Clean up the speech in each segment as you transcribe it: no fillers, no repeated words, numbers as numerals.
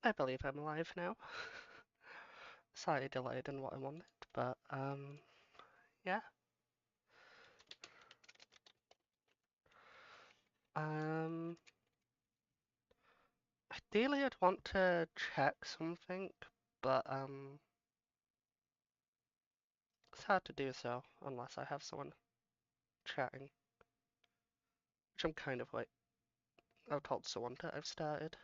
I believe I'm alive now. Slightly delayed in what I wanted, but yeah. Um, Ideally I'd want to check something, but it's hard to do so unless I have someone chatting, which I'm kind of like. I've told someone that I've started.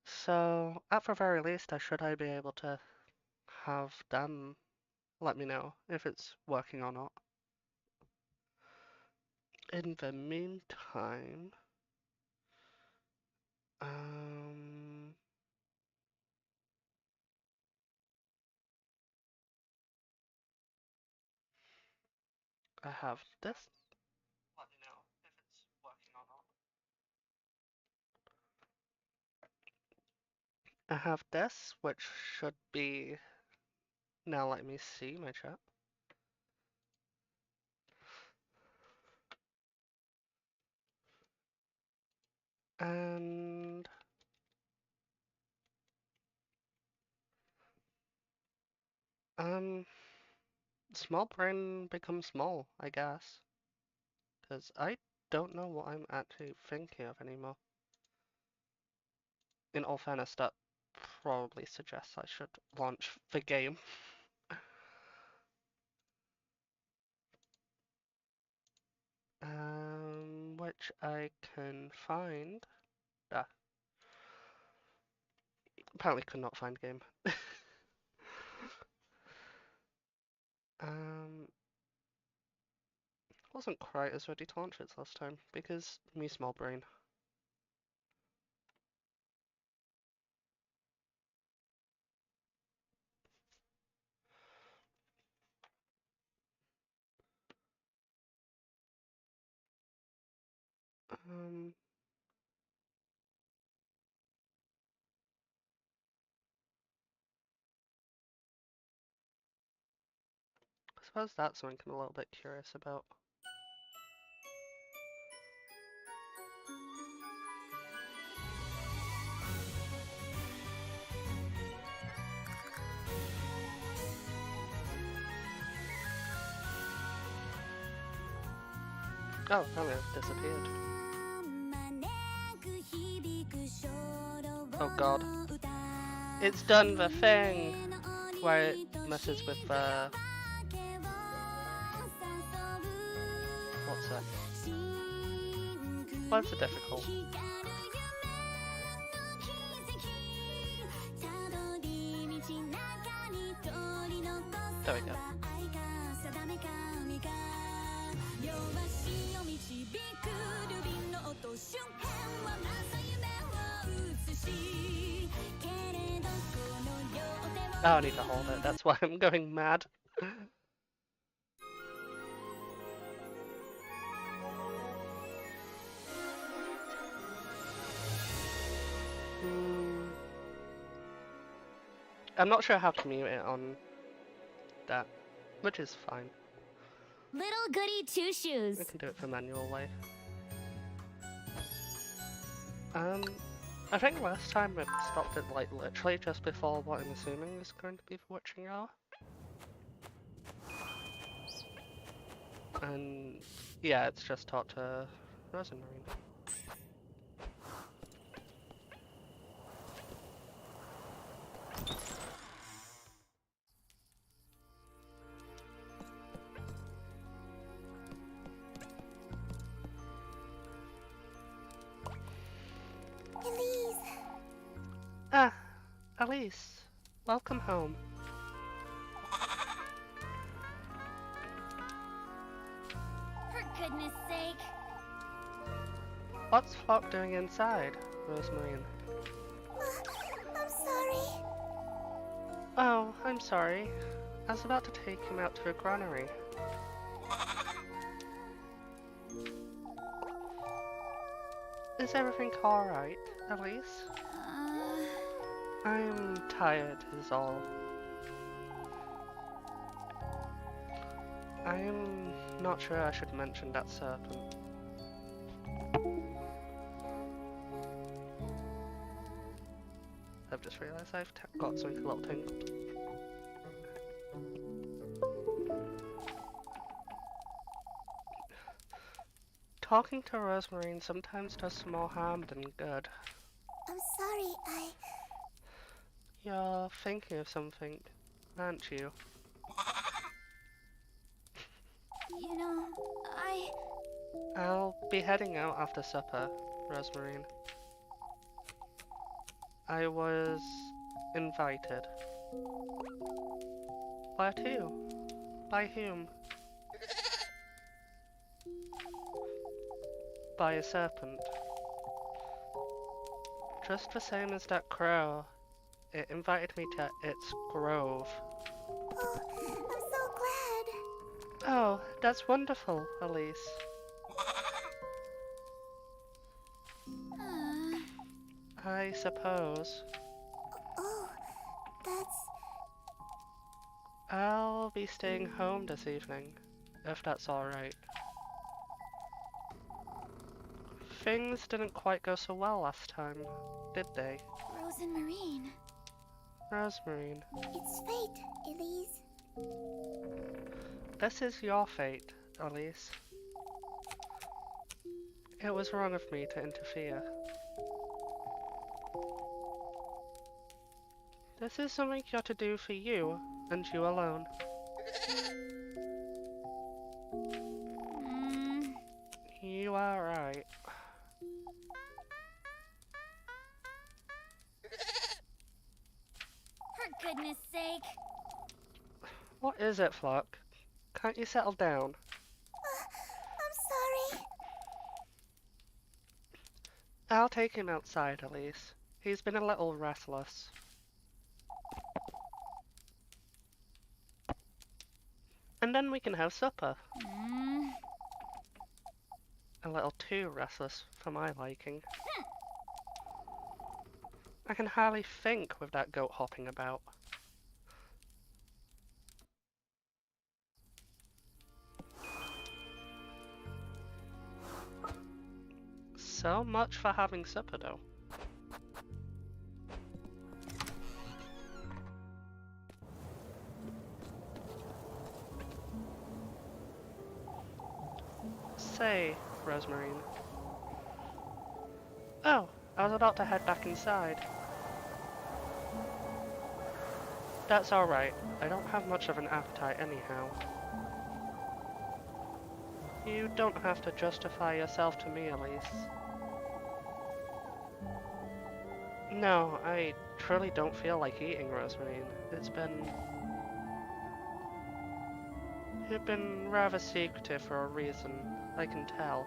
So at the very least, should I be able to have them let me know if it's working or not. In the meantime, um, I have this. Let me know if it's working or not. I have this, which should be now let me see my chat. And um, small brain becomes small, I guess, because I don't know what I'm actually thinking of anymore. In all fairness, that probably suggests I should launch the game. Which I can find. Ah, apparently could not find game. um, wasn't quite as ready to launch it last time because me small brain. Um, I suppose that's something I'm a little bit curious about. Oh, apparently I've disappeared. Oh god. It's done the thing where it messes with what's that? What's the difficult? There we go. Oh, I need to hold it, that's why I'm going mad. I'm not sure how to mute it on that, which is fine. Little Goody Two Shoes. I can do it the manual way. I think last time it stopped it like literally just before what I'm assuming is going to be the witching hour. And yeah, it's just taught to Rosemary. Elise. Ah, Elise, welcome home. For goodness sake. What's Flock doing inside, Rosemary? I'm sorry. Oh, I'm sorry. I was about to take him out to a granary. Is everything alright, Elise? I'm tired is all. I'm not sure I should mention that serpent. I've just realised I've got something a little tangled. Talking to Rosemary sometimes does more harm than good. I'm sorry, You're thinking of something, aren't you? You know, I'll be heading out after supper, Rosemary. I was invited. Where to? By whom? By a serpent. Just the same as that crow. It invited me to its grove. Oh, I'm so glad. Oh, that's wonderful, Elise. I suppose. Oh, that's... I'll be staying home this evening, if that's alright. Things didn't quite go so well last time, did they? Rose and Marine. Rosemary, It's fate, Elise. this is your fate, Elise. It was wrong of me to interfere. This is something you're to do for you, and you alone. You are right. For goodness sake. What is it, Flock? Can't you settle down? I'm sorry. I'll take him outside, Elise. He's been a little restless. And then we can have supper. A little too restless for my liking. I can hardly think with that goat hopping about. So much for having supper, though. Say, Rosemary. Oh, I was about to head back inside. That's alright. I don't have much of an appetite anyhow. You don't have to justify yourself to me, Elise. No, I truly don't feel like eating, Rosemary. You've been rather secretive for a reason, I can tell.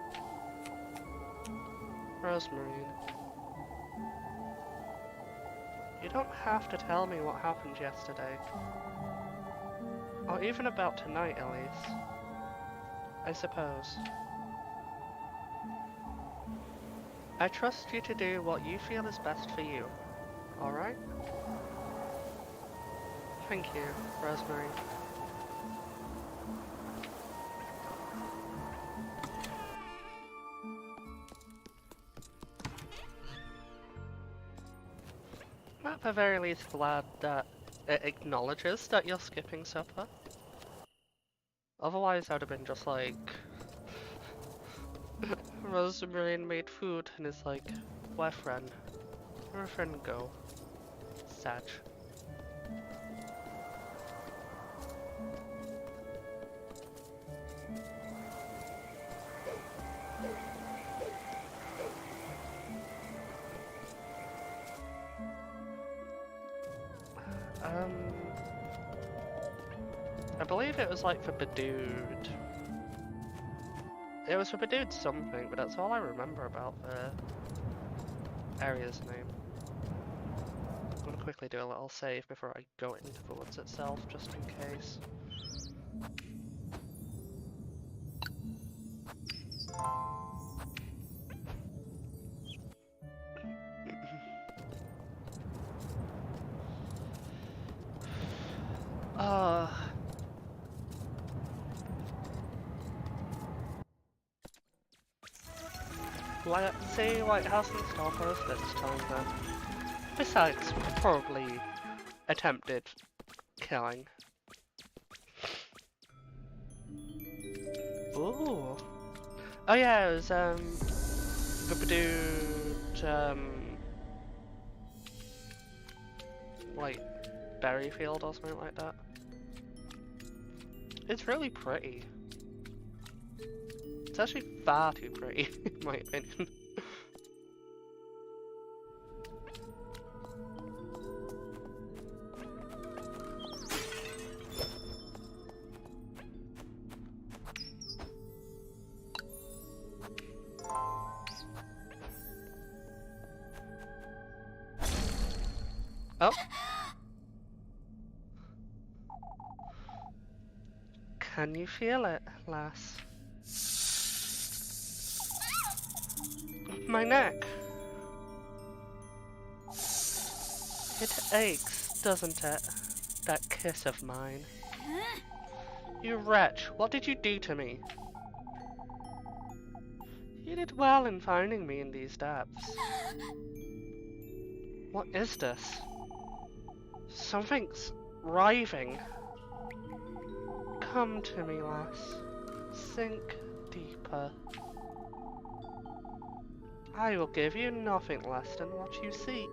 Rosemary. You don't have to tell me what happened yesterday. Or even about tonight, Elise. I suppose. I trust you to do what you feel is best for you. Alright? Thank you, Rosemary. I'm at the very least glad that it acknowledges that you're skipping supper. Otherwise I'd have been just like... Rosemary made food and it's like, where friend? Where friend go? Sad. I believe it was like for Badood. It was for Badood something, but that's all I remember about the area's name. I'm gonna quickly do a little save before I go into the woods itself, just in case. Let's see what it has in store for us this time then. Besides, probably attempted killing. Ooh. Oh yeah, it was like berry field or something like that. It's really pretty. It's actually far too pretty, in my opinion. Oh. Can you feel it, lass? My neck. It aches, doesn't it? That kiss of mine. You wretch, what did you do to me? You did well in finding me in these depths. What is this? Something's writhing. Come to me, lass. Sink deeper. I will give you nothing less than what you seek.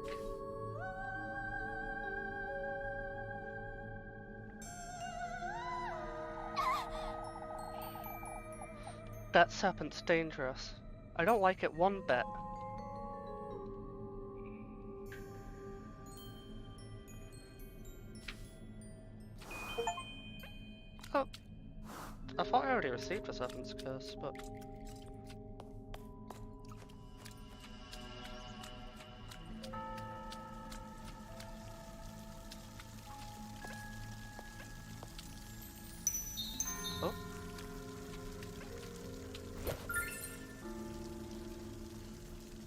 That serpent's dangerous. I don't like it one bit. Oh. I thought I already received the serpent's curse, but... Oh.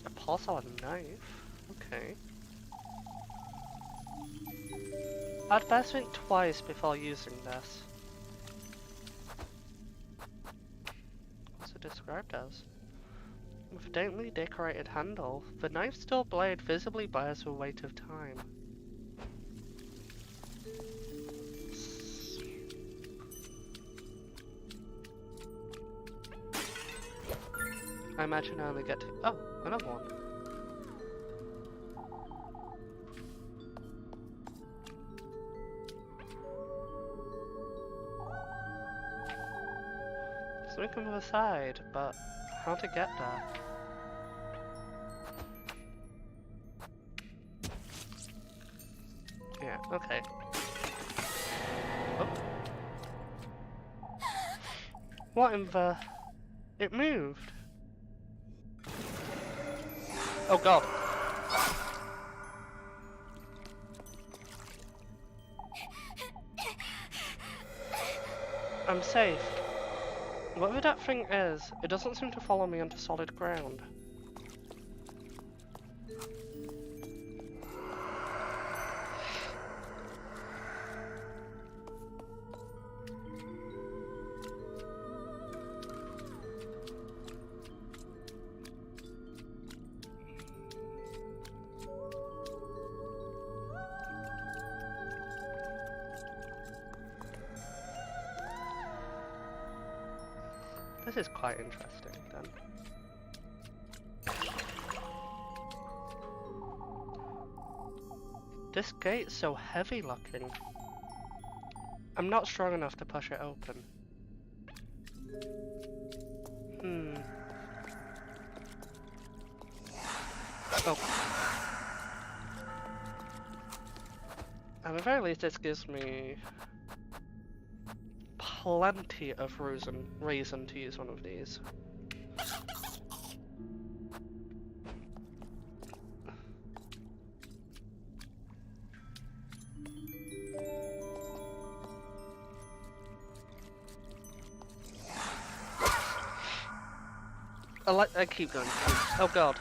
A porcelain knife? Okay. I'd best think twice before using this. What's it described as? With a daintily decorated handle, the knife's dull blade visibly bears the weight of time. I imagine I only get to... Oh, another one. Something on the side, but how to get there? Yeah, okay. Oh. What in the... It moved. Oh god. I'm safe. Whatever that thing is, it doesn't seem to follow me onto solid ground. This is quite interesting then. This gate's so heavy looking. I'm not strong enough to push it open. Oh. At the very least, this gives me plenty of reason to use one of these. I keep going. Oh god.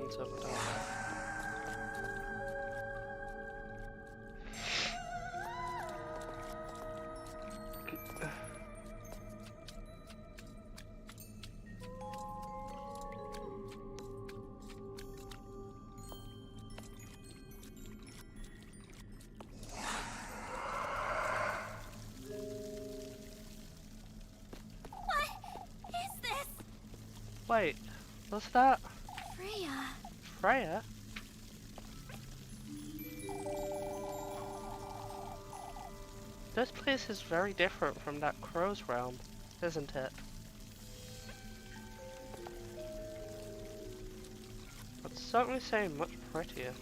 entrance over there. Wait, was that Freya. Freya? This place is very different from that crow's realm, isn't it? I'd certainly say much prettier.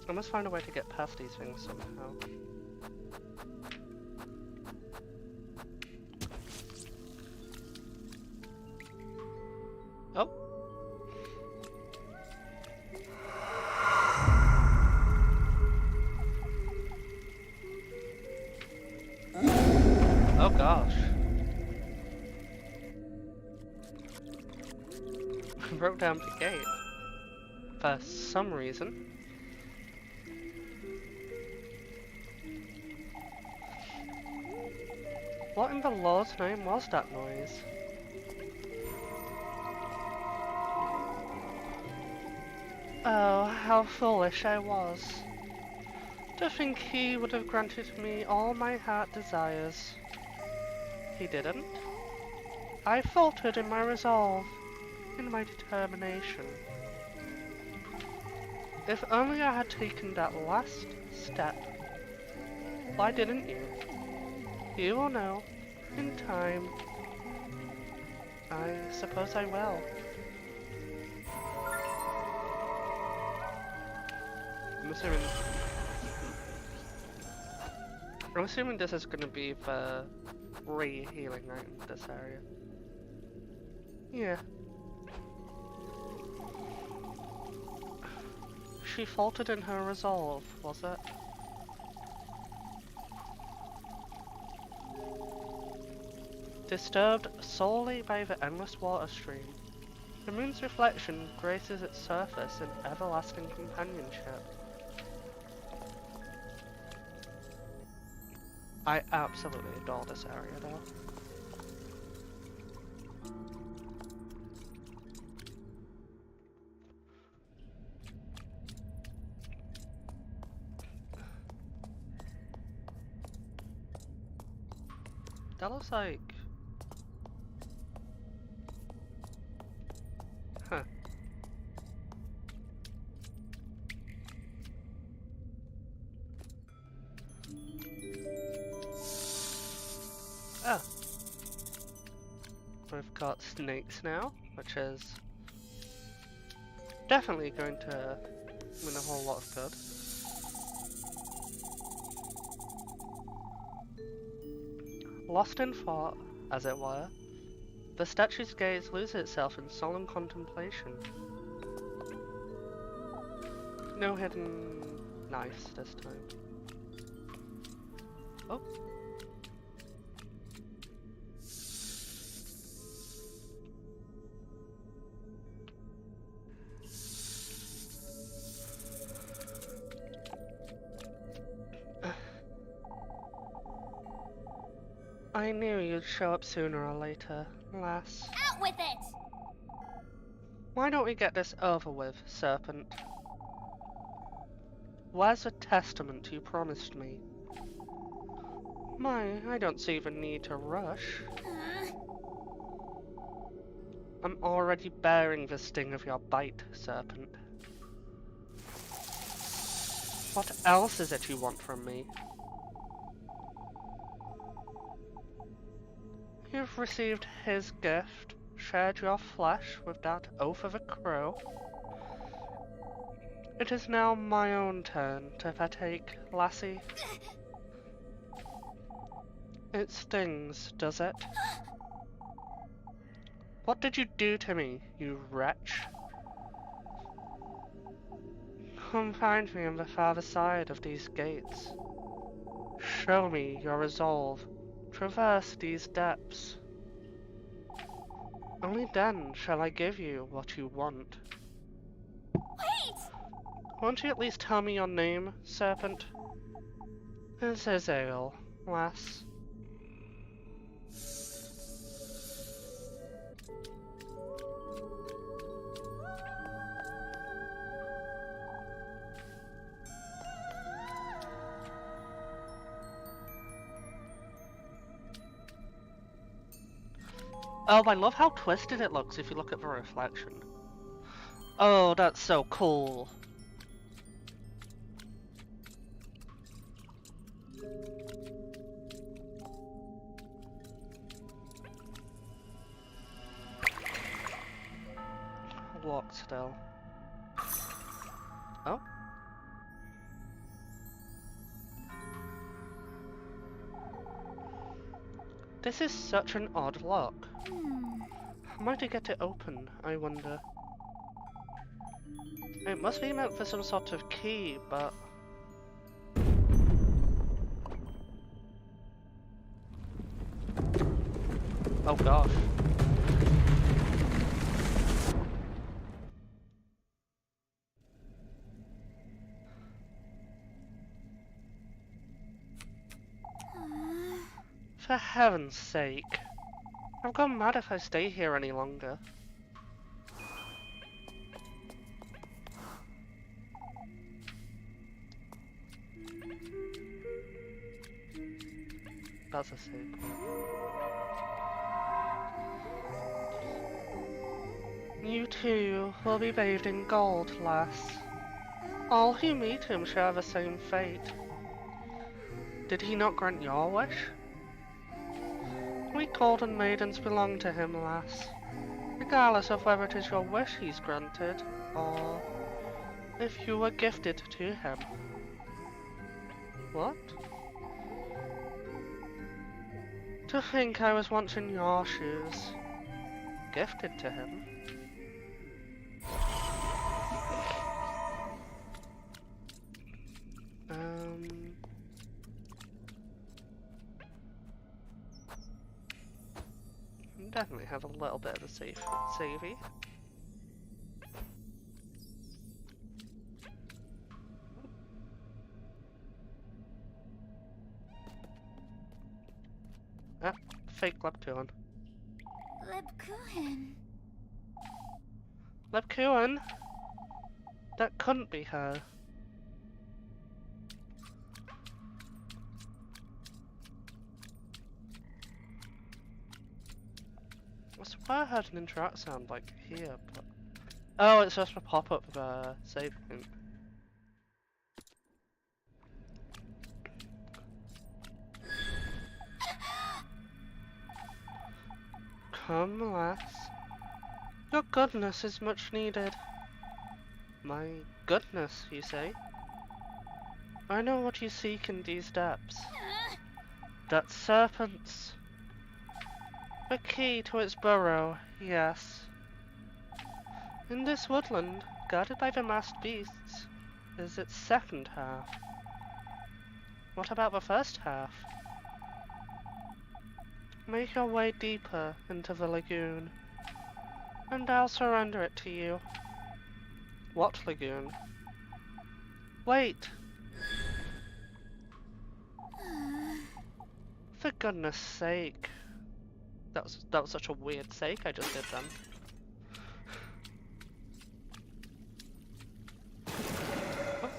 I must find a way to get past these things somehow. Oh! Oh gosh. I broke down the gate. For some reason. What in the Lord's name was that noise? Oh, how foolish I was. To think he would have granted me all my heart desires. He didn't. I faltered in my resolve, in my determination. If only I had taken that last step. Why didn't you? You will know, in time. I suppose I will. I'm assuming this is going to be the re-healing item in this area. Yeah. She faltered in her resolve, was it? Disturbed solely by the endless water stream, the moon's reflection graces its surface in everlasting companionship. I absolutely adore this area though. That looks like... Huh. Oh. We've got snakes now, which is definitely going to win a whole lot of good. Lost in thought, as it were, the statue's gaze loses itself in solemn contemplation. No hidden knives this time. Oh. I knew you'd show up sooner or later, lass. Out with it! Why don't we get this over with, serpent? Where's the testament you promised me? My, I don't see the need to rush. I'm already bearing the sting of your bite, serpent. What else is it you want from me? You've received his gift, shared your flesh with that oaf of a crow. It is now my own turn to partake, lassie. It stings, does it? What did you do to me, you wretch? Come find me on the farther side of these gates. Show me your resolve, traverse these depths. Only then shall I give you what you want. Wait! Won't you at least tell me your name, serpent? It's Azael, lass. Oh, I love how twisted it looks if you look at the reflection. Oh, that's so cool. Walk still. Oh. This is such an odd lock. How am I to get it open, I wonder? It must be meant for some sort of key, but... Oh gosh. For heaven's sake. I've gone mad if I stay here any longer. That's a save point. You too will be bathed in gold, lass. All who meet him share the same fate. Did he not grant your wish? We golden maidens belong to him, lass. Regardless of whether it is your wish he's granted, or if you were gifted to him. What? To think I was once in your shoes. Gifted to him. Definitely have a little bit of a savey. Ah, fake Lepkuan. Lepkuan. Lepkuan? That couldn't be her. I swear I heard an interact sound like here, but... Oh, it's just a pop-up save point. Come, lass. Your goodness is much needed. My goodness, you say? I know what you seek in these depths. That serpents. The key to its burrow, yes. In this woodland, guarded by the masked beasts, is its second half. What about the first half? Make your way deeper into the lagoon, and I'll surrender it to you. What lagoon? Wait! For goodness sake. That was such a weird sake I just did then. Oh.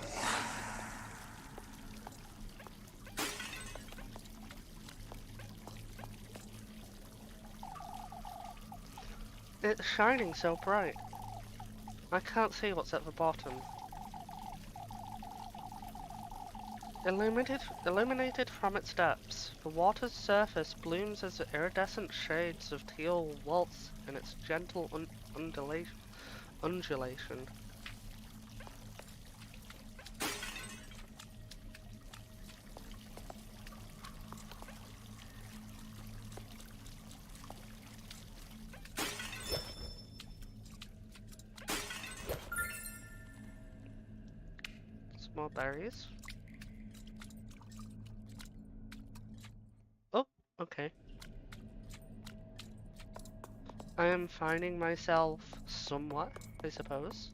It's shining so bright. I can't see what's at the bottom. Illuminated from its depths, the water's surface blooms as iridescent shades of teal waltz in its gentle undulation. Small berries. Oh, Okay. I am finding myself somewhat, I suppose.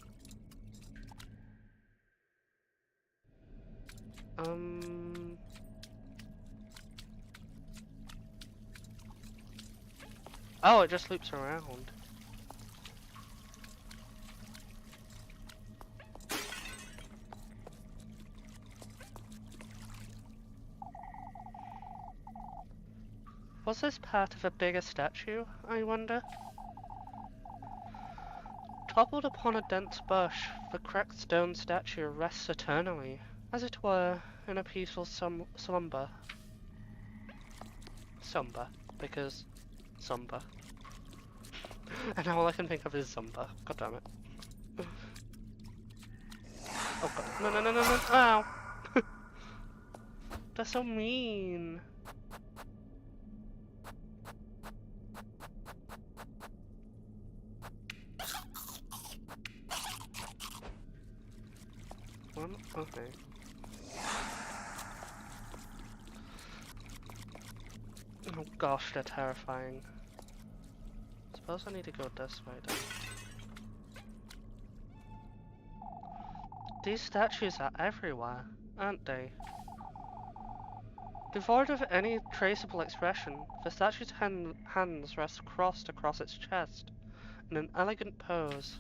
Oh, it just loops around. Was this part of a bigger statue, I wonder? Toppled upon a dense bush, the cracked stone statue rests eternally, as it were, in a peaceful slumber. Somber, because somber. And all I can think of is Zumba. God damn it. Oh god. No, no, no, no, no. Ow! They're so mean. Okay. Oh gosh, they're terrifying. Suppose I need to go this way then. These statues are everywhere, aren't they? Devoid of any traceable expression, the statue's hands rest crossed across its chest in an elegant pose.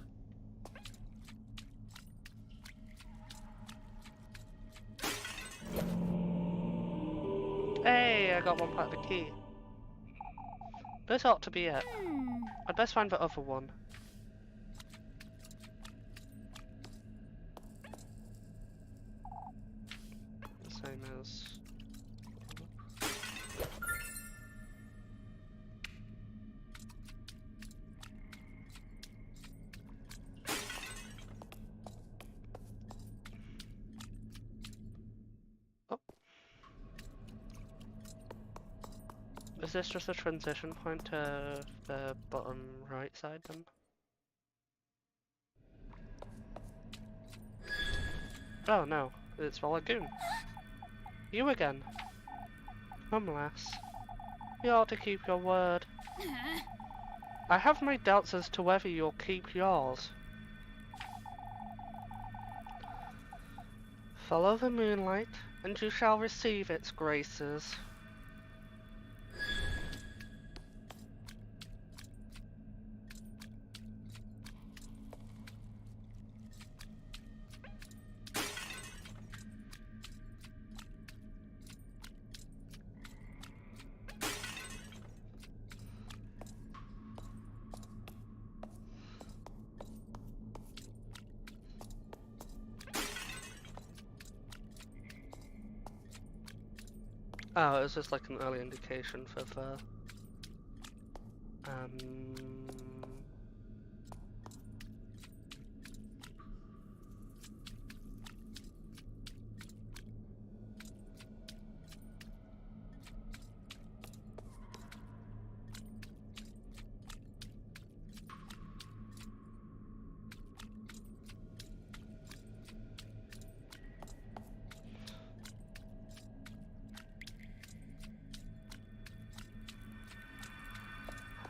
Hey, I got one part of the key. This ought to be it. I'd best find the other one. The same as... Oh. Is this just a transition point to the bottom right side then? Oh no, it's the lagoon. You again. Come, lass. You ought to keep your word. I have my doubts as to whether you'll keep yours. Follow the moonlight, and you shall receive its graces. Oh, it was just like an early indication for the...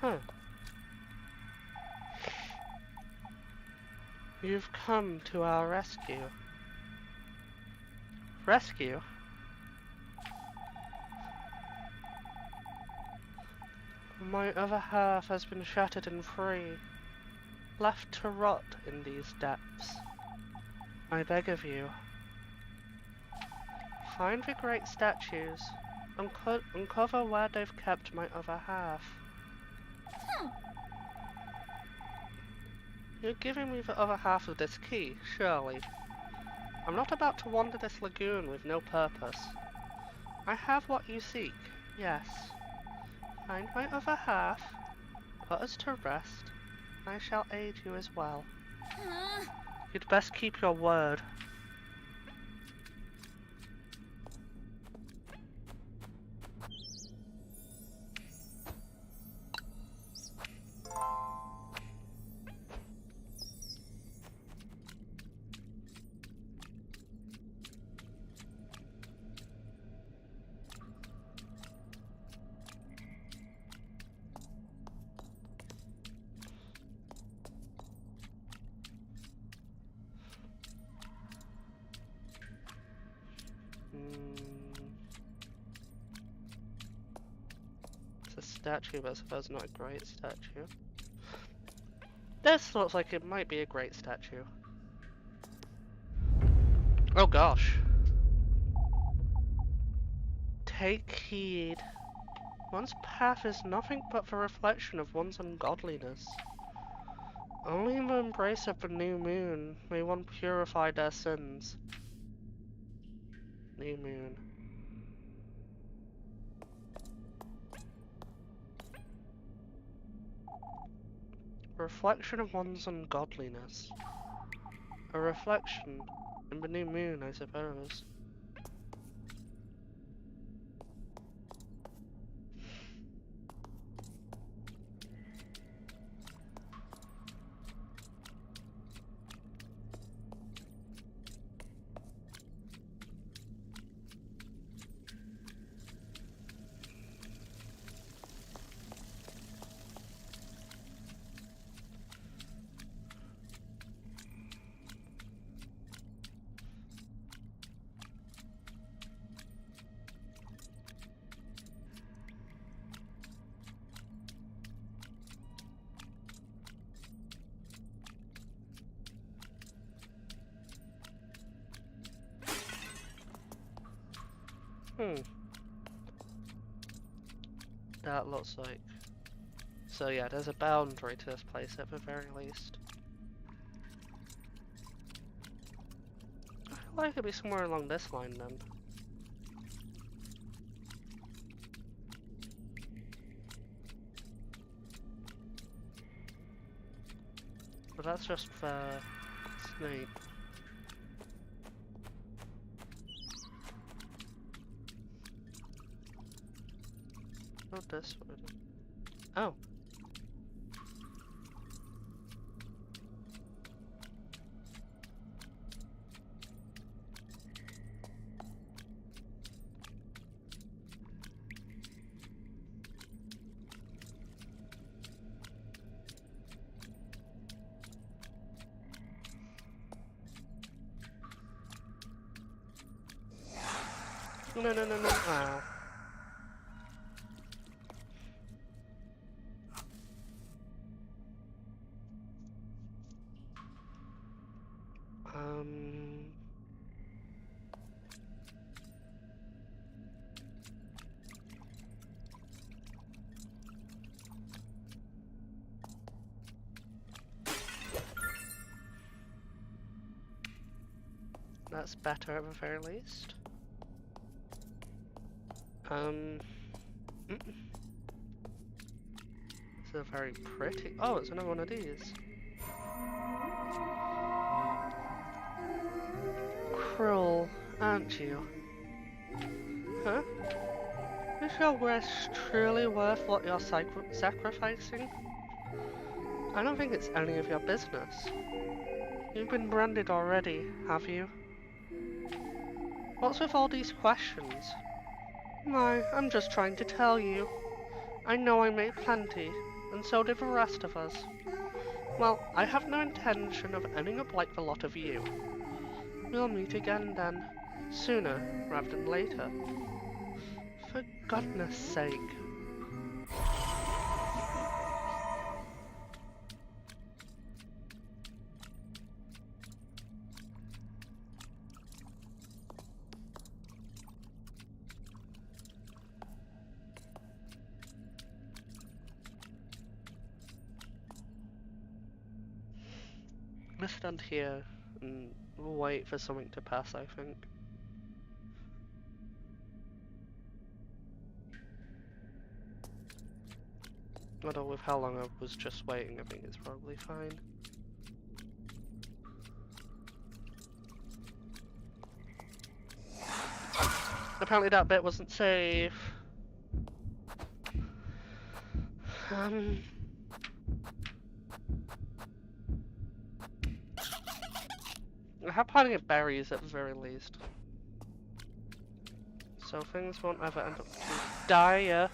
Huh. You've come to our rescue. Rescue? My other half has been shattered and free, left to rot in these depths. I beg of you, find the great statues, uncover where they've kept my other half. You're giving me the other half of this key, surely. I'm not about to wander this lagoon with no purpose. I have what you seek, yes. Find my other half, put us to rest, I shall aid you as well. You'd best keep your word. statue, but I suppose not a great statue. This looks like it might be a great statue. Oh gosh. Take heed. One's path is nothing but the reflection of one's ungodliness. Only in the embrace of the new moon may one purify their sins. New moon. A reflection of one's ungodliness. A reflection in the new moon, I suppose. That looks like... So yeah, there's a boundary to this place at the very least. I feel like it'd be somewhere along this line then. But that's just the snake. Not this one. Oh. No. Wow. That's better at the very least. It's a very pretty... Oh, it's another one of these. Cruel, aren't you? Huh? Is your wish truly worth what you're sacrificing? I don't think it's any of your business. You've been branded already, have you? What's with all these questions? Why, I'm just trying to tell you. I know I made plenty, and so did the rest of us. Well, I have no intention of ending up like the lot of you. We'll meet again then, sooner rather than later. For goodness sake. Let's stand here and wait for something to pass, I think. Although with how long I was just waiting, I think it's probably fine. Apparently that bit wasn't safe. I have plenty of berries at the very least. So things won't ever end up too dire.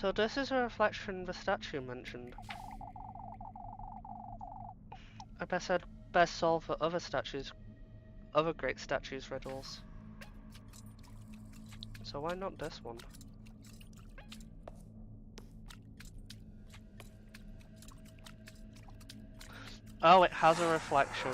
So this is a reflection of the statue mentioned. I guess I'd best solve the other statues, other great statues' riddles. So why not this one? Oh, it has a reflection.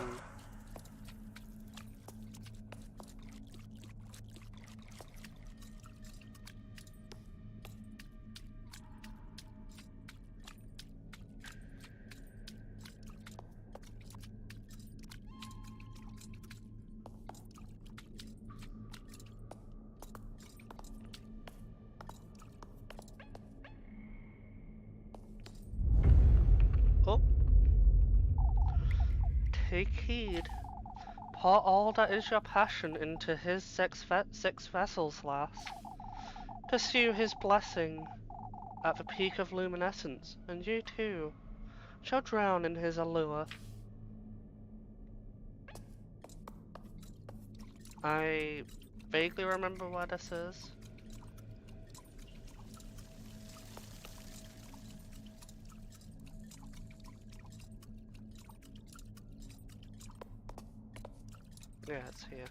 Oh. Take heed. Pour all that is your passion into his six vessels, lass. Pursue his blessing at the peak of luminescence, and you too shall drown in his allure. I vaguely remember what this is. Yeah, it's here.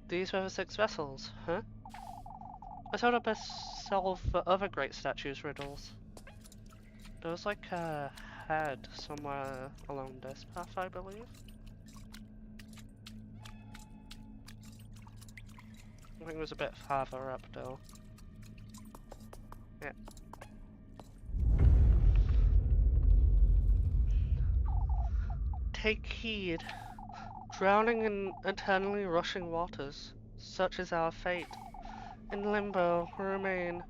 These were the six vessels, huh? I thought I'd best solve the other great statues' riddles. There was like a head somewhere along this path, I believe. I think it was a bit farther up though. Yeah. Take heed. Drowning in eternally rushing waters, such is our fate. In limbo remain,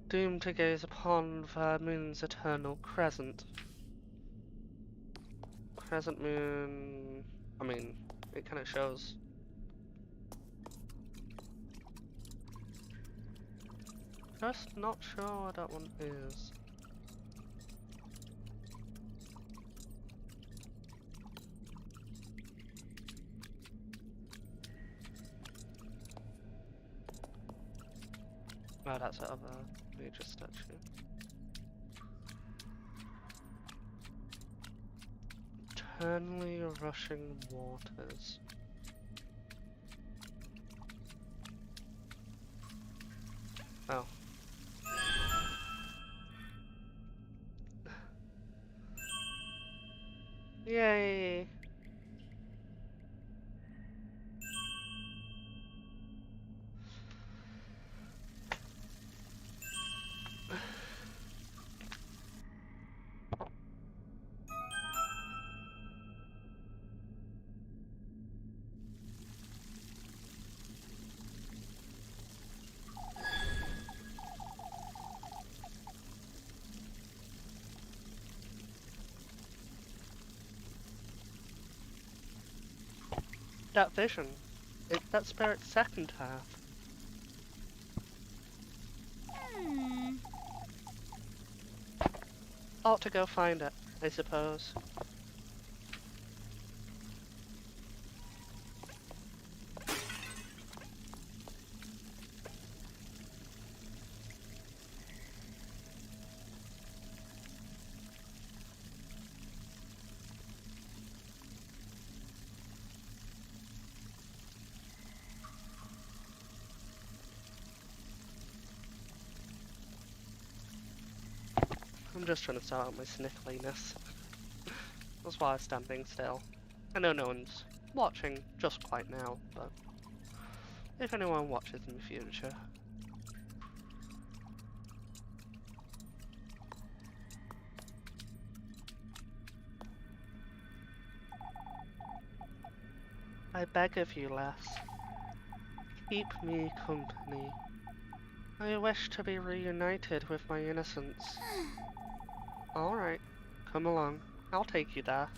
doomed to gaze upon the moon's eternal crescent. Crescent moon... I mean, it kind of shows. Just not sure what that one is. Oh, that's the other major statue. Eternally rushing waters. Oh. Yay! That vision. It's that spirit's second half. Ought to go find it, I suppose. I'm just trying to sort out my sniffliness. That's why I'm standing still. I know no one's watching just quite now, but if anyone watches in the future. I beg of you, lass. Keep me company. I wish to be reunited with my innocence. Alright, come along. I'll take you there.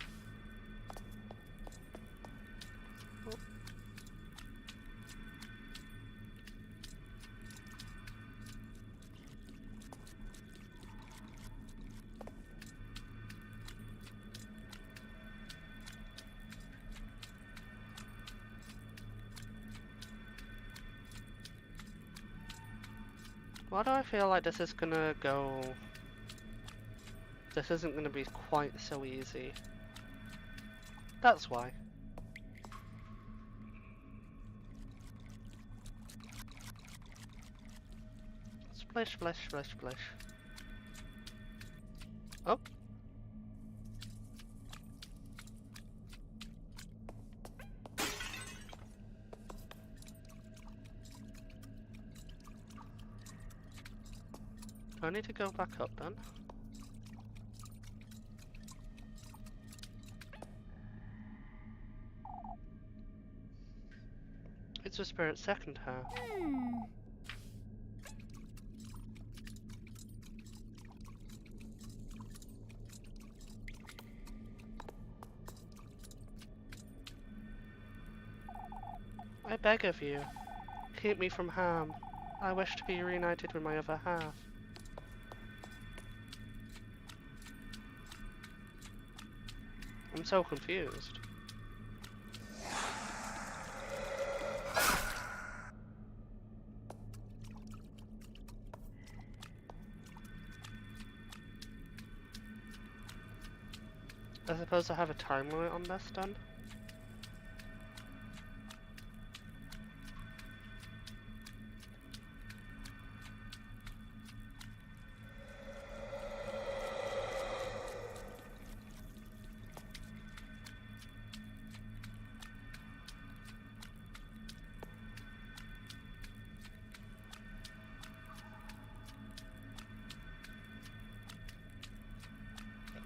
Why do I feel like this is gonna go... This isn't gonna be quite so easy. That's why. Splish, splish, splish, splish. Oh. Do I need to go back up then? It's a spirit second her. I beg of you, keep me from harm. I wish to be reunited with my other half. I'm so confused. I suppose I have a time limit on this then?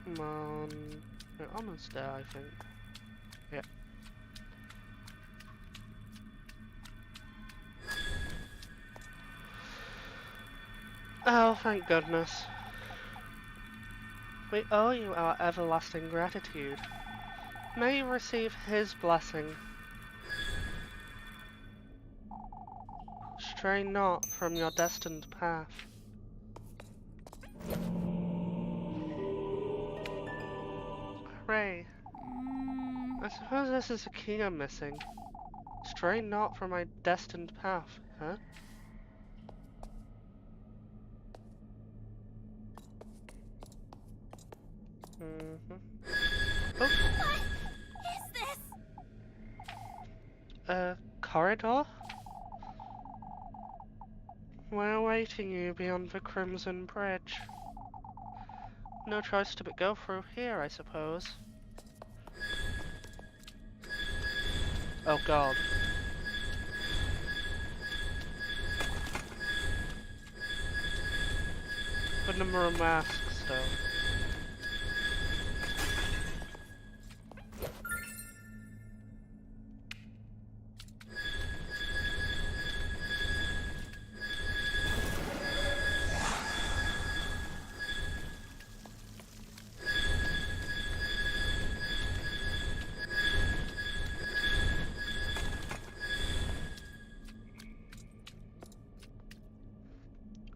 Come on. We're almost there, I think. Yeah. Oh, thank goodness. We owe you our everlasting gratitude. May you receive his blessing. Stray not from your destined path. Hooray. I suppose this is the key I'm missing. Stray not from my destined path, huh? Oh. What is this? A corridor? We're awaiting you beyond the Crimson Bridge. No choice to but go through here, I suppose. Oh god. Good number of masks, though.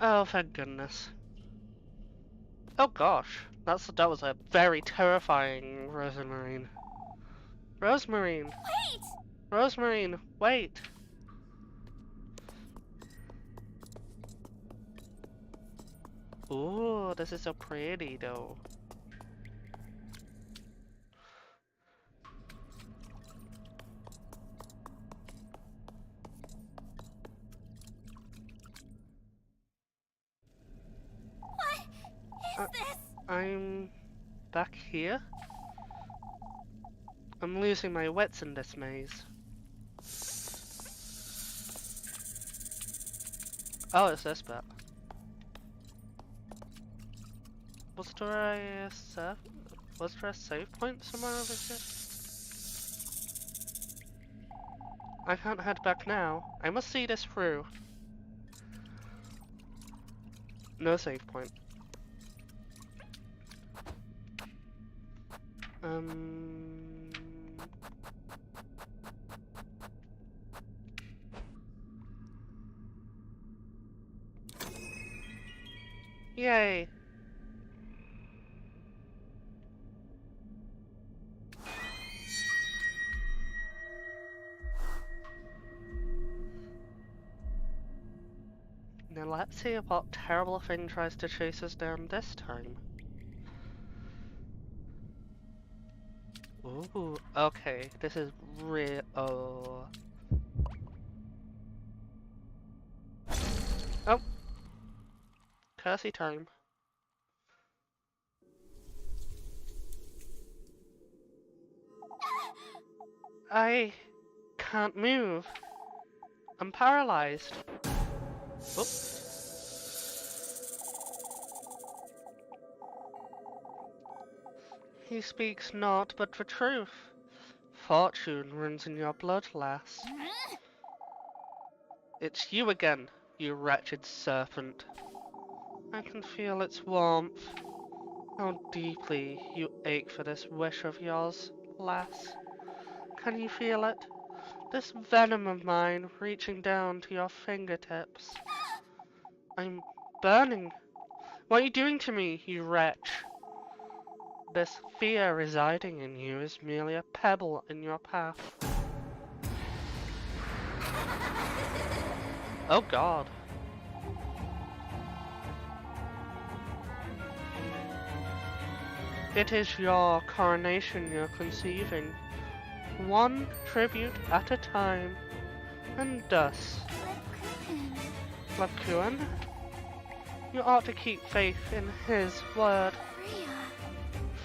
Oh, thank goodness. Oh gosh, that was a very terrifying Rosemarine. Rosemarine! Wait! Rosemarine, wait! Ooh, this is so pretty though. What is this? I'm back here? I'm losing my wits in this maze. Oh, it's this bit. Was there a save point somewhere over here? I can't head back now. I must see this through. No save point. Yay! Now let's see what terrible thing tries to chase us down this time. Ooh, okay, this is real. Oh. Oh, cursey time. I can't move. I'm paralyzed. Oh. He speaks naught but the truth. Fortune runs in your blood, lass. It's you again, you wretched serpent. I can feel its warmth. How deeply you ache for this wish of yours, lass. Can you feel it? This venom of mine reaching down to your fingertips. I'm burning. What are you doing to me, you wretch? This fear residing in you is merely a pebble in your path. Oh God. It is your coronation you're conceiving, one tribute at a time, and thus, Lakuan, you ought to keep faith in his word,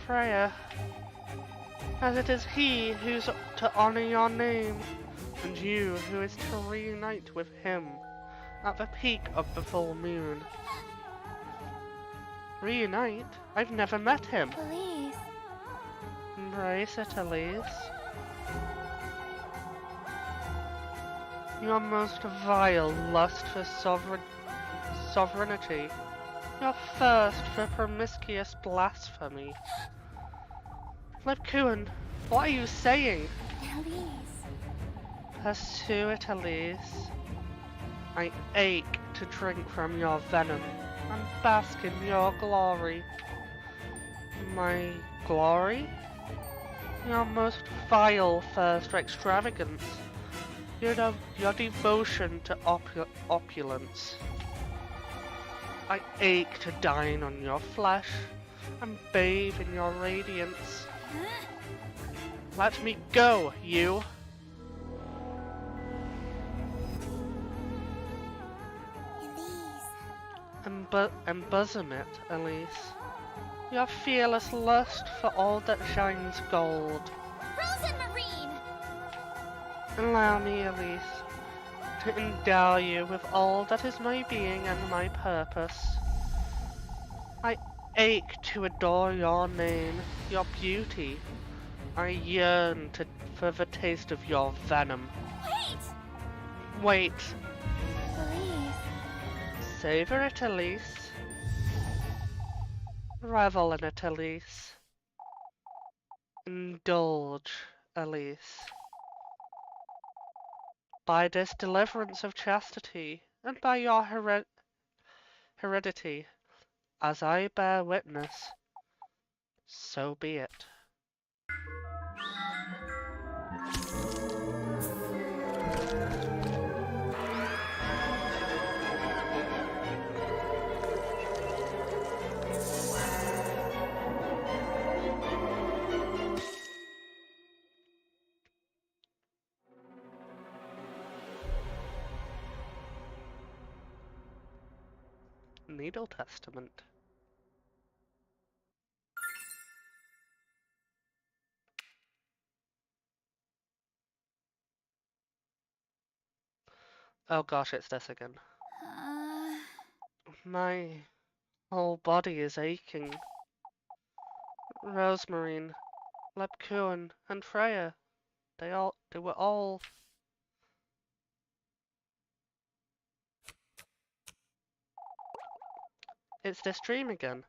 Freya, as it is he who's to honor your name, and you who is to reunite with him at the peak of the full moon. Reunite? I've never met him. Elise. Embrace it, Elise. Your most vile lust for sovereignty. Your thirst for promiscuous blasphemy. Lipkuan, what are you saying? Elise. Pursue it, Elise. I ache to drink from your venom and bask in your glory. My glory? Your most vile thirst for extravagance. Your devotion to opulence. I ache to dine on your flesh and bathe in your radiance. Let me go, you! Embosom it, Elise. Your fearless lust for all that shines gold. Frozen Marine! Allow me, Elise, to endow you with all that is my being and my purpose. I ache to adore your name, your beauty. I yearn for the taste of your venom. Wait! Wait. Elise. Savor it, Elise. Revel in it, Elise. Indulge, Elise. By this deliverance of chastity, and by your heredity, as I bear witness, so be it. Needle Testament. Oh gosh, it's this again. My whole body is aching. Rosemarine, Lepkuan, and Freya, they were all... It's this dream again.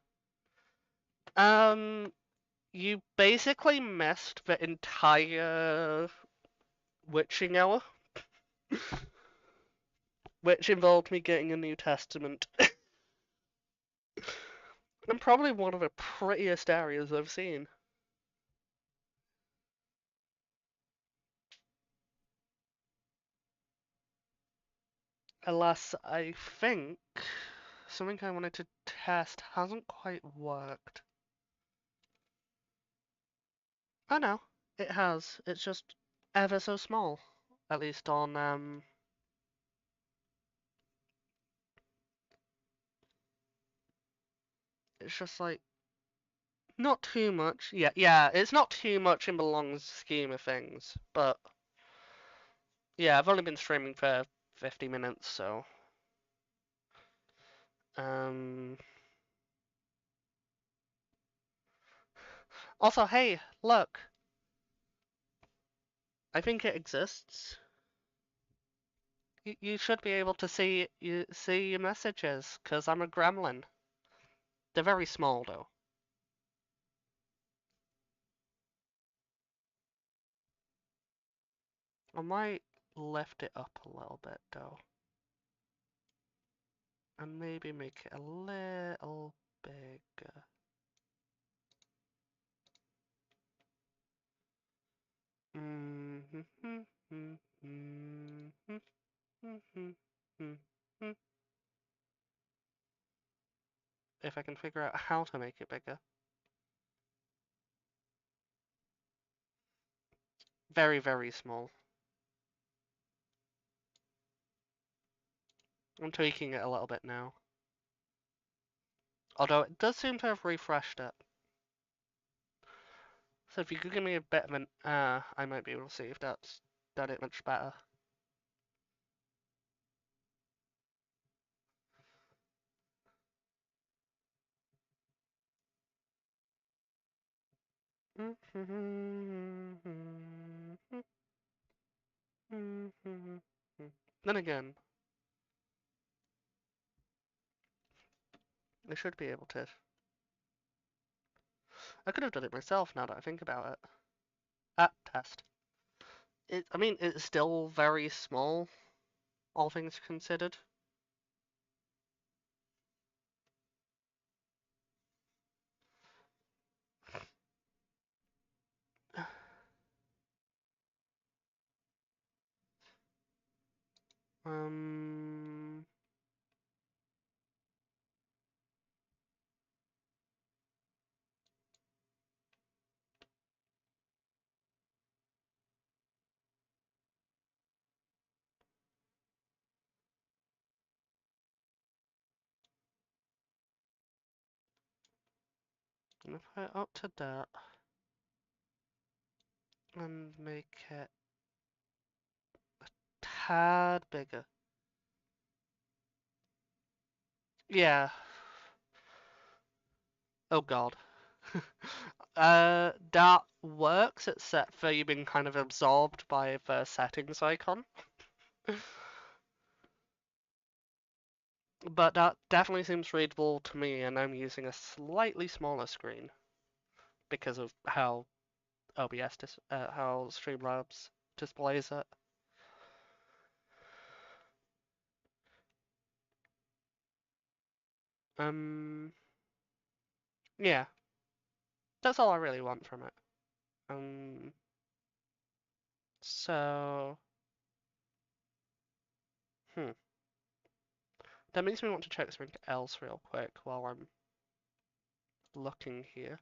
You basically missed the entire witching hour, which involved me getting a New Testament. And probably one of the prettiest areas I've seen. Alas, I think something I wanted to test hasn't quite worked. Oh no, it has. It's just ever so small. At least on it's just like not too much. Yeah, yeah, it's not too much in the long scheme of things, but yeah, I've only been streaming for 50 minutes, so um also, hey, look, I think it exists. You should be able to see your messages, 'cause I'm a gremlin. They're very small though. I might lift it up a little bit though, and maybe make it a little bigger. If I can figure out how to make it bigger. Very, very small. I'm tweaking it a little bit now. Although it does seem to have refreshed it. So if you could give me a bit of an I might be able to see if that's done it much better. Then again, I should be able to. I could have done it myself now that I think about it. Test. I mean, it's still very small, all things considered. Um, if I up to that and make it a tad bigger. Yeah. Oh God. That works except for you being kind of absorbed by the settings icon. But that definitely seems readable to me, and I'm using a slightly smaller screen because of how how Streamlabs displays it. Um, yeah, that's all I really want from it. Um, so, hmm. That makes me want to check something else real quick while I'm looking here.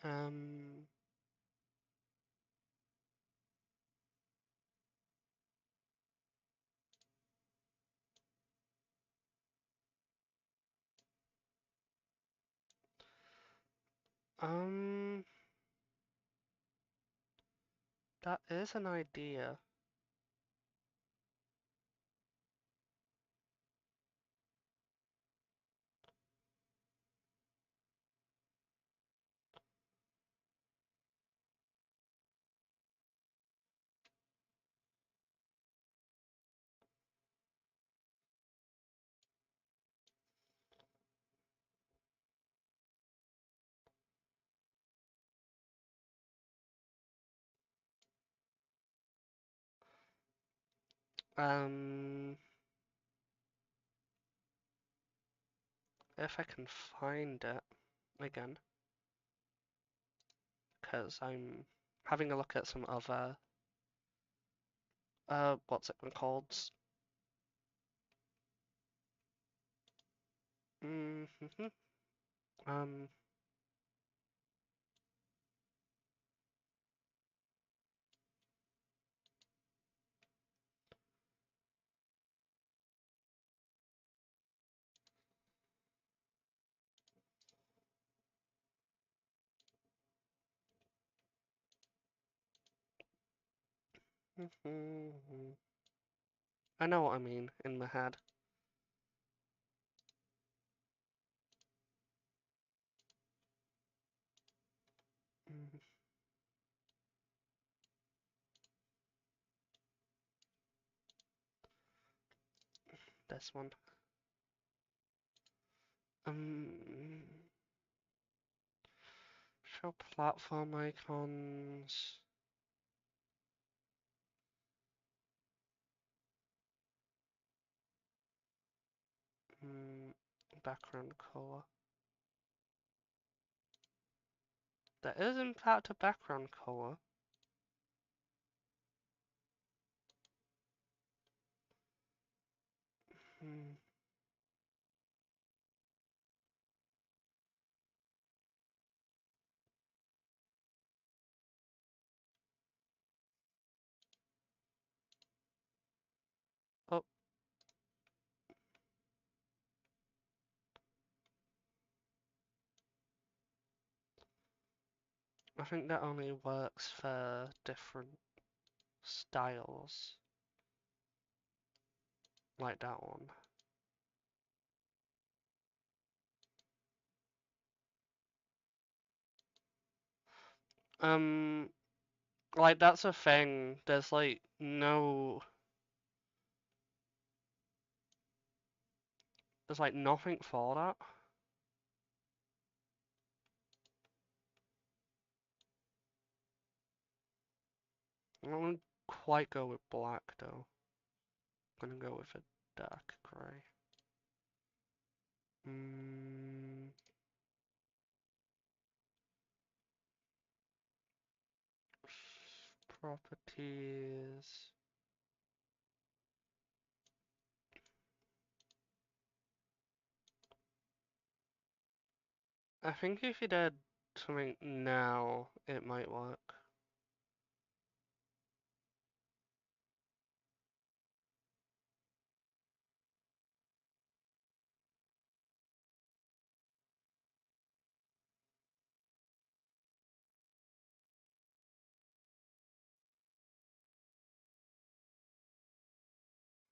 Um, um, that is an idea. Um, if I can find it again, because I'm having a look at some other what's it been called? Mm-hmm. Um, I know what I mean in my head. Mm, this one. Show platform icons. Background color. There is in fact a background color. Hmm. Oh, I think that only works for different styles. Like that one. Um, like that's a thing. There's like no, there's like nothing for that. I don't quite go with black though. I'm gonna go with a dark grey. Properties. I think if you did something now, it might work.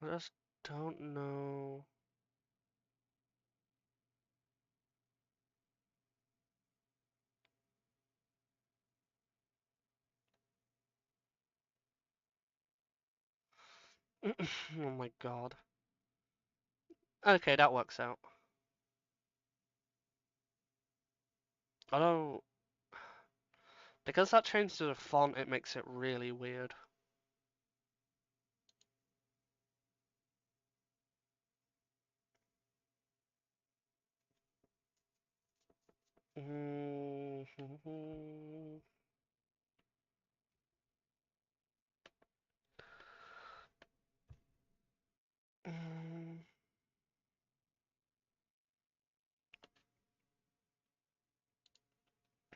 I just don't know. Oh my god. Okay, that works out. Although, because that changed to the font, it makes it really weird.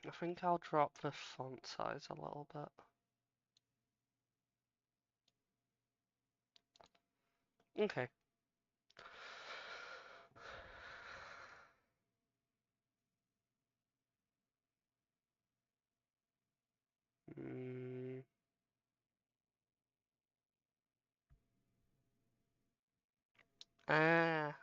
I think I'll drop the font size a little bit. Okay. Mm. Ah.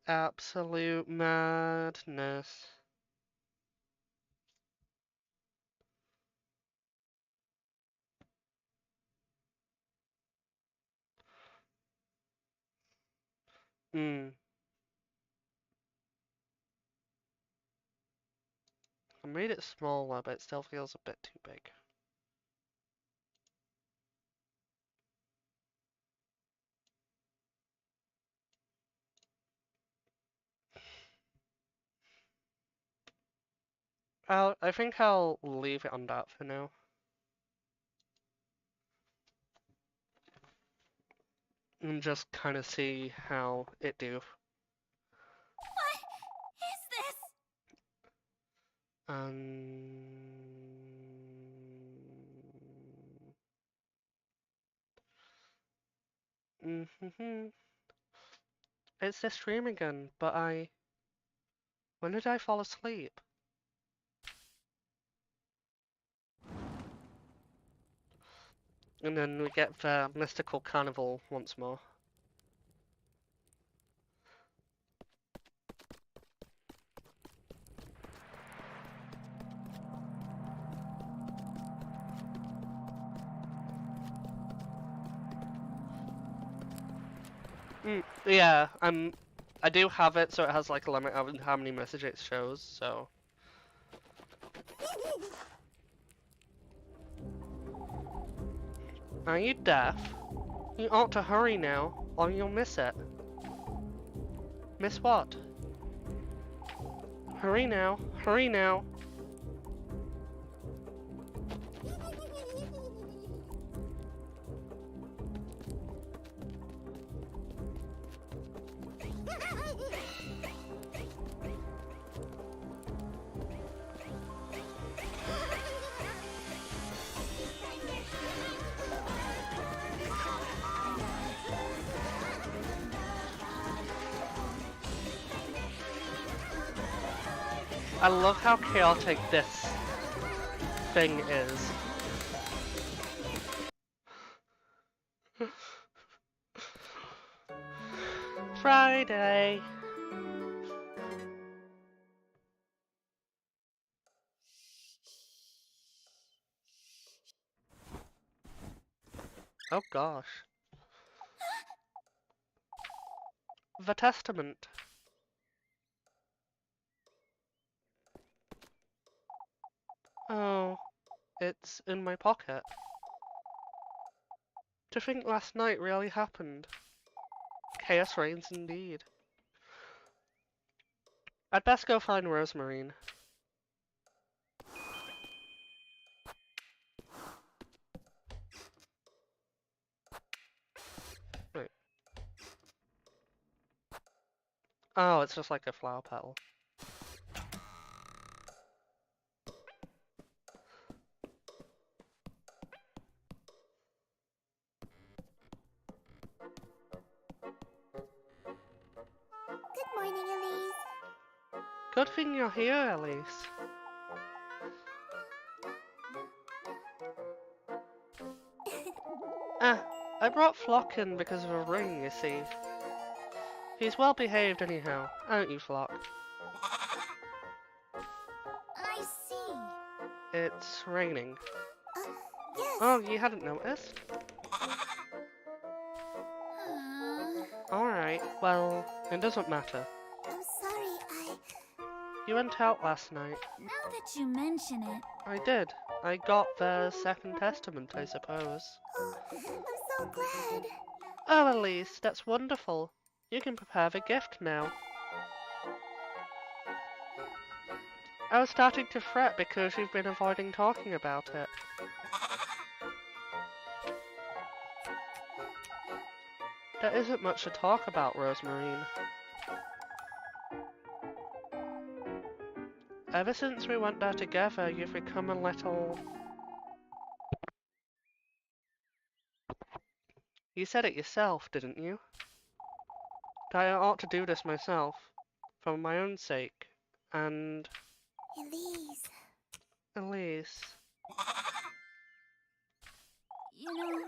Absolute madness. Hmm. I made it smaller, but it still feels a bit too big. I think I'll leave it on that for now. And just kind of see how it do. What is this? Mhm. It's this dream again, but when did I fall asleep? And then we get the mystical carnival once more. Yeah, I do have it, so it has like a limit of how many messages it shows, so. Are you deaf? You ought to hurry now, or you'll miss it. Miss what? Hurry now, hurry now. I love how chaotic this thing is. Friday. Oh gosh. The Testament. Oh, it's in my pocket. To think last night really happened. Chaos reigns indeed. I'd best go find Rosemarine. Wait. Oh, it's just like a flower petal. Good morning, Elise. Good thing you're here, Elise. Ah, I brought Flock in because of a ring, you see. He's well behaved anyhow, aren't you, Flock? I see. It's raining. Yes. Oh, you hadn't noticed? Alright, well, it doesn't matter. I'm sorry, You went out last night. Now that you mention it... I did. I got the Second Testament, I suppose. Oh, I'm so glad. Oh, Elise, that's wonderful. You can prepare the gift now. I was starting to fret because you've been avoiding talking about it. There isn't much to talk about, Rosemarine. Ever since we went there together, you've become a little... You said it yourself, didn't you? That I ought to do this myself, for my own sake, and... Elise. Elise... You know,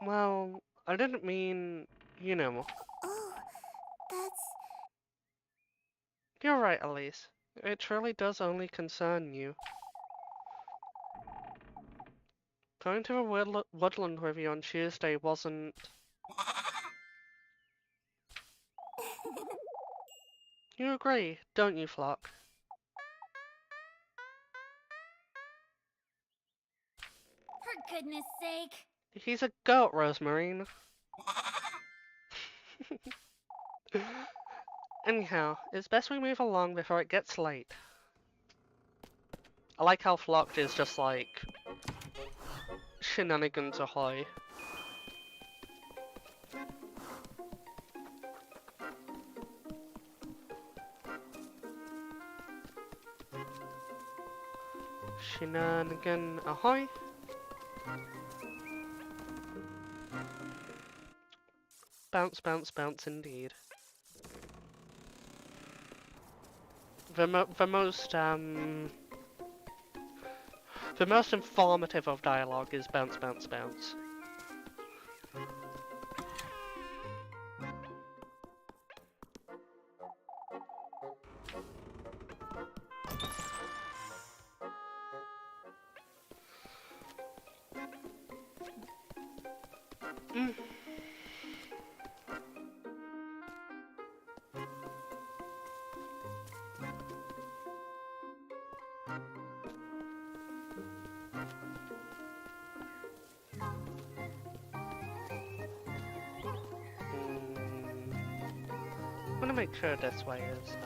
Well, I didn't mean, you know. Oh, that's... You're right, Elise. It truly does only concern you. Going to the woodland with you on Tuesday wasn't... You agree, don't you, Flock? For goodness sake. He's a goat, Rosemarine. Anyhow, it's best we move along before it gets late. I like how flocked is just like shenanigans ahoy. Shenanigan ahoy. Bounce, bounce, bounce indeed. The most informative of dialogue is bounce, bounce, bounce. Mm. I'm gonna make sure this way is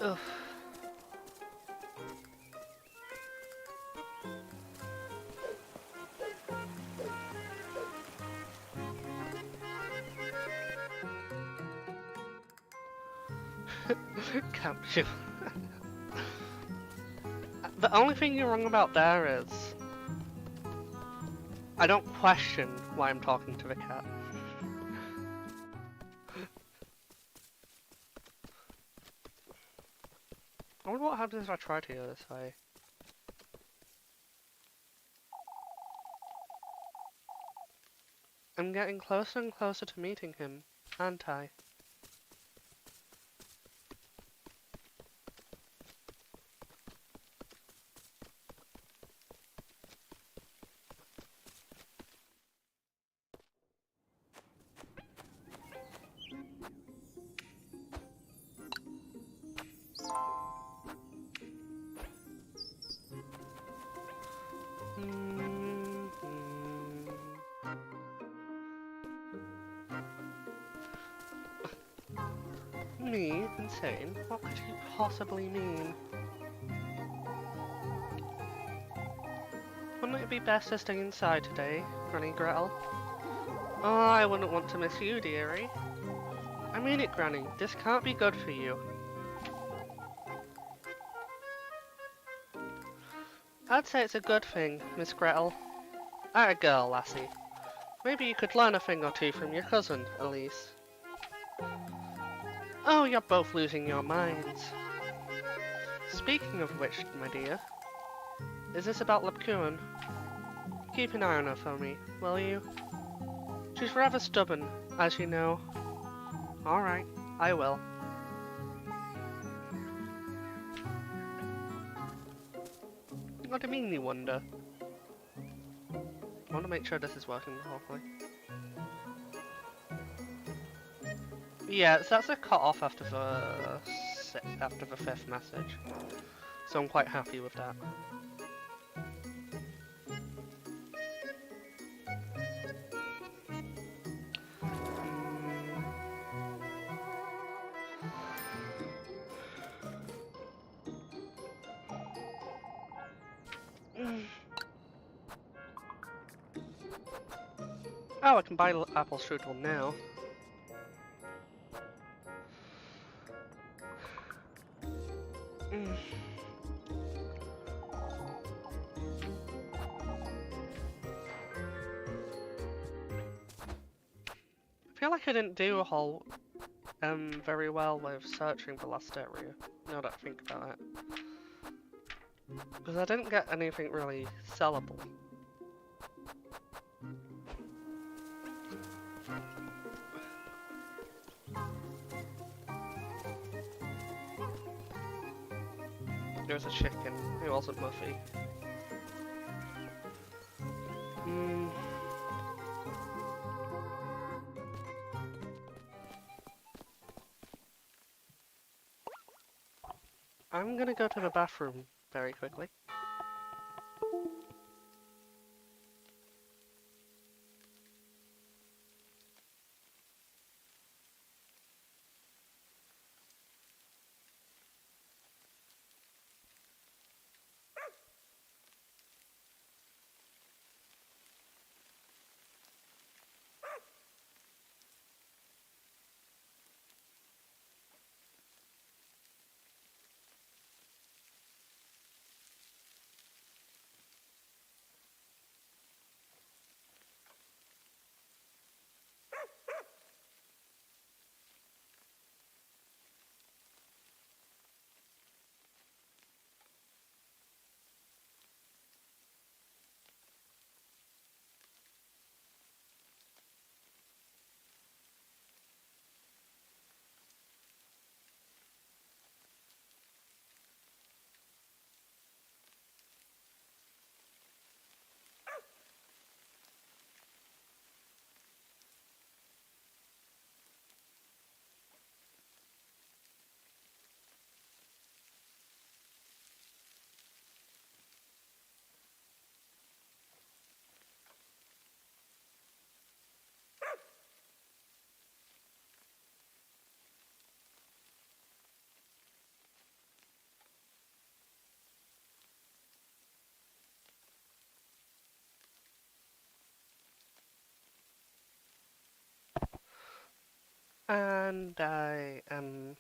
ugh. Capture. The only thing you're wrong about there is I don't question why I'm talking to the cat. I wonder what happens if I try to go this way. I'm getting closer and closer to meeting him, aren't I? Me? Insane? What could he possibly mean? Wouldn't it be best to stay inside today, Granny Gretel? Oh, I wouldn't want to miss you, dearie. I mean it, Granny. This can't be good for you. I'd say it's a good thing, Miss Gretel. Atta girl, lassie. Maybe you could learn a thing or two from your cousin, Elise. Oh, you're both losing your minds. Speaking of which, my dear, is this about Lapcuan? Keep an eye on her for me, will you? She's rather stubborn, as you know. Alright, I will. What do you mean, you wonder? I want to make sure this is working properly. Yeah, so that's a cut off after the fifth message, so I'm quite happy with that. Oh, I can buy apple strudel now. I feel like I didn't do a whole very well with searching the last area, now that I think about it. Because I didn't get anything really sellable. There was a chicken, it wasn't Muffy. I'm gonna go to the bathroom very quickly. And I am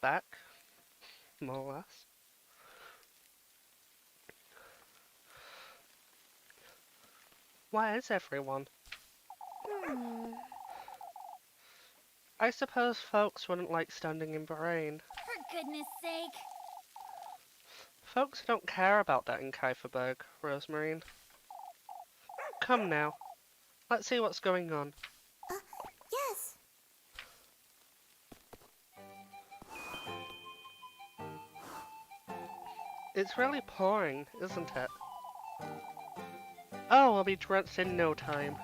back, more or less. Where is everyone? Hmm. I suppose folks wouldn't like standing in the rain. For goodness sake. Folks don't care about that in Kieferberg, Rosemarine. Come now, let's see what's going on. Yes. It's really pouring, isn't it? Oh, I'll be drenched in no time.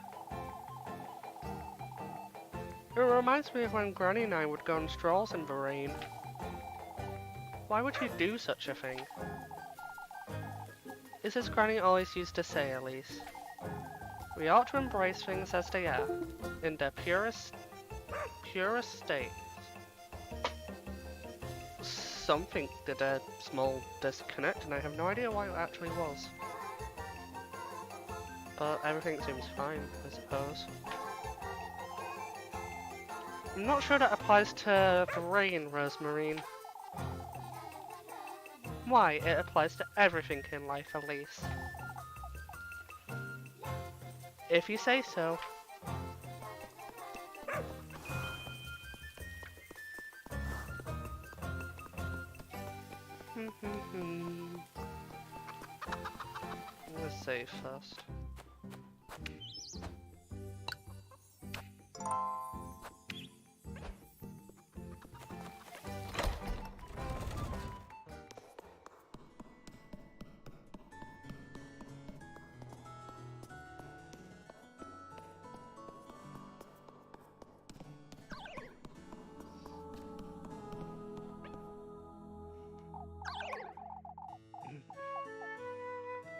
It reminds me of when Granny and I would go on strolls in the rain. Why would you do such a thing? Is as Granny always used to say, Elise? We ought to embrace things as they are, in their purest state. Something did a small disconnect, and I have no idea why it actually was. But everything seems fine, I suppose. I'm not sure that applies to the rain, Rosemarine. Why, it applies to everything in life, Elise. If you say so. Let's save first.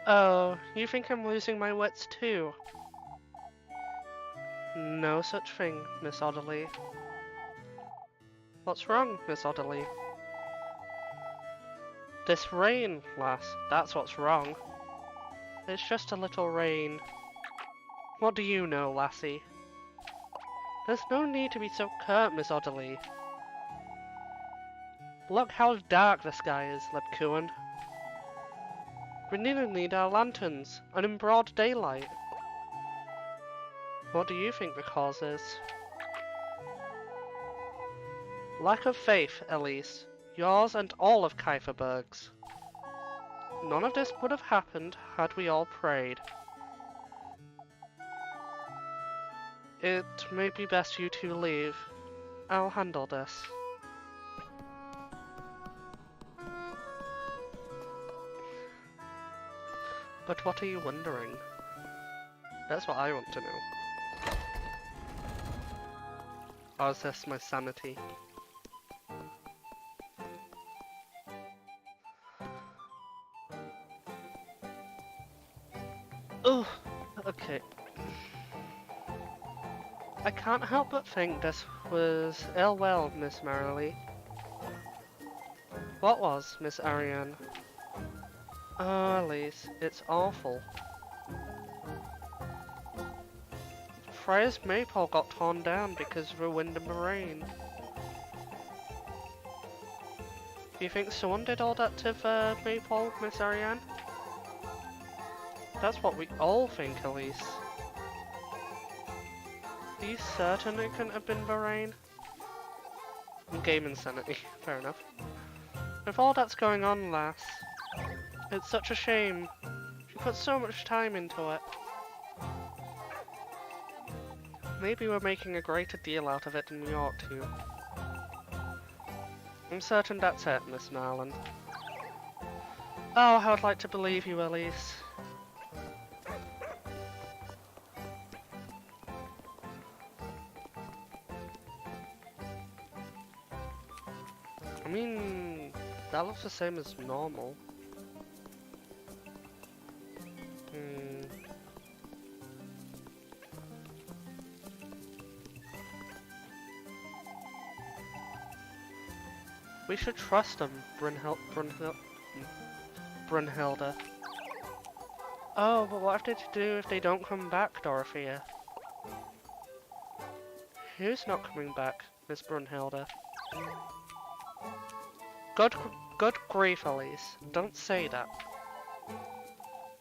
Oh, you think I'm losing my wits too? No such thing, Miss Odderly. What's wrong, Miss Odderly? This rain, lass, that's what's wrong. It's just a little rain. What do you know, lassie? There's no need to be so curt, Miss Odderly. Look how dark the sky is, Lebkuan. We nearly need our lanterns, and in broad daylight. What do you think the cause is? Lack of faith, Elise. Yours and all of Kieferberg's. None of this would have happened had we all prayed. It may be best you two leave. I'll handle this. But what are you wondering? That's what I want to know. Or is this my sanity? Oh, okay. I can't help but think this was ill-will, Miss Marilee. What was, Miss Ariane? Oh, Elise, it's awful. Freya's maypole got torn down because of the wind and the rain. Do you think someone did all that to the maypole, Miss Ariane? That's what we all think, Elise. Are you certain it couldn't have been the rain? Game insanity, fair enough. With all that's going on, lass, it's such a shame. She put so much time into it. Maybe we're making a greater deal out of it than we ought to. I'm certain that's it, Miss Marlin. Oh, how I'd like to believe you, Elise. I mean, that looks the same as normal. We should trust them, Brunhilde. Oh, but what have they to do if they don't come back, Dorothea? Who's not coming back, Miss Brunhilde? Good, good grief, Elise. Don't say that.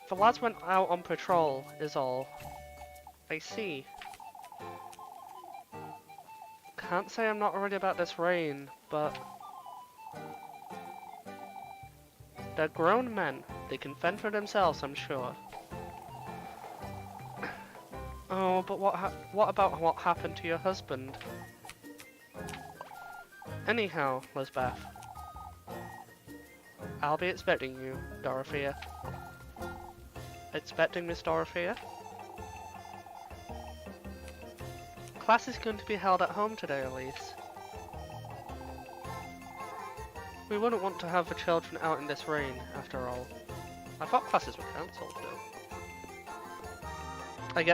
The lads went out on patrol, is all. I see. Can't say I'm not worried about this rain, but... they're grown men. They can fend for themselves, I'm sure. Oh, but what about what happened to your husband? Anyhow, Lisbeth. I'll be expecting you, Dorothea. Expecting Miss Dorothea? Class is going to be held at home today, Elise. We wouldn't want to have the children out in this rain, after all. I thought classes were cancelled, though.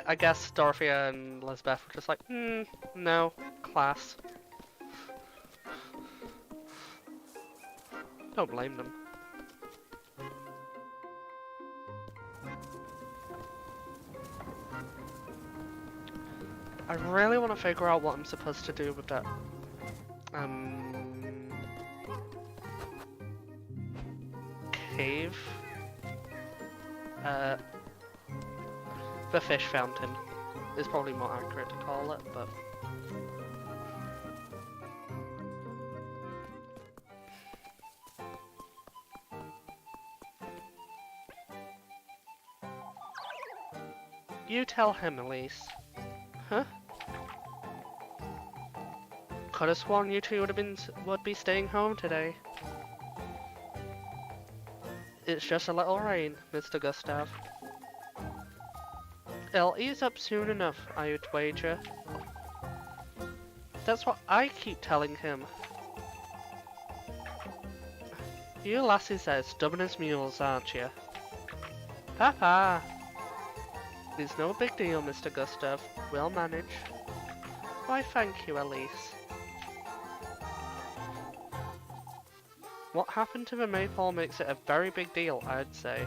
I guess Dorothea and Lisbeth were just like, no, class. Don't blame them. I really want to figure out what I'm supposed to do with that. Cave? The fish fountain is probably more accurate to call it, but... You tell him, Elise. Huh? Could have sworn you two would be staying home today. It's just a little rain, Mr. Gustav. It'll ease up soon enough, I would wager. That's what I keep telling him. You lassies are stubborn as mules, aren't you? Papa! It's no big deal, Mr. Gustav. We'll manage. Why, thank you, Elise. What happened to the maypole makes it a very big deal, I'd say.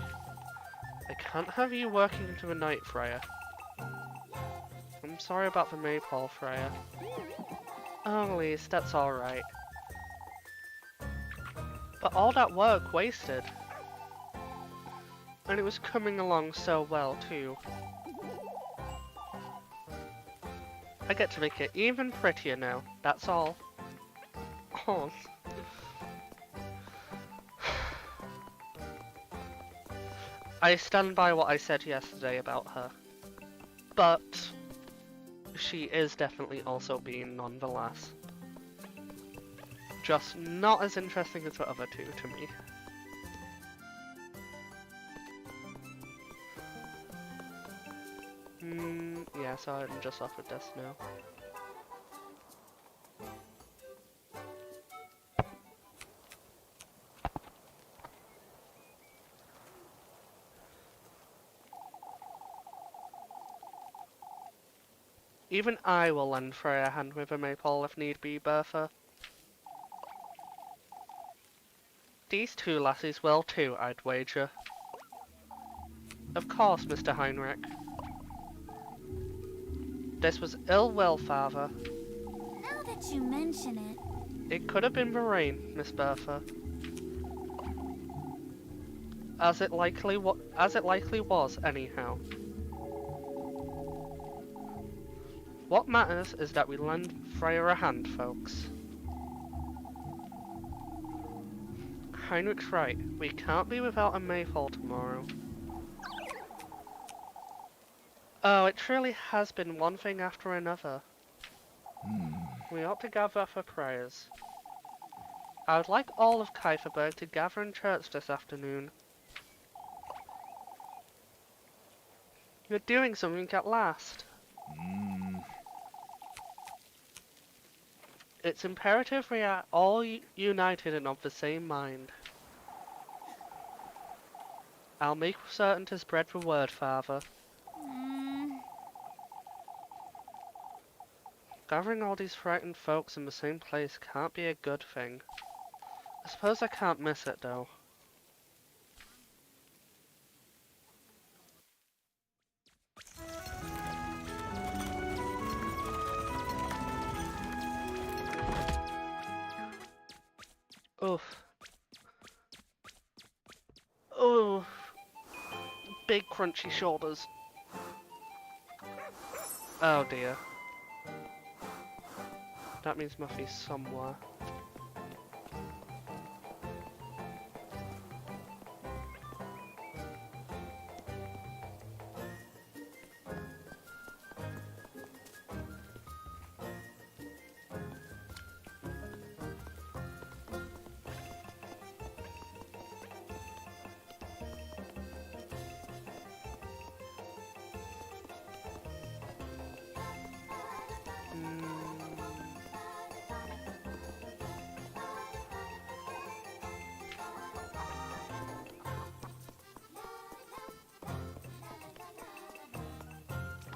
I can't have you working into the night, Freya. I'm sorry about the maypole, Freya. Oh, Elise, that's alright. But all that work wasted. And it was coming along so well, too. I get to make it even prettier now, that's all. Oh. I stand by what I said yesterday about her. But she is definitely also being nonetheless. Just not as interesting as the other two to me. Yeah, so I'm just off with this now. Even I will lend Freya a hand with a maypole if need be, Bertha. These two lassies will too, I'd wager. Of course, Mr. Heinrich. This was ill will, father. Now that you mention it... It could have been the rain, Miss Bertha. As it likely was, anyhow. What matters is that we lend Freya a hand, folks. Heinrich's right. We can't be without a maypole tomorrow. Oh, it truly has been one thing after another. We ought to gather for prayers. I would like all of Kieferberg to gather in church this afternoon. You're doing something at last. It's imperative we are all united and of the same mind. I'll make certain to spread the word, Father. Gathering all these frightened folks in the same place can't be a good thing. I suppose I can't miss it, though. Oof. Oh, big crunchy shoulders. Oh dear. That means Muffy's somewhere.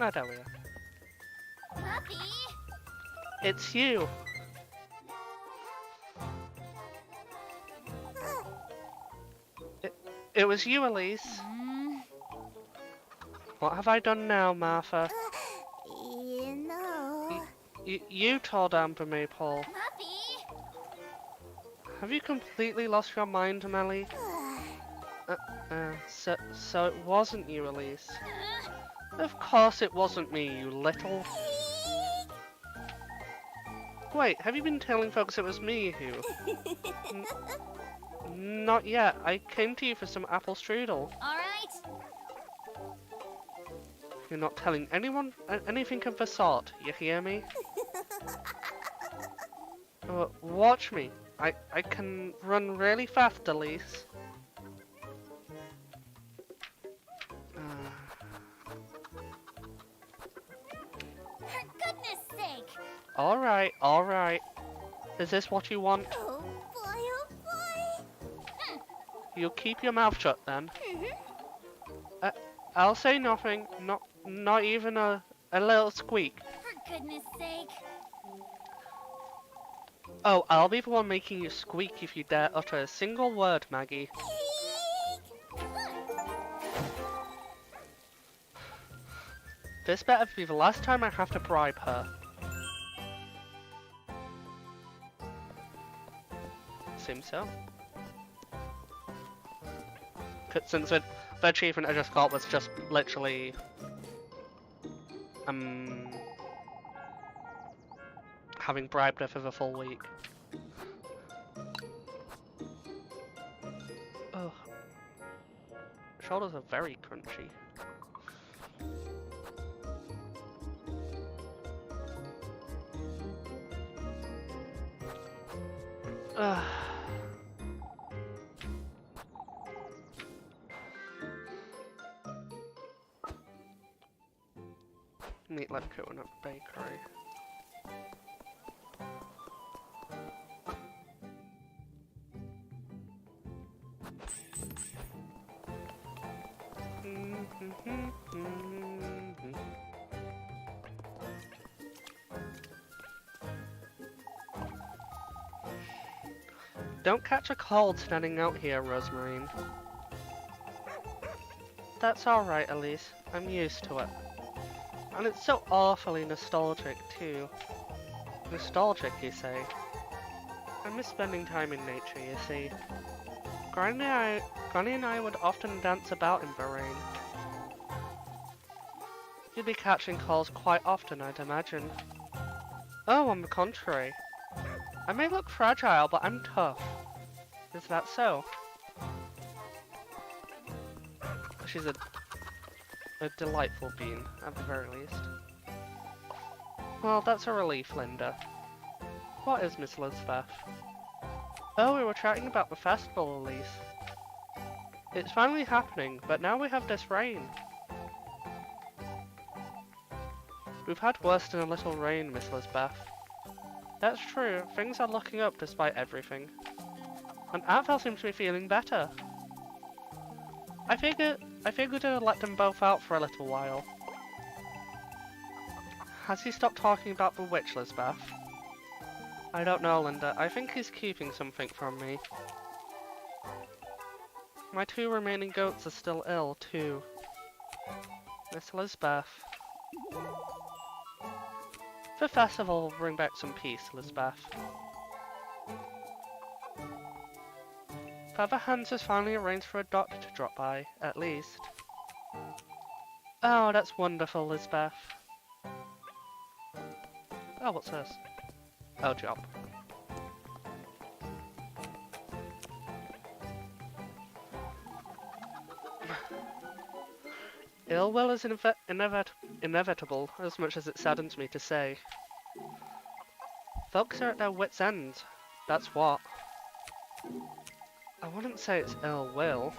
Ah, there we are. Muffy! It's you! It was you, Elise. What have I done now, Martha? You know... You told Amber Maple. Muffy! Have you completely lost your mind, Melly? So it wasn't you, Elise. Of course it wasn't me, you little... Wait, have you been telling folks it was me who... Not yet. I came to you for some apple strudel. Alright. You're not telling anyone anything of the sort, you hear me? Watch me. I can run really fast, Elise. For goodness sake! Alright, alright. Is this what you want? Oh boy, oh boy! You'll keep your mouth shut then. I'll say nothing. Not even a little squeak. For goodness sake! Oh, I'll be the one making you squeak if you dare utter a single word, Maggie. This better be the last time I have to bribe her. Seems so. Since the achievement I just got was just literally... having bribed her for the full week. Oh. Shoulders are very crunchy. Ugh. Meatloaf coconut bakery. Don't catch a cold standing out here, Rosemarine. That's alright, Elise. I'm used to it. And it's so awfully nostalgic, too. Nostalgic, you say? I miss spending time in nature, you see. Granny and I would often dance about in the rain. You'd be catching colds quite often, I'd imagine. Oh, on the contrary. I may look fragile, but I'm tough. Is that so? She's a delightful being, at the very least. Well, that's a relief, Linda. What is Miss Elizabeth? Oh, we were chatting about the festival, Elise. It's finally happening, but now we have this rain. We've had worse than a little rain, Miss Elizabeth. That's true, things are looking up despite everything. And Aphel seems to be feeling better. I figured I'd let them both out for a little while. Has he stopped talking about the witch, Lisbeth? I don't know, Linda. I think he's keeping something from me. My 2 remaining goats are still ill, too. Miss Lisbeth. The festival will bring back some peace, Lisbeth. Father Hans has finally arranged for a doctor to drop by, at least. Oh, that's wonderful, Lisbeth. Oh, what's this? Oh, job. Ill will is inevitable, as much as it saddens me to say. Folks are at their wits' end. That's what. I wouldn't say it's ill will.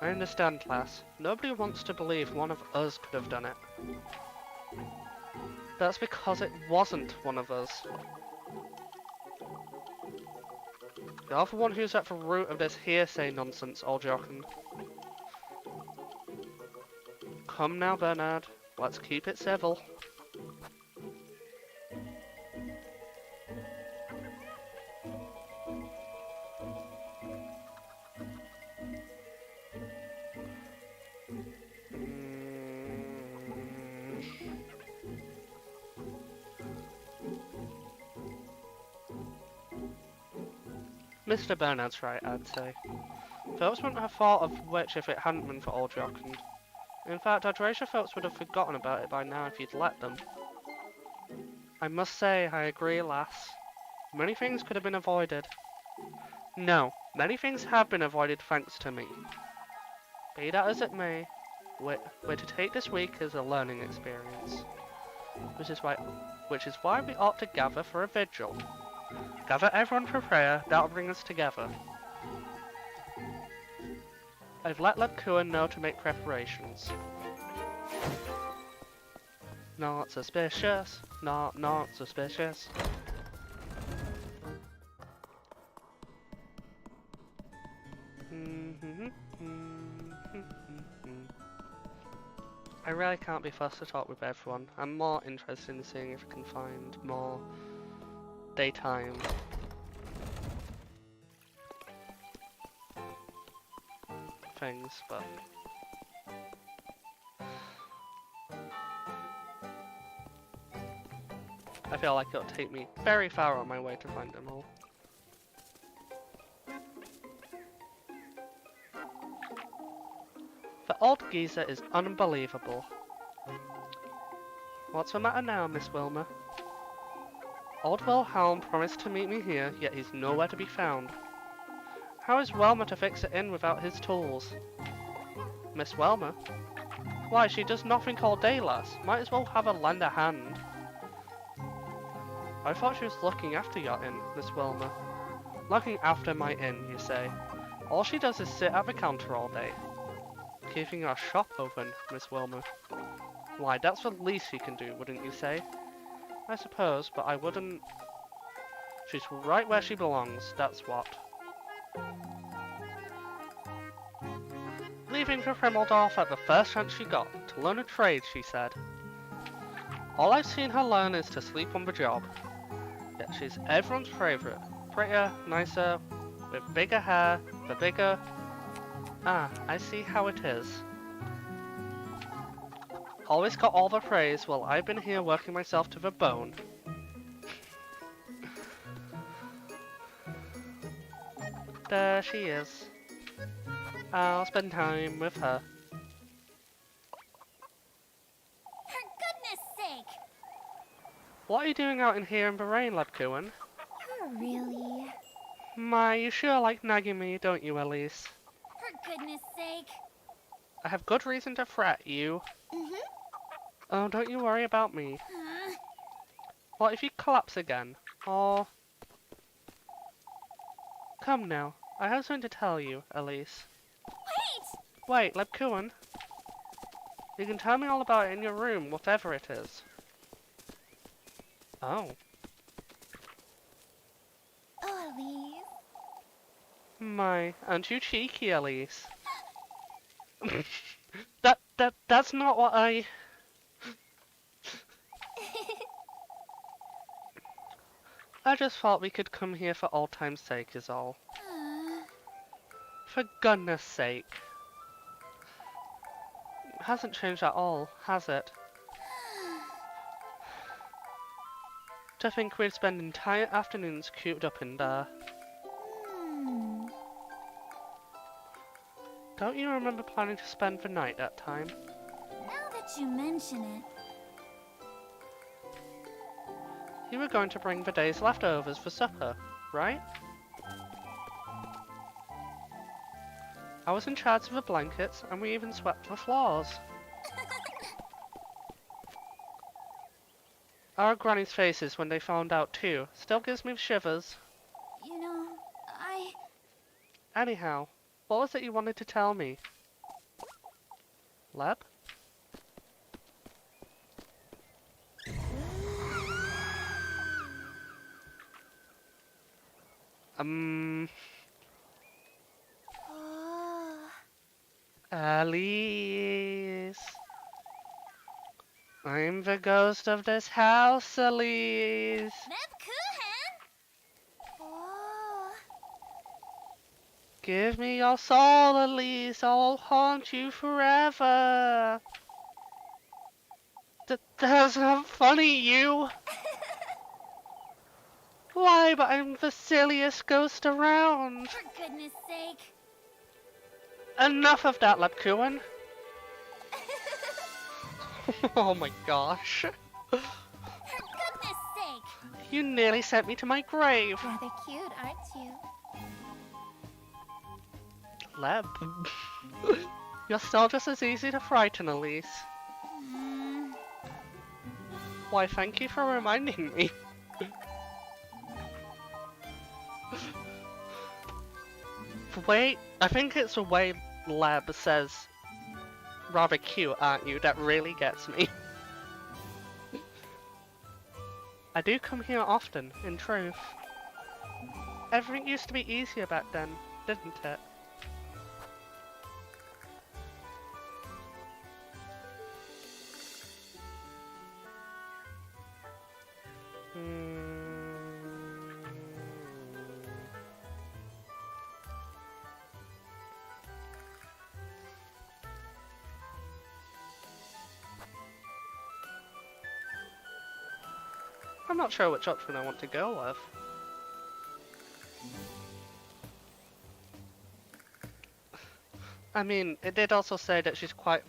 I understand, class. Nobody wants to believe one of us could have done it. That's because it wasn't one of us. You're the one who's at the root of this hearsay nonsense, old Jochen. Come now, Bernard. Let's keep it civil. Mr. Bernard's right, I'd say. Folks wouldn't have thought of which if it hadn't been for old Jochen. In fact, I'd wager folks would have forgotten about it by now if you'd let them. I must say, I agree, lass. Many things could have been avoided. No, many things have been avoided thanks to me. Be that as it may, we're to take this week as a learning experience. Which is why we ought to gather for a vigil. Gather everyone for prayer, that'll bring us together. I've let Lebkuchen know to make preparations. Not suspicious. Not suspicious. I really can't be fussed to talk with everyone. I'm more interested in seeing if I can find more daytime things, but I feel like it'll take me very far on my way to find them all. The old geezer is unbelievable. What's the matter now, Miss Wilmer? Old Wilhelm promised to meet me here, yet he's nowhere to be found. How is Wilmer to fix it in without his tools? Miss Wilmer? Why, she does nothing all day, lass. Might as well have her lend a hand. I thought she was looking after your inn, Miss Wilmer. Looking after my inn, you say? All she does is sit at the counter all day. Keeping your shop open, Miss Wilmer. Why, that's the least you can do, wouldn't you say? I suppose, but I wouldn't... She's right where she belongs, that's what. Leaving for Fremeldorf at the first chance she got, to learn a trade, she said. All I've seen her learn is to sleep on the job. Yet she's everyone's favourite. Prettier, nicer, with bigger hair, the bigger... Ah, I see how it is. Always got all the praise while I've been here working myself to the bone. There she is. I'll spend time with her. For goodness sake! What are you doing out in here in the rain, Lebkuchen? Really? My, you sure like nagging me, don't you, Elise? For goodness sake! I have good reason to fret you. Oh, don't you worry about me. What if you collapse again? Or... Come now, I have something to tell you, Elise. Wait! Wait, Lebkuchen. You can tell me all about it in your room, whatever it is. Oh. Oh, Elise. My, aren't you cheeky, Elise? That's not what I... I just thought we could come here for old time's sake is all. For goodness sake. It hasn't changed at all, has it? To think we'd spend entire afternoons cooped up in there. Hmm. Don't you remember planning to spend the night that time? Now that you mention it, You were going to bring the day's leftovers for supper, right? I was in charge of the blankets, and we even swept the floors. Our granny's faces when they found out too still gives me shivers. you know, Anyhow, what was it you wanted to tell me? Leb? Oh. Elise. I'm the ghost of this house, Elise. Oh. Give me your soul, Elise. I'll haunt you forever. That's not funny, you. Why, but I'm the silliest ghost around. For goodness sake. Enough of that, Lepkuin. Oh my gosh. For goodness sake. You nearly sent me to my grave. Rather cute, aren't you? Leb. You're still just as easy to frighten, Elise. Why, thank you for reminding me. Wait, I think it's the way Leb says rather cute, aren't you? That really gets me. I do come here often, in truth. Everything used to be easier back then, didn't it? I'm not sure which option I want to go with. I mean, it did also say that she's quite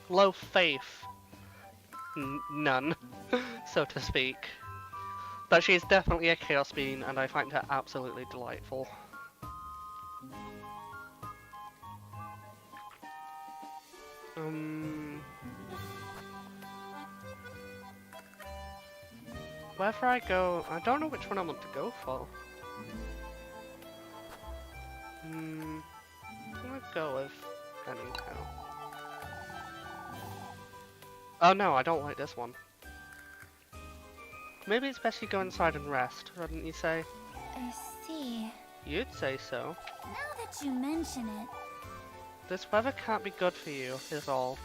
low faith. None, so to speak. But she's definitely a chaos being, and I find her absolutely delightful. Wherever I go, I don't know which one I want to go for. I'm gonna go with anyhow. Oh no, I don't like this one. Maybe it's best you go inside and rest, wouldn't you say? I see. You'd say so. Now that you mention it. This weather can't be good for you, is all.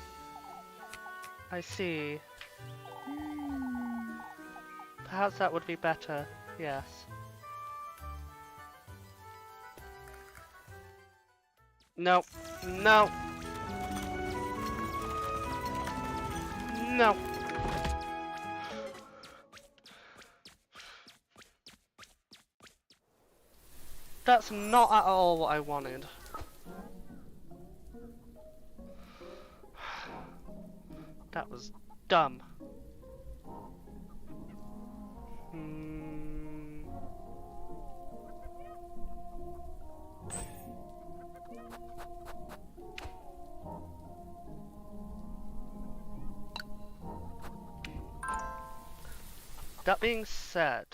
I see. Perhaps that would be better, yes. No. No. No. That's not at all what I wanted. That was dumb. That being said,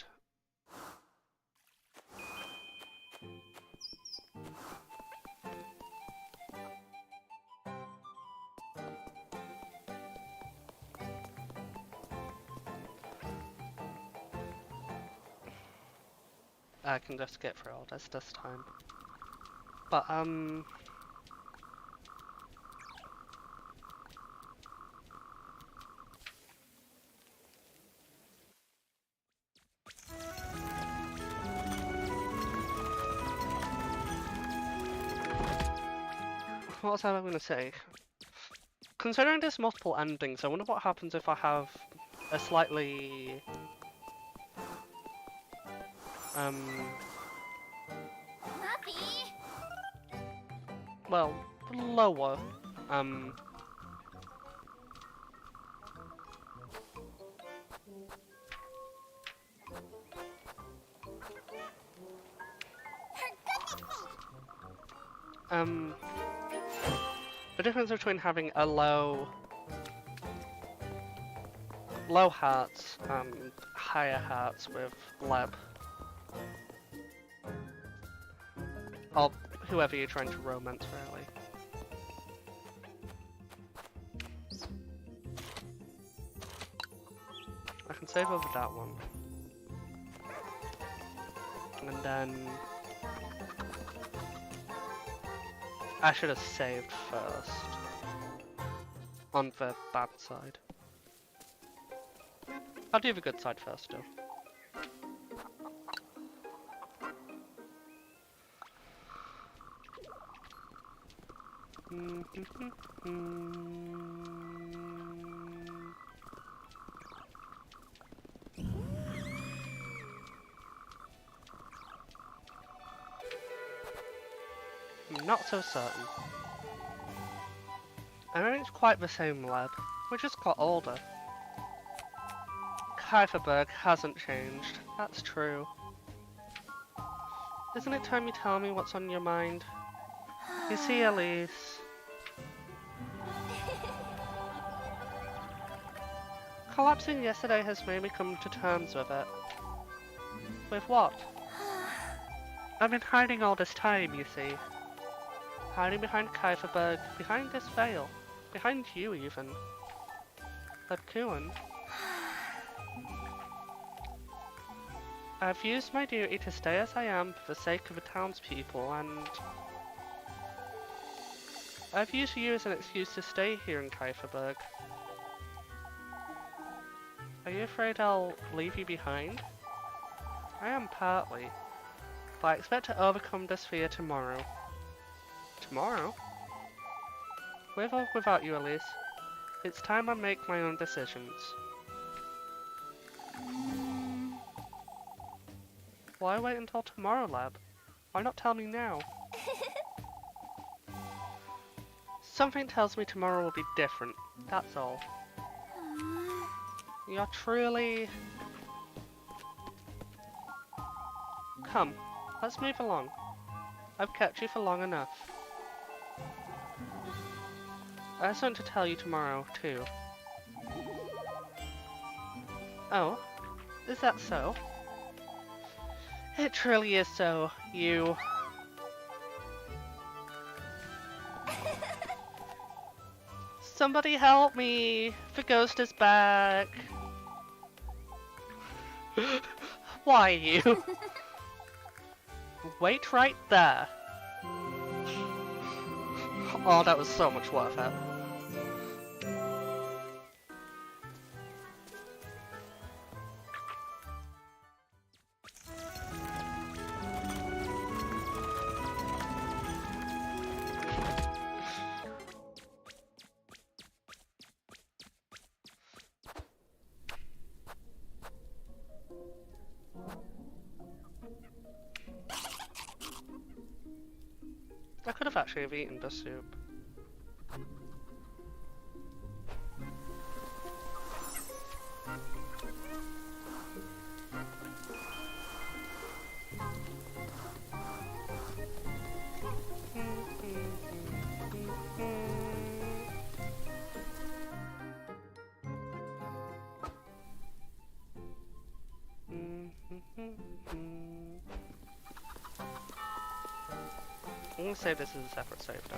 I can just get through all this time. But, what was I going to say? Considering there's multiple endings, I wonder what happens if I have a slightly Muffy! well, lower For goodness sake! the difference between having a low hearts and higher hearts with Leb, or whoever you're trying to romance, really. I can save over that one. And then I should have saved first on the bad side. I'll do the good side first, though. I'm not so certain. I know it's quite the same lab. We're just got older. Kieferberg hasn't changed. That's true. Isn't it time you tell me what's on your mind? You see, Elise. Collapsing yesterday has made me come to terms with it. With what? I've been hiding all this time, you see. Hiding behind Kieferberg, behind this veil, behind you even. But Kuhn. I've used my duty to stay as I am for the sake of the townspeople, and I've used you as an excuse to stay here in Kieferberg. Are you afraid I'll leave you behind? I am partly, but I expect to overcome this fear tomorrow. Tomorrow? With or without you, Elise, it's time I make my own decisions. Why wait until tomorrow, Lab? Why not tell me now? Something tells me tomorrow will be different, that's all. You're truly... Come, let's move along. I've kept you for long enough. I have something to tell you tomorrow, too. Oh? Is that so? It truly is so, you... Somebody help me! The ghost is back! Why you? Wait right there. Oh, that was so much worth it. I could have actually have eaten the soup. I'm gonna say this is a separate save though.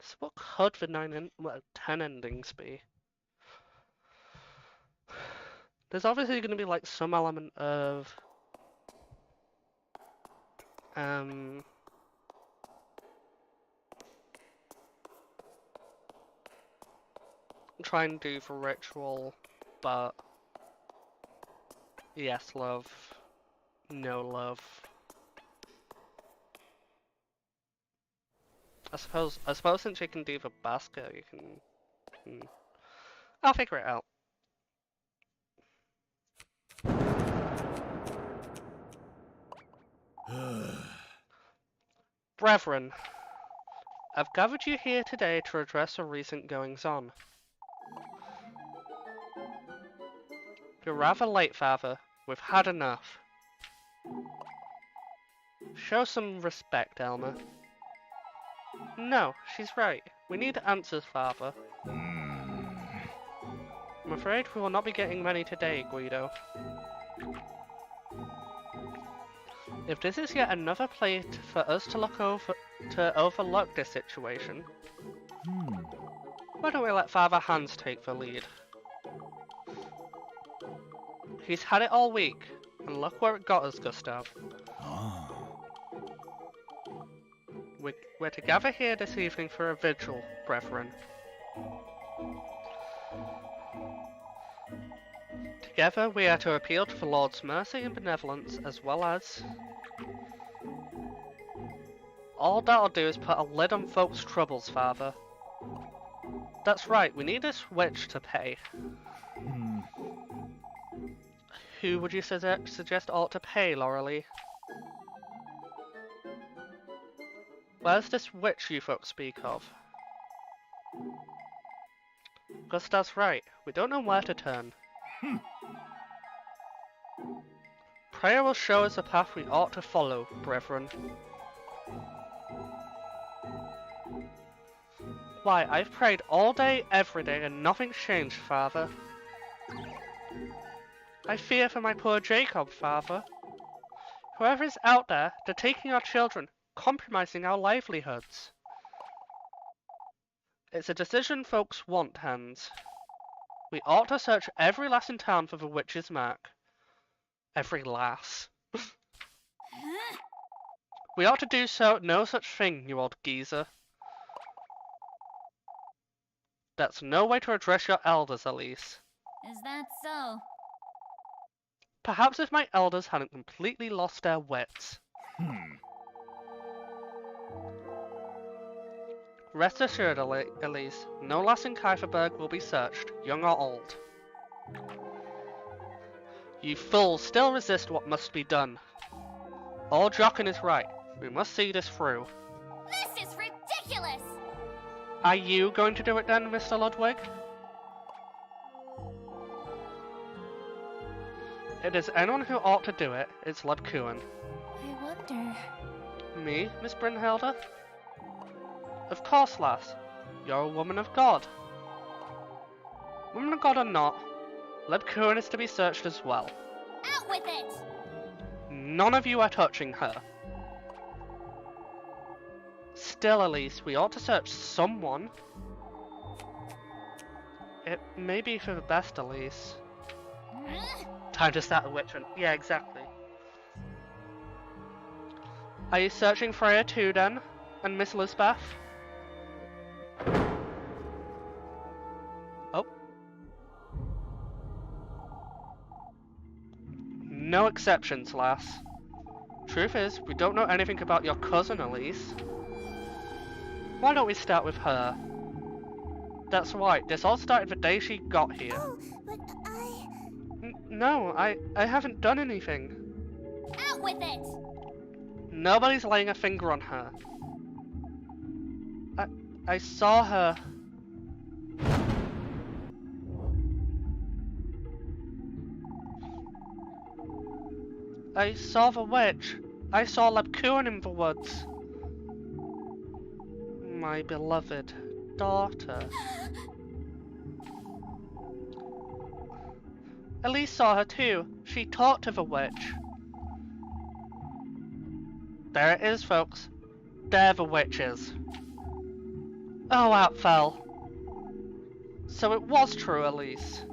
So what could the 10 endings be? There's obviously going to be like some element of try and do the ritual, but yes, love. No, love. I suppose since you can do the basket, you can. I'll figure it out. Brethren, I've gathered you here today to address the recent goings-on. You're rather late, Father. We've had enough. Show some respect, Elmer. No, she's right. We need answers, Father. I'm afraid we will not be getting many today, Guido. If this is yet another plate for us to overlook this situation, why don't we let Father Hans take the lead? He's had it all week, and look where it got us, Gustav. We're to gather here this evening for a vigil, brethren. Together we are to appeal to the Lord's mercy and benevolence, as well as... All that'll do is put a lid on folks' troubles, Father. That's right, we need this witch to pay. Who would you suggest ought to pay, Laurelie? Where's this witch you folks speak of? Gustav's right, we don't know where to turn. Prayer will show us the path we ought to follow, brethren. Why, I've prayed all day, every day, and nothing's changed, Father. I fear for my poor Jacob, Father. Whoever is out there, they're taking our children, compromising our livelihoods. It's a decision folks want, Hans. We ought to search every lass in town for the witch's mark. Every lass. We ought to do no such thing, you old geezer. That's no way to address your elders, Elise. Is that so? Perhaps if my elders hadn't completely lost their wits. Rest assured, Elise, no lass in Kieferberg will be searched, young or old. You fools still resist what must be done. Old Jochen is right. We must see this through. This is ridiculous! Are you going to do it then, Mr. Ludwig? If there's anyone who ought to do it, it's Ludkuan. I wonder... Me, Miss Brynhilde? Of course, lass. You're a woman of God. Woman of God or not, Ludkuan is to be searched as well. Out with it! None of you are touching her. Still, Elise, we ought to search someone. It may be for the best, Elise. Time to start the witch hunt. Yeah, exactly. Are you searching Freya too, then? And Miss Lisbeth? Oh. No exceptions, lass. Truth is, we don't know anything about your cousin, Elise. Why don't we start with her? That's right, this all started the day she got here. Oh, but No, I haven't done anything. Out with it! Nobody's laying a finger on her. I saw her. I saw the witch. I saw Ludkuan in the woods. My beloved daughter. Elise saw her too. She talked to the witch. There it is, folks. They're the witches. Oh, out fell. So it was true, Elise.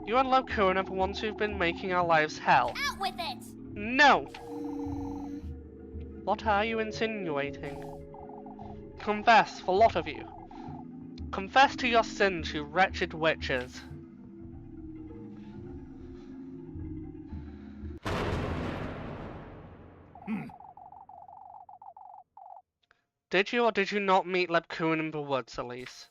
You and Ludkuan are the ones who've been making our lives hell. Out with it! No! What are you insinuating? Confess, the lot of you. Confess to your sins, you wretched witches. Did you or did you not meet Lebkuin in the woods, Elise?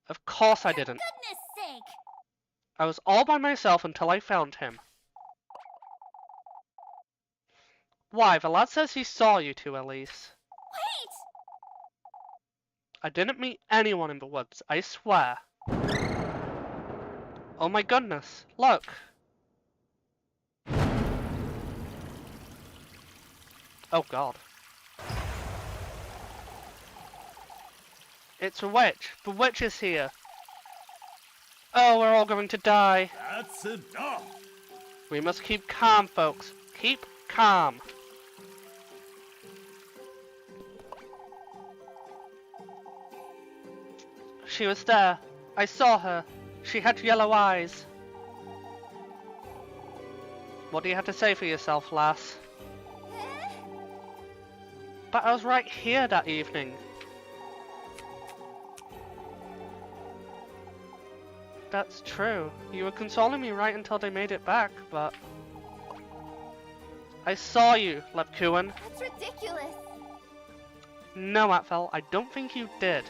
Of course I didn't. Goodness sake! I was all by myself until I found him. Why, the lad says he saw you two, Elise. Wait! I didn't meet anyone in the woods, I swear. Oh my goodness, look. Oh god. It's a witch. The witch is here. Oh, we're all going to die. That's enough! We must keep calm, folks. Keep calm. She was there. I saw her. She had yellow eyes. What do you have to say for yourself, lass? But I was right here that evening. That's true. You were consoling me right until they made it back, but... I saw you, Lebkuin. That's ridiculous. No, Atfel, I don't think you did.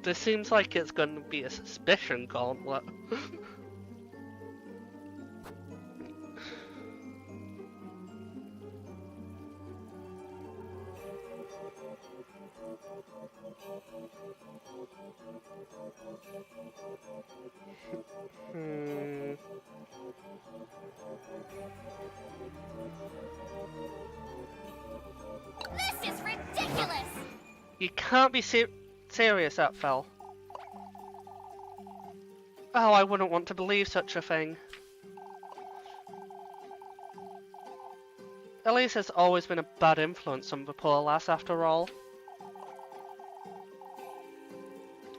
This seems like it's going to be a suspicion gauntlet. This is ridiculous! You can't be serious, Atfel. Oh, I wouldn't want to believe such a thing. Elise has always been a bad influence on the poor lass, after all.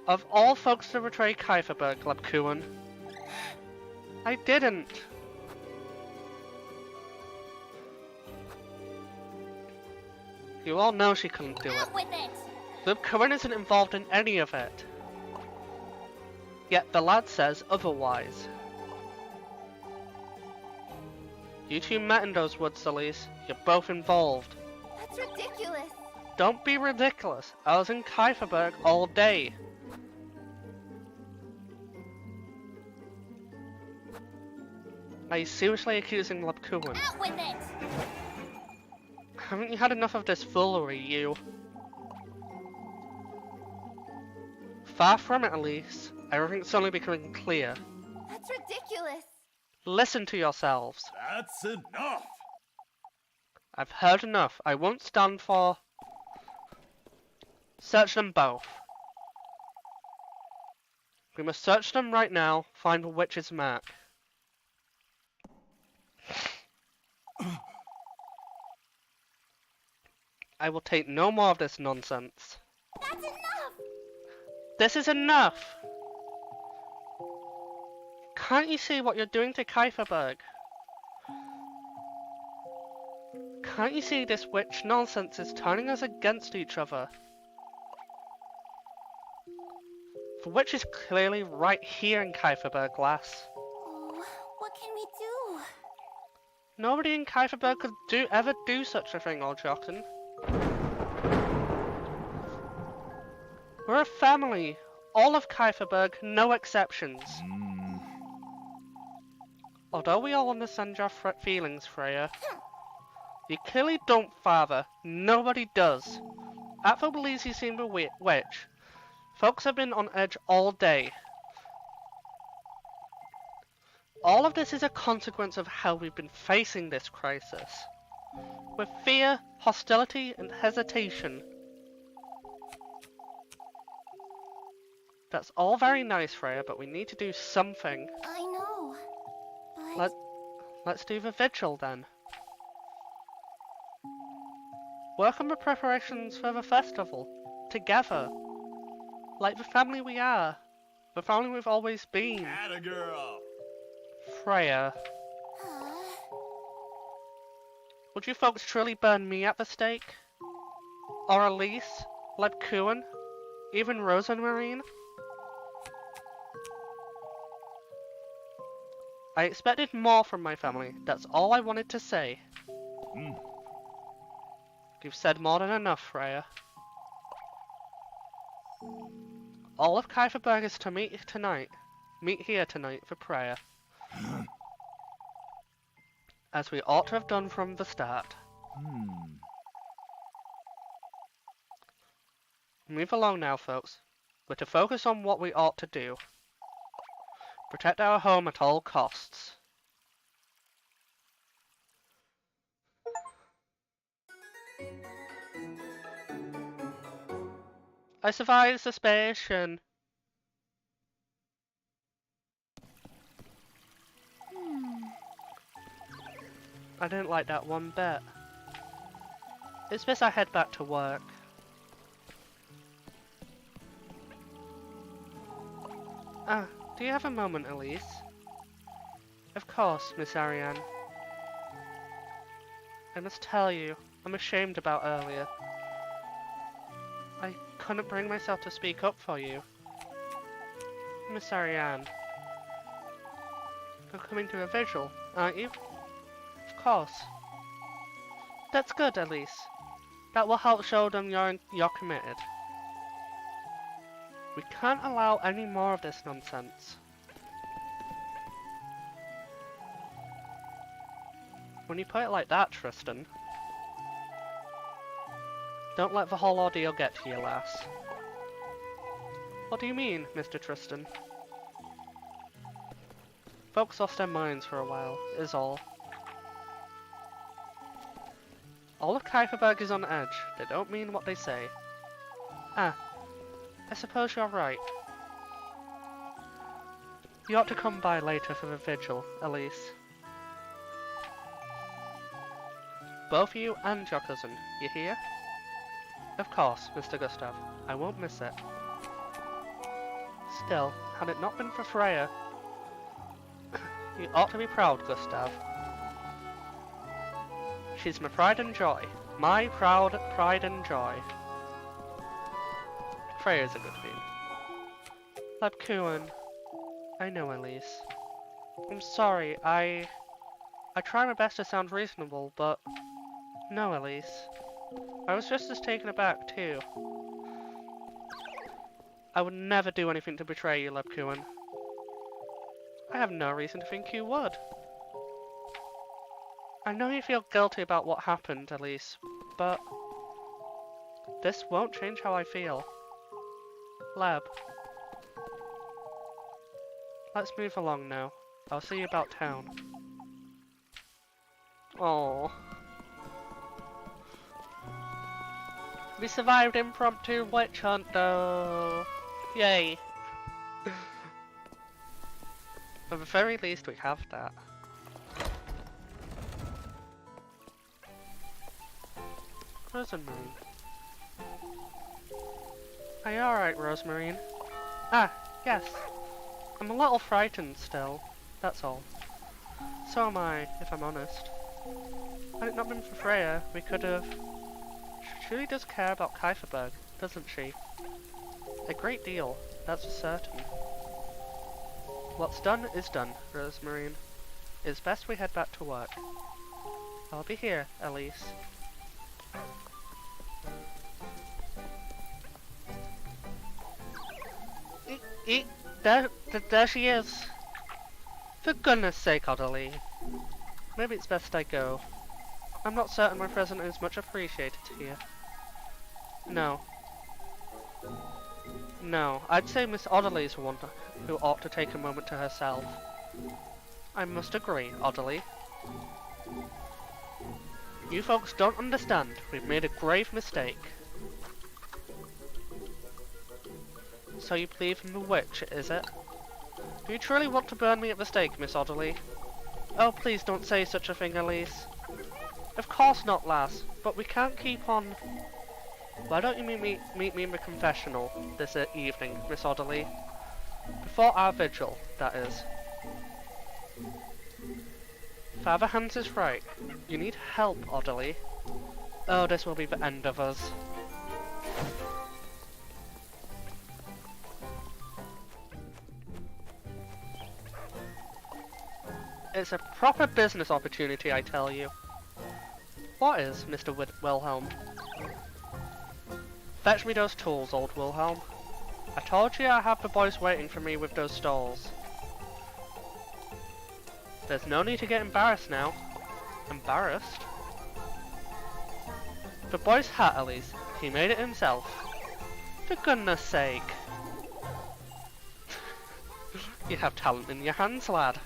Of all folks to betray Kieferberg, Lebkuin, I didn't. You all know she couldn't do it. Out with it! Lebkuin isn't involved in any of it. Yet the lad says otherwise. You two met in those woods, Elise. You're both involved. That's ridiculous. Don't be ridiculous. I was in Kieferberg all day. Are you seriously accusing Lebkuin? Out with it! Haven't you had enough of this foolery, you? Far from it, Elise. Everything's only becoming clear. That's ridiculous. Listen to yourselves. That's enough! I've heard enough. I won't stand for... Search them both. We must search them right now, find the witch's mark. I will take no more of this nonsense. That's enough! This is enough! Can't you see what you're doing to Kieferberg? Can't you see this witch nonsense is turning us against each other? The witch is clearly right here in Kieferberg, lass. Oh, what can we do? Nobody in Kieferberg could ever do such a thing, old Jochen. We're a family. All of Kieferberg, no exceptions. Although we all understand your feelings, Freya, you clearly don't, Father. Nobody does. Atfel believes he's seen the witch. Folks have been on edge all day. All of this is a consequence of how we've been facing this crisis. With fear, hostility, and hesitation. That's all very nice, Freya, but we need to do something. I know, but... Let's do the vigil then. Work on the preparations for the festival. Together. Like the family we are. The family we've always been. Atta girl. Freya. Would you folks truly burn me at the stake? Or Elise? Lebkuan? Even Rosa Marine? I expected more from my family. That's all I wanted to say. You've said more than enough, Freya. All of Kieferberg is to meet here tonight for prayer. As we ought to have done from the start. Move along now, folks. We're to focus on what we ought to do. Protect our home at all costs. I survived suspicion. I didn't like that one bit. It's best I head back to work. Do you have a moment, Elise? Of course, Miss Ariane. I must tell you, I'm ashamed about earlier. I couldn't bring myself to speak up for you. Miss Ariane. You're coming to a vigil, aren't you? Of course. That's good, Elise. That will help show them you're committed. We can't allow any more of this nonsense. When you put it like that, Tristan. Don't let the whole ordeal get to you, lass. What do you mean, Mr. Tristan? Folks lost their minds for a while, is all. All of Kieferberg is on edge. They don't mean what they say. I suppose you're right. You ought to come by later for the vigil, Elise. Both you and your cousin, you hear? Of course, Mr. Gustav. I won't miss it. Still, had it not been for Freya... You ought to be proud, Gustav. She's my pride and joy. My proud pride and joy. Freya's a good name. Lebkuan. I know, Elise. I'm sorry, I try my best to sound reasonable, but... No, Elise. I was just as taken aback, too. I would never do anything to betray you, Lebkuan. I have no reason to think you would. I know you feel guilty about what happened, Elise, but... This won't change how I feel. Leb. Let's move along now. I'll see you about town. Oh. We survived impromptu witch hunt though. Yay. At the very least we have that. Rosemarine. Are you alright, Rosemarine? Ah, yes. I'm a little frightened still, that's all. So am I, if I'm honest. Had it not been for Freya, we could have... She truly does care about Kieferberg, doesn't she? A great deal, that's for certain. What's done is done, Rosemarine. It's best we head back to work. I'll be here, Elise. There she is. For goodness sake, Ottilie. Maybe it's best I go. I'm not certain my presence is much appreciated here. No. No, I'd say Miss Ottilie's the one who ought to take a moment to herself. I must agree, Ottilie. You folks don't understand. We've made a grave mistake. So you believe in the witch, is it? Do you truly want to burn me at the stake, Miss Ottilie? Oh, please don't say such a thing, Elise. Of course not, lass, but we can't keep on... Why don't you meet me in the confessional this evening, Miss Orderly? Before our vigil, that is. Father Hans is right. You need help, Orderly. Oh, this will be the end of us. It's a proper business opportunity, I tell you. What is, Mr. Wilhelm? Fetch me those tools, old Wilhelm. I told you I have the boys waiting for me with those stalls. There's no need to get embarrassed now. Embarrassed? The boy's hat, Elise. He made it himself. For goodness sake. You have talent in your hands, lad.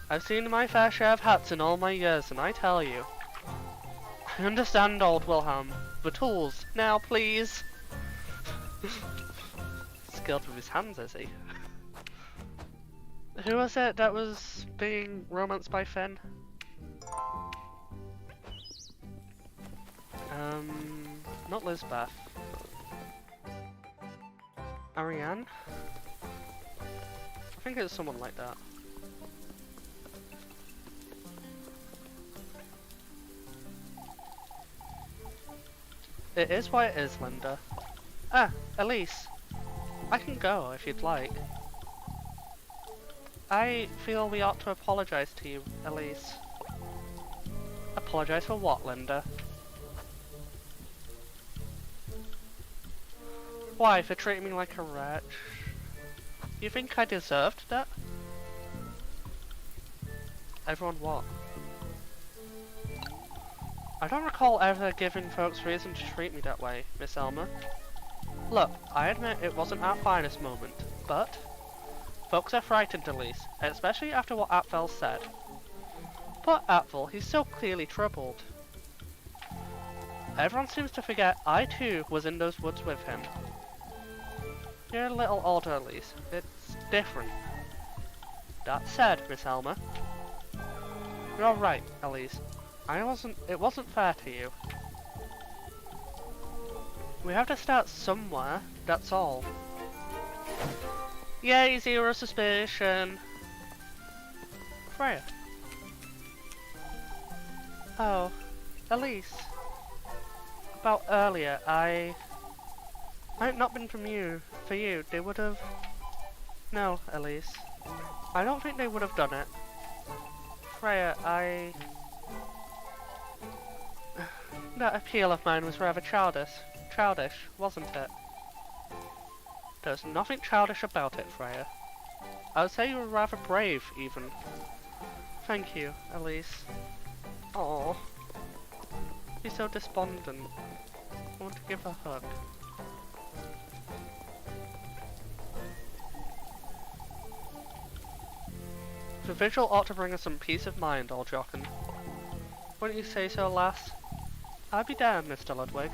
I've seen my fair share of hats in all my years, and I tell you. I understand, old Wilhelm. The tools, now please. Skilled with his hands, is he? Who was it that was being romanced by Finn? Not Lisbeth. Ariane? I think it's someone like that. It is what it is, Linda. Ah, Elise. I can go if you'd like. I feel we ought to apologize to you, Elise. Apologize for what, Linda? Why, for treating me like a wretch? You think I deserved that? Everyone what? I don't recall ever giving folks reason to treat me that way, Miss Elmer. Look, I admit it wasn't our finest moment, but folks are frightened, Elise, especially after what Apfel said. Poor Apfel, he's so clearly troubled. Everyone seems to forget I too was in those woods with him. You're a little older, Elise. It's different. That said, Miss Elmer. You're right, Elise. It wasn't fair to you. We have to start somewhere, that's all. Yay, zero suspicion. Freya. Oh, Elise. About earlier, I had not been for you, they would have... No, Elise. I don't think they would have done it. Freya, That appeal of mine was rather childish, wasn't it? There's nothing childish about it, Freya. I would say you were rather brave, even. Thank you, Elise. Aww. She's so despondent. I want to give her a hug. The vigil ought to bring us some peace of mind, old Jochen. Wouldn't you say so, lass? I'll be damned, Mr. Ludwig.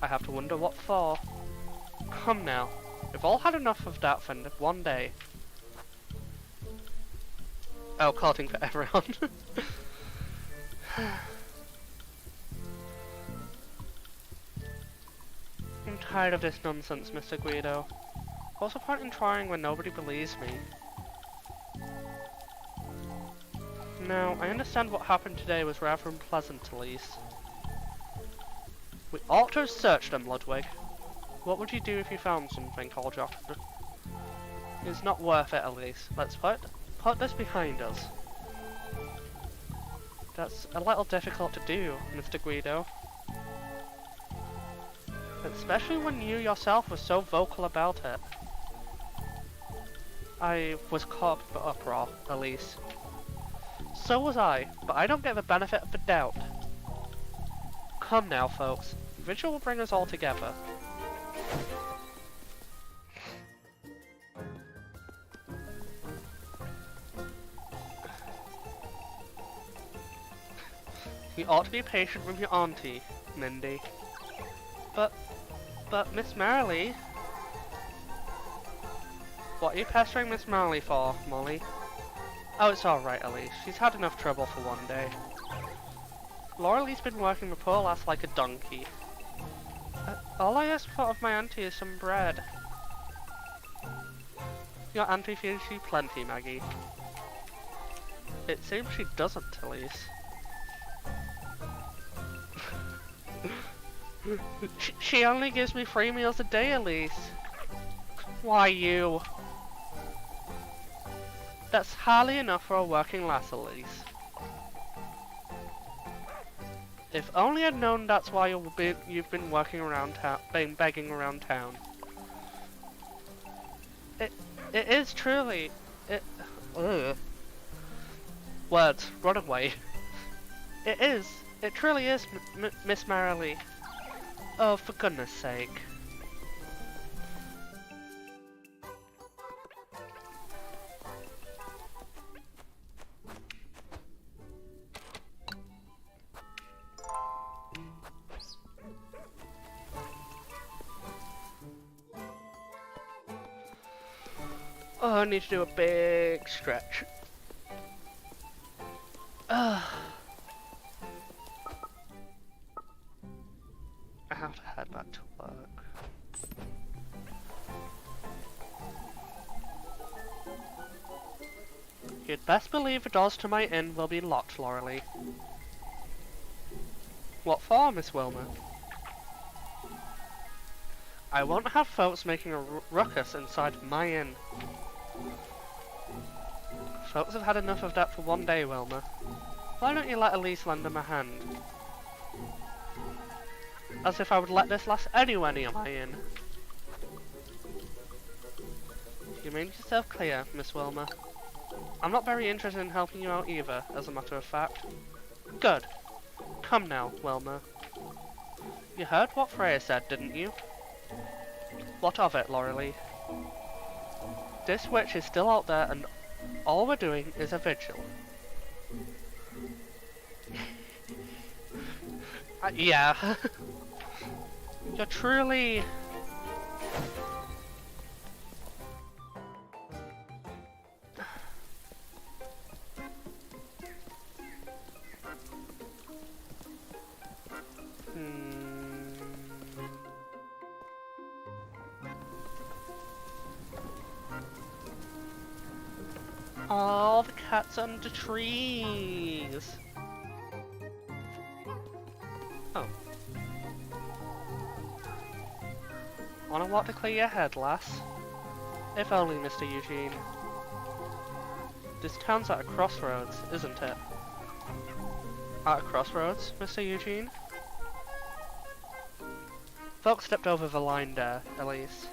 I have to wonder what for. Come now, we've all had enough of that for one day. Oh, courting for everyone. I'm tired of this nonsense, Mr. Guido. What's the point in trying when nobody believes me? Now, I understand what happened today was rather unpleasant, Elise. We ought to have searched them, Ludwig. What would you do if you found something, old Jochen? It's not worth it, Elise. Let's put this behind us. That's a little difficult to do, Mr. Guido. Especially when you yourself were so vocal about it. I was caught up in the uproar, Elise. So was I, but I don't get the benefit of the doubt. Come now, folks. Vigil will bring us all together. You ought to be patient with your auntie, Mindy. But Miss Merrily... What are you pestering Miss Merrily for, Molly? Oh, it's alright, Elise. She's had enough trouble for one day. Laurel's been working the poor lass like a donkey. All I ask for of my auntie is some bread. Your auntie feeds you plenty, Maggie. It seems she doesn't, Elise. She only gives me 3 meals a day, Elise. Why, you? That's hardly enough for a working lass, Elise. If only I'd known that's why you've been working around town, begging around town. It is truly. Ugh. Words, run away. It truly is, Miss Marilee. Oh, for goodness sake. Oh, I need to do a big stretch. I have to head back to work. You'd best believe the doors to my inn will be locked, Laurel. What for, Miss Wilmer? I won't have folks making a ruckus inside my inn. Folks have had enough of that for one day, Wilmer. Why don't you let Elise lend them a hand? As if I would let this lass anywhere near my inn. You made yourself clear, Miss Wilmer. I'm not very interested in helping you out either, as a matter of fact. Good. Come now, Wilmer. You heard what Freya said, didn't you? What of it, Laurel? This witch is still out there and all we're doing is a vigil. Yeah. You're truly... Oh, the cat's under trees. Oh. Wanna walk to clear your head, lass? If only, Mr. Eugene. This town's at a crossroads, isn't it? At a crossroads, Mr. Eugene? Folks stepped over the line there, Elise.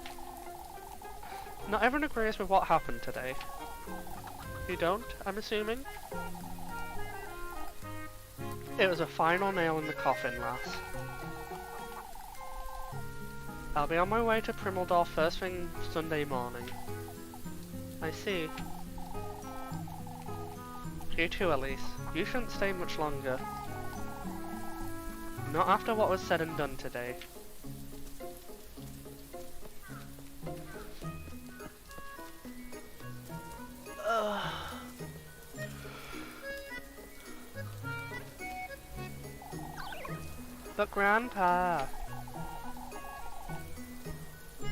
Not everyone agrees with what happened today. You don't, I'm assuming? It was a final nail in the coffin, lass. I'll be on my way to Primmeldorf first thing Sunday morning. I see. You too, Elise. You shouldn't stay much longer. Not after what was said and done today. But Grandpa...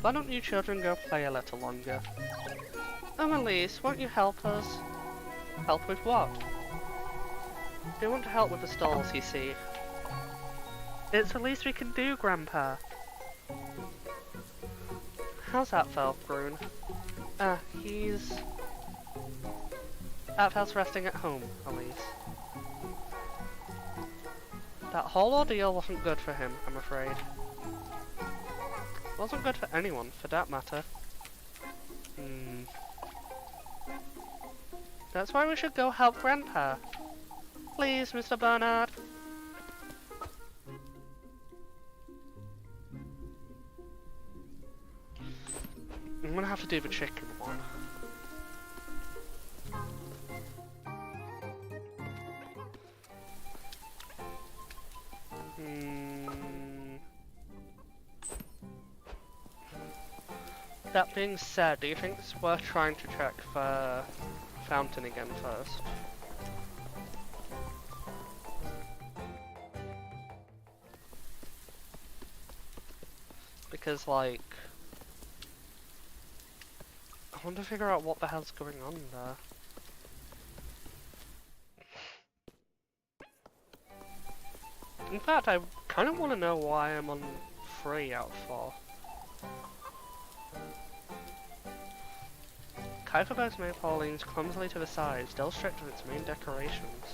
Why don't you children go play a little longer? Oh, Elise, won't you help us? Help with what? We want to help with the stalls, you see. It's the least we can do, Grandpa. How's that felt, Brune? He's... Outhouse resting at home, Elise. That whole ordeal wasn't good for him, I'm afraid. Wasn't good for anyone, for that matter. That's why we should go help Grandpa. Please, Mr. Bernard. I'm gonna have to do the chicken one. That being said, do you think it's worth trying to check the fountain again first? Because, like, I want to figure out what the hell's going on there. In fact, I kind of want to know why I'm on 3 out of 4. Kuiperberg's maypole leans clumsily to the side, still stripped of its main decorations.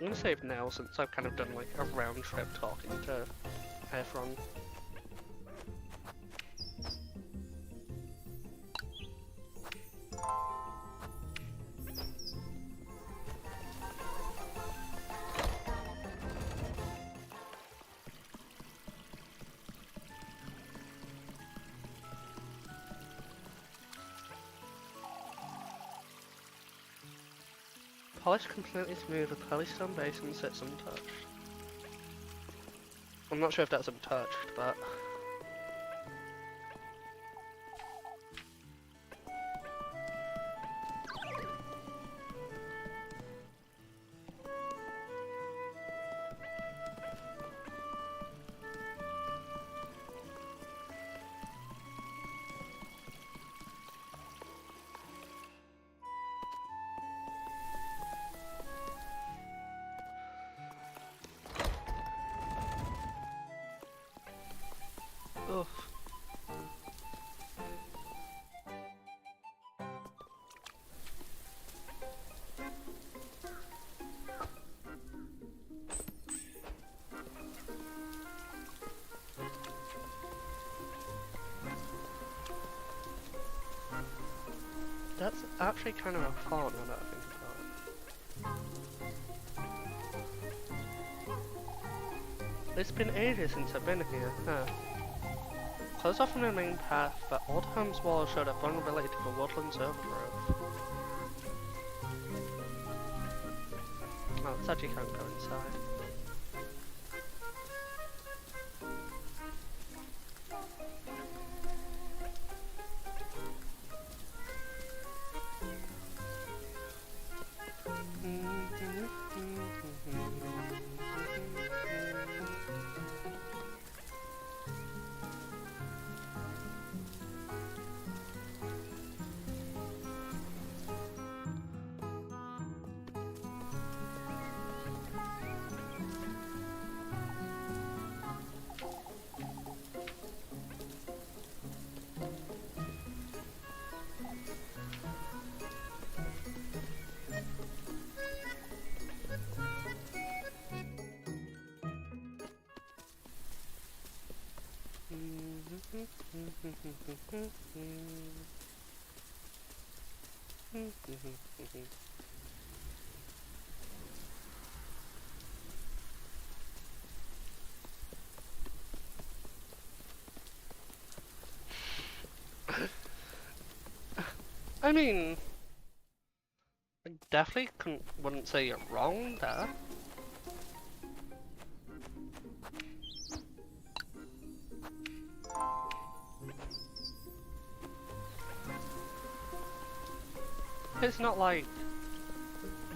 I'm gonna save now since I've kind of done like a round trip talking to everyone. Polished completely smooth, the pearly stone basin sits untouched. I'm not sure if that's untouched, but... Ugh. That's actually kind of a font now that I think about it. It's been ages since I've been here, huh? Closed off from the main path, but Old Home's wall showed a vulnerability to the woodland's overgrowth. Oh, it's sad you can't go inside. I mean, I definitely wouldn't say you're wrong there. It's not like,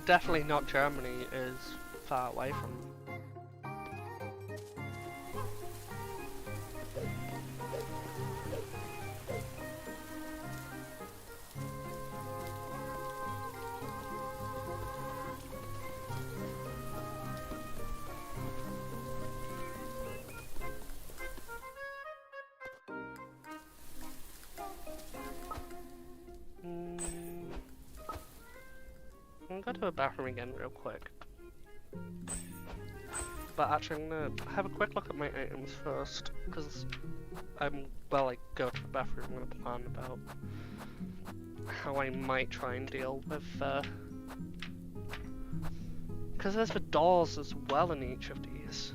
definitely not Germany is far away from. I'm gonna go to the bathroom again real quick. But actually I'm gonna have a quick look at my items first, because while I go to the bathroom, I'm gonna plan about how I might try and deal with, because there's the doors as well in each of these.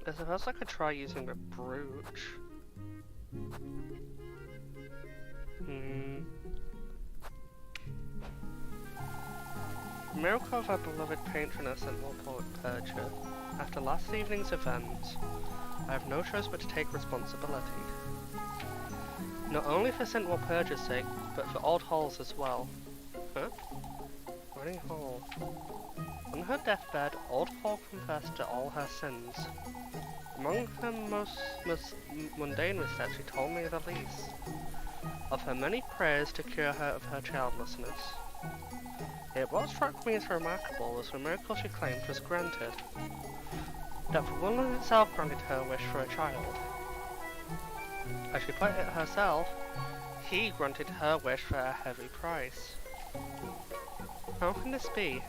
I suppose I could try using the brooch. Miracle of our beloved patroness and Lord Purger. After last evening's events, I have no choice but to take responsibility. Not only for St. Walpurga's sake, but for Old Hall's as well. Huh? Running Hall. On her deathbed, Old Hall confessed to all her sins. Among her most mundane missteps, she told me of Elise, of her many prayers to cure her of her childlessness. Yet what struck me as remarkable was the miracle she claimed was granted. That the woman itself granted her wish for a child. As she put it herself, he granted her wish for a heavy price. How can this be?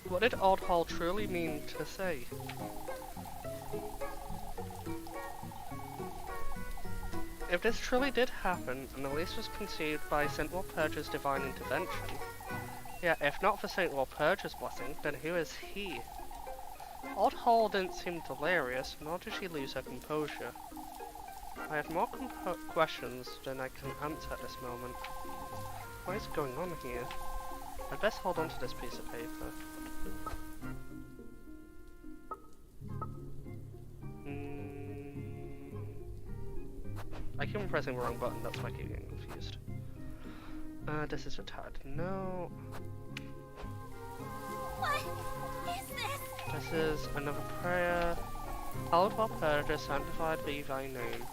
What did Old Hall truly mean to say? If this truly did happen, and Elise was conceived by St. Walpurga's divine intervention, yet if not for St. Walpurga's blessing, then who is he? Old Hall didn't seem delirious, nor did she lose her composure. I have more questions than I can answer at this moment. What is going on here? I'd best hold on to this piece of paper. I keep on pressing the wrong button, that's why I keep getting confused. This is retired. No. What is this? This is another prayer. Hallowed Walpurga, sanctified be thy name.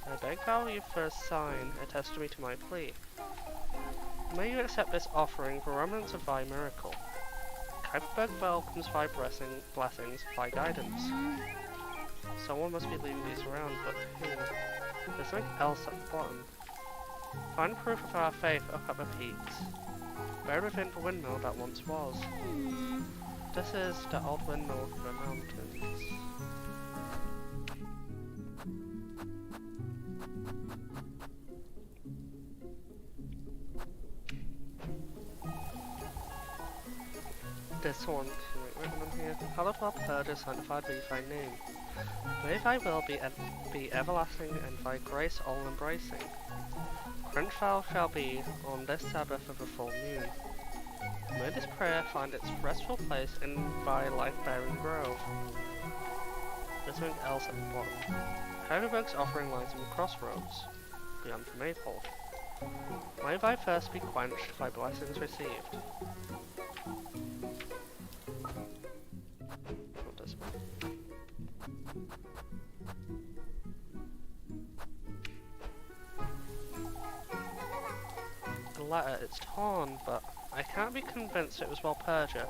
I beg thou you for a sign, a testimony to my plea. May you accept this offering for remnants of thy miracle. Kuiperberg welcomes thy blessings, thy guidance. Someone must be leaving these around, but who? There's something else at the bottom. Find proof of our faith up at the peaks. Buried within the windmill that once was. This is the old windmill of the mountains. This one, written on here. Hallowed Walpurga, sanctified be thy name. May thy will be everlasting and thy grace all embracing. Quenched thou shall be on this Sabbath of the full moon. May this prayer find its restful place in thy life-bearing grove. There's something else at the bottom. Kuiperberg's offering lies in the crossroads, beyond the maple. May thy thirst be quenched, thy blessings received. The letter, it's torn, but I can't be convinced it was Walpurga.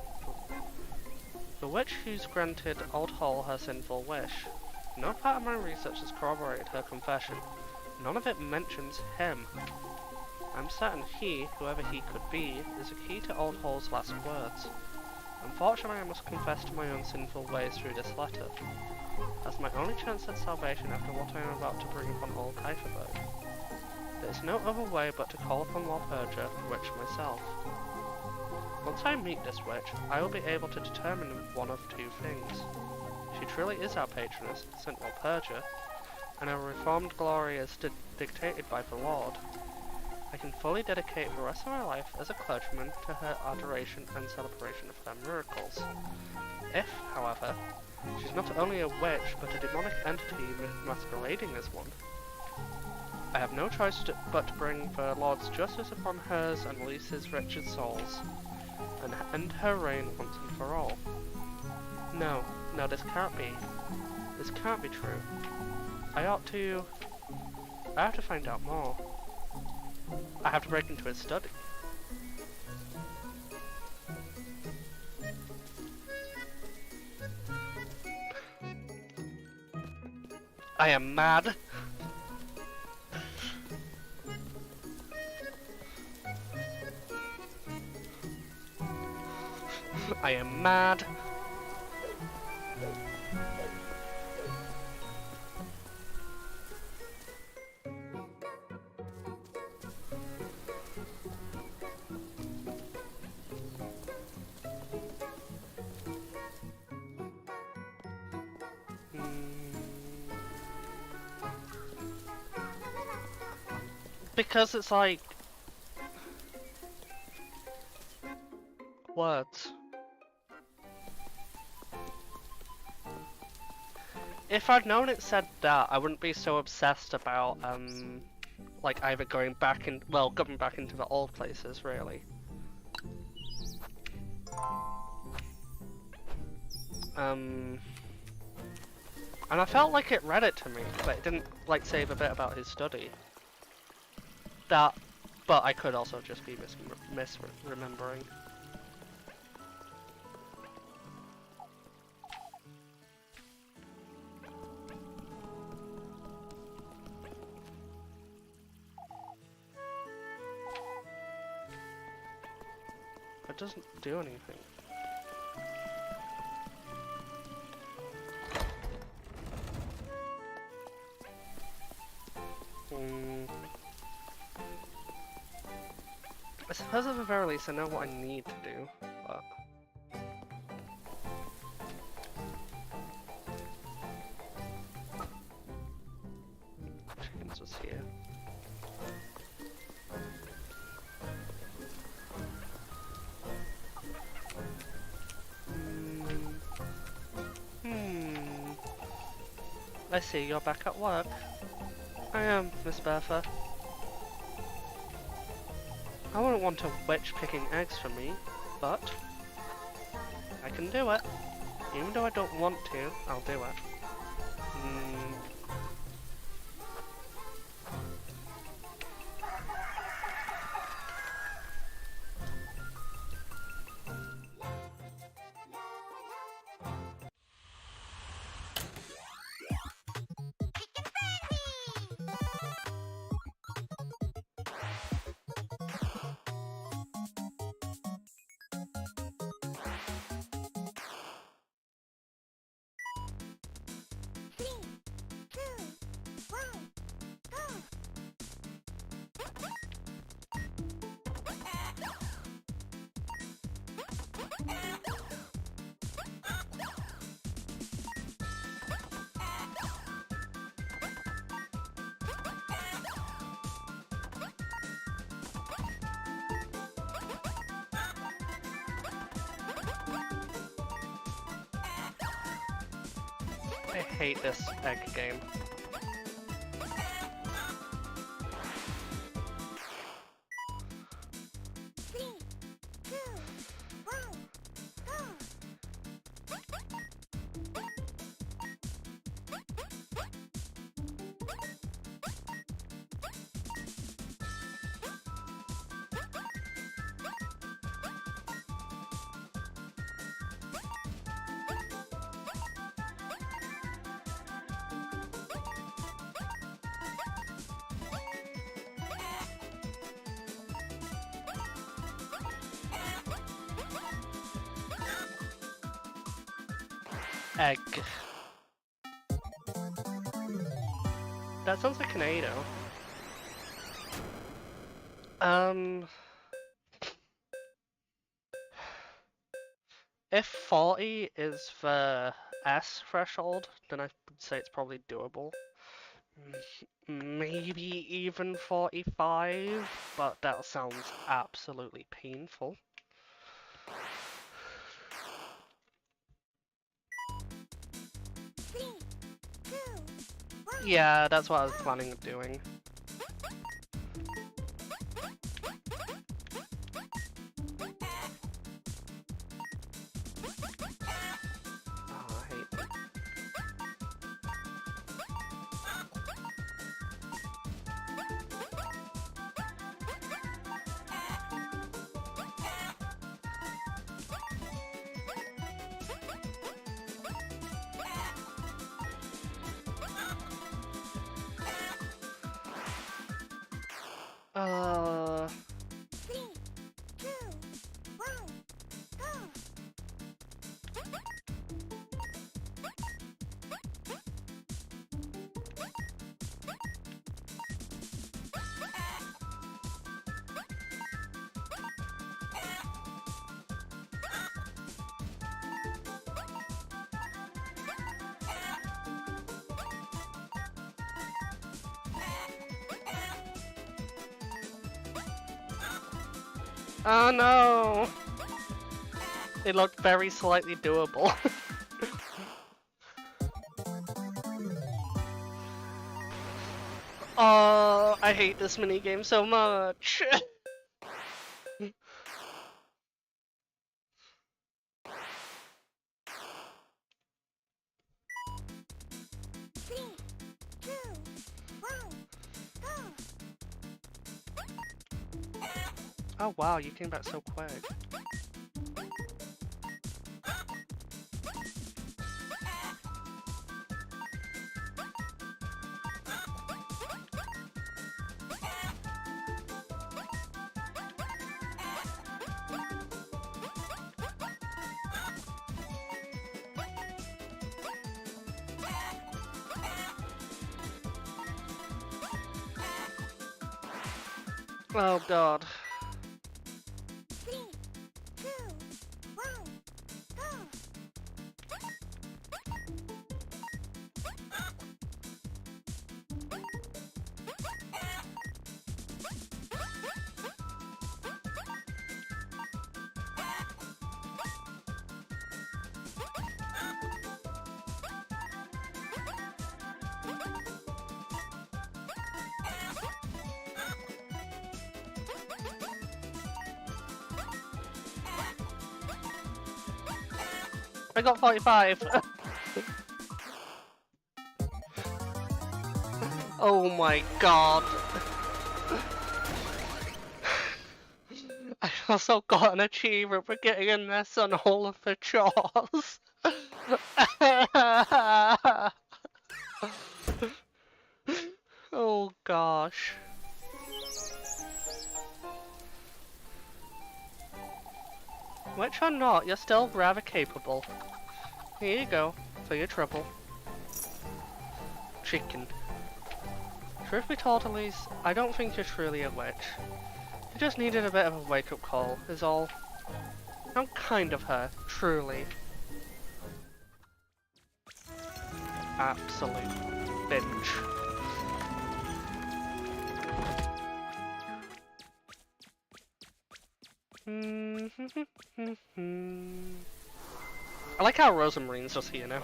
The witch who's granted Old Hall her sinful wish. No part of my research has corroborated her confession. None of it mentions him. I'm certain he, whoever he could be, is a key to Old Hall's last words. Unfortunately, I must confess to my own sinful ways through this letter. That's my only chance at salvation after what I am about to bring upon old Kuiperberg. There is no other way but to call upon Walpurga, the witch myself. Once I meet this witch, I will be able to determine one of two things. She truly is our patroness, St. Walpurga, and our reformed glory is dictated by the Lord. I can fully dedicate the rest of my life as a clergyman to her adoration and celebration of her miracles. If, however, she's not only a witch but a demonic entity masquerading as one, I have no choice but to bring the Lord's justice upon hers and Elise's wretched souls, and end her reign once and for all. No, this can't be. This can't be true. I have to find out more. I have to break into his study. I am mad. I am mad. because it's like words. If I'd known it said that, I wouldn't be so obsessed about like either going back into the old places really. And I felt like it read it to me, but it didn't like say the bit about his study. But I could also just be misremembering. It doesn't do anything. I suppose at the very least I know what I need to do, but... Chickens was here. I see you're back at work. I am, Miss Bertha. I wouldn't want a witch picking eggs for me, but I can do it. Even though I don't want to, I'll do it. I hate this egg game. Egg. That sounds like an Ado. If 40 is the S threshold, then I would say it's probably doable. Maybe even 45, but that sounds absolutely painful. Yeah, that's what I was planning on doing. Oh, I hate that. Oh no! It looked very slightly doable. Oh, I hate this minigame so much. Three, two, one, go. Oh wow, you came back so quick. Oh god. Three, two, one, go. I got 45. Oh my god. I also got an achievement for getting an S on all of the chores. Oh gosh. Which or not, you're still rather capable. Here you go, for your trouble. Chicken. Truth be told, Elise, I don't think you're truly a witch. You just needed a bit of a wake-up call, is all. I'm kind of her, truly. Absolute binge. I like how Rosamarine's just here now.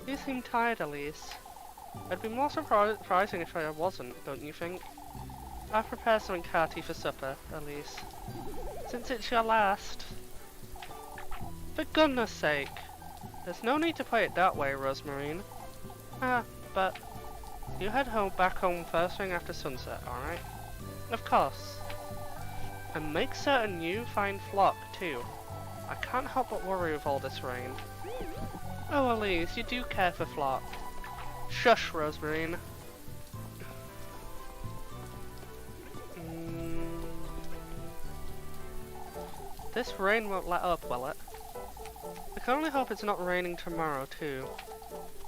You seem tired, Elise. It'd be more surprising if I wasn't, don't you think? I've prepared something hearty for supper, Elise. Since it's your last. For goodness sake. There's no need to play it that way, Rosamarine. But you head back home first thing after sunset, alright? Of course. And make certain you find Flock, too. I can't help but worry with all this rain. Oh, Elise, you do care for Flock. Shush, Rosamarine. This rain won't let up, will it? I can only hope it's not raining tomorrow, too.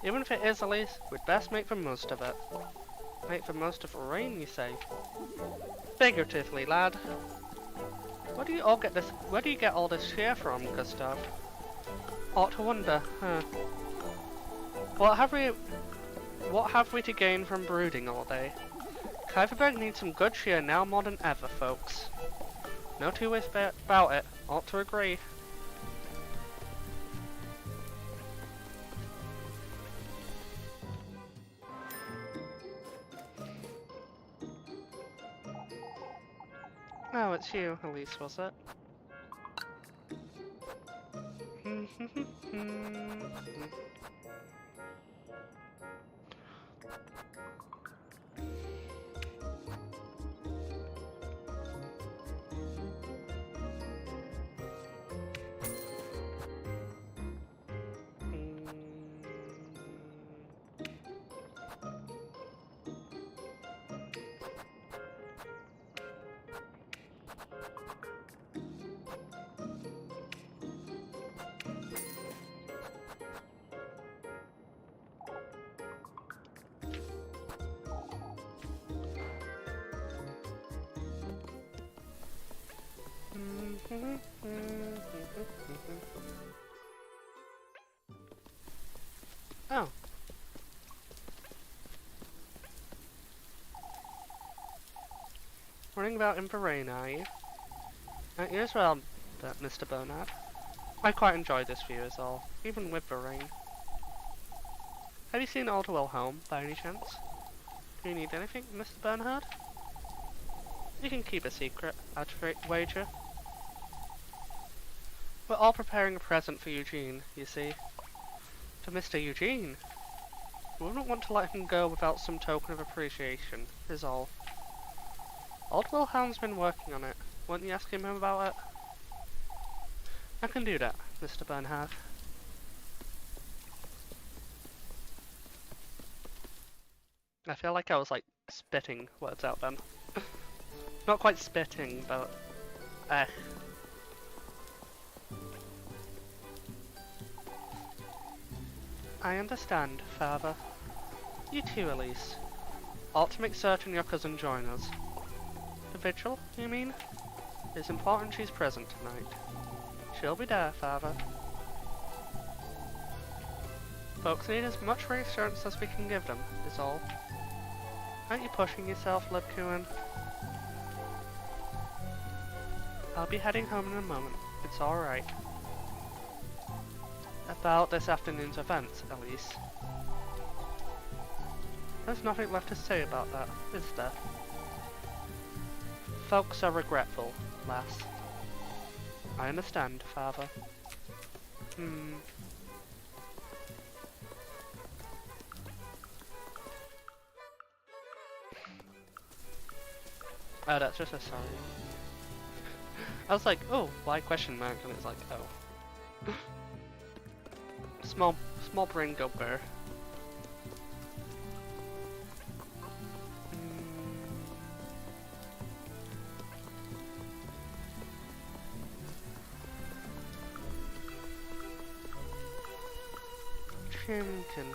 Even if it is, Elise, we'd best make the most of it. Make the most of the rain, you say? Figuratively, lad. Where do you get all this cheer from, Gustav? Ought to wonder, huh? What have we to gain from brooding all day? Kuiperberg needs some good cheer now more than ever, folks. No two ways about it. Ought to agree. Oh, it's you, Elise, was it? Oh. Worrying about him for rain, are you? You as well, Mr. Bernard. I quite enjoyed this view as all, even with the rain. Have you seen Old Wilhelm, by any chance? Do you need anything, Mr. Bernhard? You can keep a secret, I'd wager. We're all preparing a present for Eugene, you see. To Mr. Eugene? We wouldn't want to let him go without some token of appreciation, is all. Old Wilhelm's been working on it. Won't you ask him about it? I can do that, Mr. Bernhard. I feel like I was like spitting words out then. Not quite spitting, but I understand, Father. You too, Elise. Ought to make certain your cousin join us. The vigil, you mean? It's important she's present tonight. She'll be there, Father. Folks need as much reassurance as we can give them, is all. Aren't you pushing yourself, Lebkuin? I'll be heading home in a moment. It's alright. About this afternoon's events, Elise. There's nothing left to say about that, is there? Folks are regretful, lass. I understand, Father. Oh, that's just a sorry. I was like, oh, why question mark? And it's like, oh. Small brain go bear. Chimkin.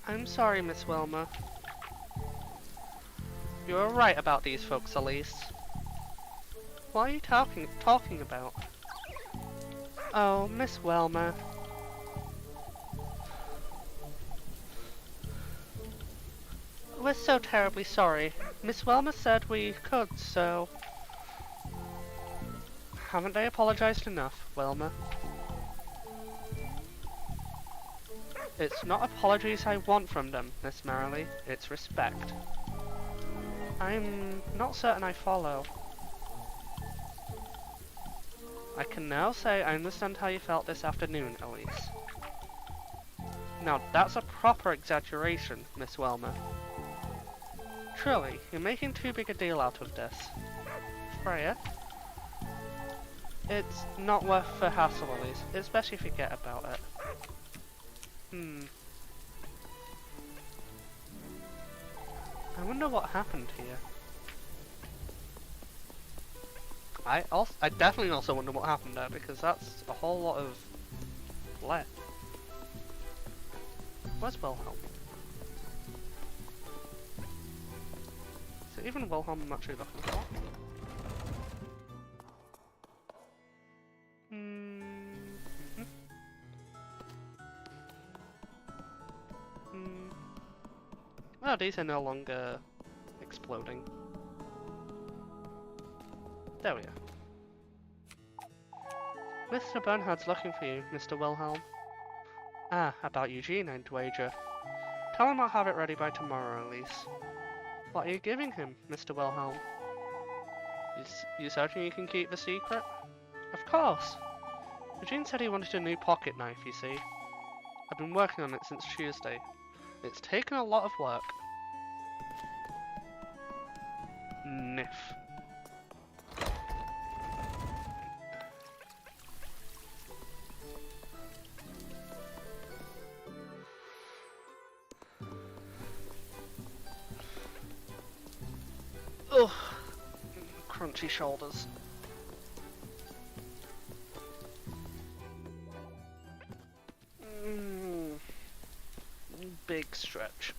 I'm sorry, Miss Wilma. You were right about these folks, Elise. What are you talking about? Oh, Miss Wilma. We're so terribly sorry. Miss Wilma said we could, so... Haven't I apologized enough, Wilma? It's not apologies I want from them, Miss Merrily. It's respect. I'm not certain I follow. I can now say I understand how you felt this afternoon, Elise. Now, that's a proper exaggeration, Miss Wilma. Truly, you're making too big a deal out of this. Freya? It's not worth the hassle, Elise, especially if you forget about it. I wonder what happened here. I definitely also wonder what happened there, because that's a whole lot of bleh. Where's Wilhelm? Is it even Wilhelm I'm actually looking for? Oh, these are no longer exploding. There we are. Mr. Bernhard's looking for you, Mr. Wilhelm. Ah, about Eugene, I'd wager. Tell him I'll have it ready by tomorrow, Elise. What are you giving him, Mr. Wilhelm? You certain you can keep the secret? Of course! Eugene said he wanted a new pocket knife, you see. I've been working on it since Tuesday. It's taken a lot of work. Niff. Ugh. Crunchy shoulders. Big stretch.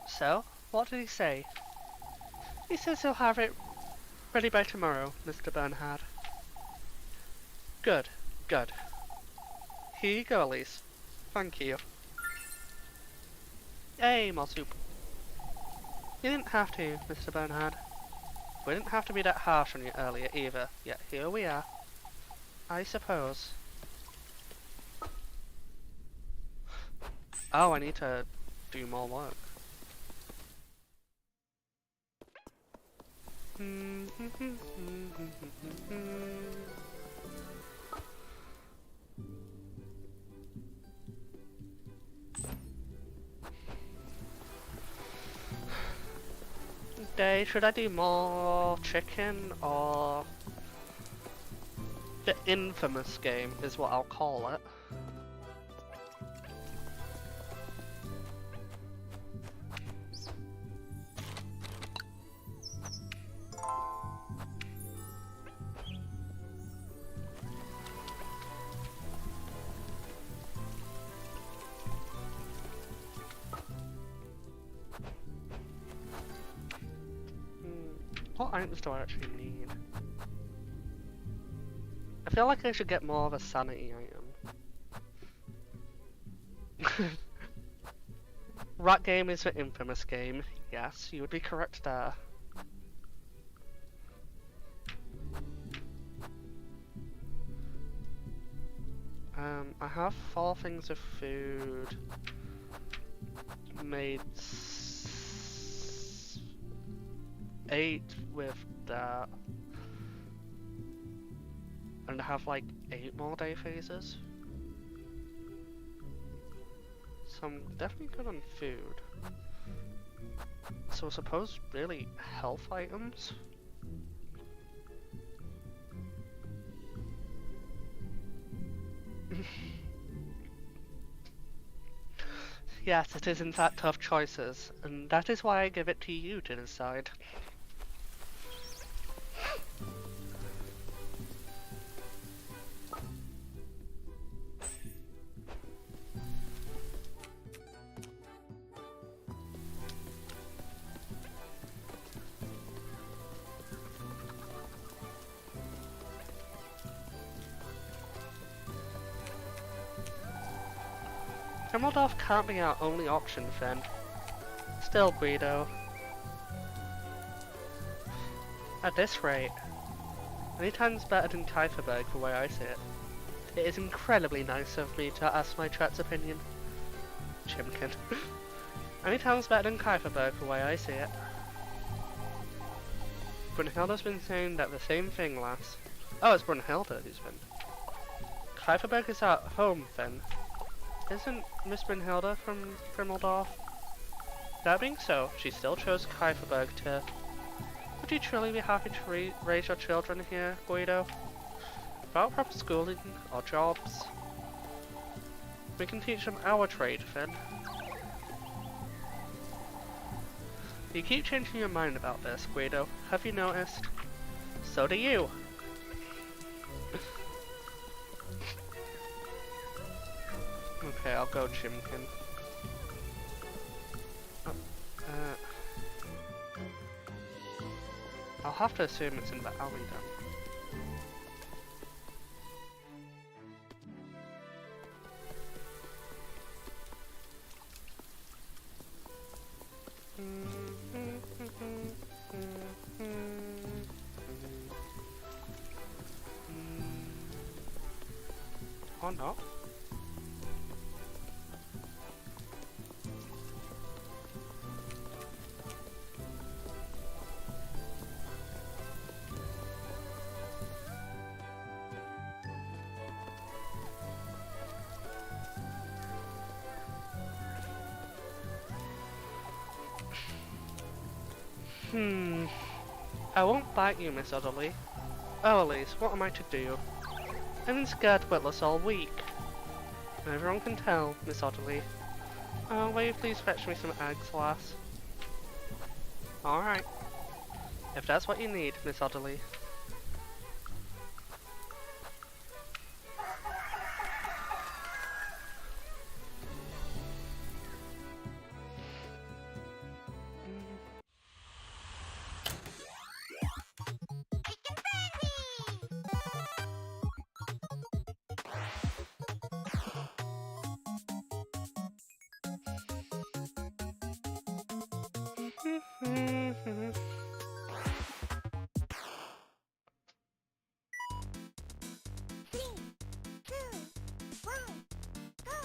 So, what did he say? He says he'll have it Ready by tomorrow, Mr. Bernhard. Good, good. Here you go, Elise. Thank you. Yay, more soup. You didn't have to, Mr. Bernhard. We didn't have to be that harsh on you earlier either, yet here we are. I suppose. Oh, I need to do more work. Should I do more chicken or the infamous game is what I'll call it. What items do I actually need? I feel like I should get more of a sanity item. Rat game is the infamous game. Yes, you would be correct there. I have 4 things of food. Made 8 with that. And I have like 8 more day phases. So I'm definitely good on food. So I suppose really health items. Yes, it is in fact tough choices, and that is why I give it to you to decide. Emerald can't be our only option, Finn. Still, Guido. At this rate, many times better than Kieferberg the way I see it. It is incredibly nice of me to ask my Tret's opinion. Chimkin. Many times better than Kieferberg the way I see it. Brunhilde's been saying that the same thing last. Oh, it's Brunhilde who's been. Kieferberg is at home, Finn. Isn't Miss Brunhilde from Grimmeldorf? That being so, she still chose Kieferberg to... Would you truly be happy to raise your children here, Guido? Without proper schooling or jobs? We can teach them our trade, Finn. You keep changing your mind about this, Guido. Have you noticed? So do you. Okay, I'll go Chimkin. I'll have to assume it's in the alley then. Or not? I won't bite you, Miss Udderly. Oh, Elise, what am I to do? I've been scared witless all week. Everyone can tell, Miss Udderly. Oh, will you please fetch me some eggs, lass? Alright. If that's what you need, Miss Udderly. Mhm. Three, two, one, go!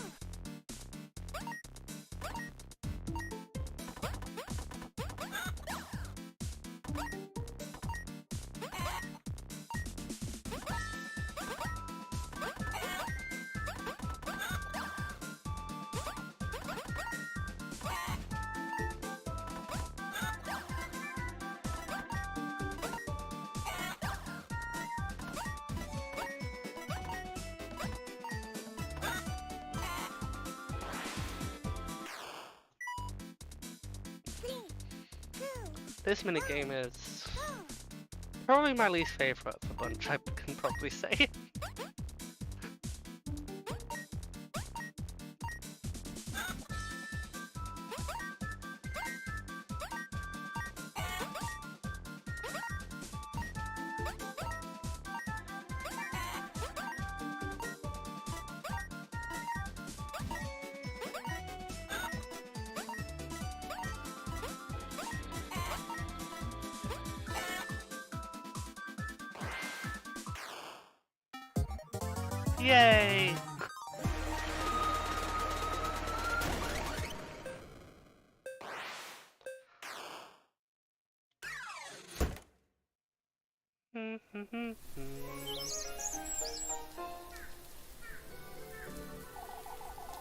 Three, two, This minigame is go! probably my least favorite of the bunch, I can probably say. Yay!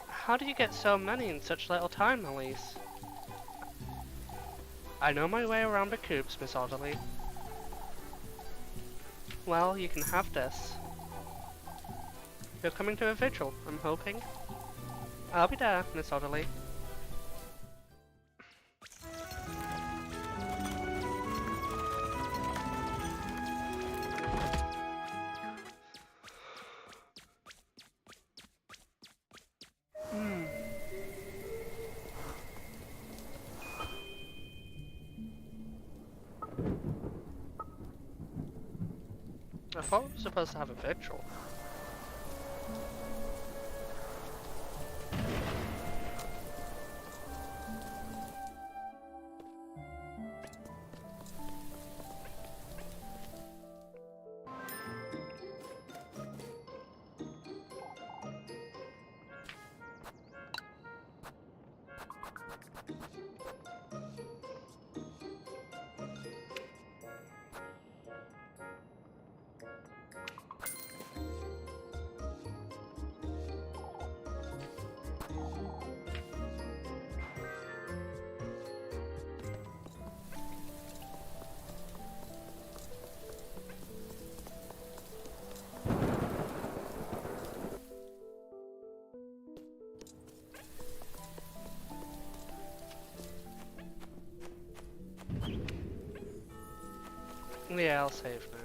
How do you get so many in such little time, Elise? I know my way around the coops, Miss Orderly. Well, you can have this. You're coming to a vigil, I'm hoping. I'll be there, Miss Orderly. I thought we were supposed to have a vigil. Yeah, I'll save now.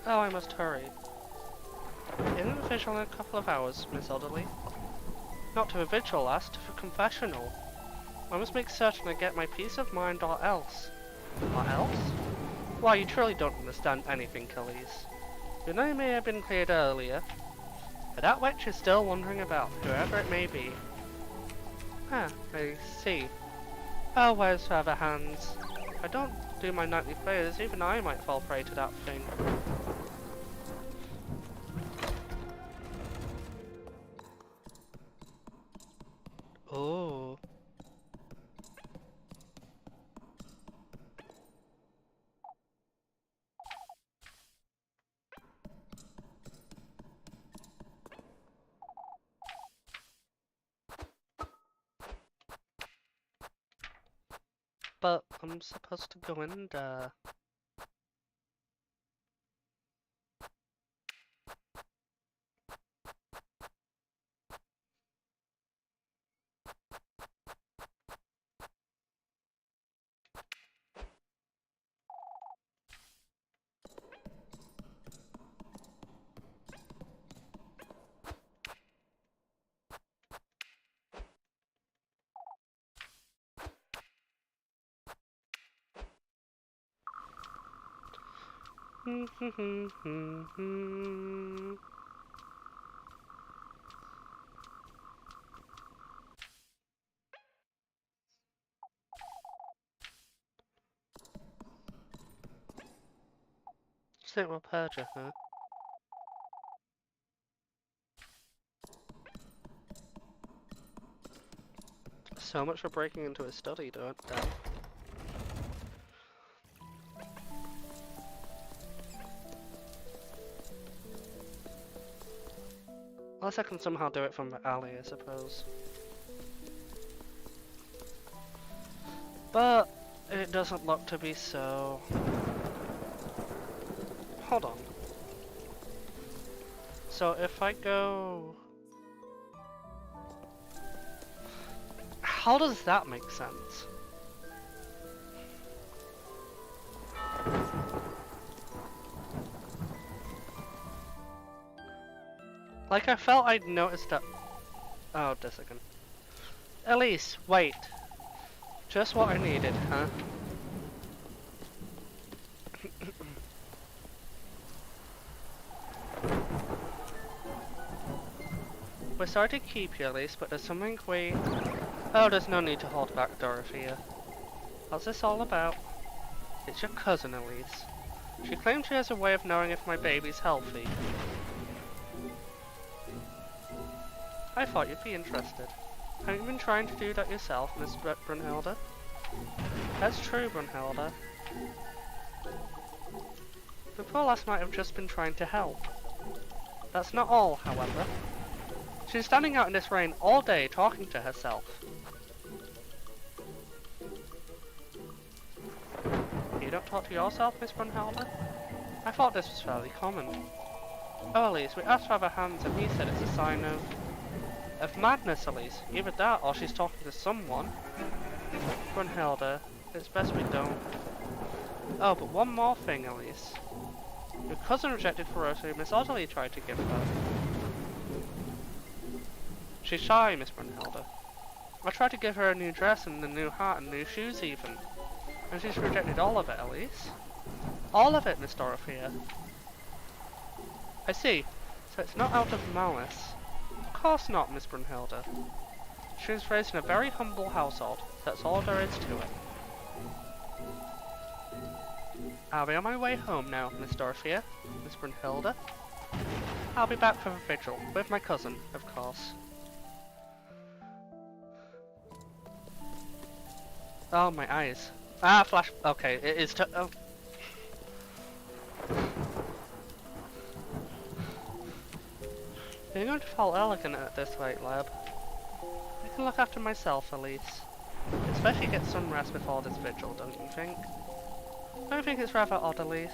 Oh, I must hurry. Isn't the vigil in a couple of hours, Miss Elderly? Not to a vigil, last, to a confessional. I must make certain I get my peace of mind or else. Or else? Why, you truly don't understand anything, Elise. Your name may have been cleared earlier, but that witch is still wandering about, whoever it may be. Ah, I see. Oh, where's her other hands? If I don't do my nightly prayers, even I might fall prey to that thing. Oh. But I'm supposed to go in there. Think we'll purge her, huh? So much for breaking into his study, Dan. Unless I can somehow do it from the alley, I suppose. But it doesn't look to be so. Hold on. So if I go... How does that make sense? Like I felt I'd noticed that... Oh, this again. Elise, wait. Just what I needed, huh? We're sorry to keep you, Elise, but there's something we... Oh, there's no need to hold back, Dorothea. What's this all about? It's your cousin, Elise. She claims she has a way of knowing if my baby's healthy. I thought you'd be interested. Have you been trying to do that yourself, Miss Brunhilde? That's true, Brunhilde. The poor lass might have just been trying to help. That's not all, however. She's standing out in this rain all day talking to herself. You don't talk to yourself, Miss Brunhilde? I thought this was fairly common. Oh, Elise, we asked Father Hans and he said it's a sign of madness, Elise. Either that or she's talking to someone. Brunhilde, it's best we don't. Oh, but one more thing, Elise. Your cousin rejected the rosary Miss Ottilie tried to give her. She's shy, Miss Brunhilde. I tried to give her a new dress and a new hat and new shoes even. And she's rejected all of it, Elise. All of it, Miss Dorothea. I see. So it's not out of malice. Of course not, Miss Brunhilde. She was raised in a very humble household. That's all there is to it. I'll be on my way home now, Miss Dorothea. Miss Brunhilde. I'll be back for the vigil, with my cousin, of course. Oh, my eyes. Ah, flash. Okay, it is to. Oh. You're going to fall elegant at this rate, lab. I can look after myself, Elise. It's best you get some rest before this vigil, don't you think? Don't you think it's rather odd, Elise?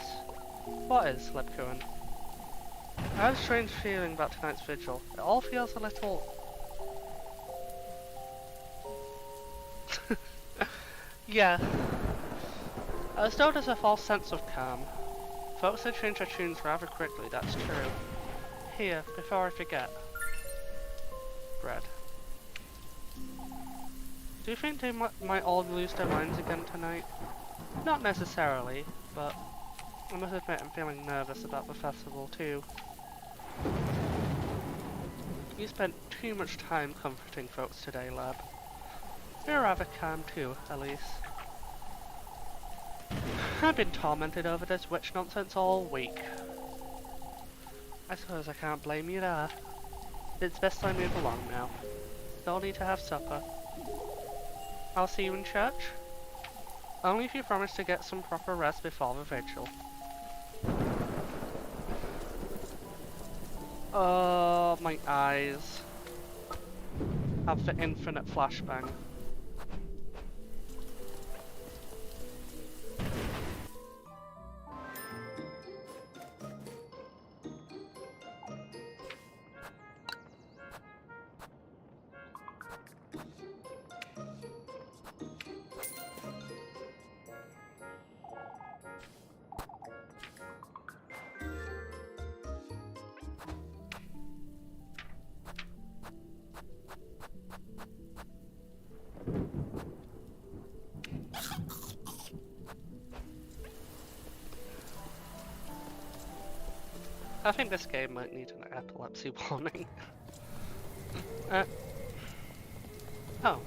What is, Lebkuren? I have a strange feeling about tonight's vigil. It all feels a little... Yeah. As though there's a false sense of calm. Folks have changed their tunes rather quickly, that's true. Here, before I forget. Bread. Do you think they might all lose their minds again tonight? Not necessarily, but I must admit I'm feeling nervous about the festival too. You spent too much time comforting folks today, lab. You're rather calm too, Elise. I've been tormented over this witch nonsense all week. I suppose I can't blame you there. It's best I move along now. You'll need to have supper. I'll see you in church. Only if you promise to get some proper rest before the vigil. Oh, my eyes. Have the infinite flashbang. I think this game might need an epilepsy warning. Oh.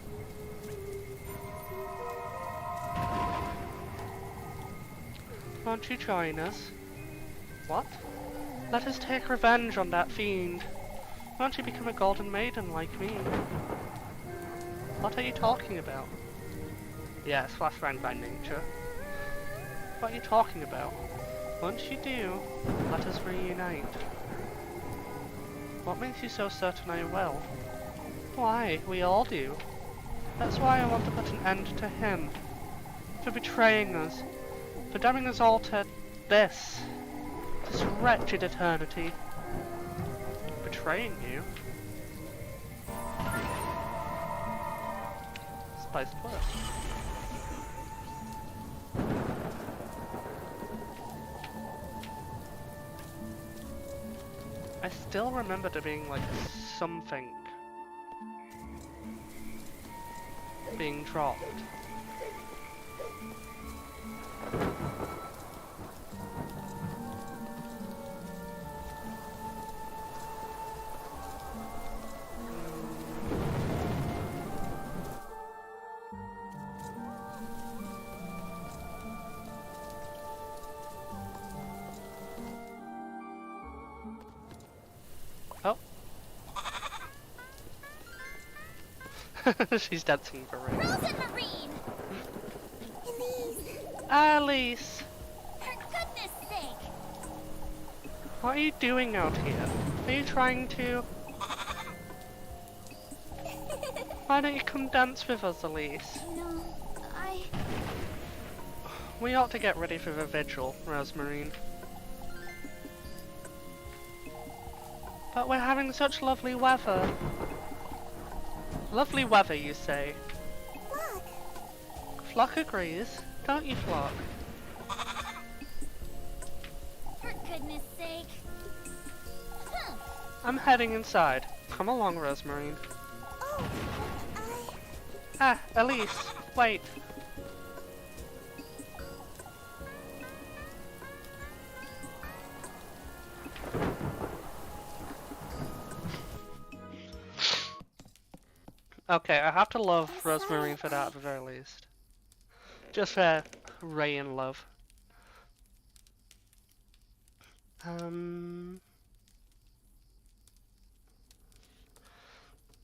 Won't you join us? What? Let us take revenge on that fiend. Why don't you become a golden maiden like me? What are you talking about? Yes, that's right by nature. What are you talking about? Once you do, let us reunite. What makes you so certain I will? Why, we all do. That's why I want to put an end to him. For betraying us. For damning us all to this wretched eternity. Betraying you? Spiced word. I still remember there being like something being dropped. Oh. She's dancing for real. Frozen Marine! Elise! Elise! For goodness sake! What are you doing out here? Are you trying to... Why don't you come dance with us, Elise? No, We ought to get ready for the vigil, Rosemarine. But we're having such lovely weather. Lovely weather, you say? Look! Flock agrees, don't you, Flock? For goodness sake! Huh. I'm heading inside. Come along, Rosemarine. Oh, Ah, Elise, wait. Okay, I have to love Rosemarine for that at the very least. Just for Ray and love.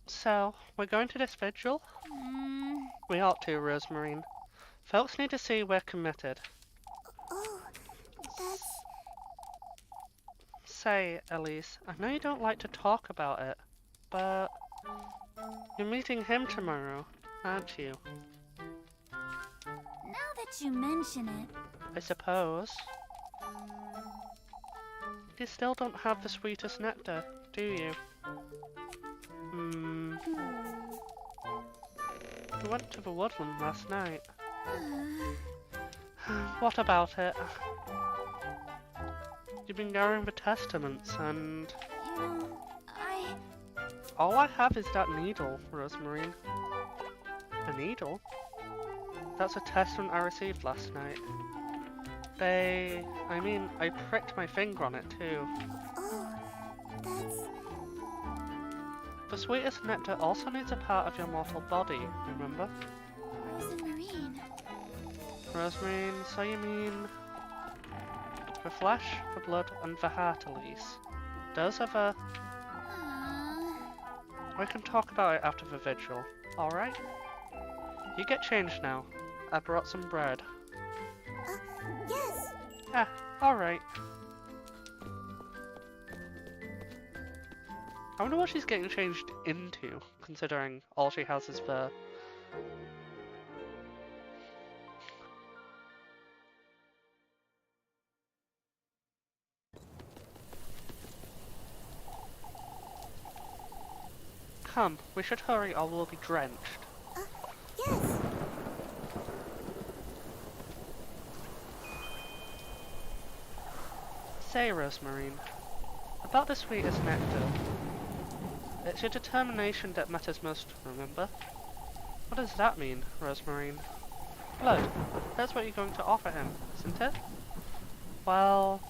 So, we're going to this vigil? We ought to, Rosemarine. Folks need to see we're committed. oh, that's... Say, Elise, I know you don't like to talk about it, but you're meeting him tomorrow, aren't you? Now that you mention it... I suppose. You still don't have the sweetest nectar, do you? We went to the woodland last night. What about it? You've been gathering the testaments and... You know, all I have is that needle, Rosemarine. A needle? That's a testament I received last night. I pricked my finger on it too. Oh, that's... The sweetest nectar also needs a part of your mortal body, remember? Frozen Marine. Rosemarine, so you mean... the flesh, the blood, and the heart, Elise. Those are the... We can talk about it after the vigil, alright? You get changed now. I brought some bread. Yes! Ah, alright. I wonder what she's getting changed into, considering all she has is the... Come, we should hurry or we'll be drenched. Yes! Say, Rosemarine, about the sweetest nectar. It's your determination that matters most, remember? What does that mean, Rosemarine? Blood, that's what you're going to offer him, isn't it? Well...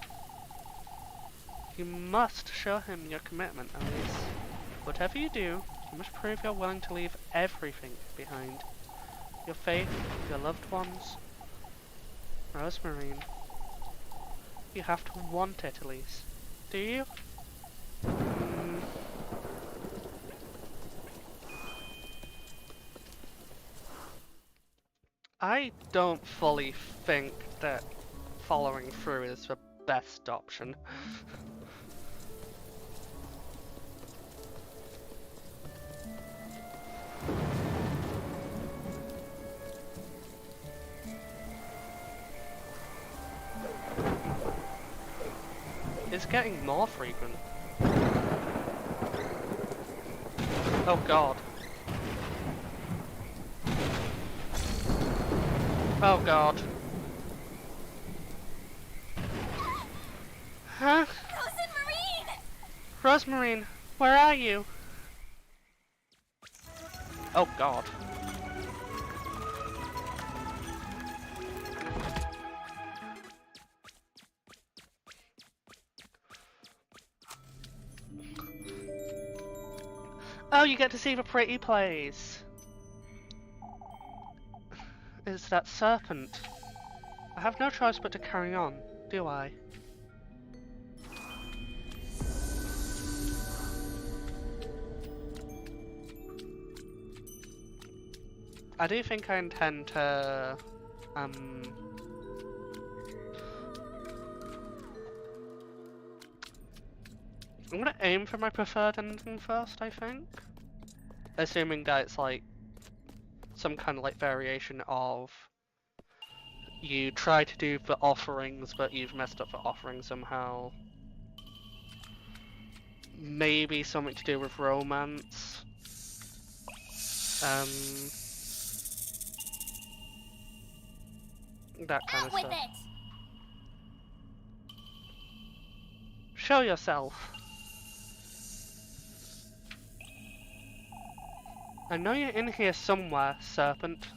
you must show him your commitment, Elise. Whatever you do, you must prove you're willing to leave everything behind. Your faith, your loved ones. Rosemarine. You have to want it, Elise. Do you? Mm. I don't fully think that following through is the best option. It's getting more frequent. Oh god. Oh god. Huh? Rosemarine, where are you? Oh god. Oh, you get to see the pretty place. It's that serpent. I have no choice but to carry on, do I? I do think I intend to, I'm gonna aim for my preferred ending first, I think. Assuming that it's like some kind of like variation of you try to do the offerings but you've messed up the offering somehow. Maybe something to do with romance. That kind of stuff. Show yourself. I know you're in here somewhere, serpent.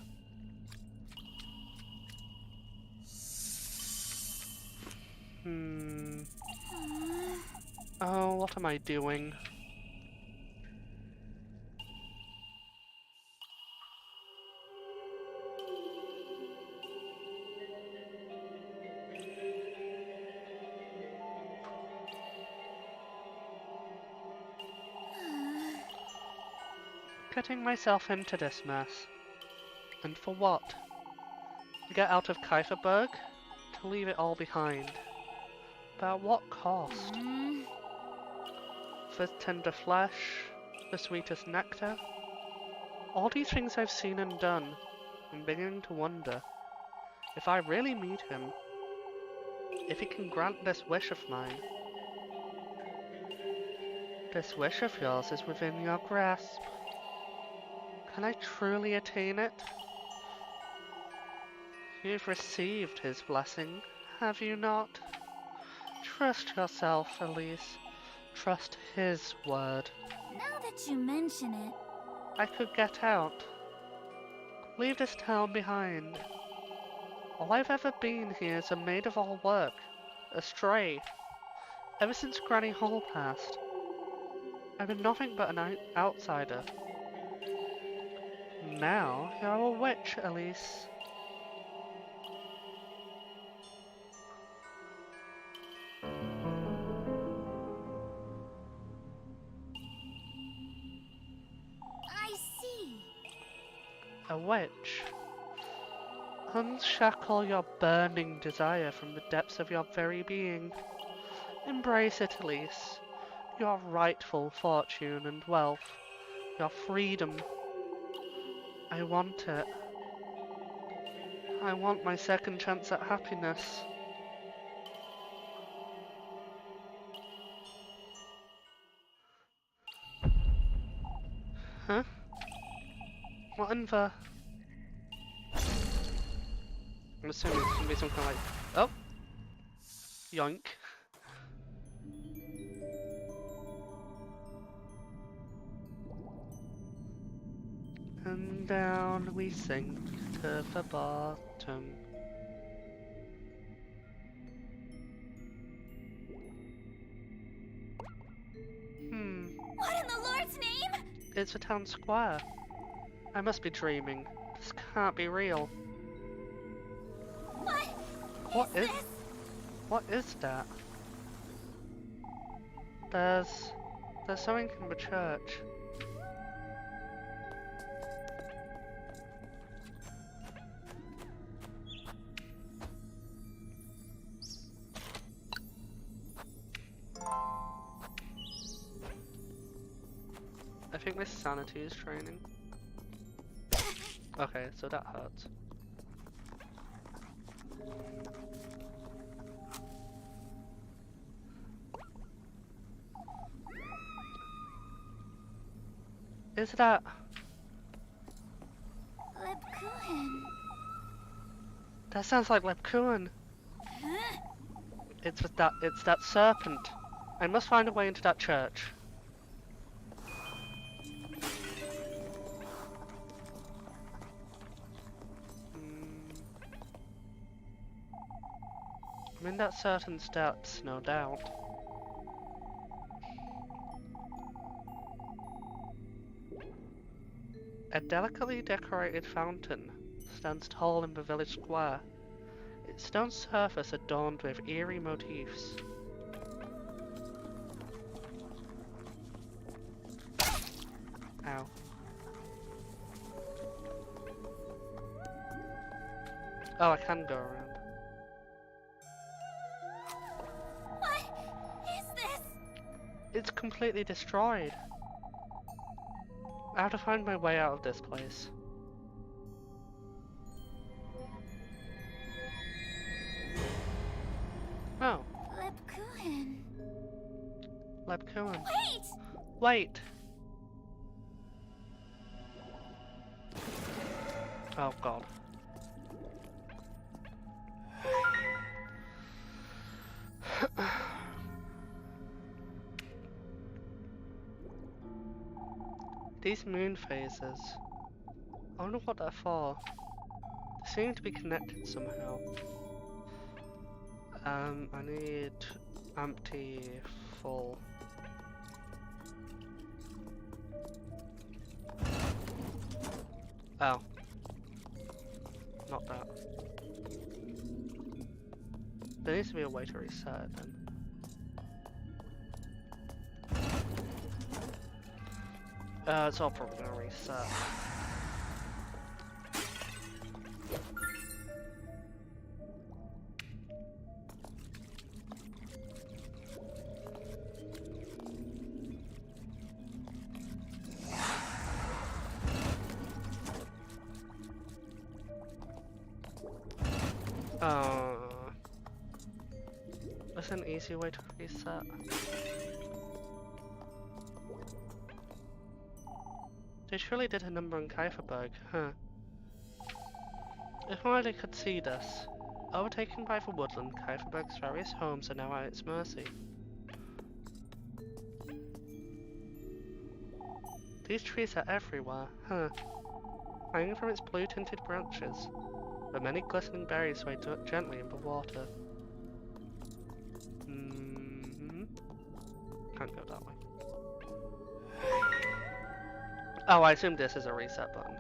Oh, what am I doing? Getting myself into this mess. And for what? To get out of Kieferberg? To leave it all behind. But at what cost? The tender flesh, the sweetest nectar. All these things I've seen and done. I'm beginning to wonder. If I really meet him, if he can grant this wish of mine. This wish of yours is within your grasp. Can I truly attain it? You've received his blessing, have you not? Trust yourself, Elise. Trust his word. Now that you mention it... I could get out. Leave this town behind. All I've ever been here is a maid of all work. A stray. Ever since Granny Hall passed. I've been nothing but an outsider. Now you're a witch, Elise. I see. A witch. Unshackle your burning desire from the depths of your very being. Embrace it, Elise. Your rightful fortune and wealth. Your freedom. I want it. I want my second chance at happiness. Huh? What in the... I'm assuming it's gonna be some kind of like... Oh! Yoink. And down we sink to the bottom. What in the Lord's name? It's a town square. I must be dreaming. This can't be real. What What is... this? What is that? There's something in the church. I think this sanity is training. Okay, so that hurts. Is that? Lebkuchen. That sounds like Lepkuin. Huh? It's that serpent. I must find a way into that church. I'm in that certain steps, no doubt. A delicately decorated fountain stands tall in the village square, its stone surface adorned with eerie motifs. Ow. Oh, I can go around. What is this? It's completely destroyed. I have to find my way out of this place. Oh, Lebkuchen. Lepkuin. Wait! Wait! Oh god. These moon phases. I wonder what they're for. They seem to be connected somehow. I need empty full. Oh. Not that. There needs to be a way to reset it then. It's all probably gonna reset. That's an easy way to reset. They surely did a number on Kieferberg, huh? If only they could see this. Overtaken by the woodland, Kieferberg's various homes are now at its mercy. These trees are everywhere, huh? Hanging from its blue-tinted branches, the many glistening berries sway gently in the water. Can't go that way. Oh, I assume this is a reset button.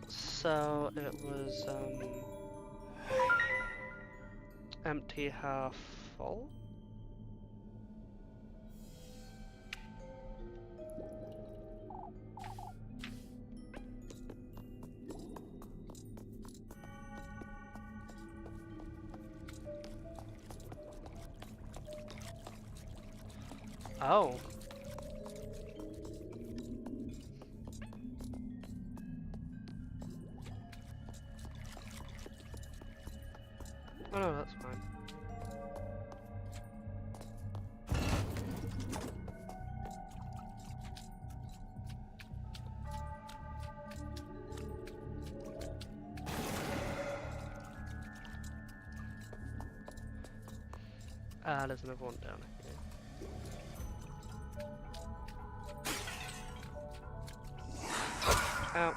So it was empty, half full. Oh. Oh no, that's fine. Ah, there's another one down here. Ow.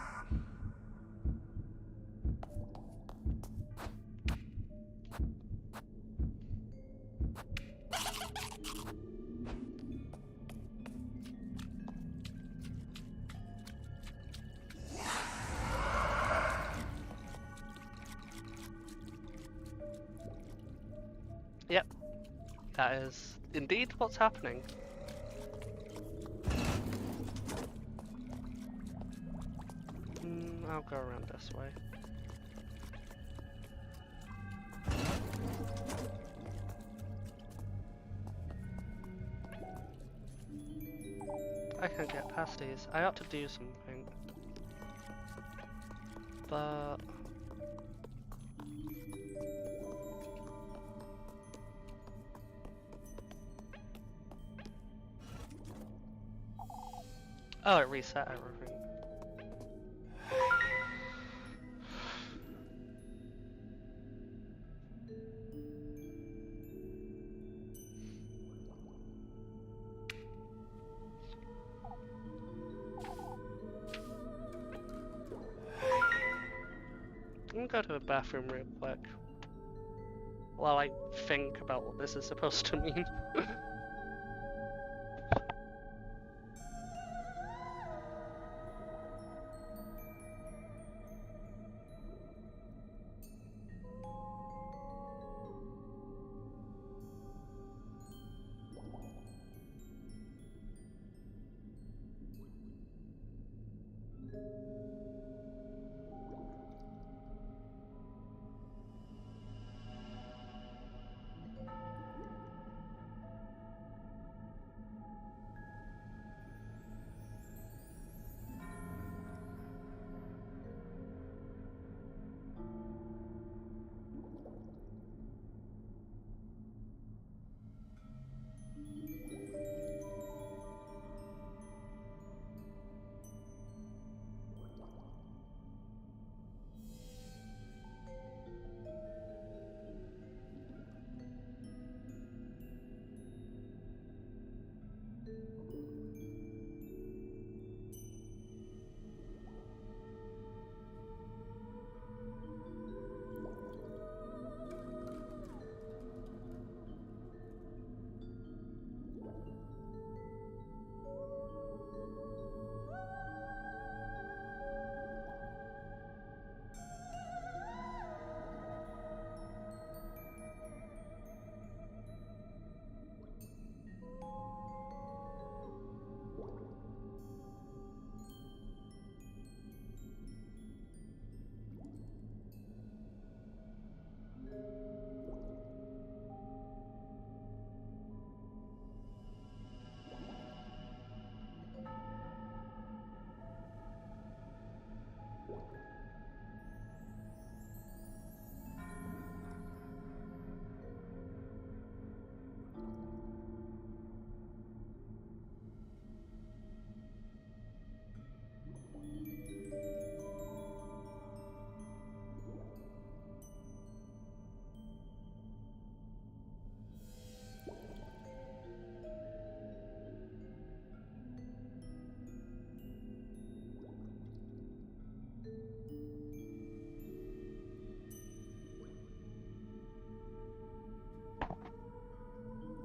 That is indeed what's happening. I'll go around this way. I can't get past these. I ought to do something. But... oh, it reset everything. I'm gonna go to the bathroom real quick while I think about what this is supposed to mean.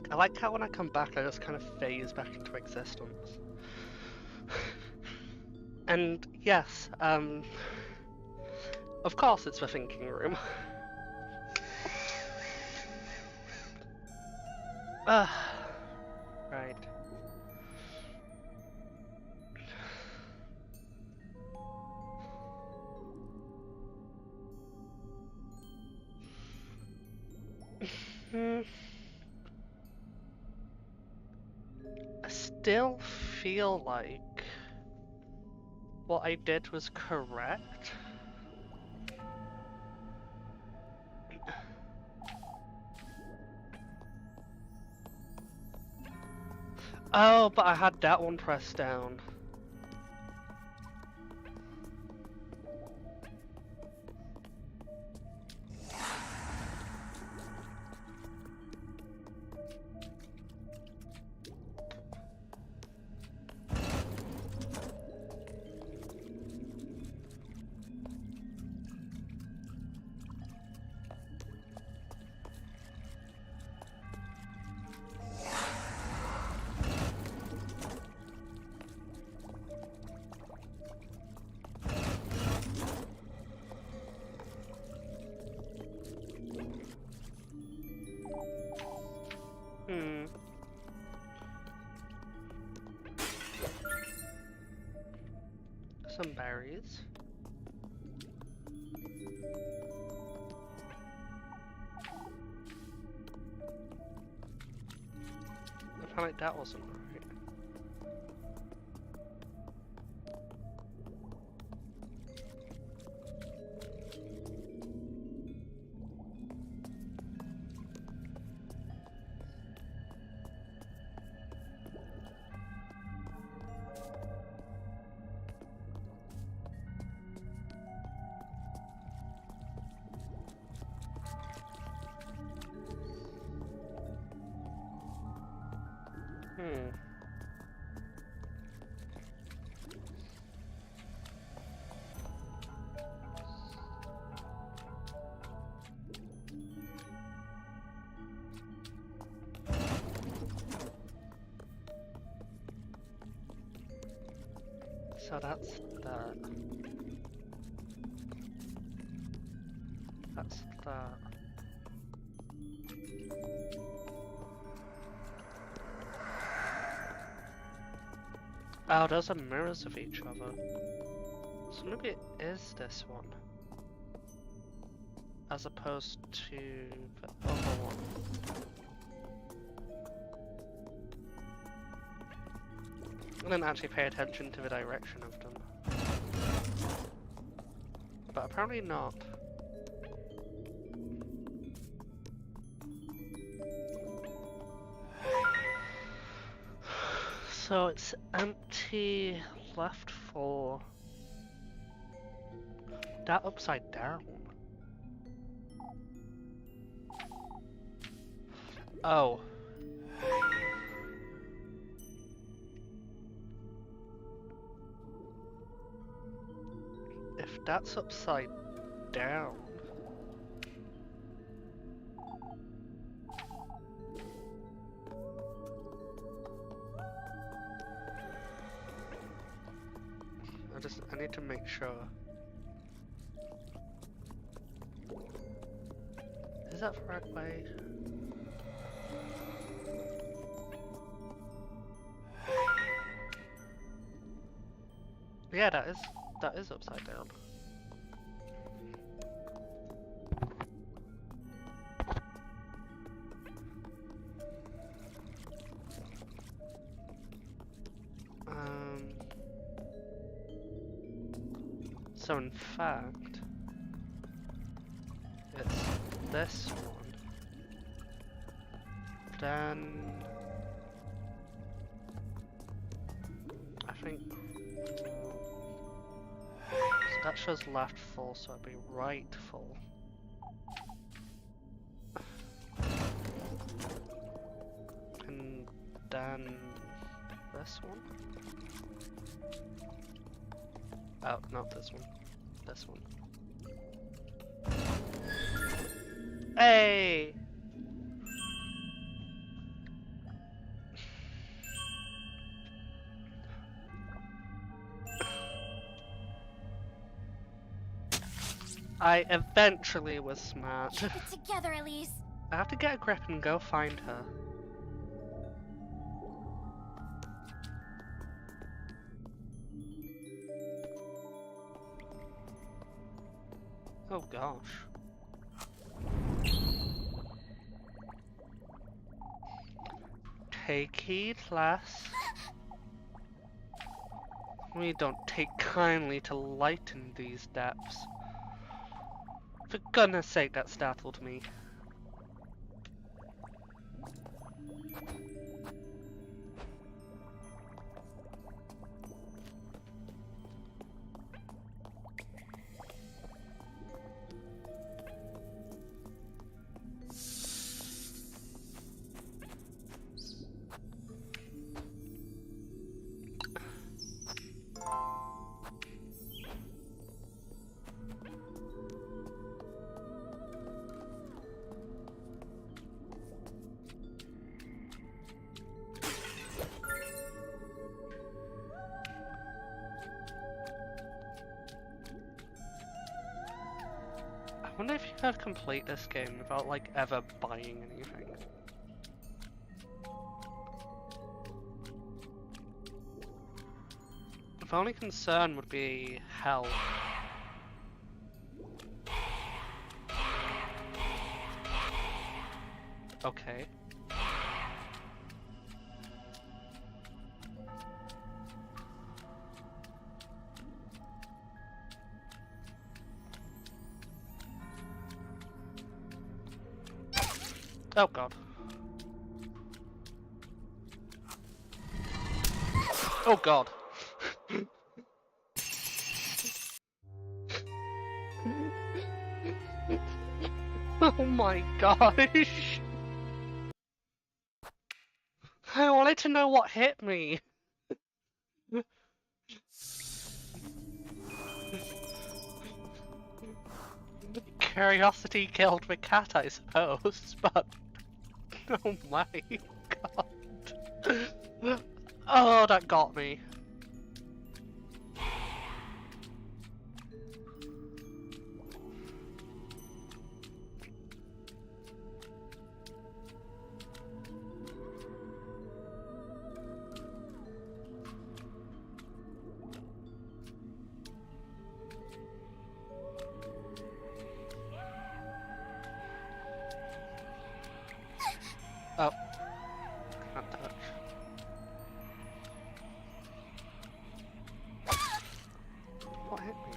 I like how when I come back I just kind of phase back into existence. And yes, of course it's the thinking room. Right. I still feel like what I did was correct. Oh, but I had that one pressed down. berries. I felt like that wasn't right. So that's that. That's that. Oh, those are mirrors of each other. So maybe it is this one. As opposed to the other one. I didn't actually pay attention to the direction of them. But apparently not. So it's empty, left full. That upside down. Oh. If that's upside down. I need to make sure. Is that the right way? Yeah, that is upside down. So in fact, it's this one. Then I think so that shows left full, so it'd be right full. And then this one. Oh, not this one. This one. Hey! I eventually was smart. Keep it together, Elise. I have to get a grip and go find her. Oh gosh. Take heed, lass. We don't take kindly to light in these depths. For goodness sake, that startled me. I wonder if you could complete this game without like ever buying anything. The only concern would be health. Okay. Oh god. Oh god. Oh my gosh. I wanted to know what hit me. Curiosity killed the cat, I suppose, but oh my god. Oh, that got me. Oh. Can't touch. What hit me?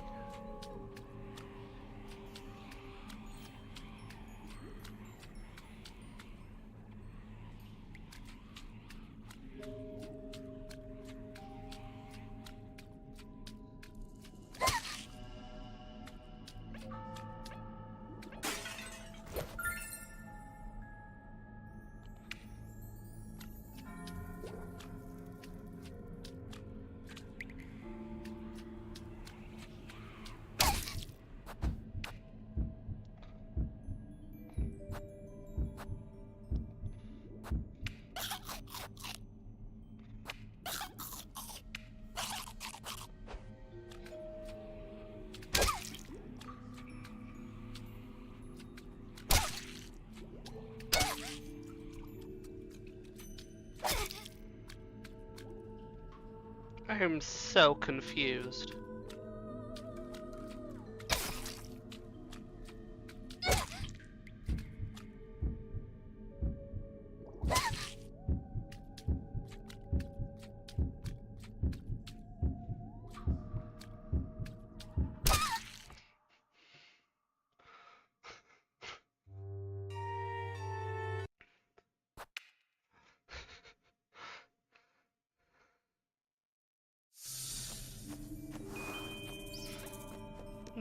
I am so confused.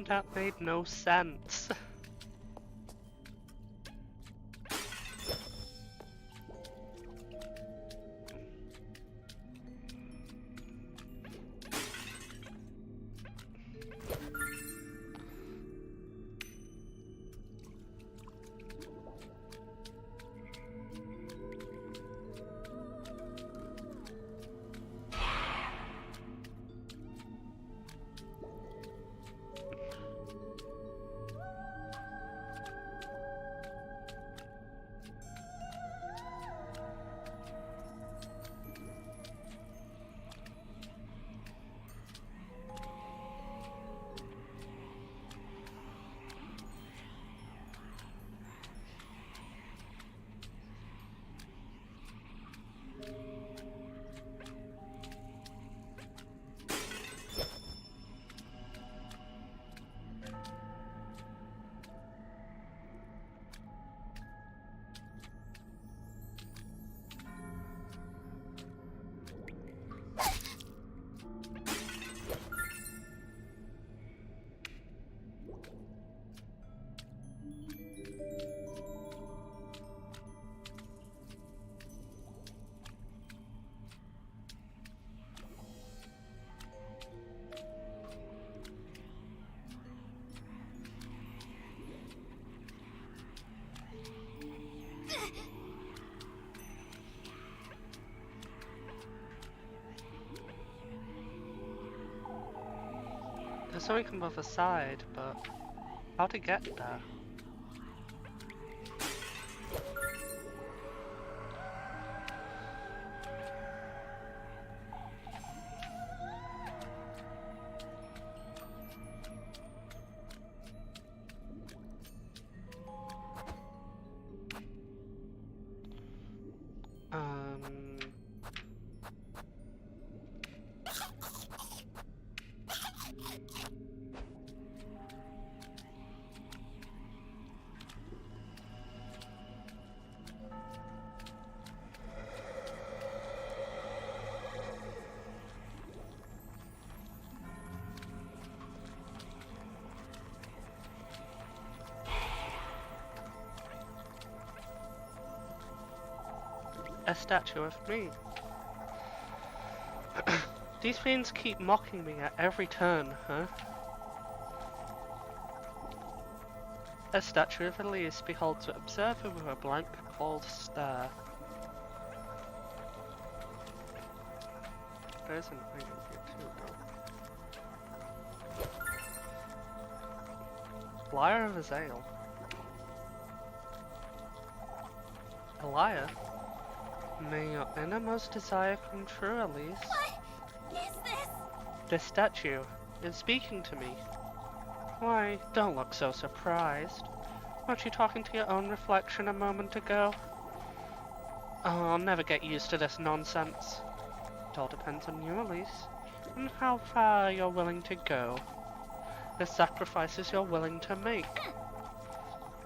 That made no sense. There's something from the other side, but how to get there? a statue of me. These fiends keep mocking me at every turn, huh? A statue of Elise beholds the observer with a blank, cold stare. There's an item here too, though. Liar of Azale. A liar? May your innermost desire come true, Elise. What is this? This statue is speaking to me. Why, don't look so surprised. Weren't you talking to your own reflection a moment ago? Oh, I'll never get used to this nonsense. It all depends on you, Elise, and how far you're willing to go. The sacrifices you're willing to make.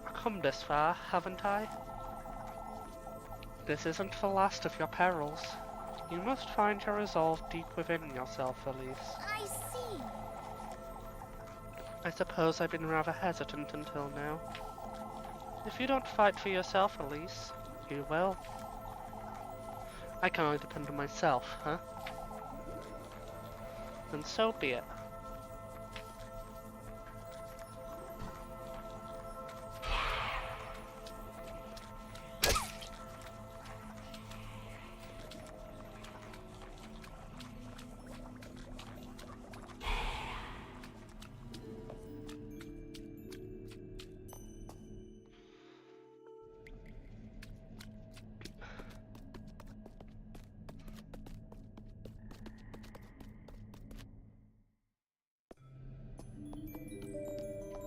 I've come this far, haven't I? This isn't the last of your perils. You must find your resolve deep within yourself, Elise. I see. I suppose I've been rather hesitant until now. If you don't fight for yourself, Elise, who will? I can only depend on myself, huh? Then so be it.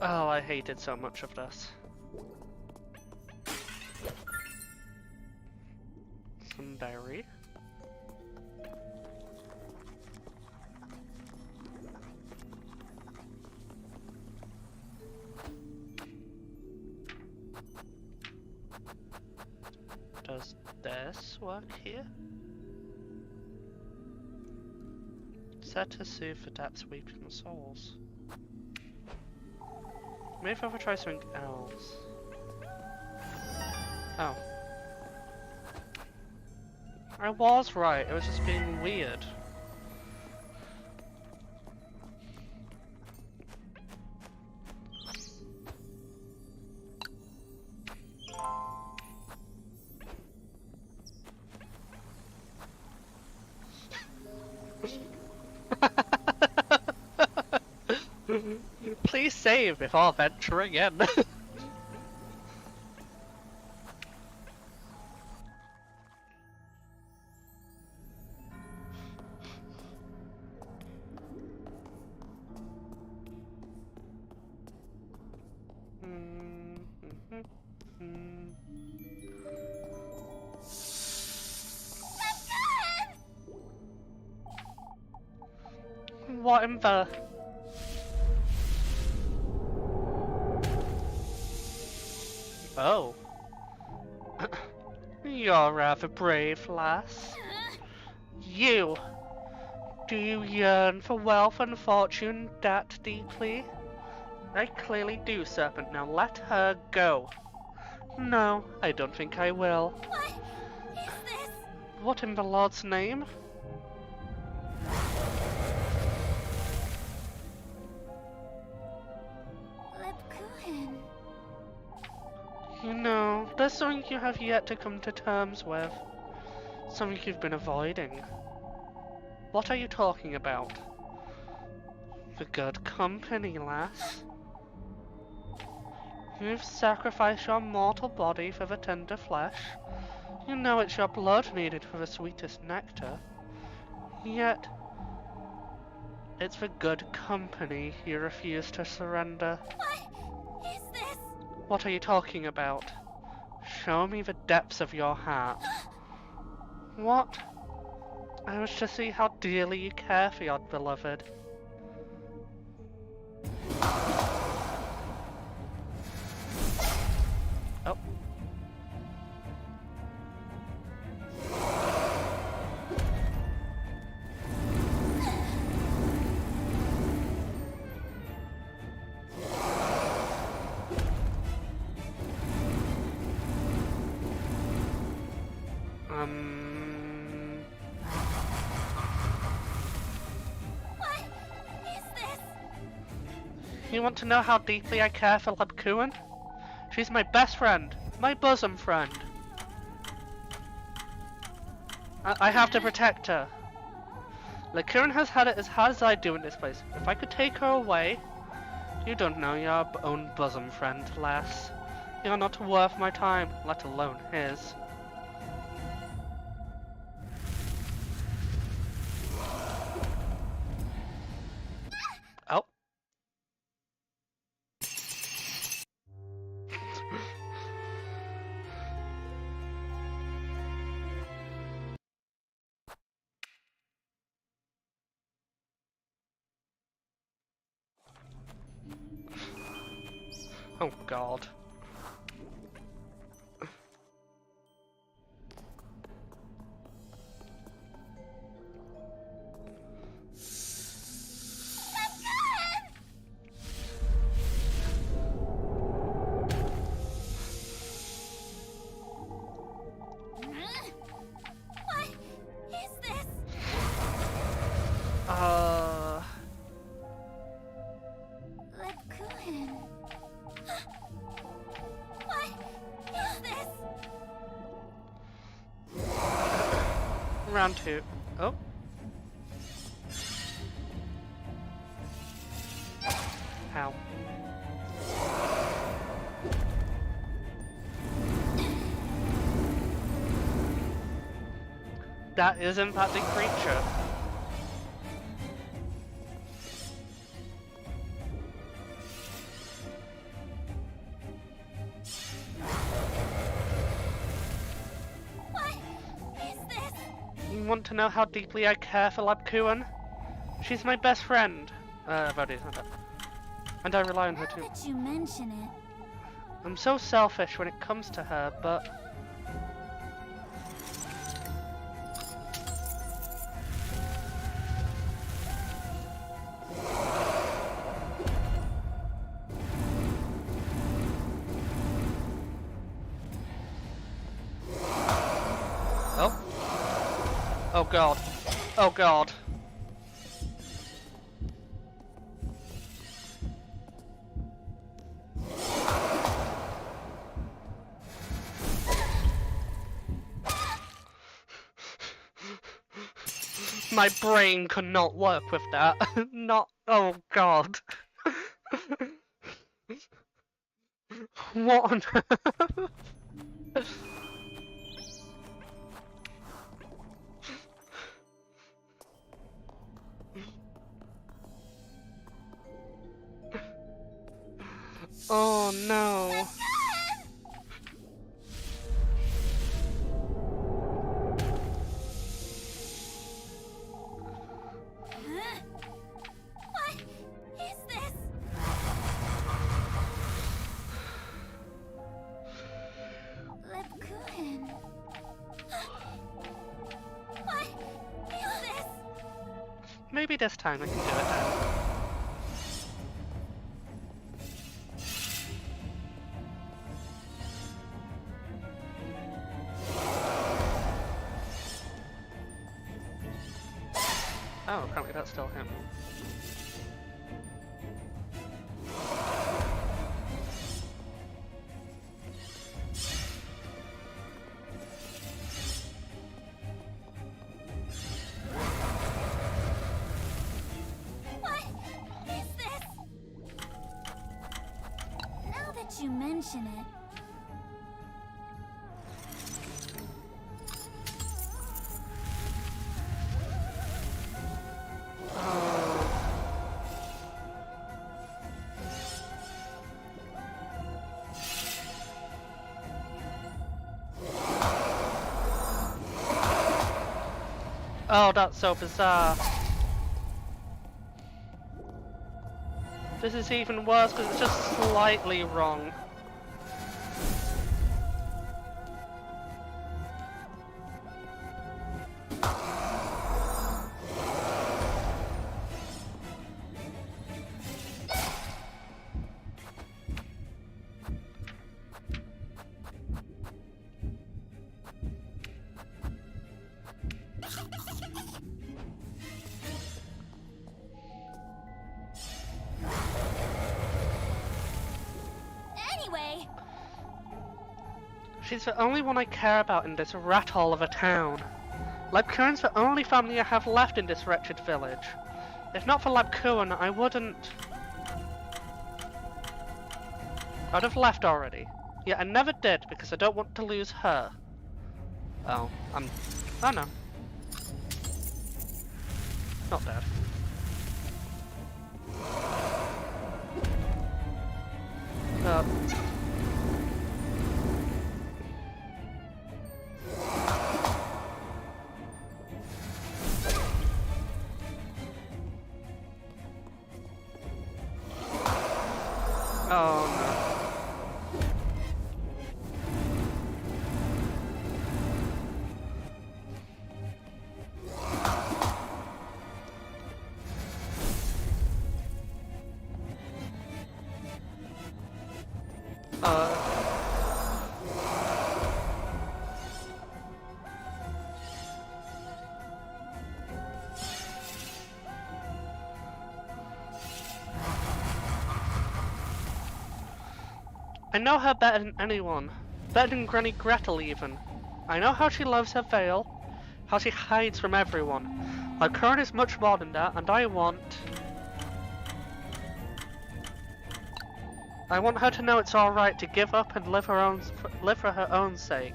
Oh, I hated so much of this. Some berry. Does this work here? Set to soothe the depths weeping souls. Maybe if I try something else. Oh. I was right, it was just being weird. Please save before venturing in. What in the... Oh. You're rather brave, lass. You! Do you yearn for wealth and fortune that deeply? I clearly do, Serpent. Now let her go. No, I don't think I will. What is this? What in the Lord's name? You know, there's something you have yet to come to terms with. Something you've been avoiding. What are you talking about? The good company, lass. You've sacrificed your mortal body for the tender flesh. You know it's your blood needed for the sweetest nectar. Yet, it's the good company you refuse to surrender. What is this? What are you talking about? Show me the depths of your heart. What? I wish to see how dearly you care for your beloved. Oh. You want to know how deeply I care for Labkuan? She's my best friend, my bosom friend. I have to protect her. Labkuan has had it as hard as I do in this place. If I could take her away... You don't know your own bosom friend, lass. You're not worth my time, let alone his. Oh. Oh god. Round 2. Oh. How? That is in fact a creature. Want to know how deeply I care for Labkuan? She's my best friend. I've already said that. And I rely on her too. Now that you mention it. I'm so selfish when it comes to her, but... Oh god. Oh god. My brain could not work with that. Not. Oh god. What on earth? Oh no. What is this? Labkuan. What is this? Maybe this time I can do it then. Oh, apparently that's still him. What is this? Now that you mention it. Oh, that's so bizarre. This is even worse because it's just slightly wrong. way. She's the only one I care about in this rat hole of a town. Labkuren's the only family I have left in this wretched village. If not for Labkuren, I wouldn't... I'd have left already. Yet I never did because I don't want to lose her. Oh, oh no. Not dead. Uh... Oh no. I know her better than anyone. Better than Granny Gretel even. I know how she loves her veil, how she hides from everyone. My current is much more than that, and I want her to know it's alright to give up and live for her own sake.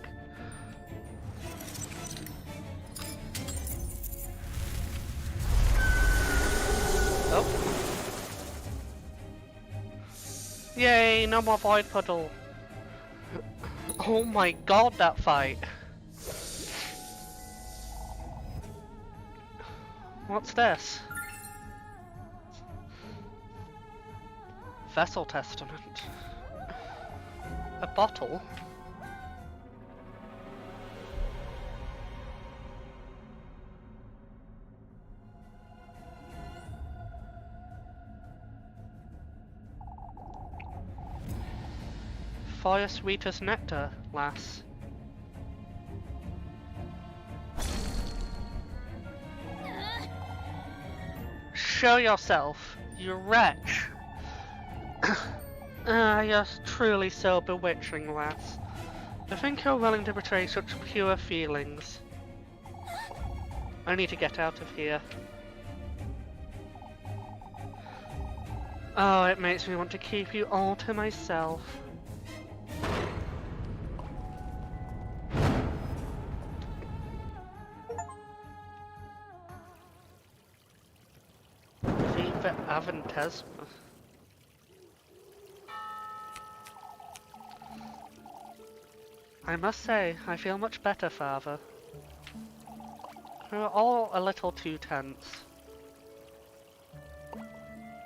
Oh. Yay, no more void puddle. Oh my god, that fight. What's this? Vessel Testament. A bottle? For your sweetest nectar, lass. Show yourself, you wretch! You're truly so bewitching, lass. To think you're willing to betray such pure feelings. I need to get out of here. Oh, it makes me want to keep you all to myself. Viva Aventesma. I must say, I feel much better, Father. We were all a little too tense.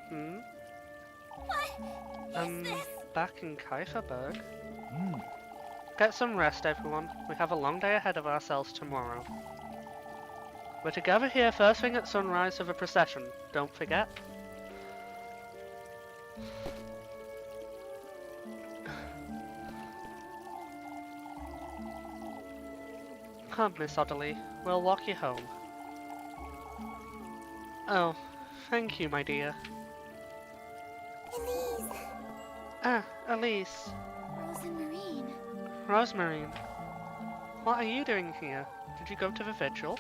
Hmm? What is this? Back in Kieferberg. Get some rest, everyone. We have a long day ahead of ourselves tomorrow. We're to gather here first thing at sunrise of a procession. Don't forget. Come, Miss Odderly. We'll walk you home. Oh, thank you, my dear. Elise. Ah, Elise. Rosemarine. Rosemarine. What are you doing here? Did you go to the vigil?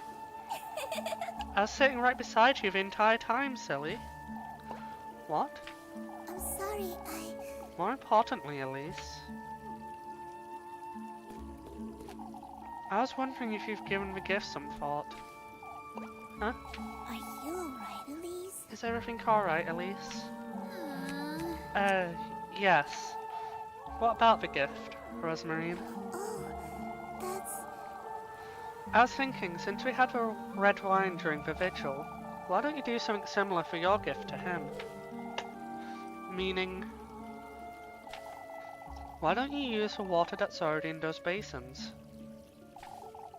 I was sitting right beside you the entire time, silly. What? I'm sorry, More importantly, Elise, I was wondering if you've given the gift some thought. Huh? Are you alright, Elise? Is everything alright, Elise? Aww. Yes. What about the gift, Rosemarine? Oh, that's... I was thinking, since we had a red wine during the vigil, why don't you do something similar for your gift to him? Meaning, why don't you use the water that's already in those basins?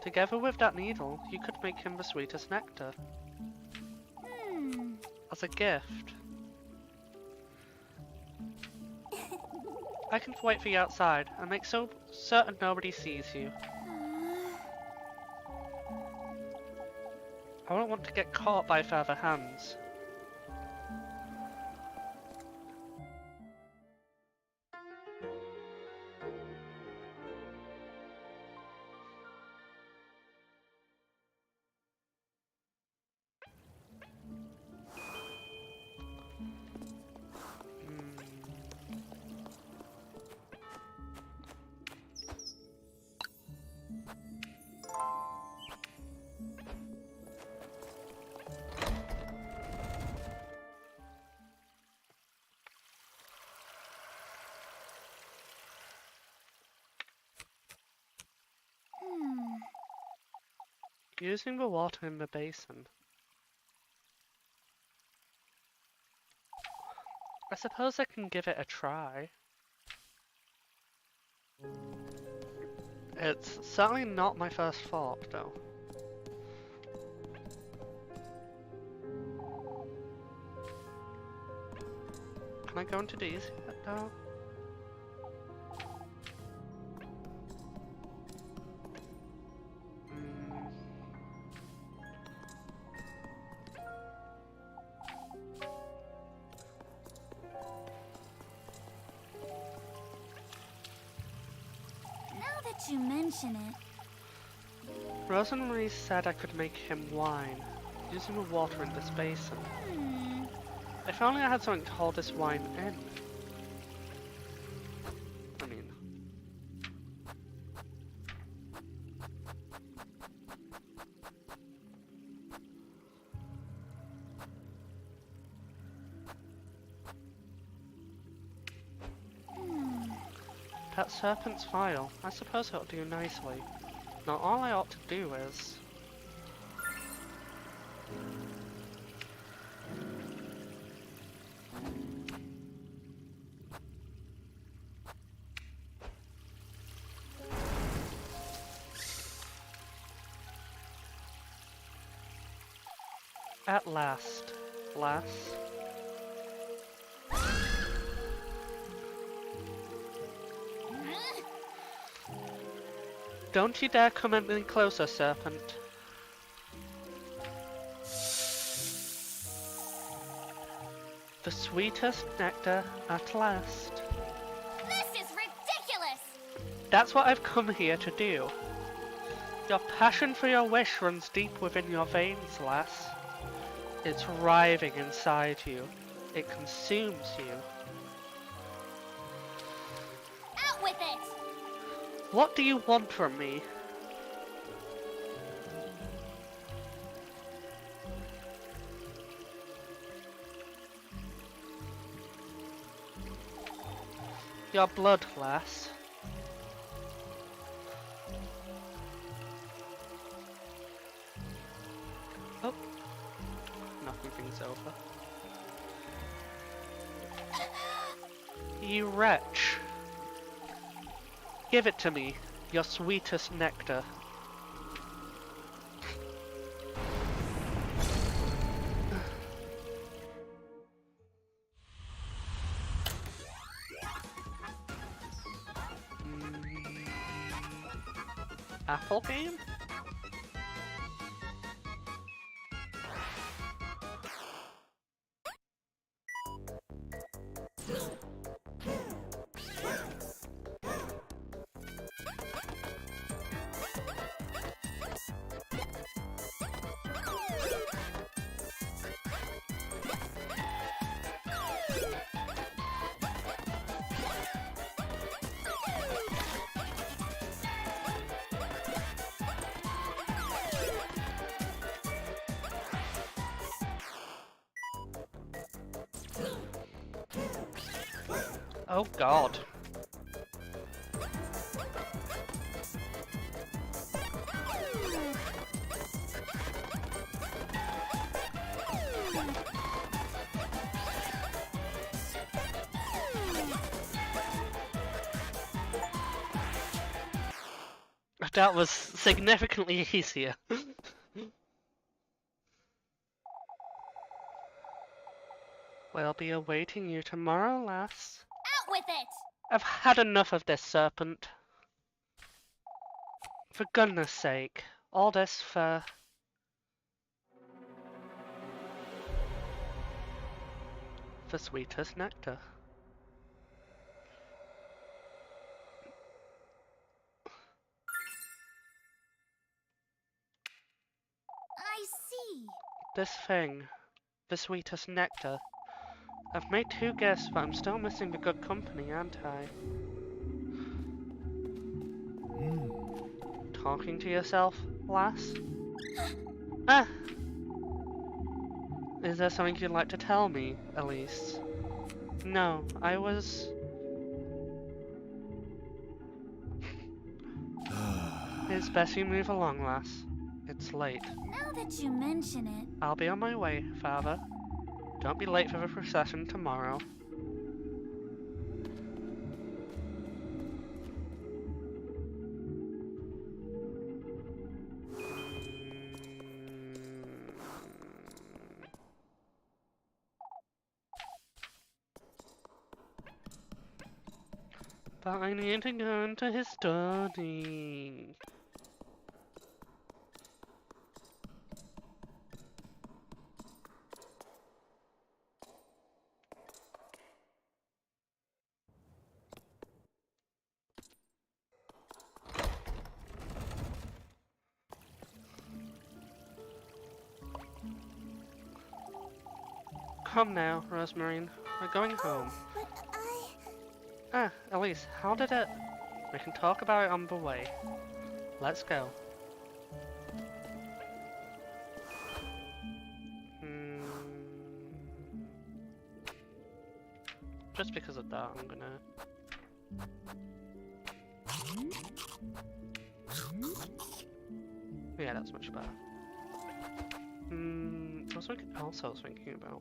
Together with that needle, you could make him the sweetest nectar. As a gift. I can wait for you outside and make so certain nobody sees you. I don't want to get caught by further hands. Using the water in the basin. I suppose I can give it a try. It's certainly not my first thought, though. Can I go into these yet, though? Now that you mention it, Rosemary said I could make him wine, using the water in this basin. If only I had something to hold this wine in. I mean... That serpent's vial. I suppose it'll do nicely. Now all I ought to do is... At last, lass. Don't you dare come any closer, serpent. The sweetest nectar at last. this is ridiculous! That's what I've come here to do. Your passion for your wish runs deep within your veins, lass. It's writhing inside you. It consumes you. Out with it! What do you want from me? Your blood, lass. Oh. Knocking things over. You wretch. Give it to me, your sweetest nectar. Apple game? Oh god. That was significantly easier. We'll be awaiting you tomorrow, lass. Out with it! I've had enough of this, serpent. For goodness sake, all this for... for sweetest nectar. I see. This thing, the sweetest nectar. I've made 2 guesses, but I'm still missing the good company, aren't I? Talking to yourself, lass? Ah! Is there something you'd like to tell me, Elise? No, I was... It's best you move along, lass. It's late. Now that you mention it, I'll be on my way, Father. Don't be late for the procession tomorrow. But I need to go into his study. Come now, Rosemary. We're going home. but Ah, Elise, how did it? We can talk about it on the way. Let's go. Just because of that, I'm gonna... Yeah, that's much better. What's something else I was thinking about?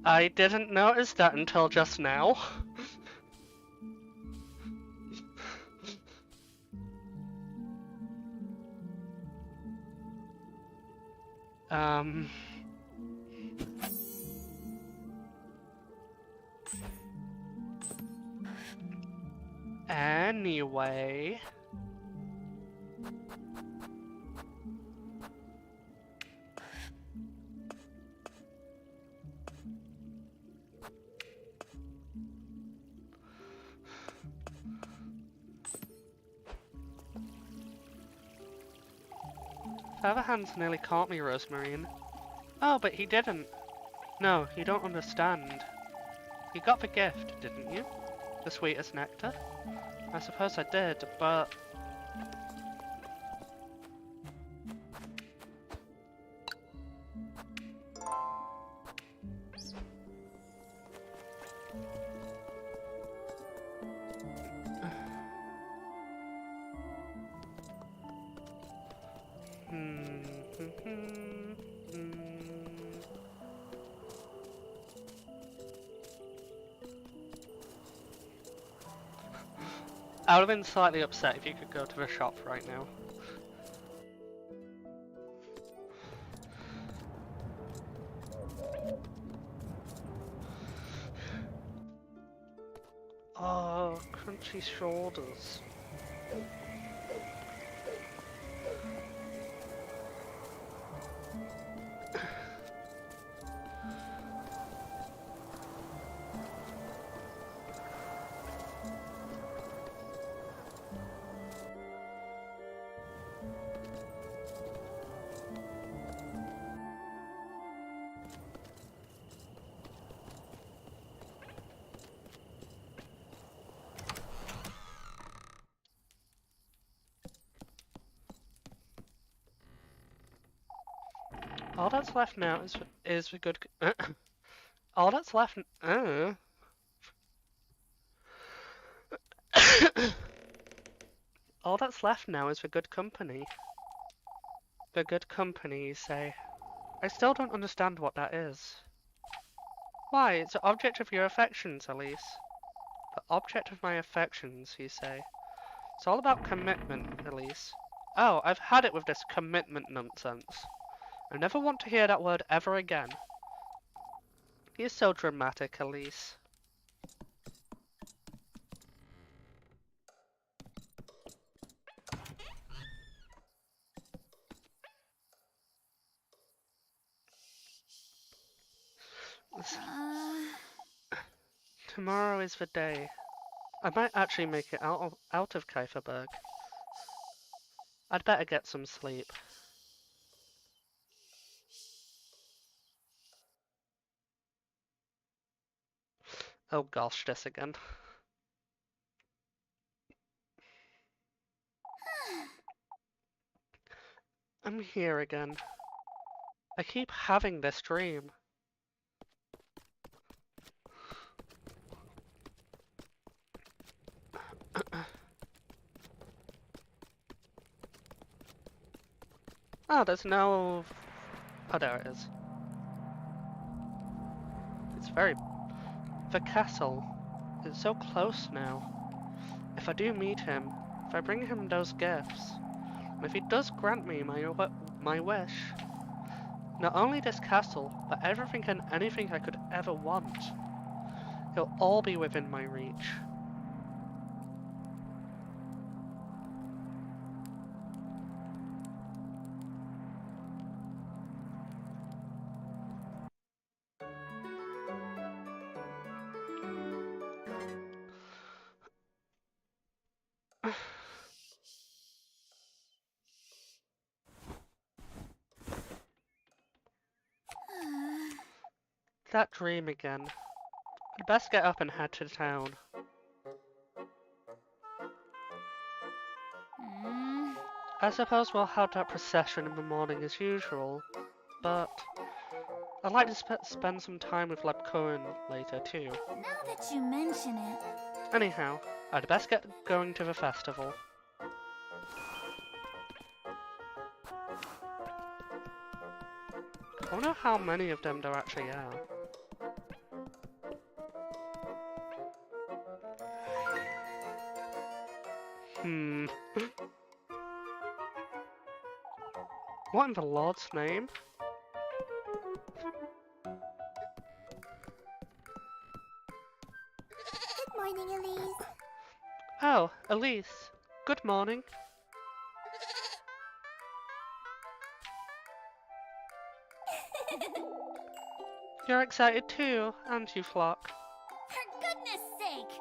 I didn't notice that until just now. Anyway... Father Hans nearly caught me, Rosemary. Oh, but he didn't. No, you don't understand. You got the gift, didn't you? The sweetest nectar? I suppose I did, but... I would have been slightly upset if you could go to the shop right now. Oh, crunchy shoulders. All that's left now is the good. All that's left. All that's left now is the good company. The good company, you say. I still don't understand what that is. Why, it's the object of your affections, Elise. The object of my affections, you say. It's all about commitment, Elise. Oh, I've had it with this commitment nonsense. I never want to hear that word ever again. You're so dramatic, Elise. Tomorrow is the day. I might actually make it out of Kieferberg. I'd better get some sleep. Oh gosh, this again. I'm here again. I keep having this dream. Oh, there's no... Oh, there it is. It's very... The castle is so close now. If I do meet him, if I bring him those gifts, and if he does grant me my wish, not only this castle, but everything and anything I could ever want, it'll all be within my reach. That dream again. I'd best get up and head to town. I suppose we'll have that procession in the morning as usual, but I'd like to spend some time with Cohen later too. Now that you mention it. Anyhow, I'd best get going to the festival. I wonder how many of them there actually are. What in the Lord's name? Good morning, Elise. Oh, Elise. Good morning. You're excited too, aren't you, Flock? For goodness sake!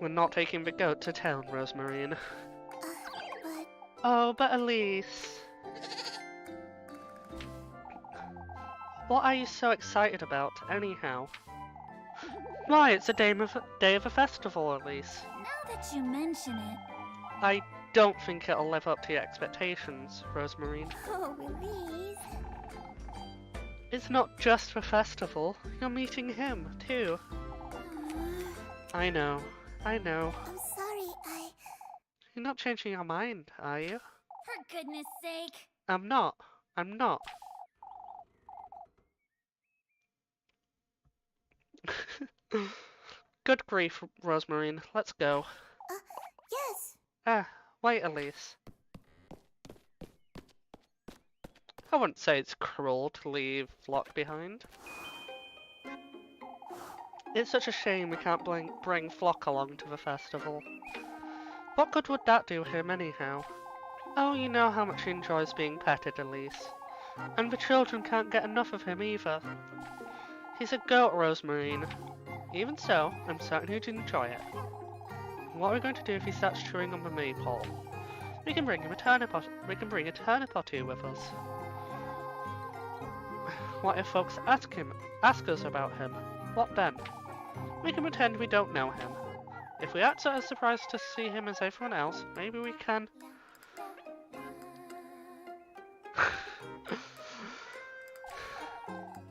We're not taking the goat to town, Rosemarine. But... Oh, but Elise... What are you so excited about, anyhow? Why, it's a day of a festival, Elise. Now that you mention it... I don't think it'll live up to your expectations, Rosemarine. Oh, Elise... It's not just the festival, you're meeting him, too. I know. I'm sorry, You're not changing your mind, are you? For goodness sake! I'm not. Good grief, Rosemarine. Let's go. Yes! Wait, Elise. I wouldn't say it's cruel to leave Flock behind. It's such a shame we can't bring Flock along to the festival. What good would that do him, anyhow? Oh, you know how much he enjoys being petted, Elise. And the children can't get enough of him either. He's a goat, Rosemarine. Even so, I'm certain he'd enjoy it. What are we going to do if he starts chewing on the maypole? We can bring him a turnip or two with us. What if folks ask us about him? What then? We can pretend we don't know him. If we act as surprised to see him as everyone else, maybe we can...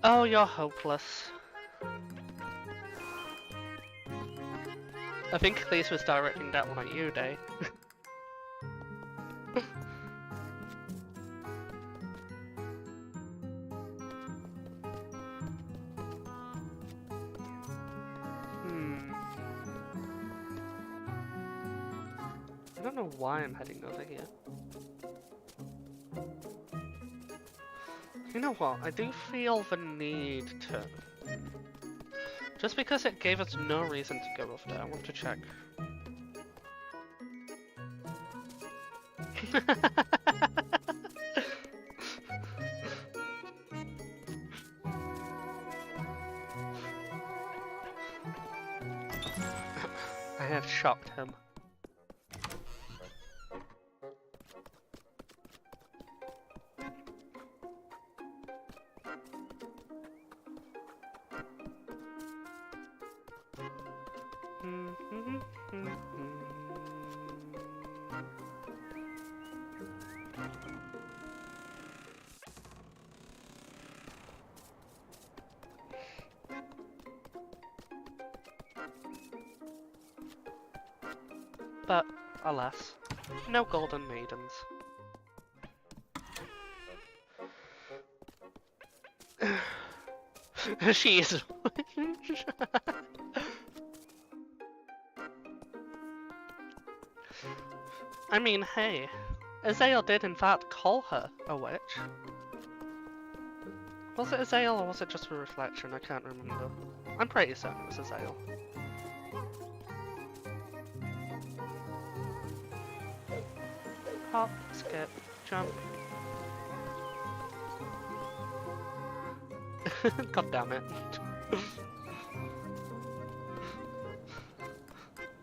Oh, you're hopeless. I think Elise was directing that one at you, Day. I don't know why I'm heading over here. You know what? I do feel the need to... Just because it gave us no reason to go over there, I want to check. I have shocked him. But, alas, no golden maidens. She is. I mean, hey, Azael did in fact call her a witch. Was it Azael or was it just a reflection? I can't remember. I'm pretty certain it was Azael. Hop, skip, jump. God damn it.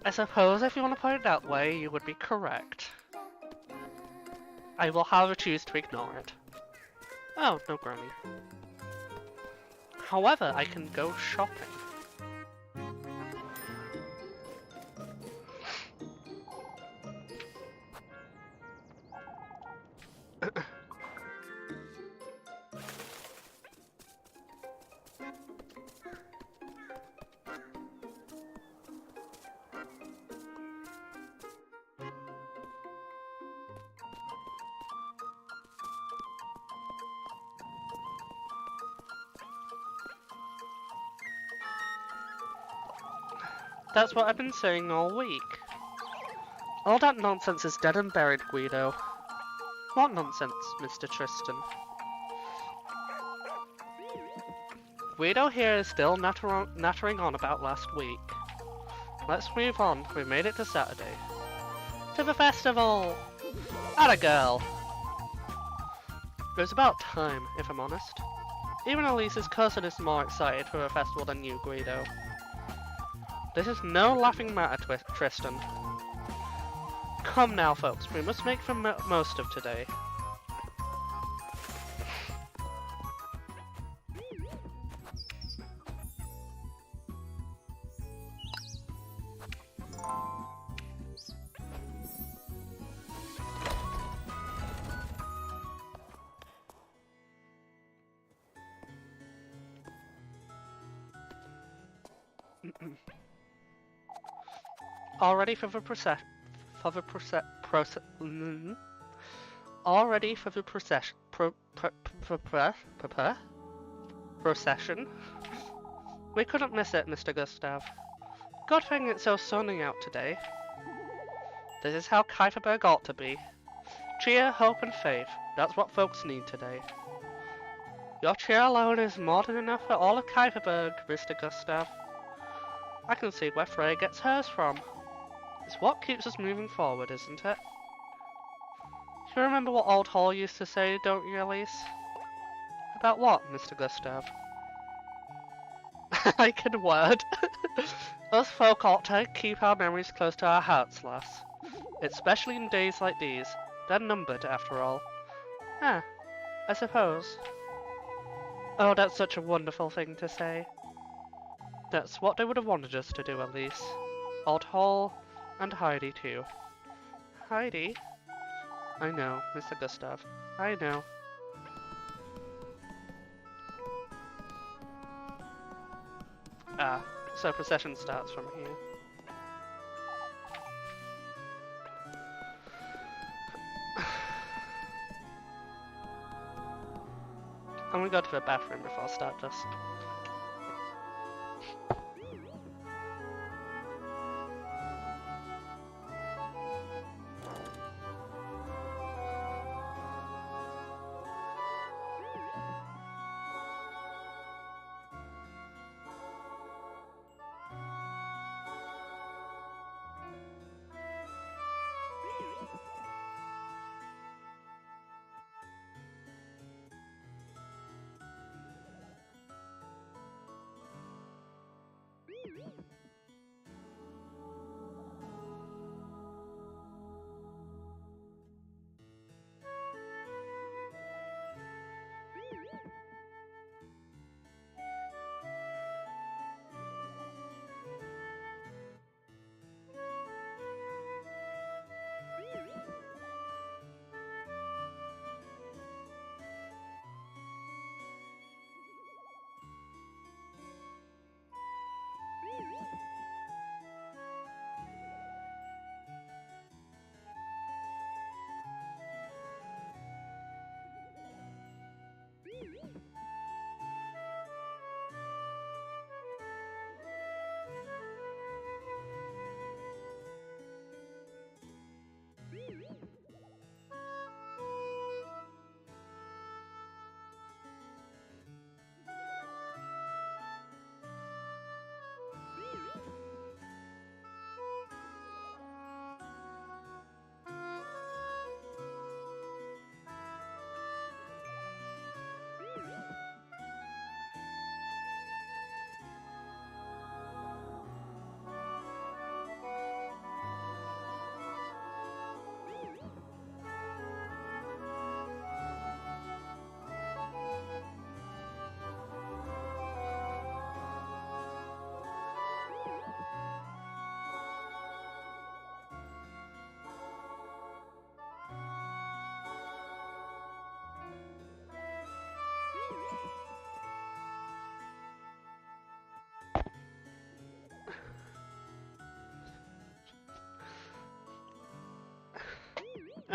I suppose if you want to put it that way, you would be correct. I will however choose to ignore it. Oh, no granny. However, I can go shopping. That's what I've been saying all week. All that nonsense is dead and buried, Guido. What nonsense, Mr. Tristan? Guido here is still nattering on about last week. Let's move on, we made it to Saturday. To the festival! Atta girl! It was about time, if I'm honest. Even Elise's cousin is more excited for the festival than you, Guido. This is no laughing matter, Tristan. Come now, folks, we must make the most of today. All ready for the procession. All ready for the procession. Procession. We couldn't miss it, Mr. Gustav. Good thing it's so sunny out today. This is how Kuiperberg ought to be. Cheer, hope, and faith. That's what folks need today. Your cheer alone is more than enough for all of Kuiperberg, Mr. Gustav. I can see where Freya gets hers from. It's what keeps us moving forward, isn't it? You remember what Old Hall used to say, don't you, Elise? About what, Mr. Gustav? I can word. Us folk ought to keep our memories close to our hearts, lass. Especially in days like these. They're numbered, after all. Ah, I suppose. Oh, that's such a wonderful thing to say. That's what they would have wanted us to do, Elise. Old Hall, and Heidi too. Heidi? I know, Mr. Gustav. I know. Ah, so procession starts from here. I'm gonna go to the bathroom before I start this.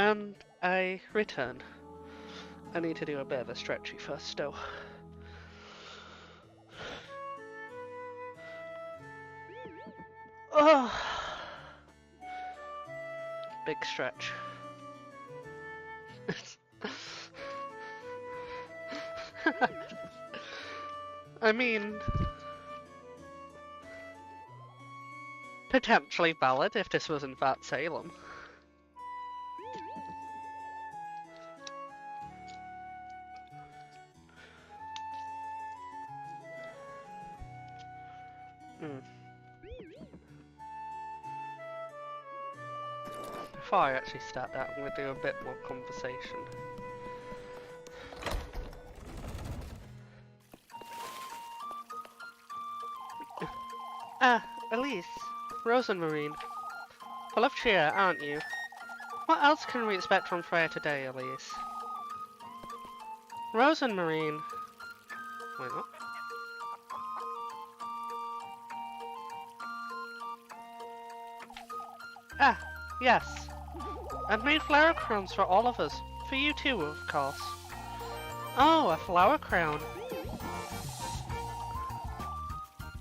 And I return. I need to do a bit of a stretchy first, though. Oh, big stretch. I mean, potentially valid if this was in fact Salem. Before I actually start that, I'm going to do a bit more conversation. Elise, Rose and Marine. Full of cheer, aren't you? What else can we expect from Freya today, Elise? Rose and Marine. Wait, what? Yes. I've made flower crowns for all of us. For you too, of course. Oh, a flower crown.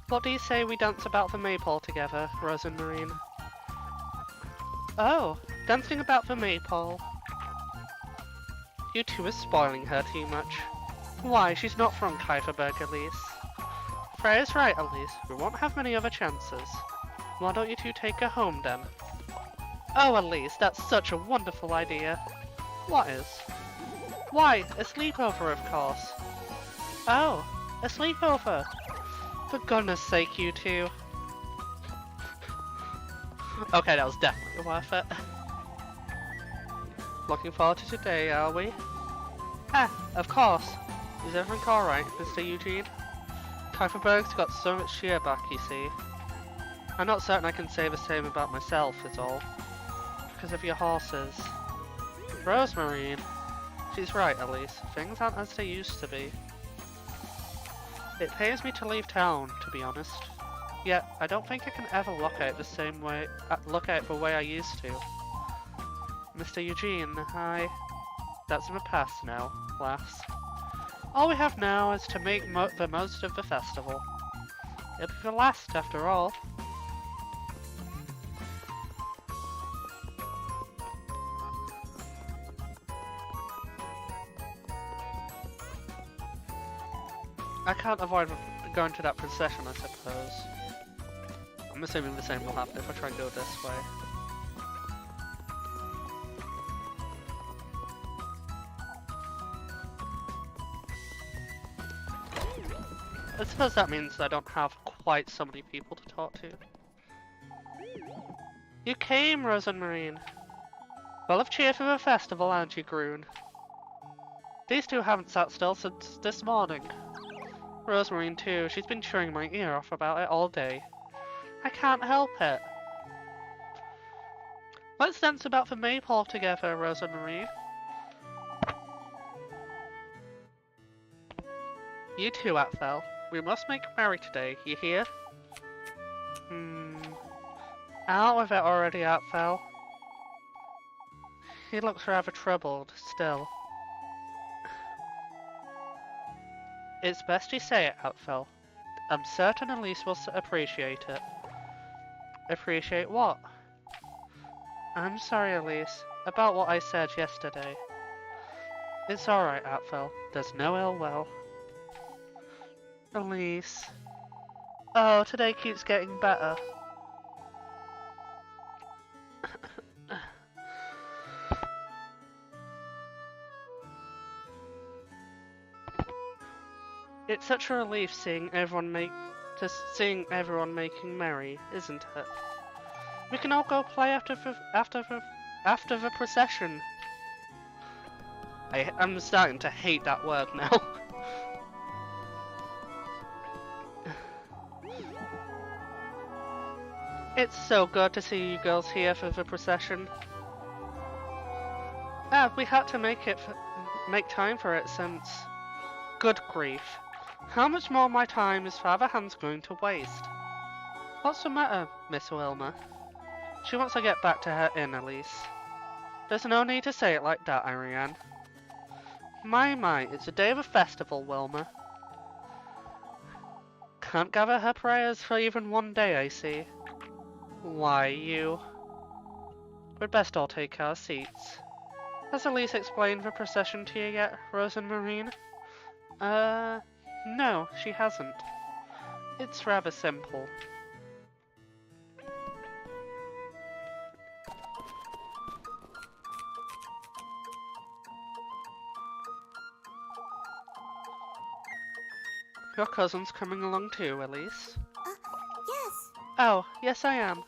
What do you say we dance about the maypole together, Rose and Marine? Oh, dancing about the maypole. You two are spoiling her too much. Why, she's not from Kieferberg, Elise. Freya's right, Elise. We won't have many other chances. Why don't you two take her home, then? Oh, Elise, that's such a wonderful idea. What is? Why, a sleepover, of course. Oh, a sleepover. For goodness sake, you two. Okay, that was definitely worth it. Looking forward to today, are we? Of course. Is everything alright, Mr. Eugene? Kieferberg's got so much cheer back, you see. I'm not certain I can say the same about myself, is all. Because of your horses. Rosemarine. She's right, Elise. Things aren't as they used to be. It pains me to leave town, to be honest. Yet, I don't think I can ever look at it the way I used to. Mr. Eugene, that's in the past now, laughs. All we have now is to make the most of the festival. It'll be the last, after all. I can't avoid going to that procession, I suppose. I'm assuming the same will happen if I try and go this way. I suppose that means I don't have quite so many people to talk to. You came, Rose and Marine. Full of cheer for the festival, aren't you, Groon? These two haven't sat still since this morning. Rosemarine too, she's been chewing my ear off about it all day. I can't help it. Let's dance about the maypole together, Rosemarine. You too, Atfel. We must make merry today, you hear? Out with it already, Atfel. He looks rather troubled, still. It's best you say it, Atfel. I'm certain Elise will appreciate it. Appreciate what? I'm sorry, Elise, about what I said yesterday. It's alright, Atfel. There's no ill will. Elise. Oh, today keeps getting better. It's such a relief seeing everyone making merry, isn't it? We can all go play after the procession. I'm starting to hate that word now. It's so good to see you girls here for the procession. We had to make time for it since. Good grief. How much more of my time is Father Hans going to waste? What's the matter, Miss Wilma? She wants to get back to her inn, Elise. There's no need to say it like that, Ariane. My, it's a day of a festival, Wilma. Can't gather her prayers for even one day, I see. Why, you... We'd best all take our seats. Has Elise explained the procession to you yet, Rose and Marine? No, she hasn't. It's rather simple. Your cousin's coming along too, Elise? Yes. Oh, yes I am.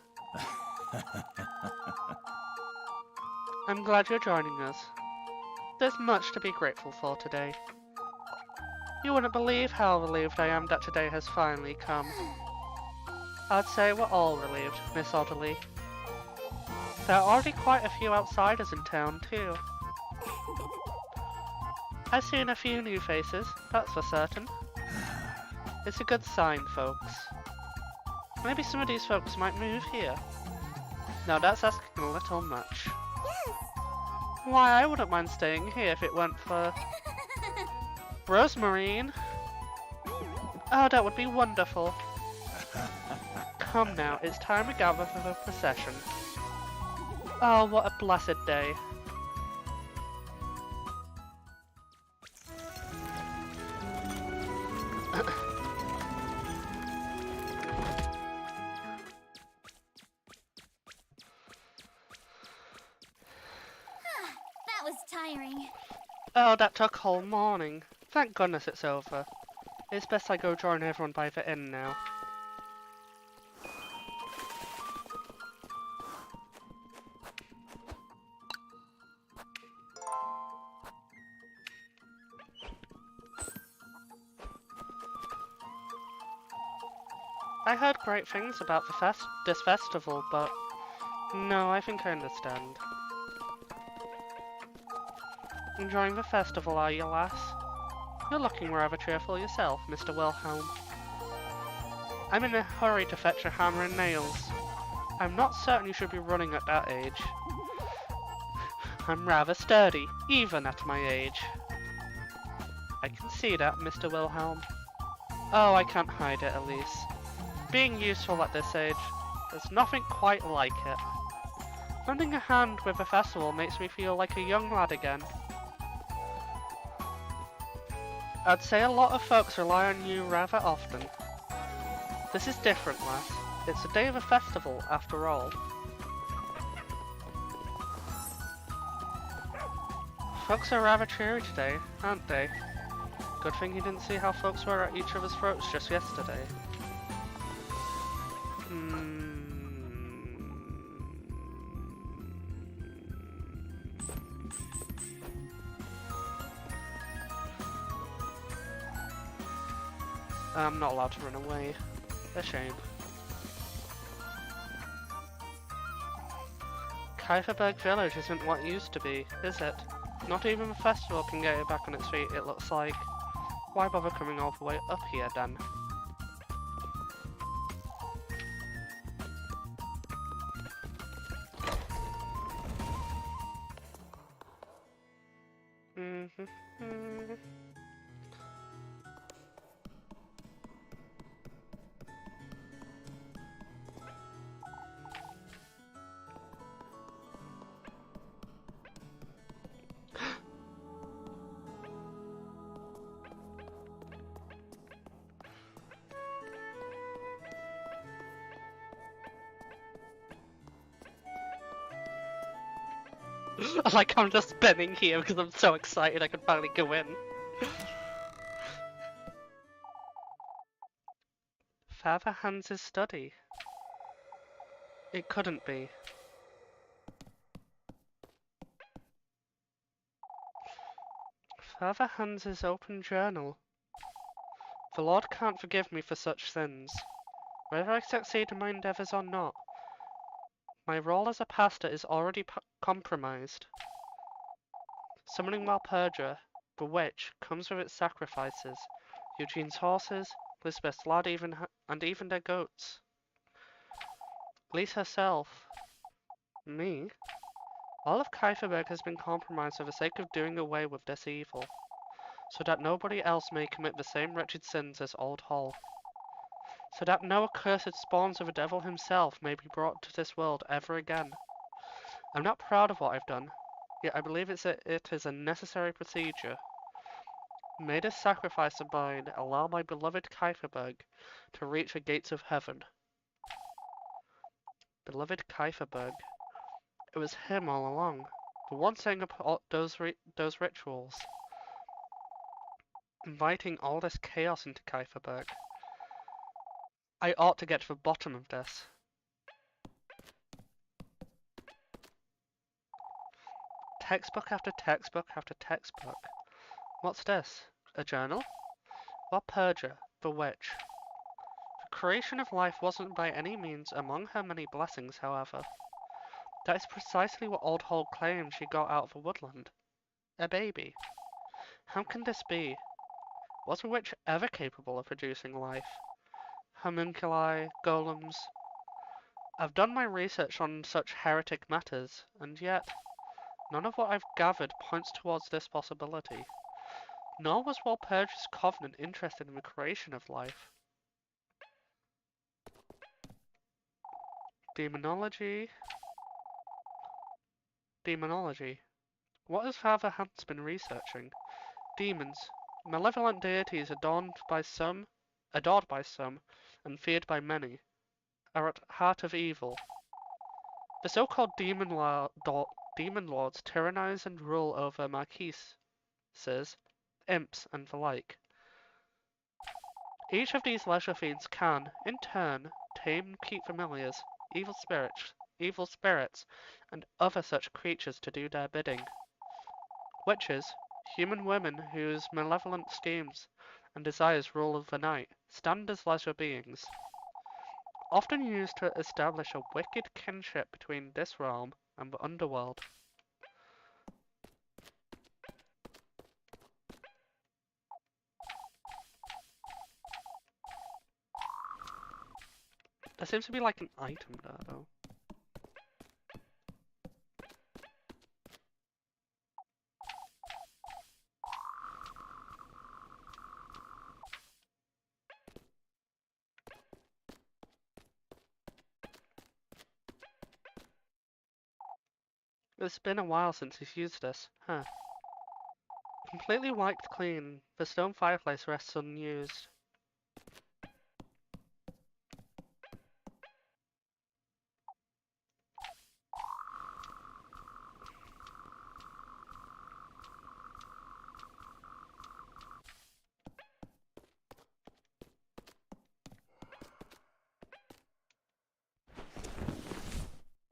I'm glad you're joining us. There's much to be grateful for today. You wouldn't believe how relieved I am that today has finally come. I'd say we're all relieved, Miss Otterly. There are already quite a few outsiders in town, too. I've seen a few new faces, that's for certain. It's a good sign, folks. Maybe some of these folks might move here. Now that's asking a little much. Yes. Why, I wouldn't mind staying here if it weren't for... Rosemarine! Oh, that would be wonderful. Come now, it's time to gather for the procession. Oh, what a blessed day. That was tiring. Oh, that took whole morning. Thank goodness it's over. It's best I go join everyone by the inn now. I heard great things about this festival, but no, I think I understand. Enjoying the festival, are you, lass? You're looking rather cheerful yourself, Mr. Wilhelm. I'm in a hurry to fetch a hammer and nails. I'm not certain you should be running at that age. I'm rather sturdy, even at my age. I can see that, Mr. Wilhelm. Oh, I can't hide it, Elise. Being useful at this age, there's nothing quite like it. Lending a hand with a festival makes me feel like a young lad again. I'd say a lot of folks rely on you rather often. This is different, lass. It's a day of a festival, after all. Folks are rather cheery today, aren't they? Good thing you didn't see how folks were at each other's throats just yesterday. I'm not allowed to run away. A shame. Kieferberg Village isn't what it used to be, is it? Not even the festival can get it back on its feet, it looks like. Why bother coming all the way up here then? Like I'm just spinning here because I'm so excited I could finally go in. Father Hans's study. It couldn't be. Father Hans's open journal. The Lord can't forgive me for such sins, whether I succeed in my endeavours or not. My role as a pastor is already compromised. Summoning Walpurga, the witch, comes with its sacrifices. Eugene's horses, Lisbeth's lad, and even their goats. Elise herself. Me? All of Kieferberg has been compromised for the sake of doing away with this evil, so that nobody else may commit the same wretched sins as Old Hall, so that no accursed spawns of the devil himself may be brought to this world ever again. I'm not proud of what I've done, yet I believe it is a necessary procedure. May this sacrifice of mine allow my beloved Kieferberg to reach the gates of heaven. Beloved Kieferberg. It was him all along, the one setting up all those rituals, inviting all this chaos into Kieferberg. I ought to get to the bottom of this. Textbook after textbook after textbook. What's this? A journal? Walpurga, the witch. The creation of life wasn't by any means among her many blessings, however. That is precisely what Old Hall claimed she got out of the woodland. A baby. How can this be? Was a witch ever capable of producing life? Homunculi, golems. I've done my research on such heretic matters, and yet none of what I've gathered points towards this possibility. Nor was Walpurga's covenant interested in the creation of life. Demonology. Demonology. What has Father Hans been researching? Demons. Malevolent deities adored by some, and feared by many, are at heart of evil. The so-called demon lords tyrannize and rule over marquises, imps, and the like. Each of these leisure fiends can, in turn, tame and keep familiars, evil spirits, and other such creatures to do their bidding. Witches, human women whose malevolent schemes and desires rule the night, stand as leisure beings, often used to establish a wicked kinship between this realm and the underworld. There seems to be like an item there though. It's been a while since he's used this, huh? Completely wiped clean, the stone fireplace rests unused.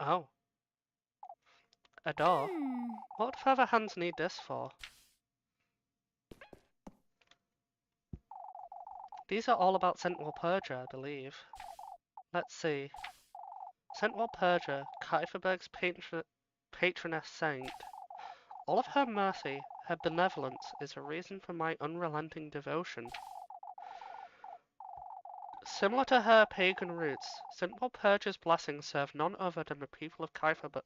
Oh, a door? What would Father Hans need this for? These are all about Saint Walpurga, I believe. Let's see. Saint Walpurga, Kieferberg's patroness saint. All of her mercy, her benevolence, is a reason for my unrelenting devotion. Similar to her pagan roots, Saint Walpurga's blessings serve none other than the people of Kieferberg.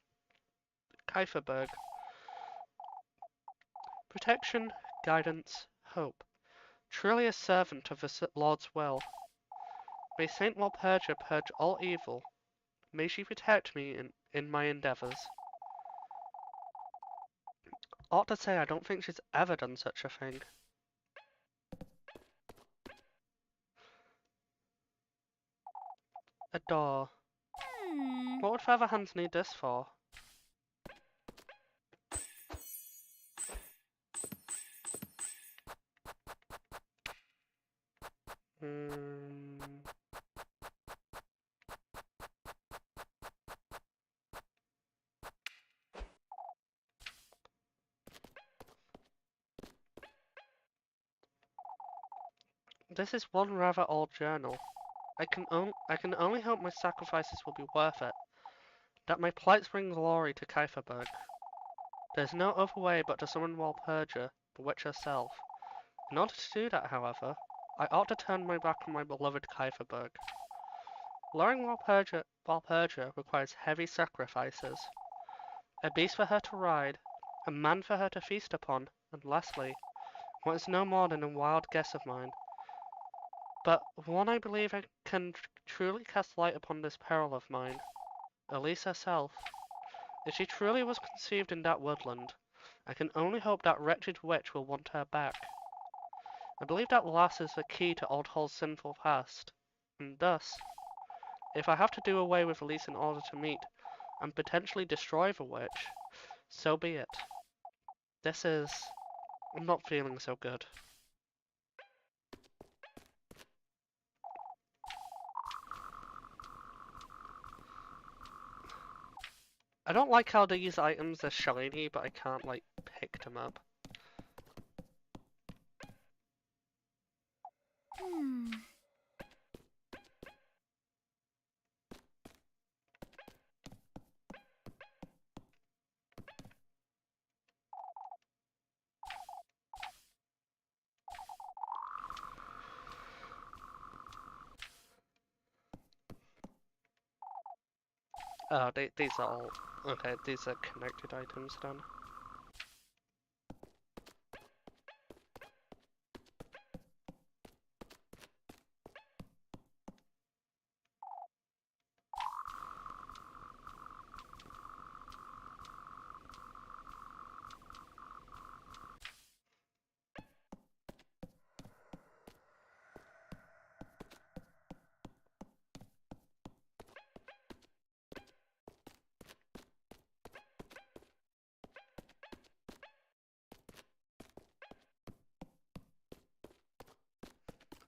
Protection, guidance, hope. Truly a servant of the Lord's will. May Saint Walpurga purge all evil. May she protect me in my endeavours. Ought to say I don't think she's ever done such a thing. A door. What would Father Hans need this for? This is one rather old journal. I can only hope my sacrifices will be worth it. That my plights bring glory to Kieferberg. There's no other way but to summon Walpurga, the witch herself. In order to do that, however, I ought to turn my back on my beloved Kieferberg. Luring Walpurga requires heavy sacrifices. a beast for her to ride, a man for her to feast upon, and lastly, what is no more than a wild guess of mine, but one I believe I can truly cast light upon this peril of mine, Elise herself. If she truly was conceived in that woodland, I can only hope that wretched witch will want her back. I believe that lass is the key to Old Hall's sinful past, and thus, if I have to do away with Elise in order to meet and potentially destroy the witch, so be it. I'm not feeling so good. I don't like how these items are shiny, but I can't, like, pick them up. Oh, these are all... Okay, these are connected items then.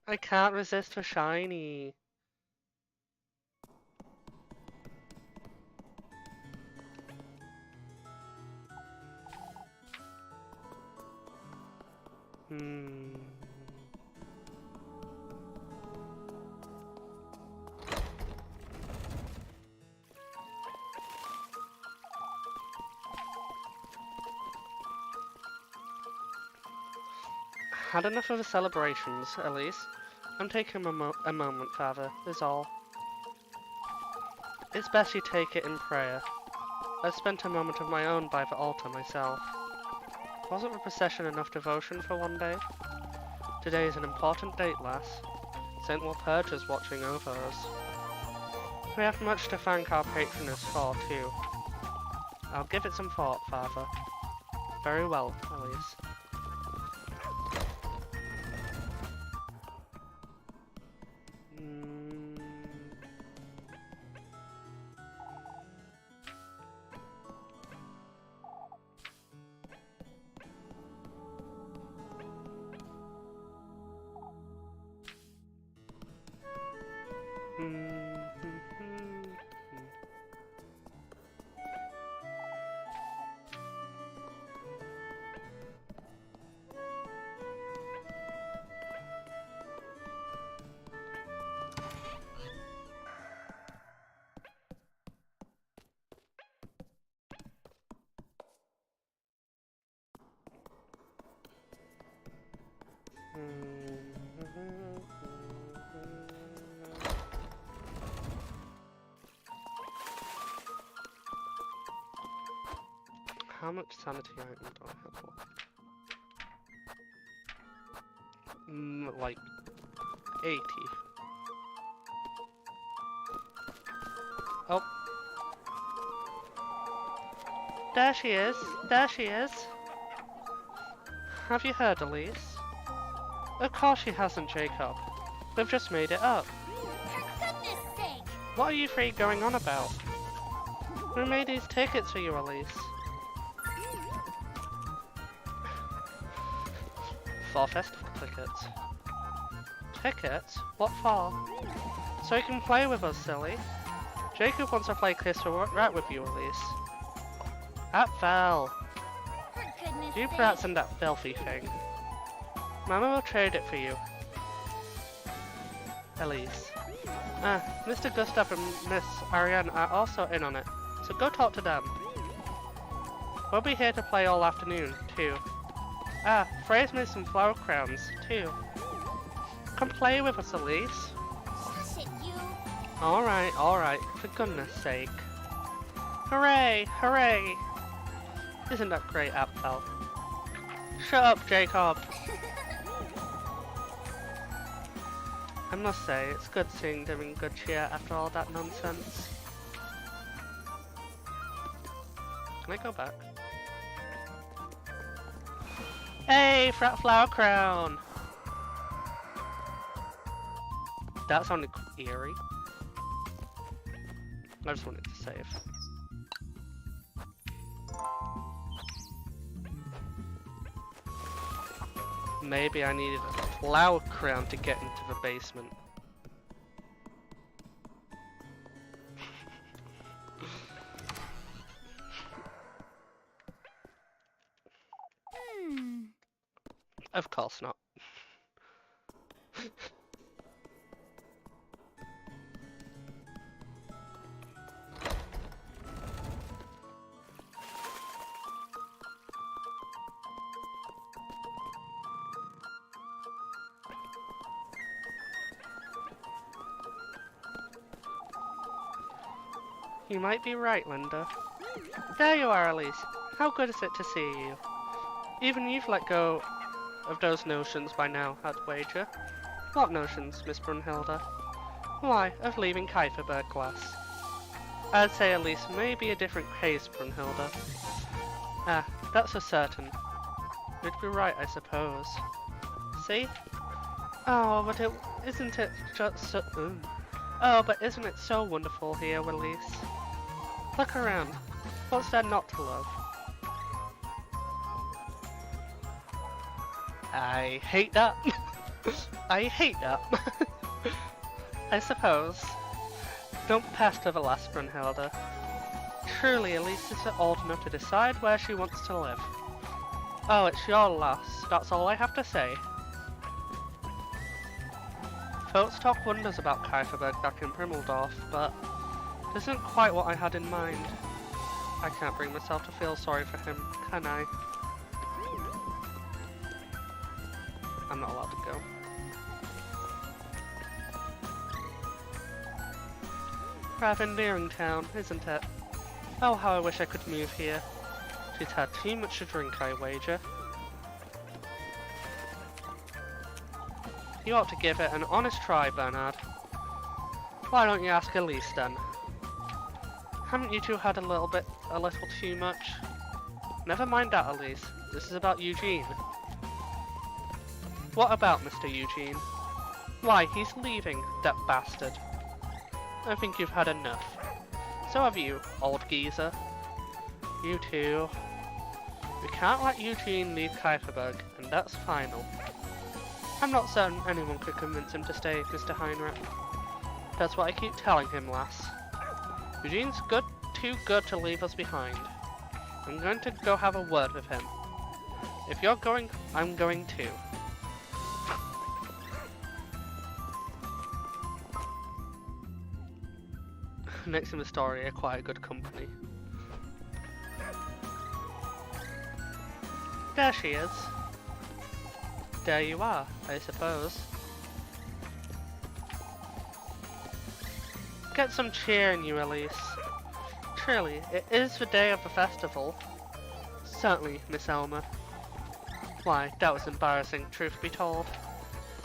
I can't resist the shiny. Had enough of the celebrations, Elise. I'm taking a moment, Father, is all. It's best you take it in prayer. I've spent a moment of my own by the altar myself. Wasn't the procession enough devotion for one day? Today is an important date, lass. Saint Walpurga's watching over us. We have much to thank our patroness for, too. I'll give it some thought, Father. Very well, Elise. How much sanity item do I have left? Like 80. Oh. There she is. There she is. Have you heard, Elise? Of course she hasn't, Jacob. We've just made it up. For goodness sake! What are you three going on about? We made these tickets for you, Elise. For festival tickets. Tickets? What for? So you can play with us, silly. Jacob wants to play Kiss the Rat with you, Elise. At Val. For goodness You sake! brats and that filthy thing. Mama will trade it for you. Elise. Mr. Gustav and Miss Ariane are also in on it, so go talk to them. We'll be here to play all afternoon, too. Frey's made some flower crowns, too. Come play with us, Elise. Hush it, you! Alright, for goodness sake. Hooray, hooray! Isn't that great, Apfel? Shut up, Jacob! I must say, it's good seeing them in good cheer after all that nonsense. Can I go back? Hey, Frat Flower Crown! That sounded eerie. I just wanted to save. Maybe I needed a flower crown to get into the basement. Of course not. You might be right, Linda. There you are, Elise. How good is it to see you? Even you've let go of those notions by now, I'd wager. What notions, Miss Brunhilde? Why, of leaving Kieferberg class. I'd say Elise may be a different case, Brunhilde. Ah, that's for certain. You'd be right, I suppose. See? Oh, but isn't it just so... Oh, but isn't it so wonderful here, Elise? Look around. What's there not to love? I hate that. I hate that. I suppose. Don't pester the lass, Brunhilde. Truly, Elise is old enough to decide where she wants to live. Oh, it's your lass. That's all I have to say. Folks talk wonders about Kieferberg back in Primmeldorf, but it isn't quite what I had in mind. I can't bring myself to feel sorry for him, can I? I'm not allowed to go. Rather endearing town, isn't it? Oh, how I wish I could move here. She's had too much to drink, I wager. You ought to give it an honest try, Bernard. Why don't you ask Elise then? Haven't you two had a little too much? Never mind that, Elise. This is about Eugene. What about Mr. Eugene? Why, he's leaving, that bastard. I think you've had enough. So have you, old geezer. You too. We can't let Eugene leave Kieferberg, and that's final. I'm not certain anyone could convince him to stay, Mr. Heinrich. That's what I keep telling him, lass. Eugene's too good to leave us behind. I'm going to go have a word with him. If you're going, I'm going too. Next in the story are quite a good company. There she is. There you are, I suppose. Get some cheer in you, Elise. Truly, it is the day of the festival. Certainly, Miss Elmer. Why, that was embarrassing, truth be told.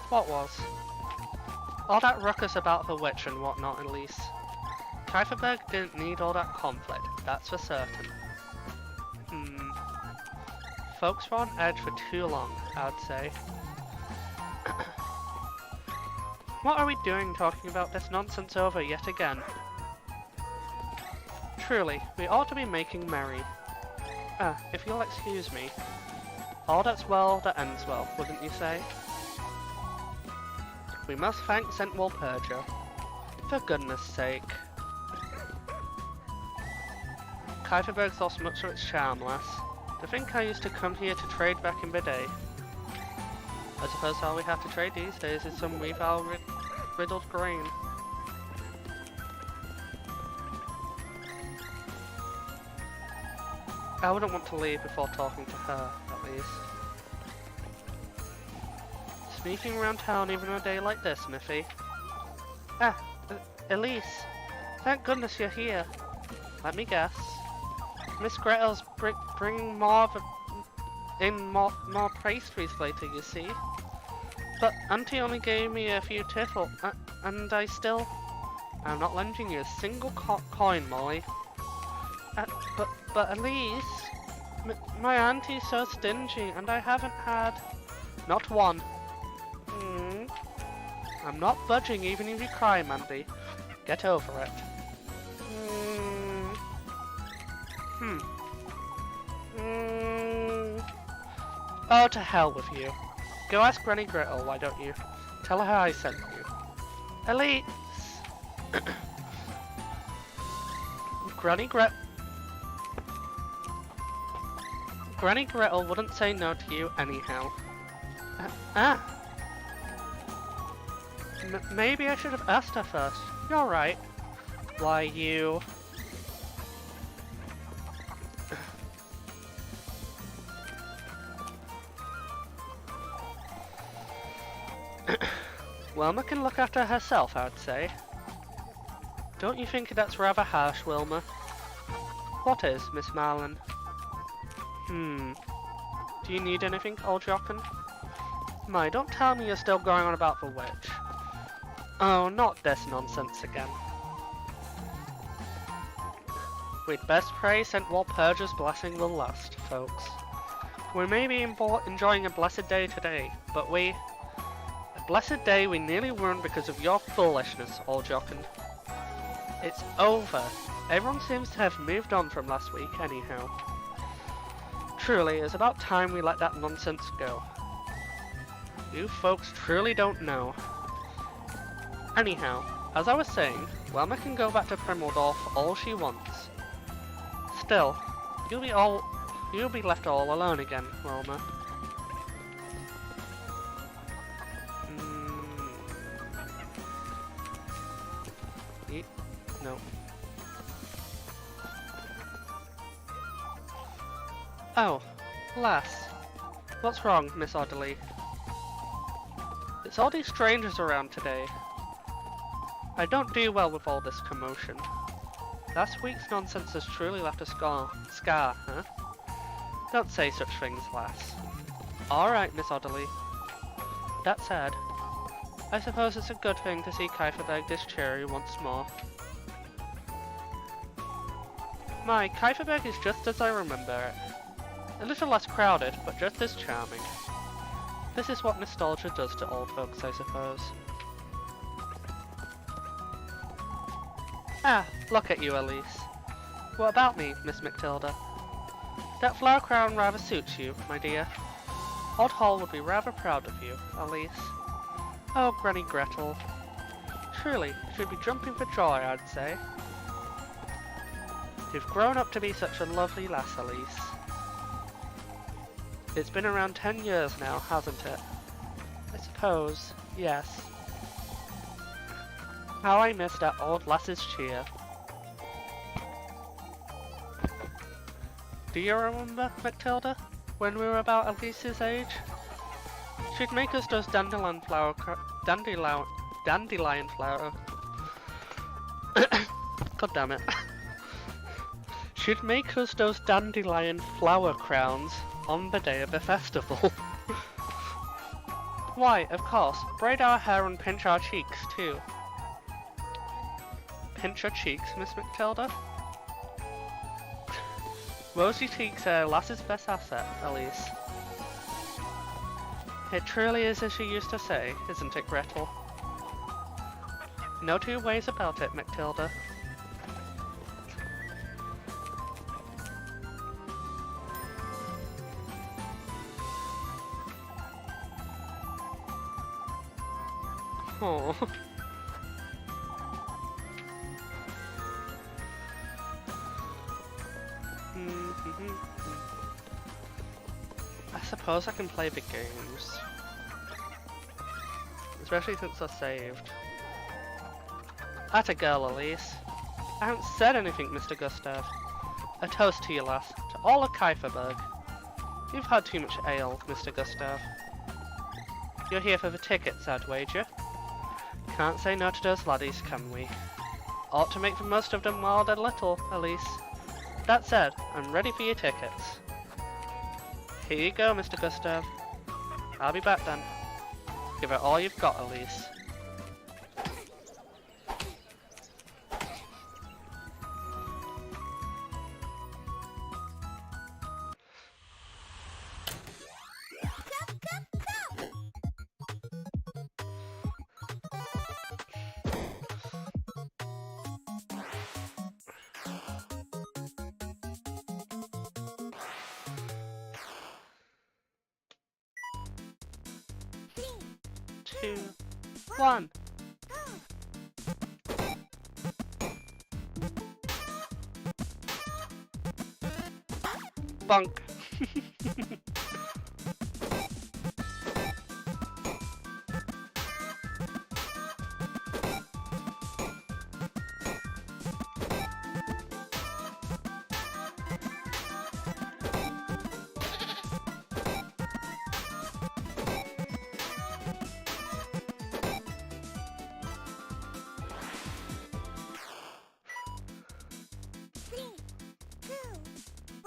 What was? All that ruckus about the witch and whatnot, Elise. Kieferberg didn't need all that conflict, that's for certain. Folks were on edge for too long, I'd say. What are we doing talking about this nonsense over yet again? Truly, we ought to be making merry. If you'll excuse me. All that's well that ends well, wouldn't you say? We must thank St. Walpurga. For goodness sake. Kieferberg's lost much of its charm, lass. To think I used to come here to trade back in the day. I suppose all we have to trade these days is some weevil riddled grain. I wouldn't want to leave before talking to her, at least. Sneaking around town even on a day like this, Miffy. Elise! Thank goodness you're here. Let me guess. Miss Gretel's bringing more of more pastries later, you see. But Auntie only gave me a few tiffle, and I'm not lending you a single coin, Molly. But Elise, my auntie's so stingy, and I haven't had not one. I'm not budging even if you cry, Mandy. Get over it. Oh, to hell with you. Go ask Granny Gretel, why don't you? Tell her I sent you. Elise! Granny Gretel wouldn't say no to you anyhow. Maybe I should have asked her first. You're right. Why, you... Wilma can look after herself, I'd say. Don't you think that's rather harsh, Wilma? What is, Miss Marlin? Do you need anything, old Jocken? My, don't tell me you're still going on about the witch. Oh, not this nonsense again. We'd best pray St. Walpurga's blessing will last, folks. We may be enjoying a blessed day today, but a blessed day we nearly ruined because of your foolishness, old Jocken. It's over. Everyone seems to have moved on from last week anyhow. Truly, it's about time we let that nonsense go. You folks truly don't know. Anyhow, as I was saying, Wilma can go back to Primwaldorf all she wants. Still, you'll be left all alone again, Wilma. No. Oh, lass. What's wrong, Miss Audley? It's all these strangers around today. I don't do well with all this commotion. Last week's nonsense has truly left a scar, huh? Don't say such things, lass. Alright, Miss Audley. That said, I suppose it's a good thing to see Kieferberg this cheery once more. My, Kieferberg is just as I remember it. A little less crowded, but just as charming. This is what nostalgia does to old folks, I suppose. Ah, look at you, Elise. What about me, Miss Matilda? That flower crown rather suits you, my dear. Old Hall would be rather proud of you, Elise. Oh, Granny Gretel. Truly, she'd be jumping for joy, I'd say. You've grown up to be such a lovely lass, Elise. It's been around 10 years now, hasn't it? I suppose, yes. How I miss that old lass's cheer. Do you remember, Matilda, when we were about Elise's age? She'd make us those dandelion flower. God damn it. She'd make us those dandelion flower crowns on the day of the festival. Why, of course, braid our hair and pinch our cheeks too. Pinch your cheeks, Miss Matilda? Rosy cheeks are a lass's best asset, Elise. It truly is as she used to say, isn't it, Gretel? No two ways about it, Matilda. Oh. I suppose I can play the games. Especially since they're saved. Atta girl, Elise. I haven't said anything, Mr. Gustav. A toast to you, lass. To all of Kieferberg. You've had too much ale, Mr. Gustav. You're here for the tickets, I'd wager. Can't say no to those laddies, can we? Ought to make the most of them while they're little, Elise. That said, I'm ready for your tickets. Here you go, Mr. Gustav. I'll be back then. Give it all you've got, Elise. Two, one. Bonk.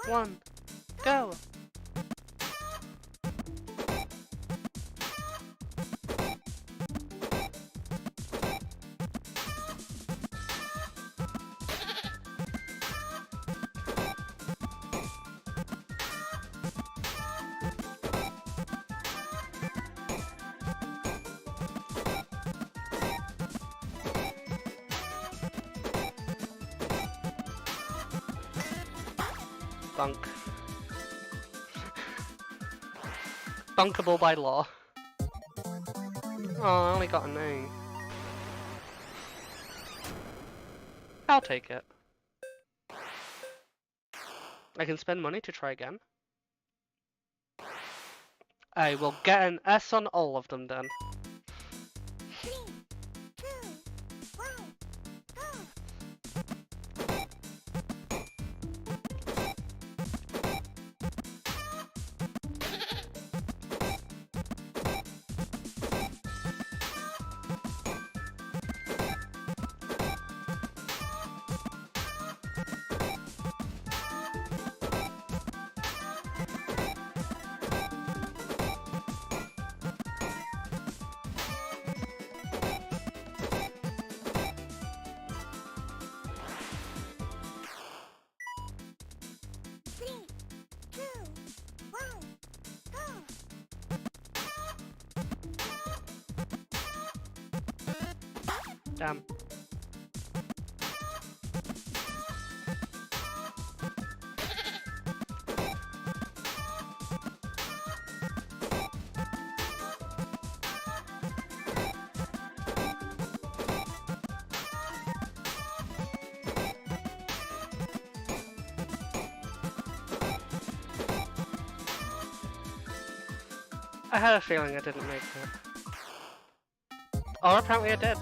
One, go. Bunk. Bunkable by law. Oh, I only got an A. I'll take it. I can spend money to try again. I will get an S on all of them then. Damn. I had a feeling I didn't make it. Or apparently I did.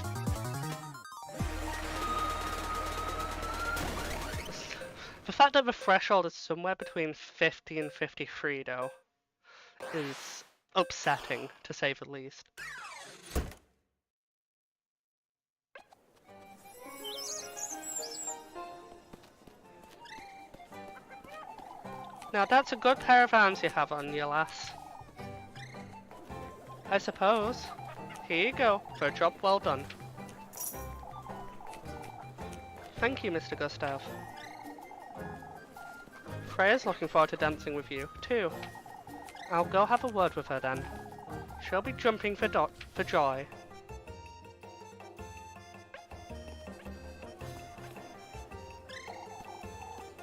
The fact that the threshold is somewhere between 50 and 53 though is upsetting, to say the least. Now that's a good pair of hands you have on you, lass. I suppose. Here you go, for a job well done. Thank you, Mr. Gustav. Freya's looking forward to dancing with you, too. I'll go have a word with her then. She'll be jumping for joy.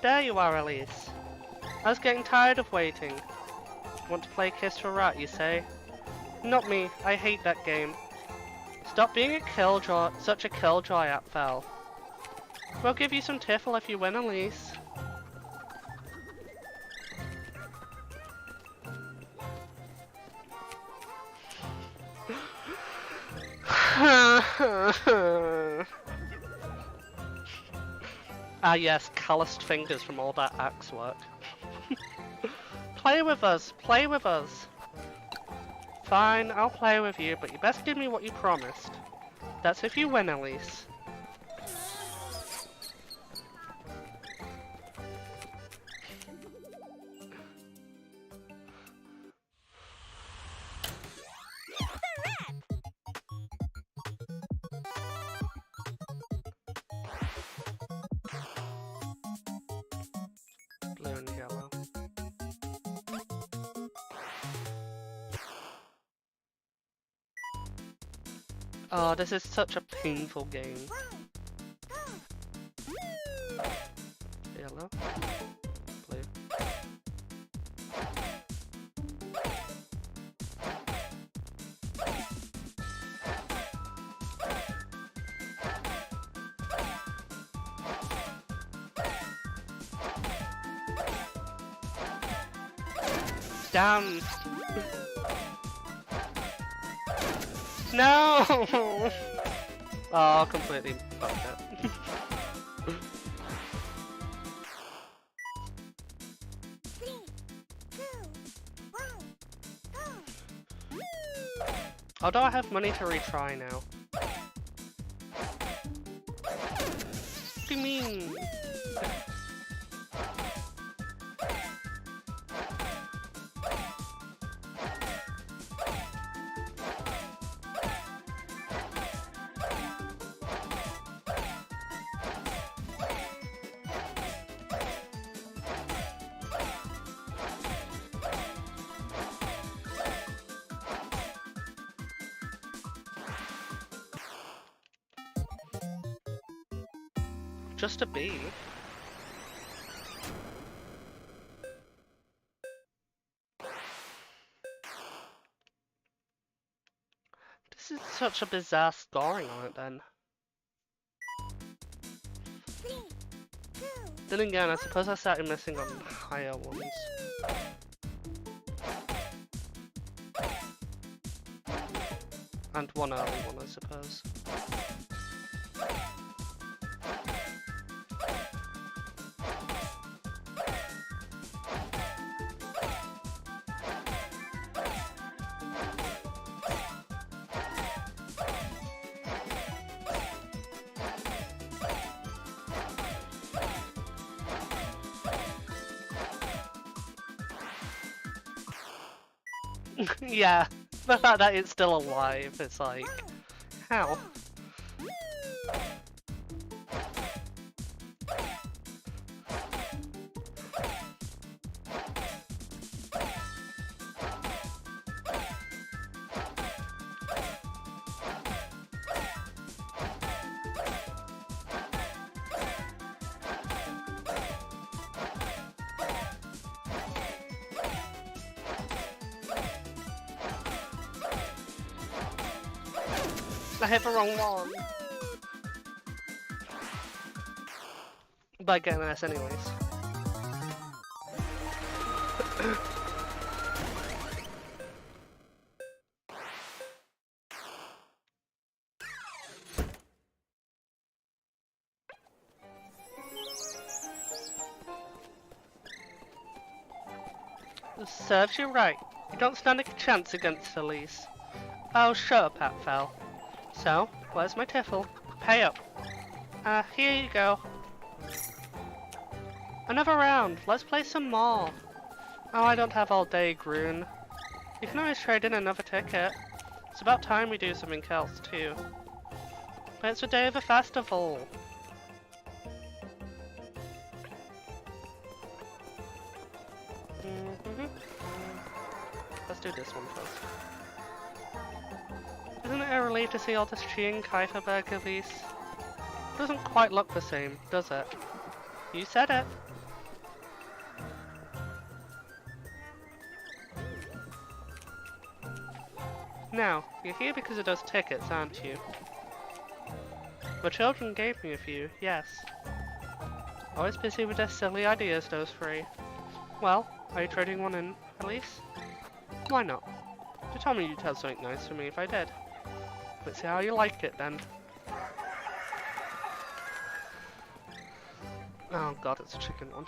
There you are, Elise. I was getting tired of waiting. Want to play Kiss for Rat, you say? Not me, I hate that game. Stop being a killjoy, such a killjoy, Apfel. We'll give you some tiffle if you win, Elise. Ah yes, calloused fingers from all that axe work. Play with us, play with us. Fine, I'll play with you, but you best give me what you promised. That's if you win, Elise. Oh, this is such a painful game. Yellow. Blue. Damn! No! Oh, completely fucked up. Although I have money to retry now. What do you mean? Just a bee. This is such a bizarre scoring on it then. Then again, I suppose I started missing on higher ones. And one early one, I suppose. Yeah, the fact that it's still alive, it's like, how? I hit the wrong one. But I get an S anyways. Serves you right. You don't stand a chance against Elise. Oh, shut up, Hatfell. So, where's my tiffle? Pay up. Here you go. Another round. Let's play some more. Oh, I don't have all day, Groon. You can always trade in another ticket. It's about time we do something else, too. But it's the day of the festival. Let's do this one first. Isn't it a relief to see all this cheering Kaiferberg, Elise? Doesn't quite look the same, does it? You said it. Now, you're here because of those tickets, aren't you? The children gave me a few, yes. Always busy with their silly ideas, those three. Well, are you trading one in, Elise? Why not? You told me you'd have something nice for me if I did. Let's see how you like it then. Oh god, it's a chicken one.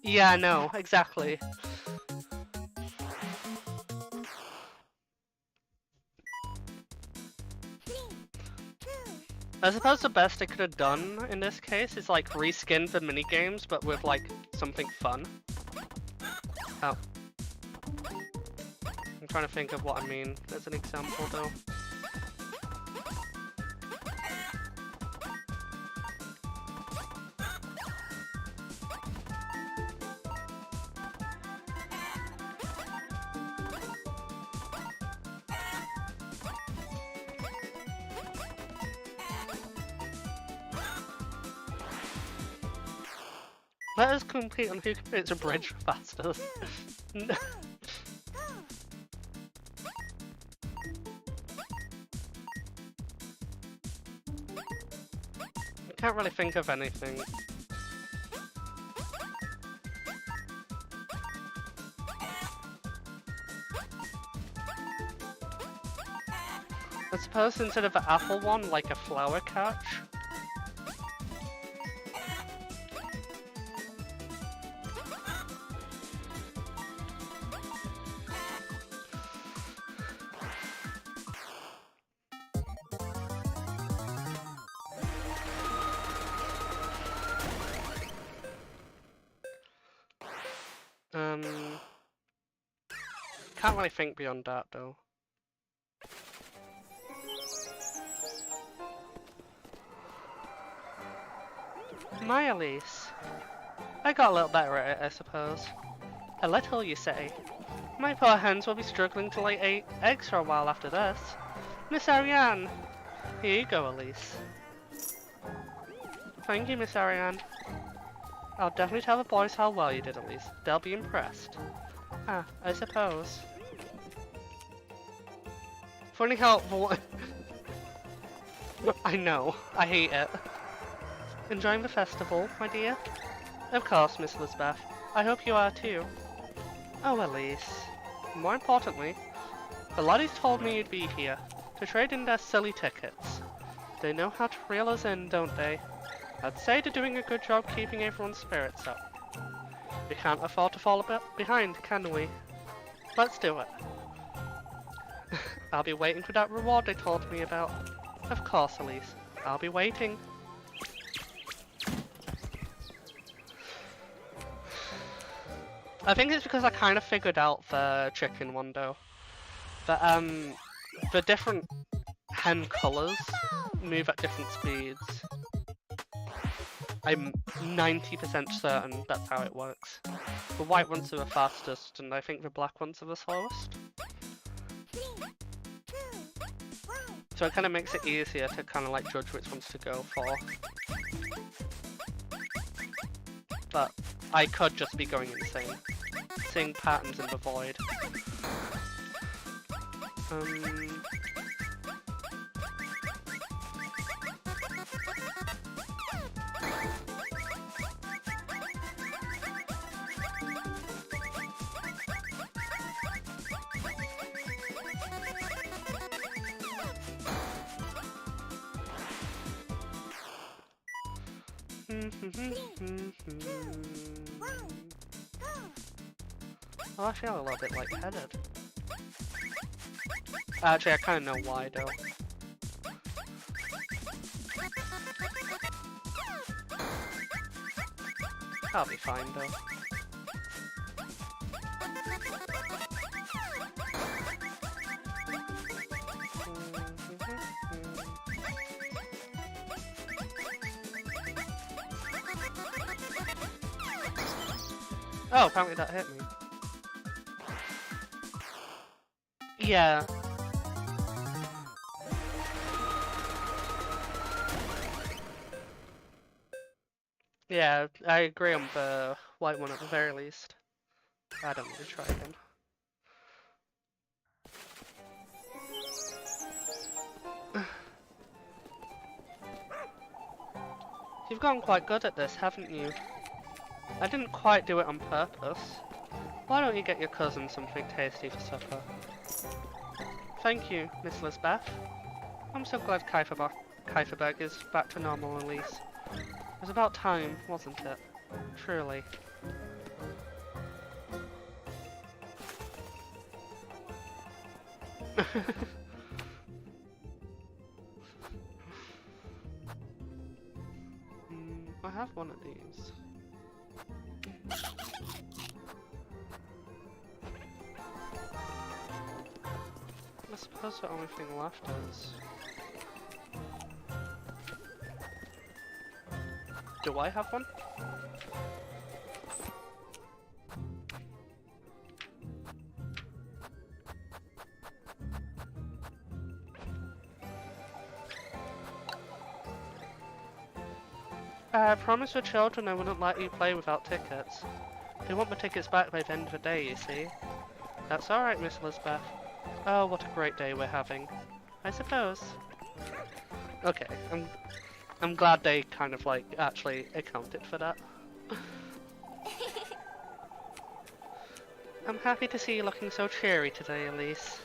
Yeah, no, exactly. I suppose the best I could have done in this case is like reskin the minigames, but with like something fun. Oh. I'm trying to think of what I mean as an example though. Let us compete on who completes a bridge fastest. Can't really think of anything. I suppose instead of an apple one, like a flower catch. Can't really think beyond that though. My Elise. I got a little better at it, I suppose. A little, you say? My poor hens will be struggling to lay eggs for a while after this. Miss Ariane! Here you go, Elise. Thank you, Miss Ariane. I'll definitely tell the boys how well you did, Elise. They'll be impressed. Ah, I suppose. Funny how... I know, I hate it. Enjoying the festival, my dear? Of course, Miss Lisbeth. I hope you are too. Oh, Elise. More importantly, the laddies told me you'd be here, to trade in their silly tickets. They know how to reel us in, don't they? I'd say they're doing a good job keeping everyone's spirits up. We can't afford to fall a bit behind, can we? Let's do it. I'll be waiting for that reward they told me about. Of course, Elise. I'll be waiting. I think it's because I kind of figured out the chicken one though. That the different hen colours move at different speeds. I'm 90% certain that's how it works. The white ones are the fastest, and I think the black ones are the slowest. So it kind of makes it easier to kind of like judge which ones to go for. But I could just be going insane. Seeing patterns in the void. Oh, I feel a little bit lightheaded. Actually, I kind of know why though. I'll be fine though. Oh, apparently that hit me. Yeah. Yeah, I agree on the white one at the very least. I don't need to try again. You've gotten quite good at this, haven't you? I didn't quite do it on purpose. Why don't you get your cousin something tasty for supper? Thank you, Miss Lisbeth. I'm so glad Kieferberg is back to normal, Elise. It was about time, wasn't it? Truly. I have one of these. I suppose the only thing left is... Do I have one? I promised the children I wouldn't let you play without tickets. They want the tickets back by the end of the day, you see. That's alright, Miss Elizabeth. Oh, what a great day we're having. I suppose. Okay, I'm glad they kind of like actually accounted for that. I'm happy to see you looking so cheery today, Elise.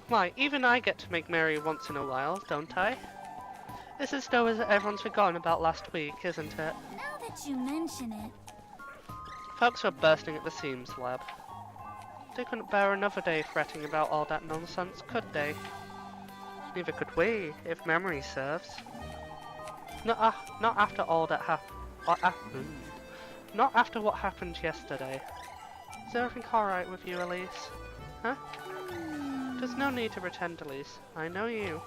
Why, even I get to make merry once in a while, don't I? It's as though everyone's forgotten about last week, isn't it? Now that you mention it. Folks are bursting at the seams, Lab. They couldn't bear another day fretting about all that nonsense, could they? Neither could we, if memory serves. Not after all that not after what happened yesterday. Is everything alright with you, Elise? Huh? There's no need to pretend, Elise. I know you.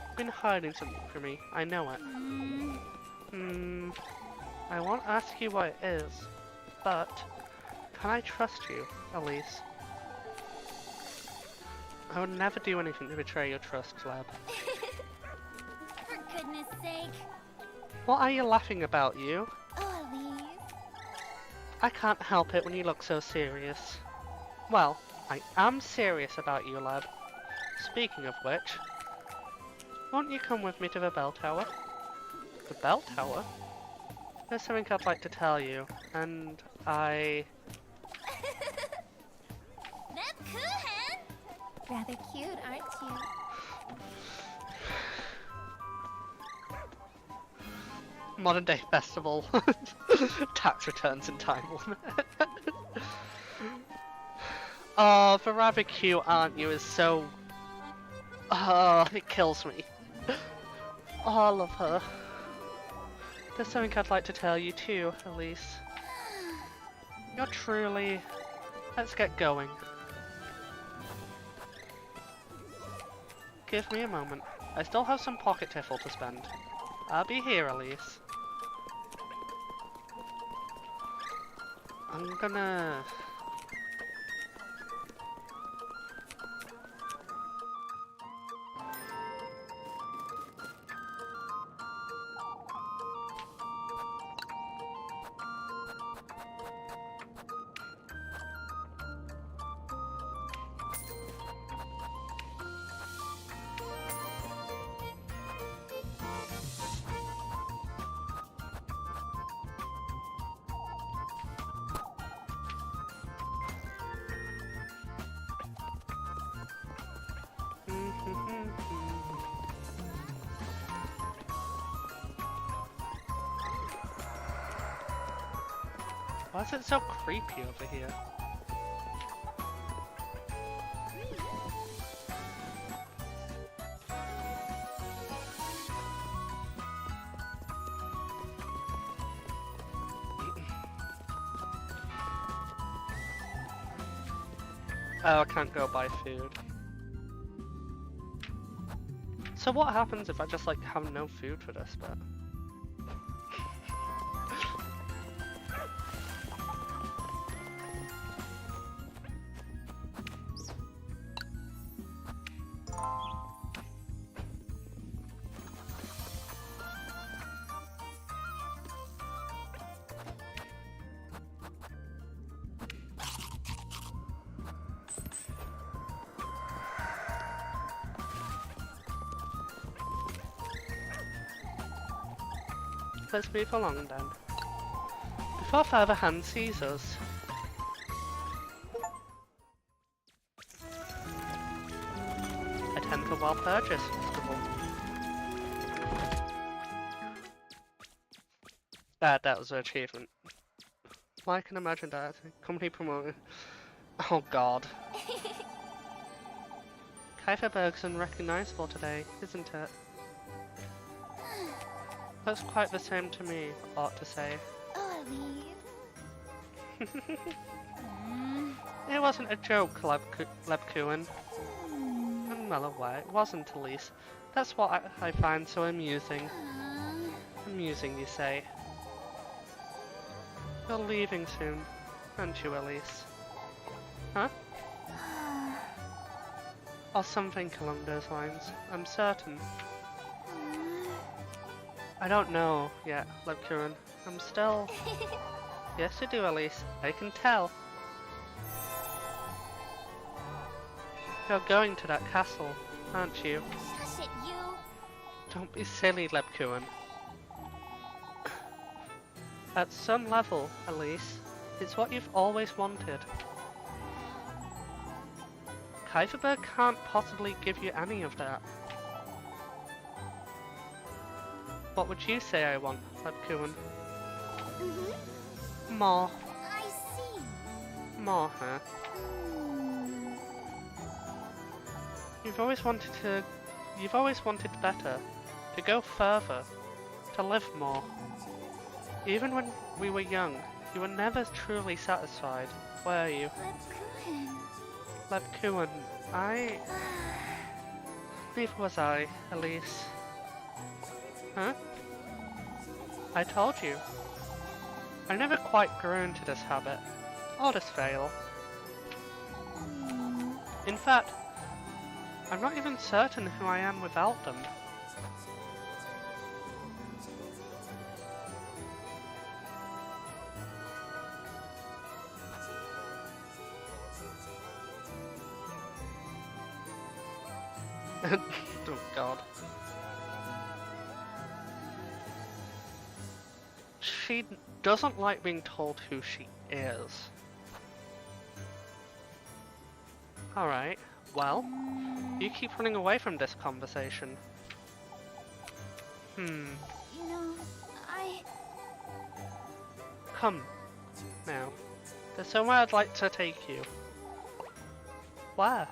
You've been hiding something from me. I know it. I won't ask you what it is, but can I trust you, Elise? I would never do anything to betray your trust, Lab. For goodness sake. What are you laughing about, you? Oh, Elise. I can't help it when you look so serious. Well, I am serious about you, Lab. Speaking of which, won't you come with me to the bell tower? The bell tower? There's something I'd like to tell you, and I... Rather cute, aren't you? Modern day festival. Tax returns in time limit. Oh, the rather cute, aren't you, is so... Oh, it kills me. Oh, I love her. There's something I'd like to tell you too, Elise. You're truly... Let's get going. Give me a moment. I still have some pocket tiffle to spend. I'll be here, Elise. I'm gonna... Why is it so creepy over here? Oh, I can't go buy food. So what happens if I just like have no food for this bit? Let's move along then. Before Father Hand sees us. Attend the Wild Purchase Festival. That was an achievement. Well, I can imagine that. Company promoted. Oh god. Kieferberg's unrecognizable today, isn't it? That's quite the same to me, I ought to say. Oh, Elise. It wasn't a joke, Lebkuin. I'm well aware, it wasn't, Elise. That's what I find so amusing. Amusing, you say. You're leaving soon, aren't you, Elise? Huh? Or something along those lines, I'm certain. I don't know yet, Lebkuren. I'm still... Yes, you do, Elise. I can tell. You're going to that castle, aren't you? Shush it, you. Don't be silly, Lebkuren. At some level, Elise, it's what you've always wanted. Kaiserberg can't possibly give you any of that. What would you say I want, Lebkuren? More. I see. More, huh? You've always wanted better, to go further, to live more. Even when we were young, you were never truly satisfied, were you? Lebkuren, neither was I, Elise. Huh? I told you. I never quite grew into this habit, or this veil. In fact, I'm not even certain who I am without them. Oh god. She doesn't like being told who she is. Alright, well, you keep running away from this conversation. You know, Come, now. There's somewhere I'd like to take you. Where?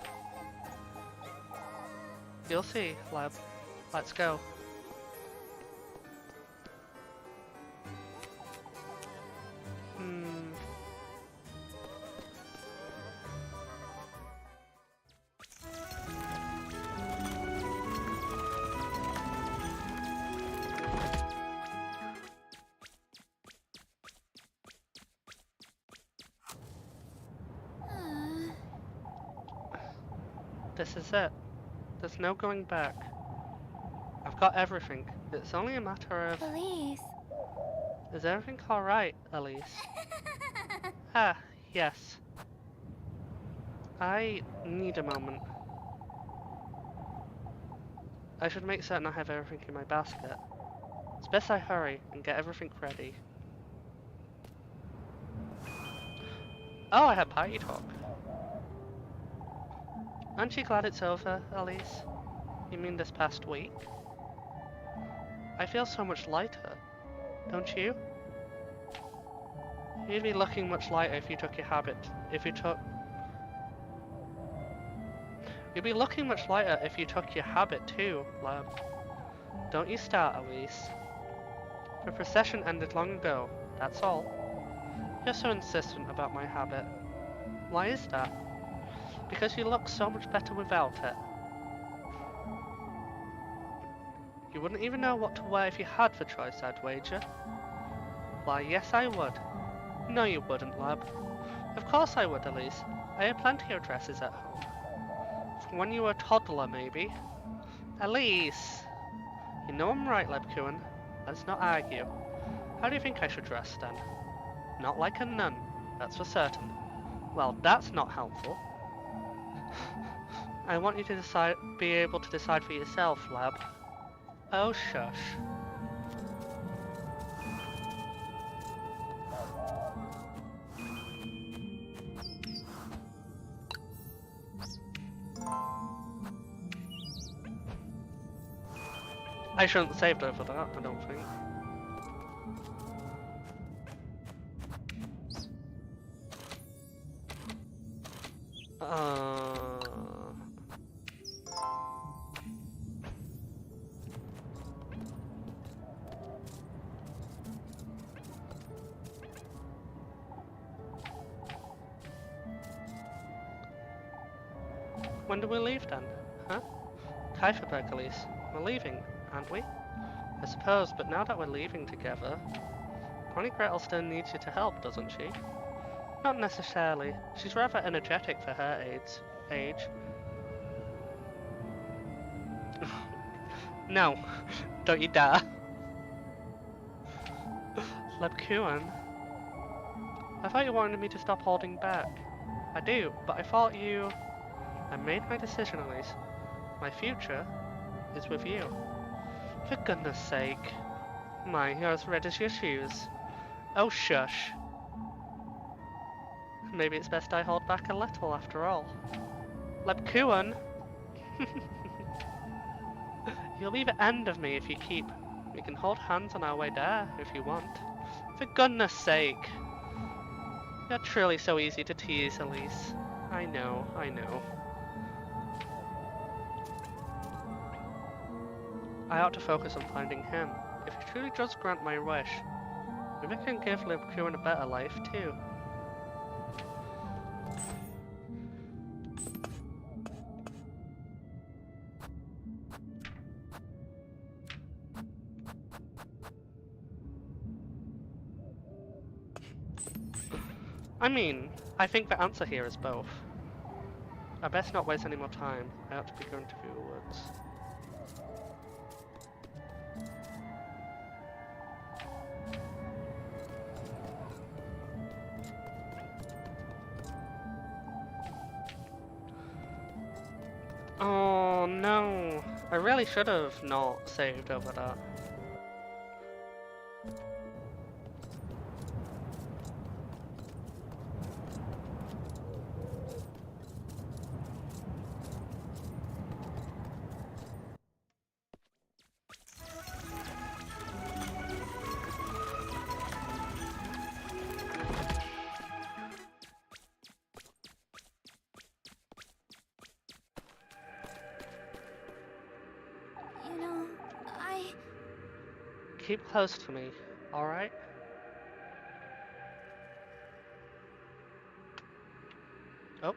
You'll see, lab. Let's go. This is it. There's no going back. I've got everything. It's only a matter of... Elise. Is everything alright, Elise? Ah, yes. I need a moment. I should make certain I have everything in my basket. It's best I hurry and get everything ready. Oh, I had party talk. Aren't you glad it's over, Elise? You mean this past week? I feel so much lighter, don't you? You'd be looking much lighter if you took your habit. You'd be looking much lighter if you took your habit too, love. Don't you start, Elise. The procession ended long ago, that's all. You're so insistent about my habit. Why is that? Because you look so much better without it. You wouldn't even know what to wear if you had the choice, I'd wager. Why, yes I would. No you wouldn't, lab. Of course I would, Elise. I have plenty of dresses at home. From when you were a toddler, maybe. Elise! You know I'm right, Lebkuren. Let's not argue. How do you think I should dress, then? Not like a nun, that's for certain. Well, that's not helpful. I want you to be able to decide for yourself, lab. Oh, shush. I shouldn't have saved over that, I don't think. When do we leave then? Huh? Kaiserberg, Elise. We're leaving, aren't we? I suppose, but now that we're leaving together, Connie Gretel still needs you to help, doesn't she? Not necessarily. She's rather energetic for her age. No, don't you dare. Lebkuan? I thought you wanted me to stop holding back. I do, but I thought you... I made my decision, Elise. My future is with you. For goodness sake. My, you're as red as your shoes. Oh, shush. Maybe it's best I hold back a little after all. Lebkuan! You'll be the end of me if you keep. We can hold hands on our way there, if you want. For goodness sake! You're truly so easy to tease, Elise. I know, I know. I ought to focus on finding him. If he truly does grant my wish, maybe I can give Lebkuan a better life, too. I mean, I think the answer here is both. I best not waste any more time. I ought to be going to the woods. Oh no! I really should have not saved over that. You know, Keep close to me, alright? Oh.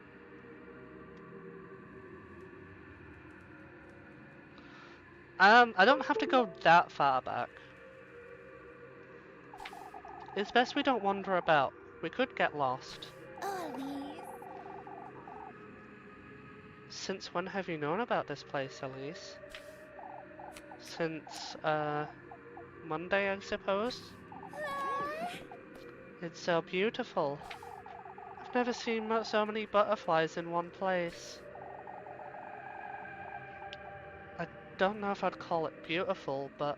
I don't have to go that far back. It's best we don't wander about. We could get lost. Oh, Elise. Since when have you known about this place, Elise? Since, Monday, I suppose? It's so beautiful. I've never seen so many butterflies in one place. I don't know if I'd call it beautiful, but...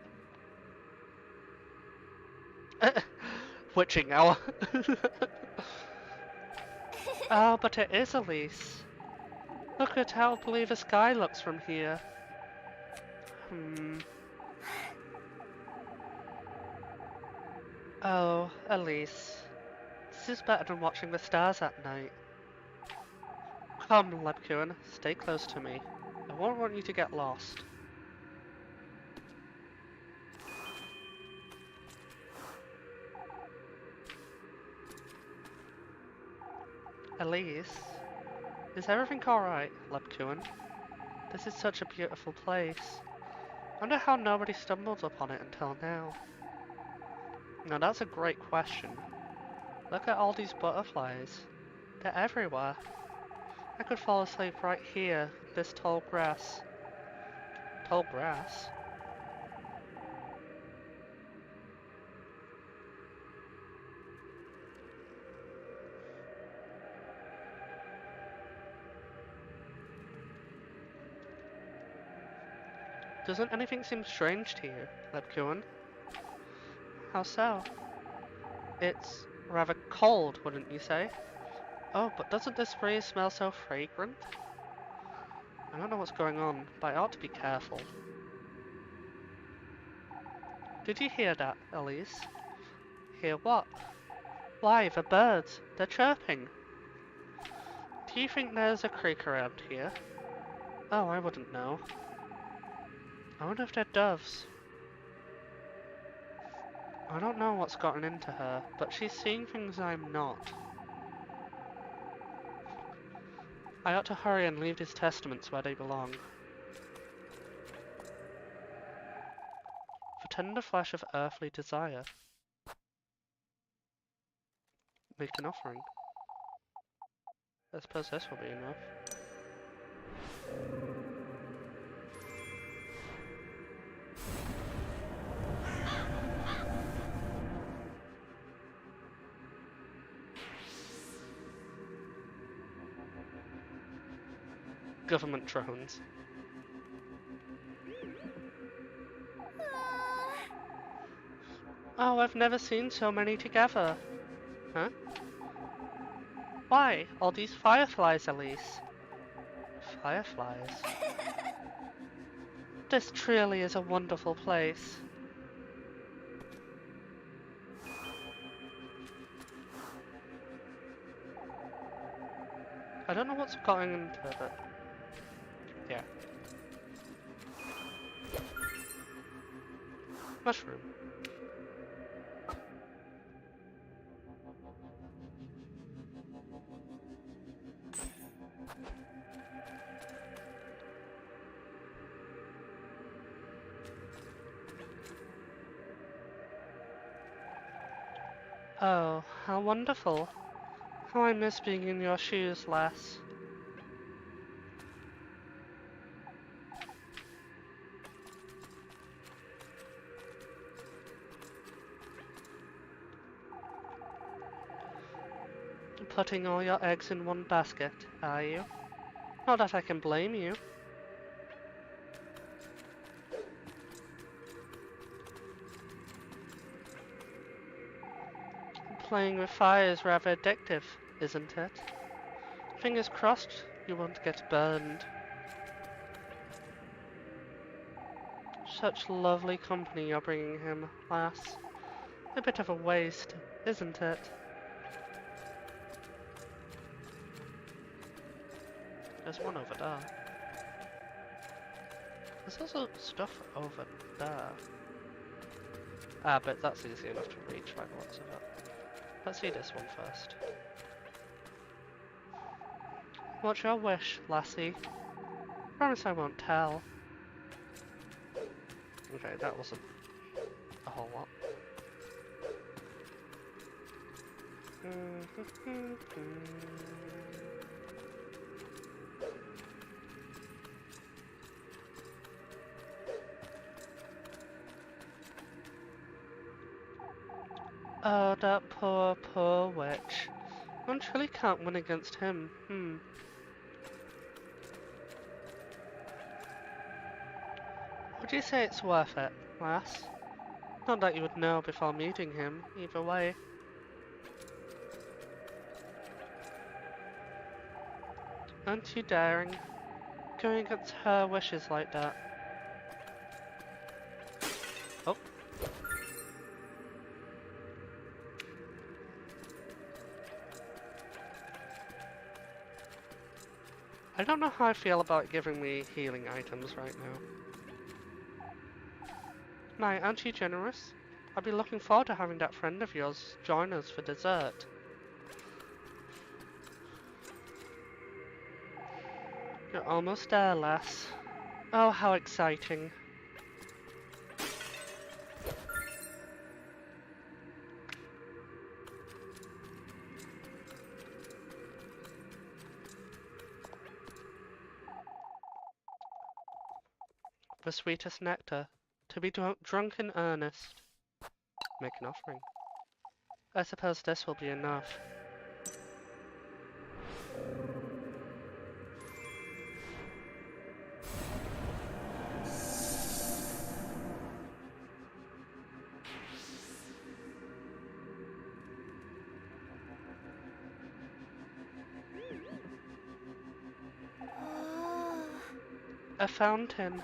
Witching hour. Oh, but it is, Elise. Look at how blue the sky looks from here. Oh, Elise. This is better than watching the stars at night. Come, Lebkuan, stay close to me. I won't want you to get lost. Elise? Is everything alright, Lebkuan? This is such a beautiful place. Wonder how nobody stumbled upon it until now. Now that's a great question. Look at all these butterflies. They're everywhere. I could fall asleep right here, this tall grass. Tall grass? Doesn't anything seem strange to you, Lebkuan? How so? It's rather cold, wouldn't you say? Oh, but doesn't this breeze smell so fragrant? I don't know what's going on, but I ought to be careful. Did you hear that, Elise? Hear what? Why, the birds! They're chirping! Do you think there's a creek around here? Oh, I wouldn't know. I wonder if they're doves. I don't know what's gotten into her, but she's seeing things I'm not. I ought to hurry and leave these testaments where they belong. The tender flesh of earthly desire. Make an offering. I suppose this will be enough. government drones. Oh, I've never seen so many together. Huh? Why? All these fireflies, Elise. Fireflies? This truly is a wonderful place. I don't know what's going into it, but yeah. Mushroom. Oh, how wonderful. How I miss being in your shoes, lass. Putting all your eggs in one basket, are you? Not that I can blame you. Playing with fire is rather addictive, isn't it? Fingers crossed you won't get burned. Such lovely company you're bringing him, lass. A bit of a waste, isn't it? There's one over there. There's also stuff over there. Ah, but that's easy enough to reach by the looks of it. Let's see this one first. What's your wish, lassie? Promise I won't tell. Okay, that wasn't a whole lot. Oh, that poor, poor witch. One truly can't win against him. Would you say it's worth it, lass? Not that you would know before meeting him, either way. Aren't you daring? Going against her wishes like that. Oh. I don't know how I feel about giving me healing items right now. My, aren't you generous? I'll be looking forward to having that friend of yours join us for dessert. You're almost there, lass. Oh, how exciting. The sweetest nectar, to be drunk in earnest. Make an offering. I suppose this will be enough. A fountain.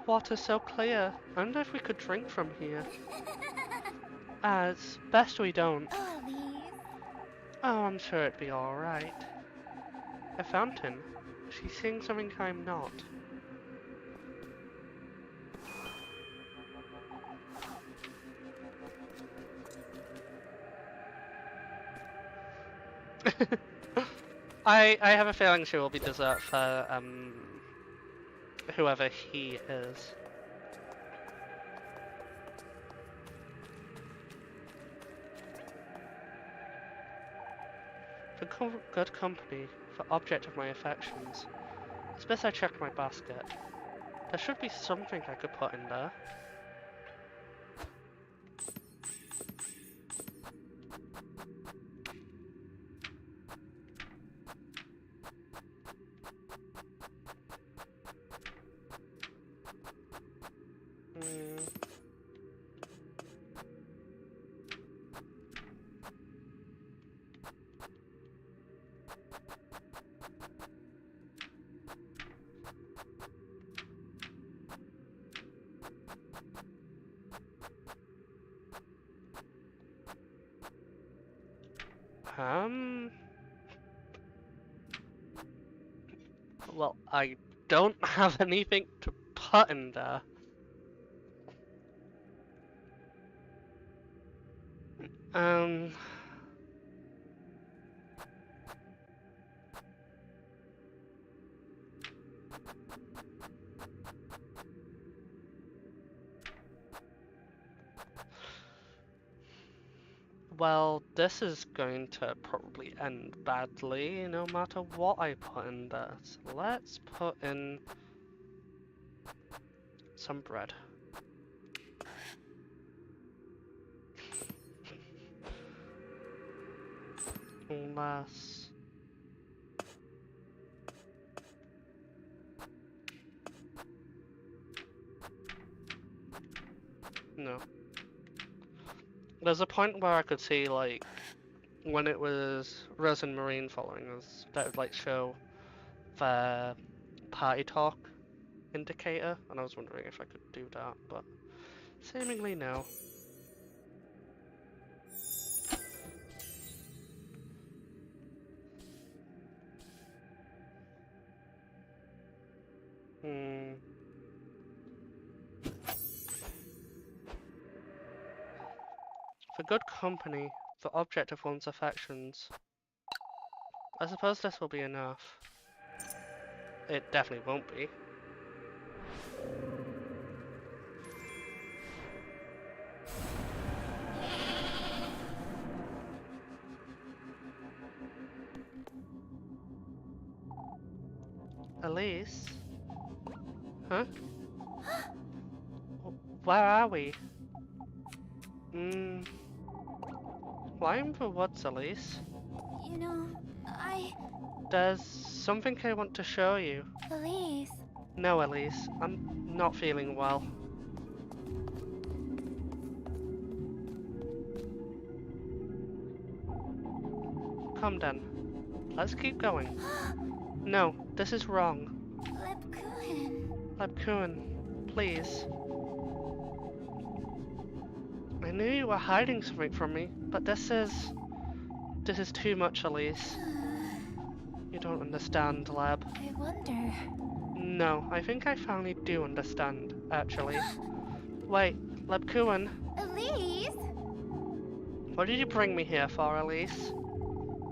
Water so clear. I wonder if we could drink from here. As best we don't. Oh, Elise. Oh, I'm sure it'd be alright. A fountain? She's seeing something I'm not. I have a feeling she will be dessert for whoever he is. For good company, for object of my affections. It's best I check my basket. There should be something I could put in there. Um. Well, I don't have anything to put in there. Um. Well, this is going to probably end badly no matter what I put in there. So let's put in some bread. Unless... No. There's a point where I could see, like, when it was Rose and Marine following us, that would, like, show the party talk indicator, and I was wondering if I could do that, but seemingly no. Hmm. For good company, the object of one's affections. I suppose this will be enough. It definitely won't be. Elise? Huh? Where are we? Why in the woods, Elise? You know, There's something I want to show you. Elise. No, Elise, I'm not feeling well. Come then. Let's keep going. No, this is wrong. Lepkuin, please. I knew you were hiding something from me, but this is too much, Elise. You don't understand, Lab. I wonder. No, I think I finally do understand, actually. Wait, Lepkuin, Elise? what did you bring me here for, Elise?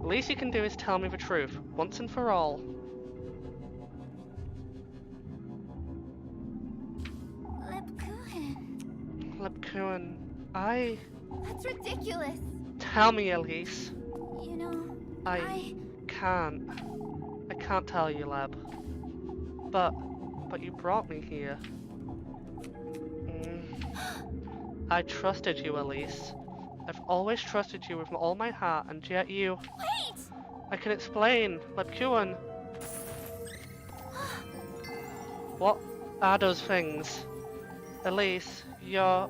The least you can do is tell me the truth, once and for all. Lepkuin, That's ridiculous. Tell me, Elise. You know, I can't. I can't tell you, Lab. But you brought me here. I trusted you, Elise. I've always trusted you with all my heart, and yet you... Wait! I can explain, Lepkuin. What are those things? Elise, you're...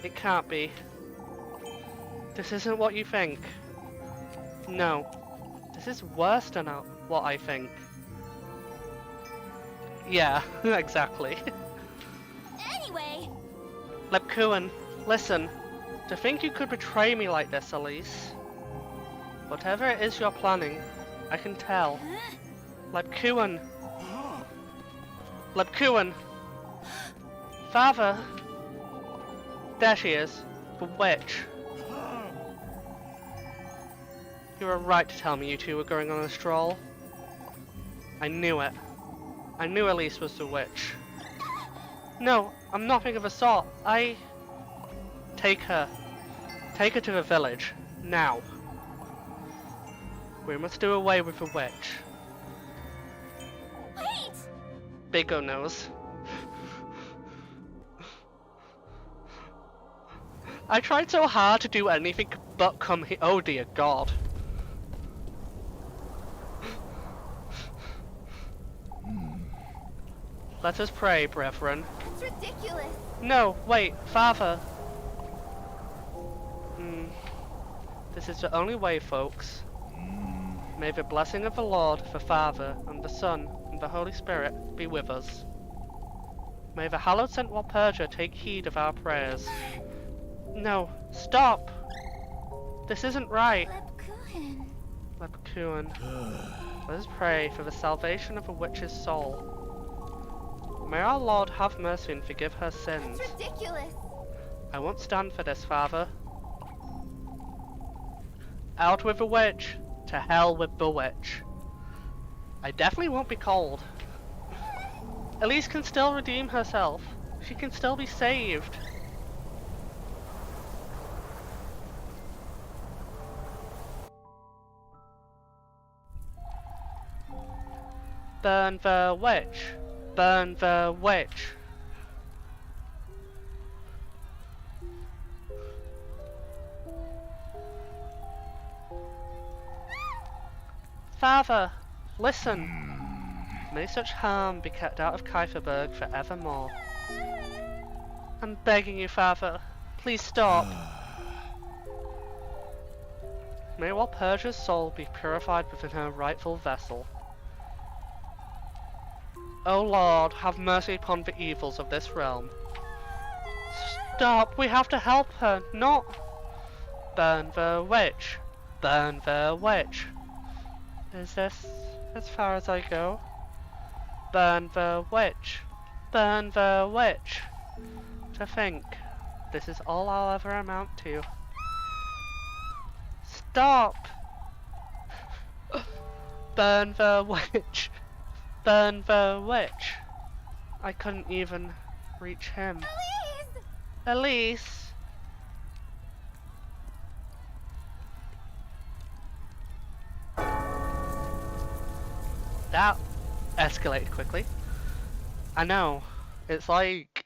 It can't be. This isn't what you think. No. This is worse than what I think. Yeah, exactly. Anyway! Lepkuin, listen. To think you could betray me like this, Elise. Whatever it is you're planning, I can tell. Lepkuin. Lepkuin. Father. There she is. The witch. You were right to tell me you two were going on a stroll. I knew it. I knew Elise was the witch. No, I'm nothing of a sort. Take her. Take her to the village. Now. We must do away with the witch. Wait! Biggo knows. I tried so hard to do anything but come here. Oh dear God. Let us pray, brethren. That's ridiculous. No, wait, Father. This is the only way, folks. May the blessing of the Lord, the Father, and the Son, and the Holy Spirit be with us. May the hallowed Saint Walpurga take heed of our prayers. No, stop! This isn't right. Leprechaun, let us pray for the salvation of a witch's soul. May our Lord have mercy and forgive her sins. That's ridiculous. I won't stand for this, Father. Out with the witch! To hell with the witch. I definitely won't be cold. Elise can still redeem herself. She can still be saved. Burn the witch! Burn the witch! Father, listen! May such harm be kept out of Kieferberg for evermore. I'm begging you, Father, please stop. May Walpurgia's soul be purified within her rightful vessel. O Lord, have mercy upon the evils of this realm. Stop, we have to help her, not... Burn the witch! Burn the witch! Is this as far as I go? Burn the witch! Burn the witch! To think, this is all I'll ever amount to. Stop! Burn the witch! Burn the witch! I couldn't even reach him. Elise! Elise! That escalated quickly. I know. It's like...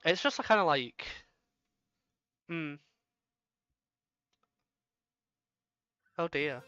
It's just kind of like... Oh dear.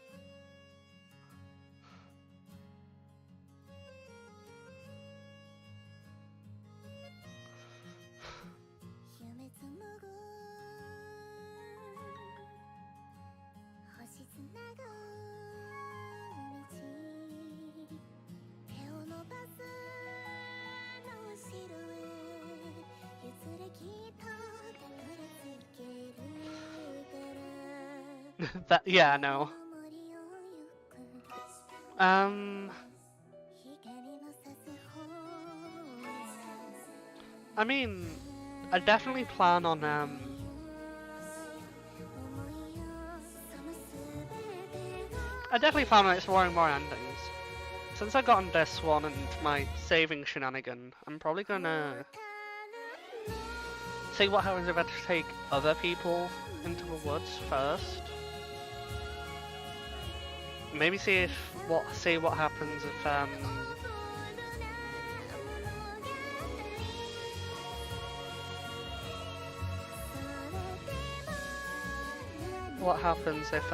That, yeah, no. I mean, I definitely plan on, exploring more endings. Since I've gotten this one and my saving shenanigan, I'm probably gonna see what happens if I take other people into the woods first. Maybe see what happens if what happens if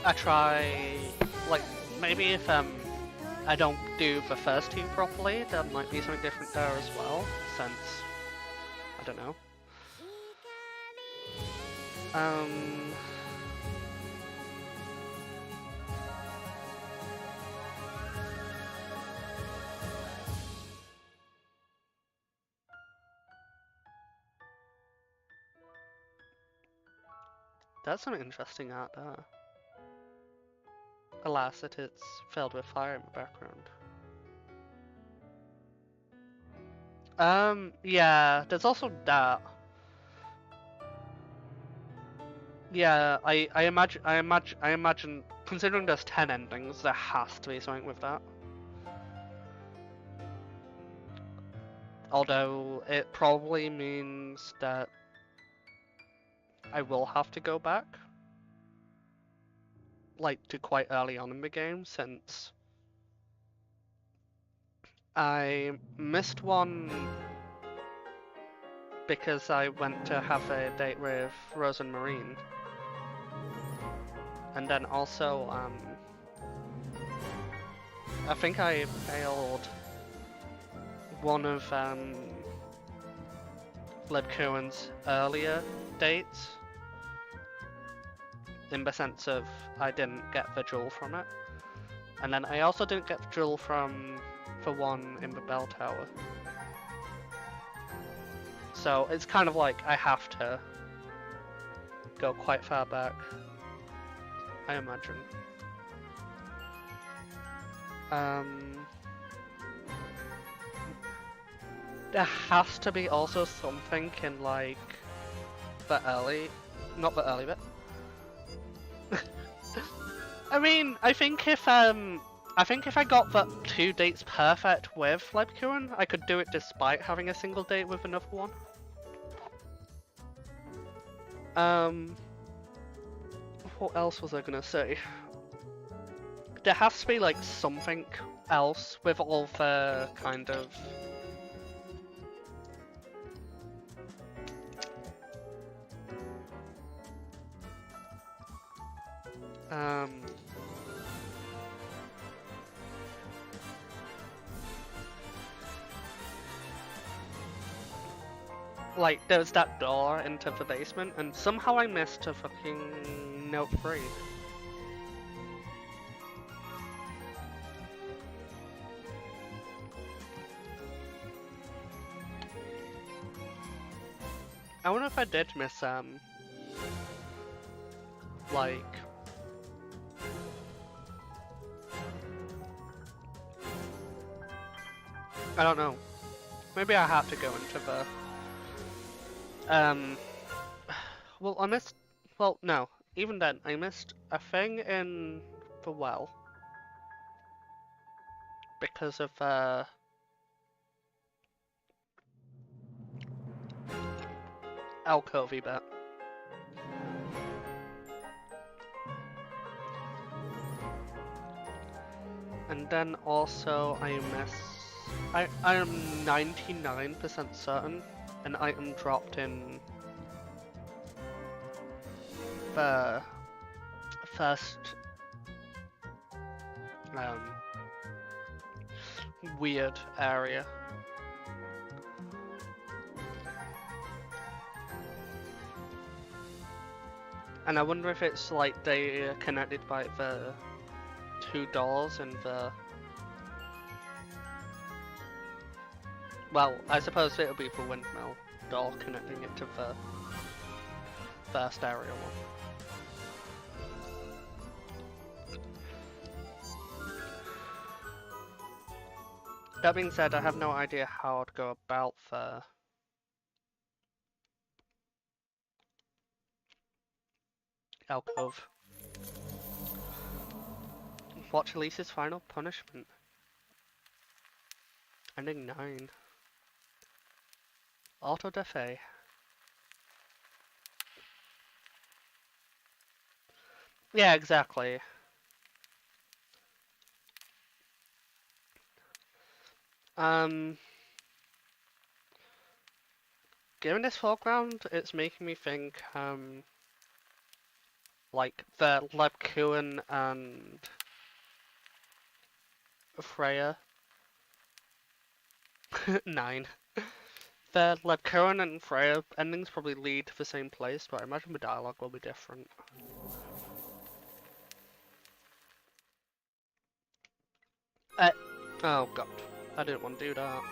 I try, like, maybe if I don't do the first two properly, there might be something different there as well, since, I don't know. That's some interesting art there. Alas, it's filled with fire in the background. Yeah, there's also that. Yeah, I imagine, considering there's 10 endings, there has to be something with that. Although, it probably means that I will have to go back. Like, to quite early on in the game, since I missed one because I went to have a date with Rose and Marine. And then also, I think I failed one of Leb Cohen's earlier dates. in the sense of I didn't get the jewel from it. And then I also didn't get the jewel from the one in the bell tower. So it's kind of like I have to go quite far back, I imagine. There has to be also something in like the early, not the early bit. I mean, I think if I got the 2 dates perfect with Lebkuren, I could do it despite having a single date with another one. What else was I gonna say? There has to be like something else with all the kind of like there was that door into the basement and somehow I missed a fucking note 3. I wonder if I did miss like I don't know. Maybe I have to go into the well I missed, well no, even then I missed a thing in the well because of alcovey bit. And then also I am 99% certain an item dropped in the first weird area. And I wonder if it's like they are connected by the 2 doors in the... Well, I suppose it'll be the windmill door connecting it to the first area one. That being said, I have no idea how I'd go about the alcove. Watch Elise's final punishment. Ending 9. Auto da fe. Yeah, exactly. Given this foreground, it's making me think, like the Lebkuren and Freya. 9. The Lebkuren and Freya endings probably lead to the same place, but I imagine the dialogue will be different. Oh god, I didn't want to do that.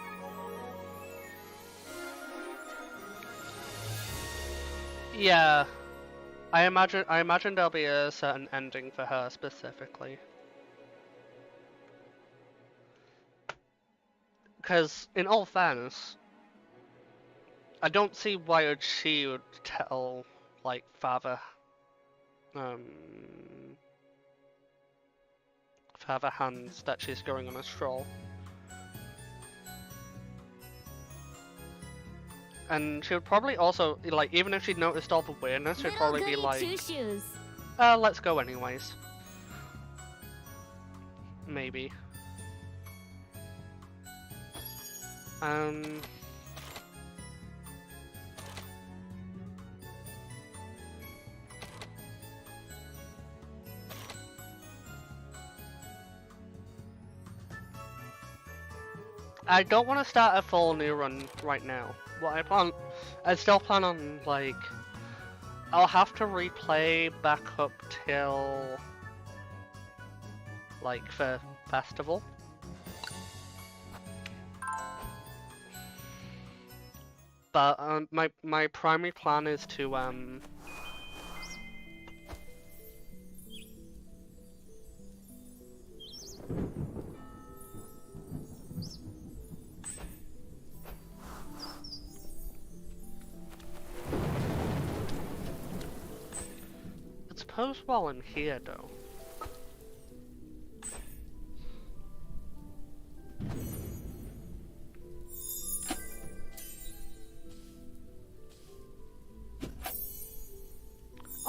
Yeah, I imagine there'll be a certain ending for her specifically. Because, in all fairness, I don't see why she would tell, like, Father Hands that she's going on a stroll. And she would probably also, like, even if she'd noticed all the weirdness, she'd probably be like, Goody Two Shoes. Let's go anyways. Maybe. I don't want to start a full new run right now. I still plan on, like, I'll have to replay back up till like the festival. But my primary plan is to I suppose while I'm here though.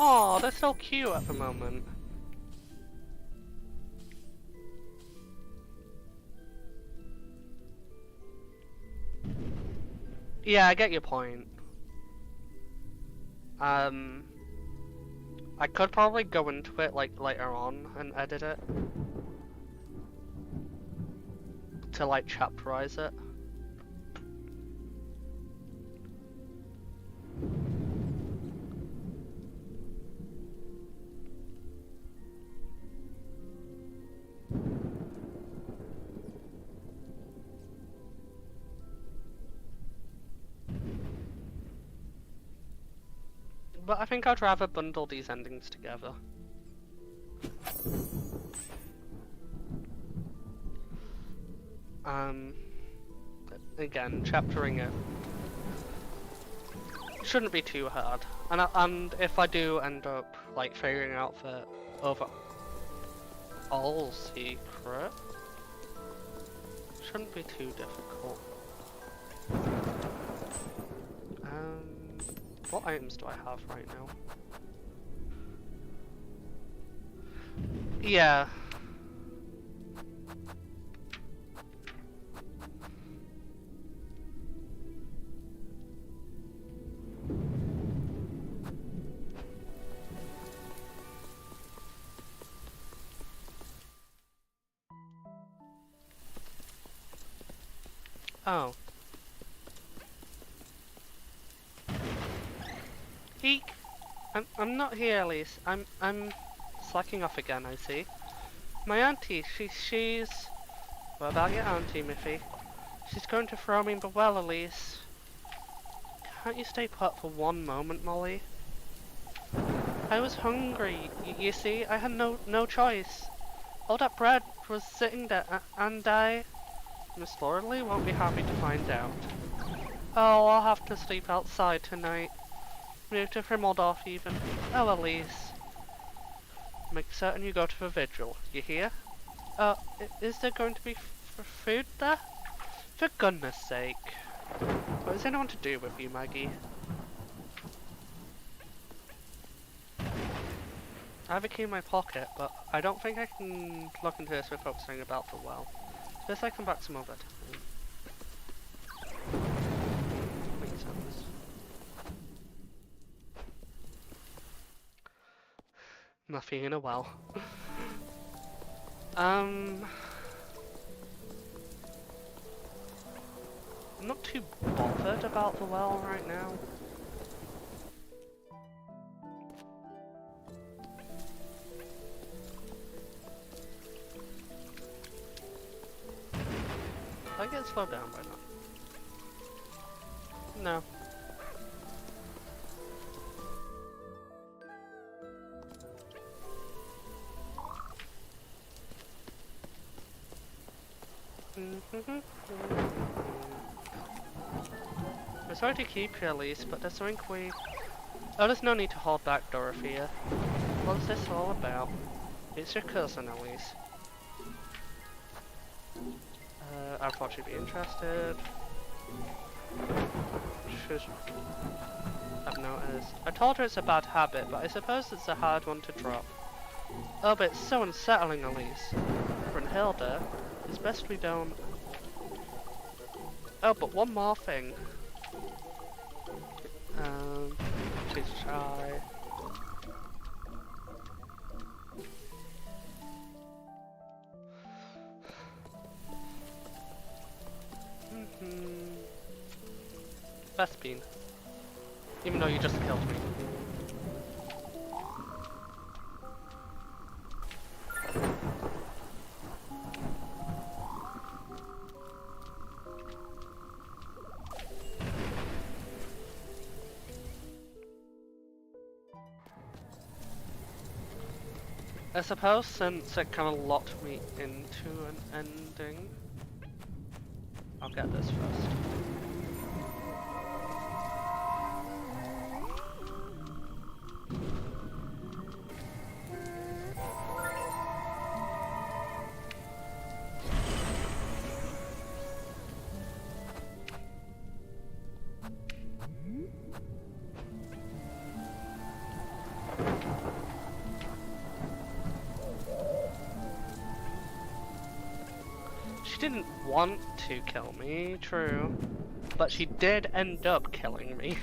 Oh, they're so cute at the moment. Yeah, I get your point. I could probably go into it like later on and edit it to like chapterize it. But I think I'd rather bundle these endings together. Again, chaptering it shouldn't be too hard. And if I do end up like figuring out the overall secret, shouldn't be too difficult. What items do I have right now? Yeah. Oh. Eek! I'm not here, Elise. I'm slacking off again, I see. My auntie, she's... What about your auntie, Miffy? She's going to throw me in the well, Elise. Can't you stay put for one moment, Molly? I was hungry, you see, I had no choice. All that bread was sitting there, and I... Miss Lauralee won't be happy to find out. Oh, I'll have to sleep outside tonight. Move to Frimoldorf even. Oh, Elise. Make certain you go to the vigil, you hear? Is there going to be food there? For goodness sake. What is anyone to do with you, Maggie? I have a key in my pocket, but I don't think I can look into this without saying about the well. Guess I come back some other time. Makes sense. Nothing in a well. I'm not too bothered about the well right now. I get slowed down by now. No. We're sorry to keep you, Elise, but there's something we... Oh, there's no need to hold back, Dorothea. What's this all about? It's your cousin, Elise. I thought she'd be interested. I've noticed. I told her it's a bad habit, but I suppose it's a hard one to drop. Oh, but it's so unsettling, Elise. Brunhilde, it's best we don't... Oh, but one more thing. She's shy. Vespine. Even though you just killed me. I suppose since it kind of locked me into an ending, I'll get this first. She didn't want to kill me, true, but she did end up killing me.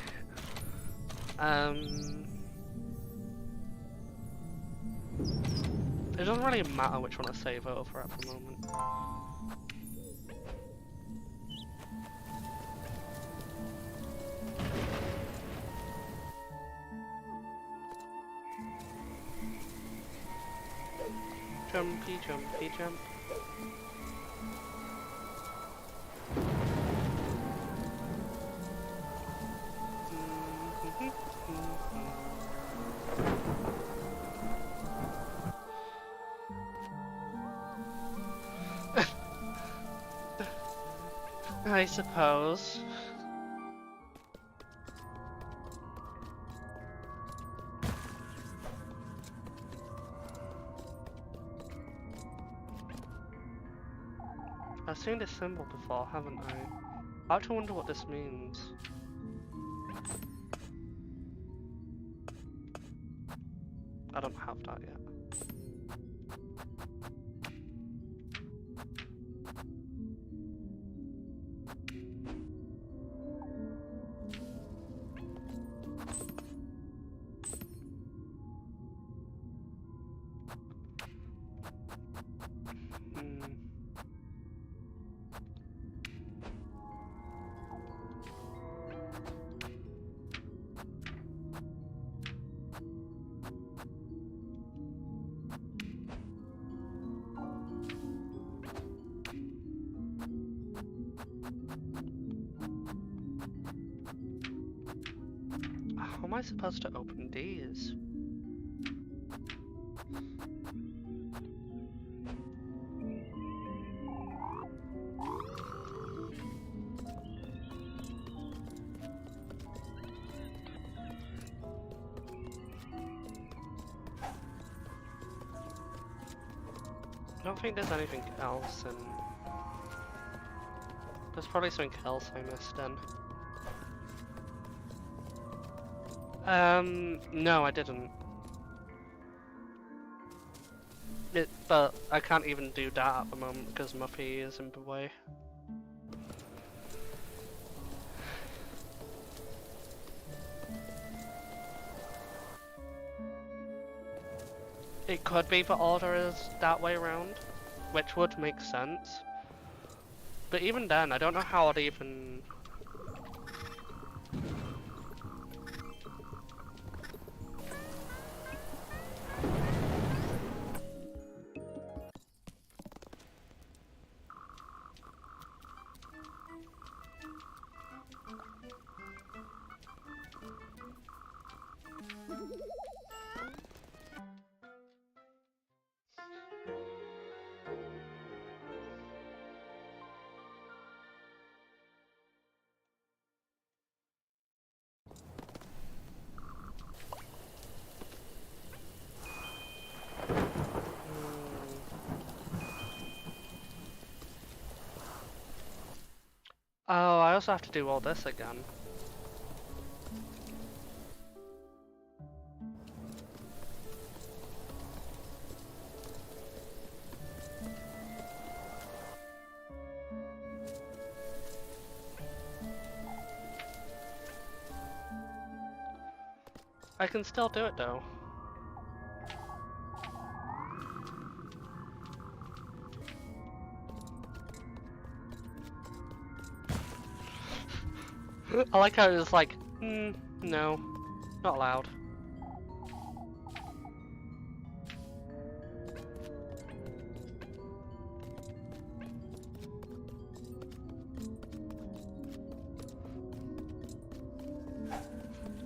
It doesn't really matter which one I save over at the moment. Jumpy, jumpy, jump. I suppose. I've seen this symbol before, haven't I? I have to wonder what this means. I don't have that yet. How am I supposed to open these? I don't think there's anything else in... There's probably something else I missed then. No, I didn't. But I can't even do that at the moment because Muffy is in the way. It could be the order is that way around, which would make sense. But even then, I don't know how I'd even... Oh, I also have to do all this again. I can still do it though. I like how it was like, no, not allowed.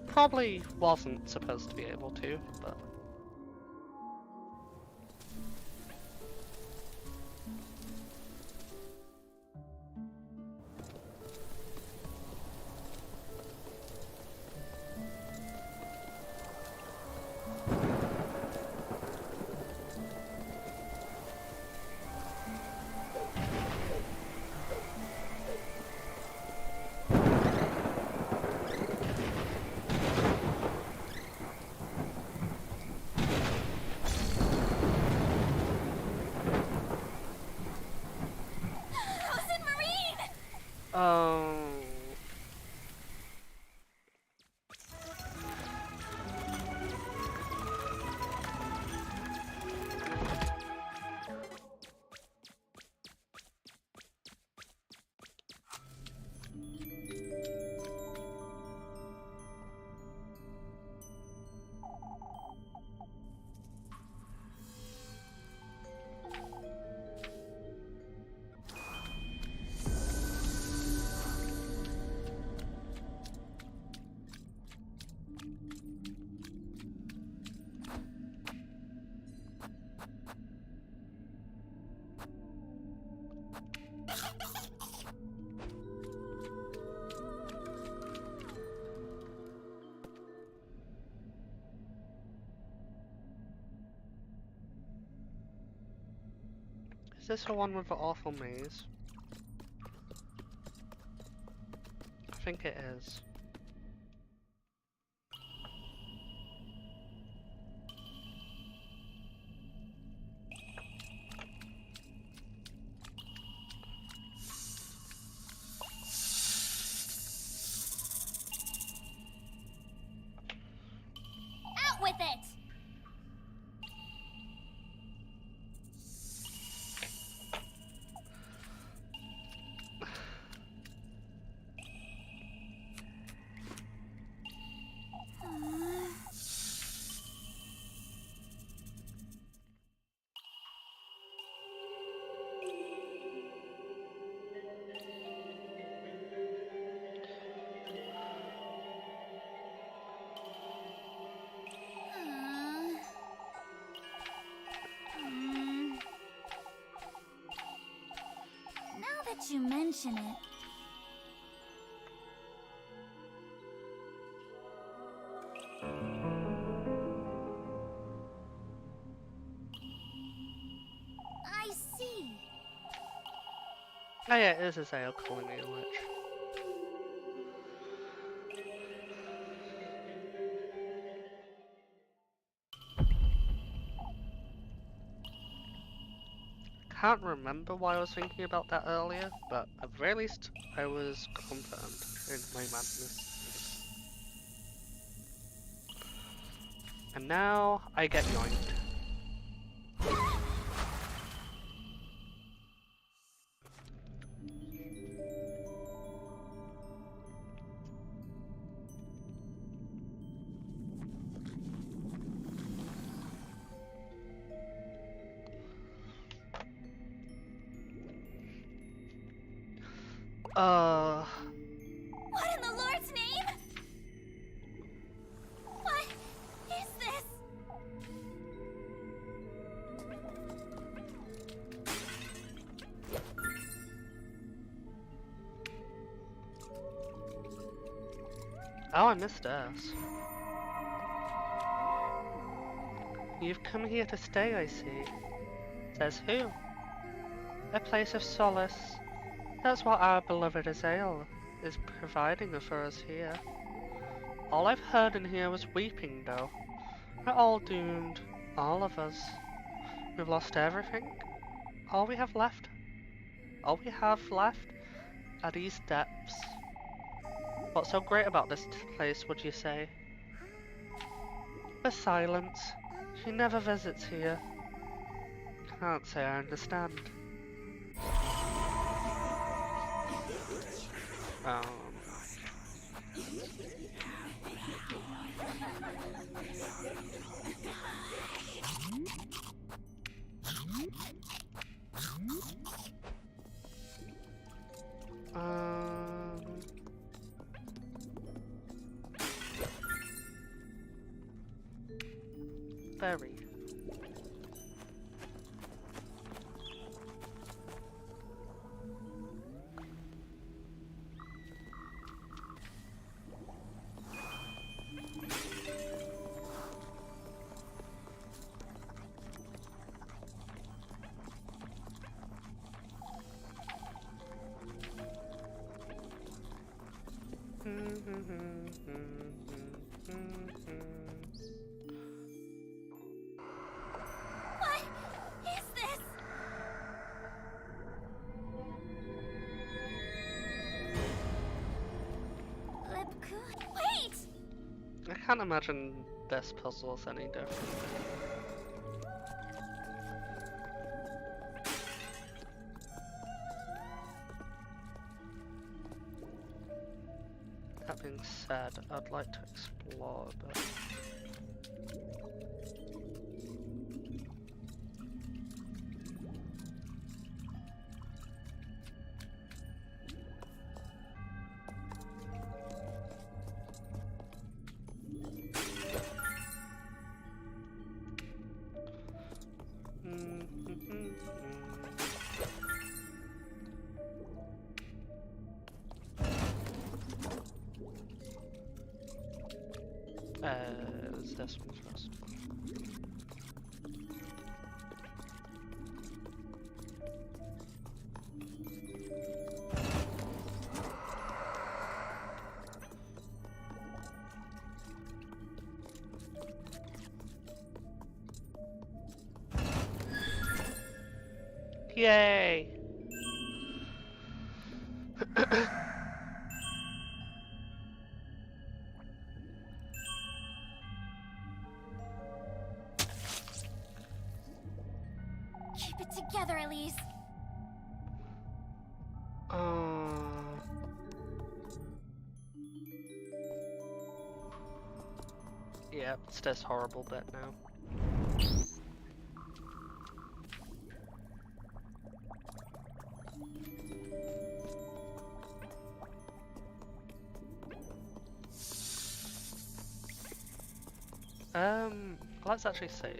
Probably wasn't supposed to be able to, but... this the one with the awful maze? I think it is. Out with it! Now that you mention it. I see. Oh yeah, it is Azael calling me a witch. Can't remember why I was thinking about that earlier, but at the very least, I was confirmed in my madness. And now, I get yoinked. What in the Lord's name? What is this? Oh, I missed us. You've come here to stay, I see. Says who? A place of solace. That's what our beloved Azael is providing for us here. All I've heard in here was weeping, though. We're all doomed. All of us. We've lost everything. All we have left are these depths. What's so great about this place, would you say? The silence. She never visits here. Can't say I understand. Berry. What is this? Wait! I can't imagine this puzzle's any different. That being said, I'd like to explore a bit. It's this one first. Yay! Keep it together, Elise. Yeah, it's this horrible bit now. Let's actually save.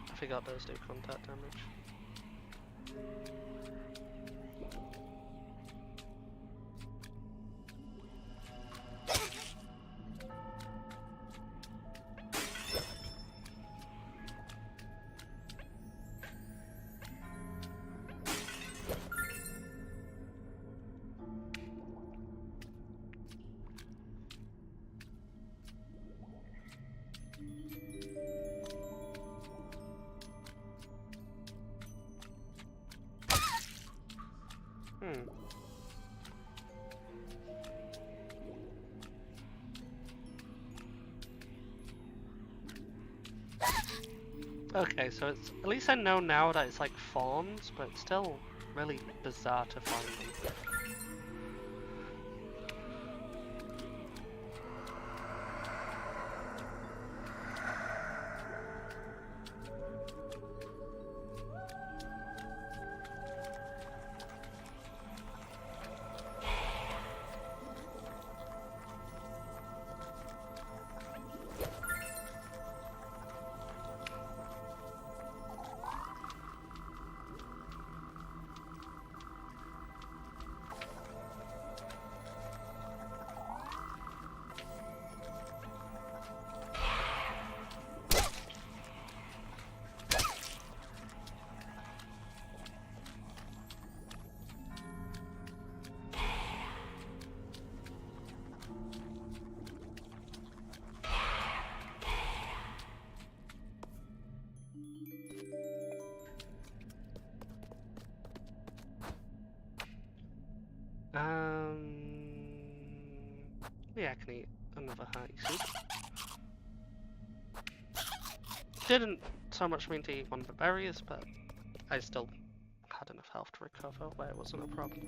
I forgot those do contact damage. Okay, so it's at least I know now that it's like fawns, but it's still really bizarre to find them. Yeah, I can eat another hearty soup. Didn't so much mean to eat one of the berries, but I still had enough health to recover where it wasn't a problem.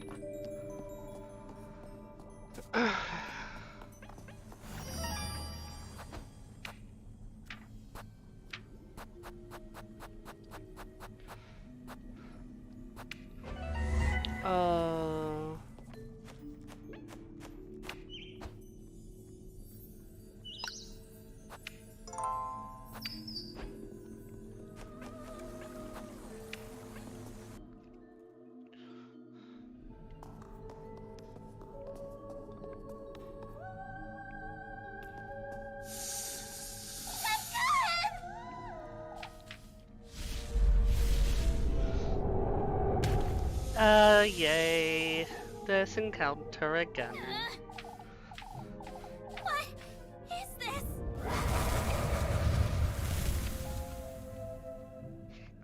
Yay. This encounter again. What is this?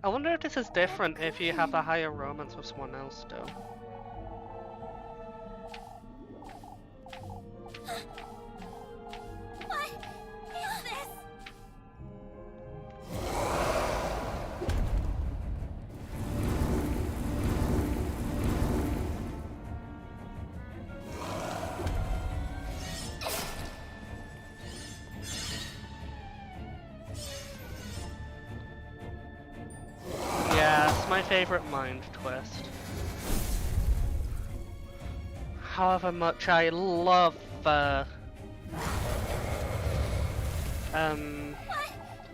I wonder if this is different if you have a higher romance with someone else still. What is this? Yeah, it's my favorite mind twist. however much I love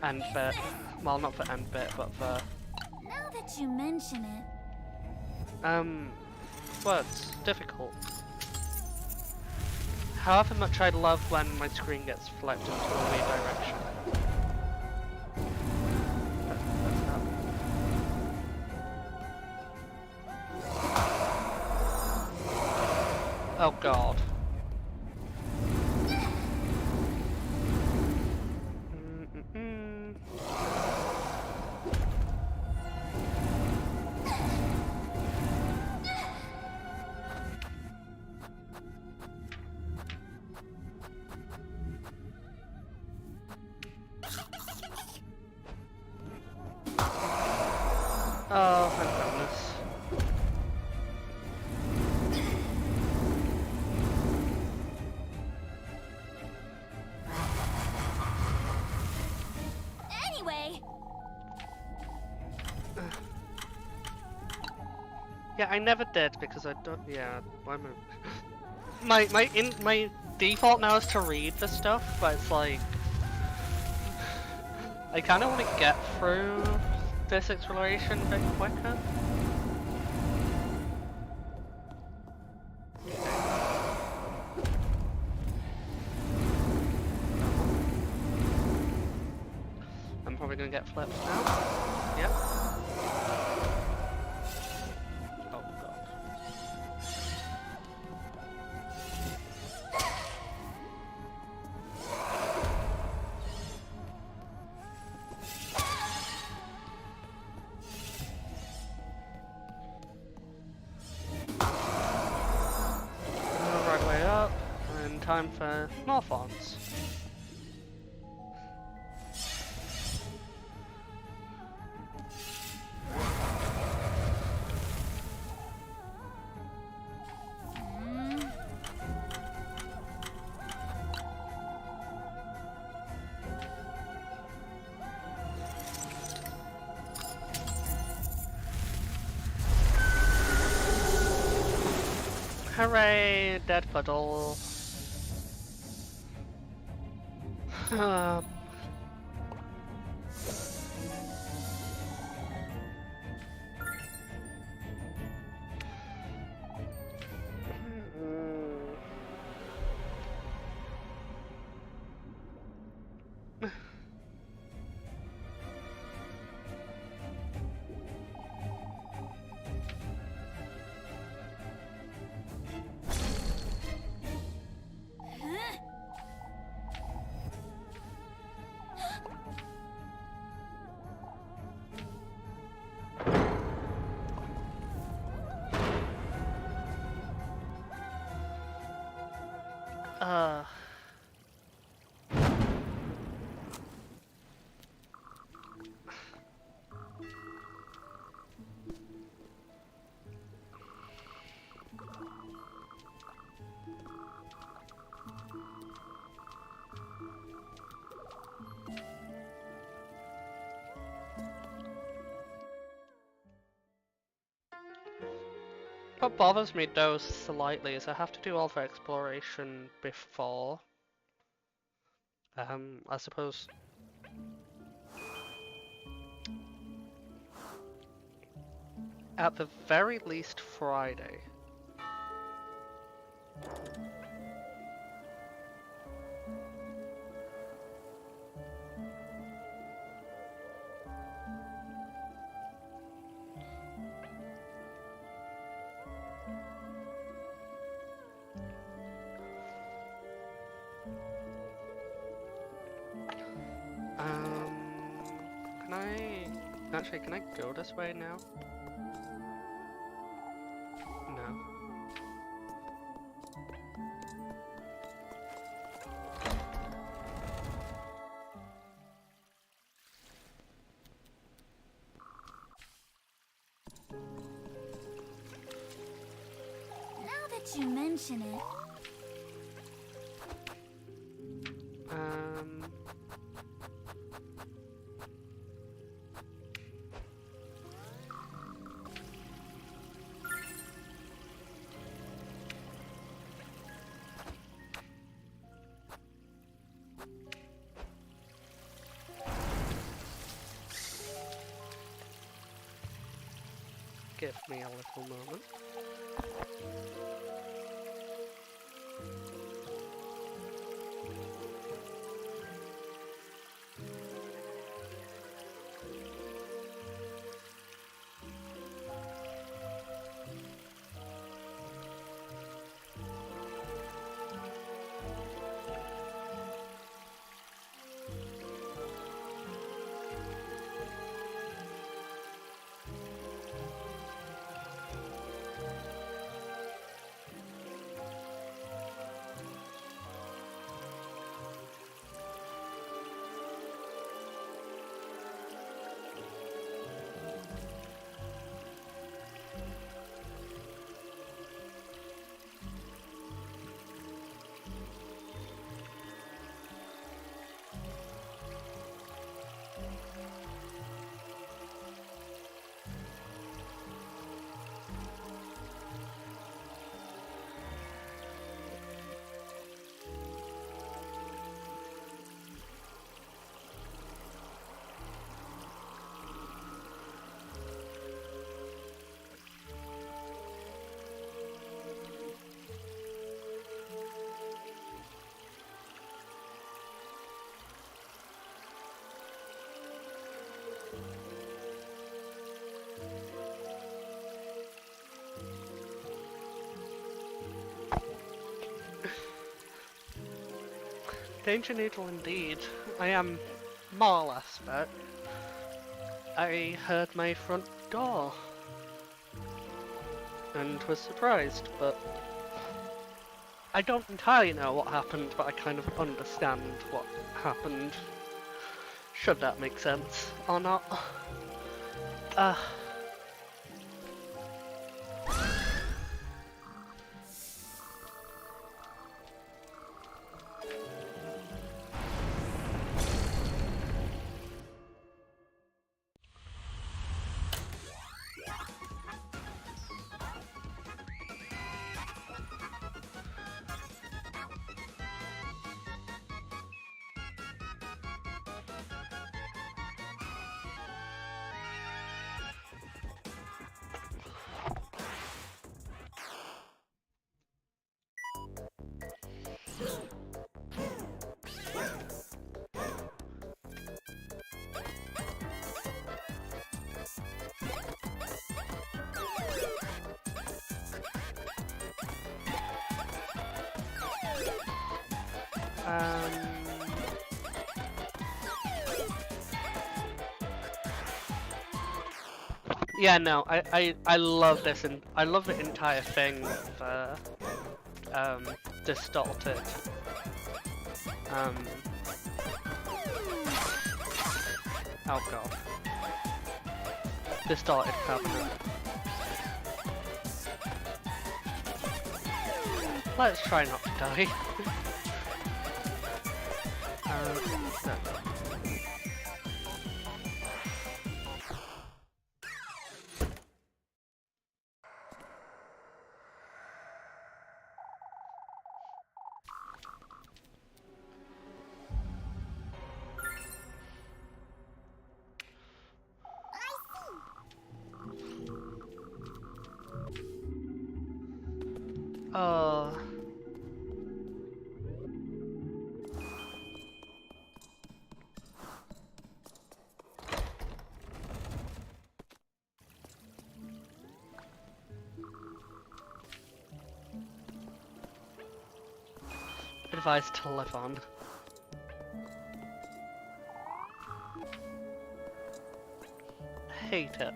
end bit. Well, not for end bit, but for Now that you mention it, words. Difficult. However much I love when my screen gets flipped into a weird direction. That's that. Oh god. Oh, thank goodness. anyway, Yeah, I never did because I don't. Yeah, I'm my default now is to read the stuff, but it's like I kind of want to get through this exploration a bit quicker. I'm probably gonna get flipped now. Yep. Oh god. Right way up, and time for more fonts. Hooray, dead puddle. Uh. What bothers me though slightly is I have to do all the exploration before. I suppose. At the very least Friday. Can I... Actually, can I go this way now? No. now that you mention it, give me a little moment. Danger Needle indeed. I am more or less, but I heard my front door and was surprised, but I don't entirely know what happened, but I kind of understand what happened. Should that make sense or not? Yeah, no, I love this, and I love the entire thing for distorted. Oh god, distorted cabinet. Let's try not to die. No. Oh. Advised to live on. Hate it.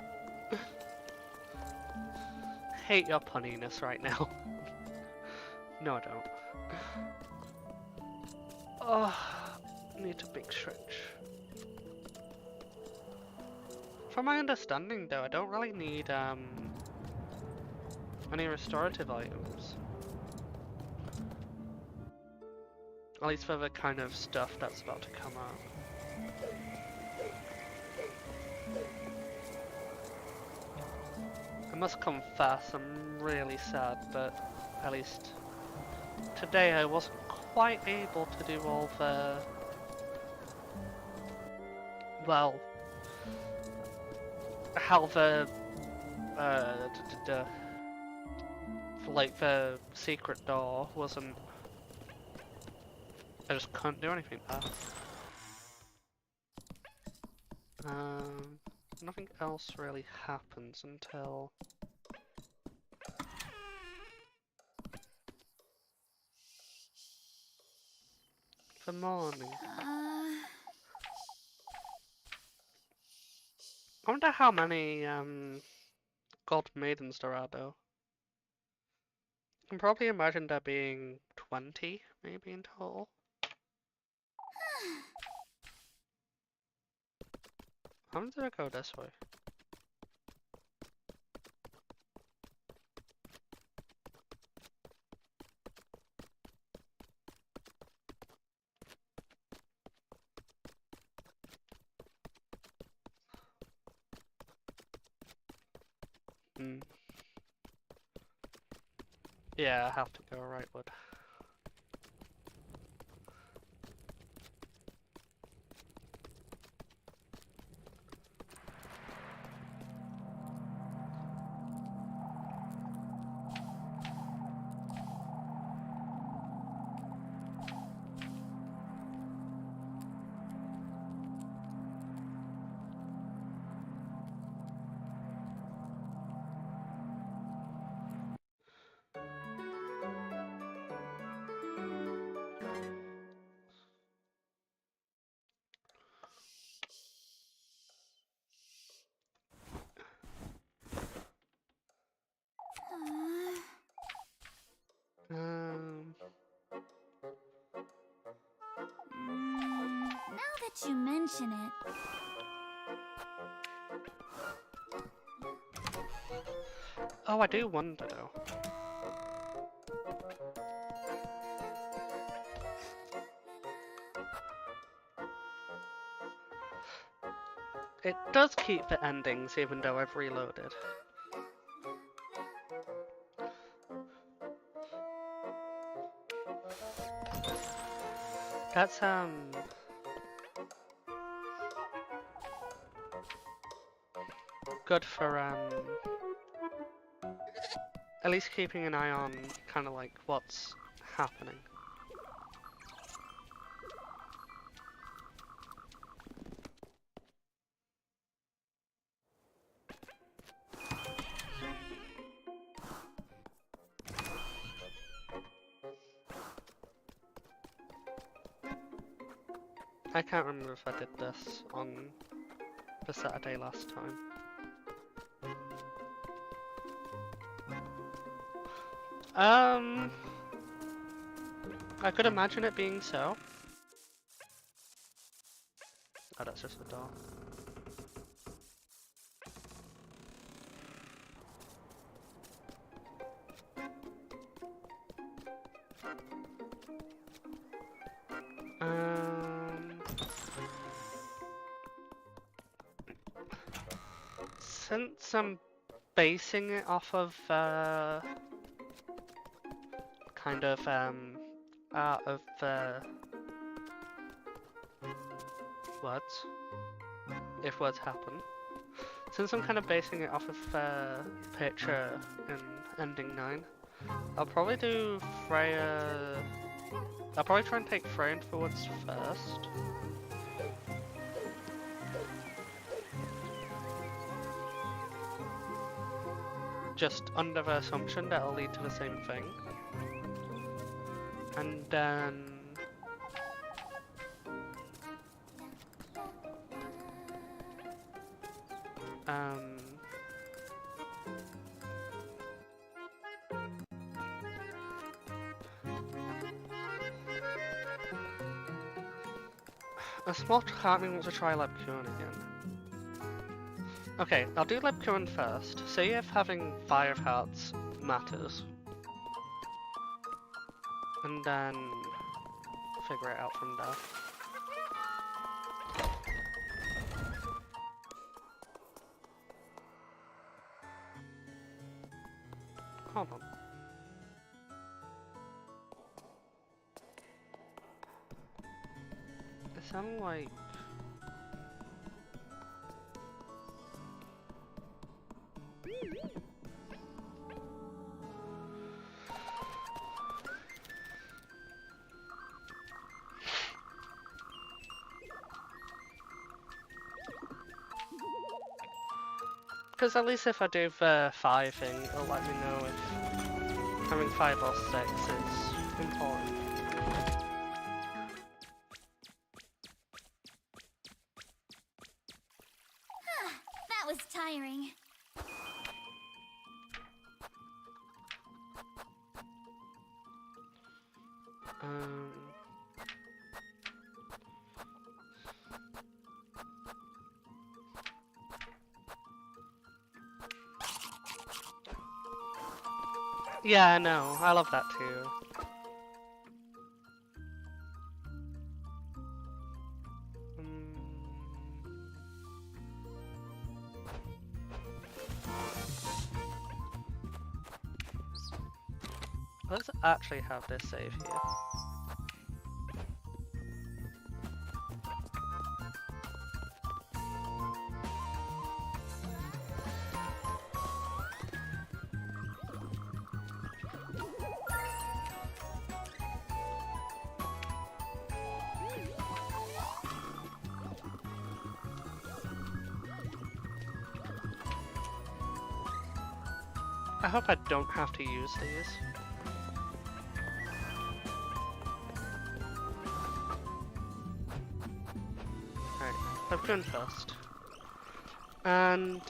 Hate your punniness right now. No, I don't. Oh, need a big stretch. From my understanding though, I don't really need any restorative items. At least for the kind of stuff that's about to come out. I must confess, I'm really sad, but at least today I wasn't quite able to do all the... well, how the like the secret door wasn't. I just couldn't do anything there. Nothing else really happens until the morning. I wonder how many god maidens there are though. I can probably imagine there being 20 maybe in total. How did I go this way? Hmm. Yeah, I have to go rightward. Now that you mention it. Oh, I do wonder though. It does keep the endings even though I've reloaded. That's good for at least keeping an eye on kind of like what's happening. I can't remember if I did this on the Saturday last time. I could imagine it being so. Oh, that's just a door. Since I'm basing it off of kind of art of words, if words happen. Since I'm kind of basing it off of picture in ending 9, I'll probably do Freya. I'll probably try and take Freya forwards first. Just under the assumption that it'll lead to the same thing. And then a small heartening wants to try Lepkuan again. Okay, I'll do Lepkuan first. See if having 5 hearts matters. And then figure it out from there. Hold on. It sounded like... Because at least if I do the 5 thing, it'll let me know if having 5 or 6 is important. That was tiring. Yeah, I know. I love that too. Let's actually have this save here. I hope I don't have to use these. Right, I've gone first. And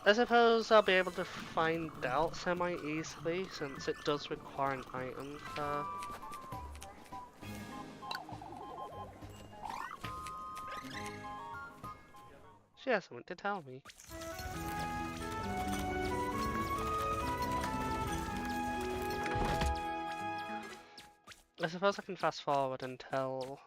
I suppose I'll be able to find out semi-easily since it does require an item for... She has something to tell me. I suppose I can fast forward until...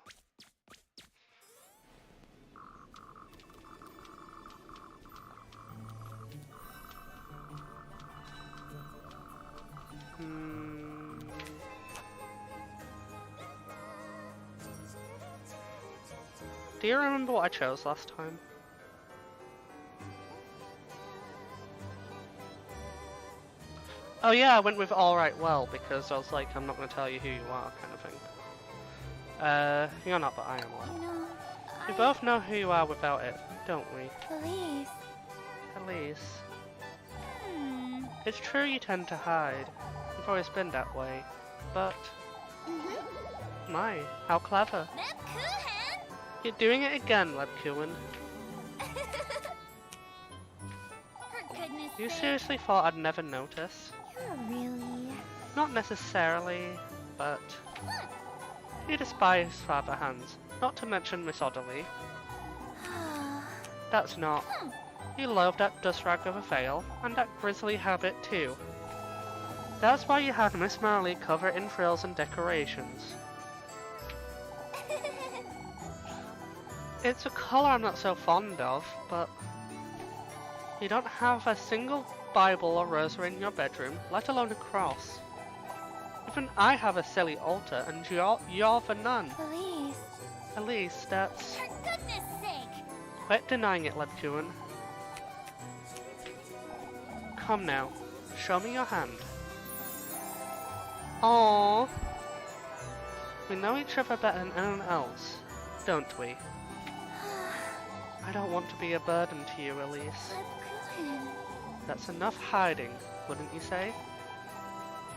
Do you remember what I chose last time? Oh yeah, I went with alright well because I was like, I'm not going to tell you who you are kind of thing. You're not, but I am one. You know, We both know who you are without it, don't we? Elise. Elise. It's true you tend to hide. You've always been that way. But... My, how clever. Nepkuhan! You're doing it again, Lebkuin. For goodness You sake. seriously thought I'd never notice? You're really... Not necessarily, but... You despise father hands, not to mention Miss Odderly. That's not. You love that dust rag of a veil, and that grisly habit too. That's why you had Miss Marley cover it in frills and decorations. It's a colour I'm not so fond of, but... You don't have a single Bible or rosary in your bedroom, let alone a cross. Even I have a silly altar, and you're the nun. Elise. Elise, that's... For goodness sake! Quit denying it, Lebkuin. Come now, show me your hand. Aww. We know each other better than anyone else, don't we? I don't want to be a burden to you, Elise. Nepkuhan. That's enough hiding, wouldn't you say?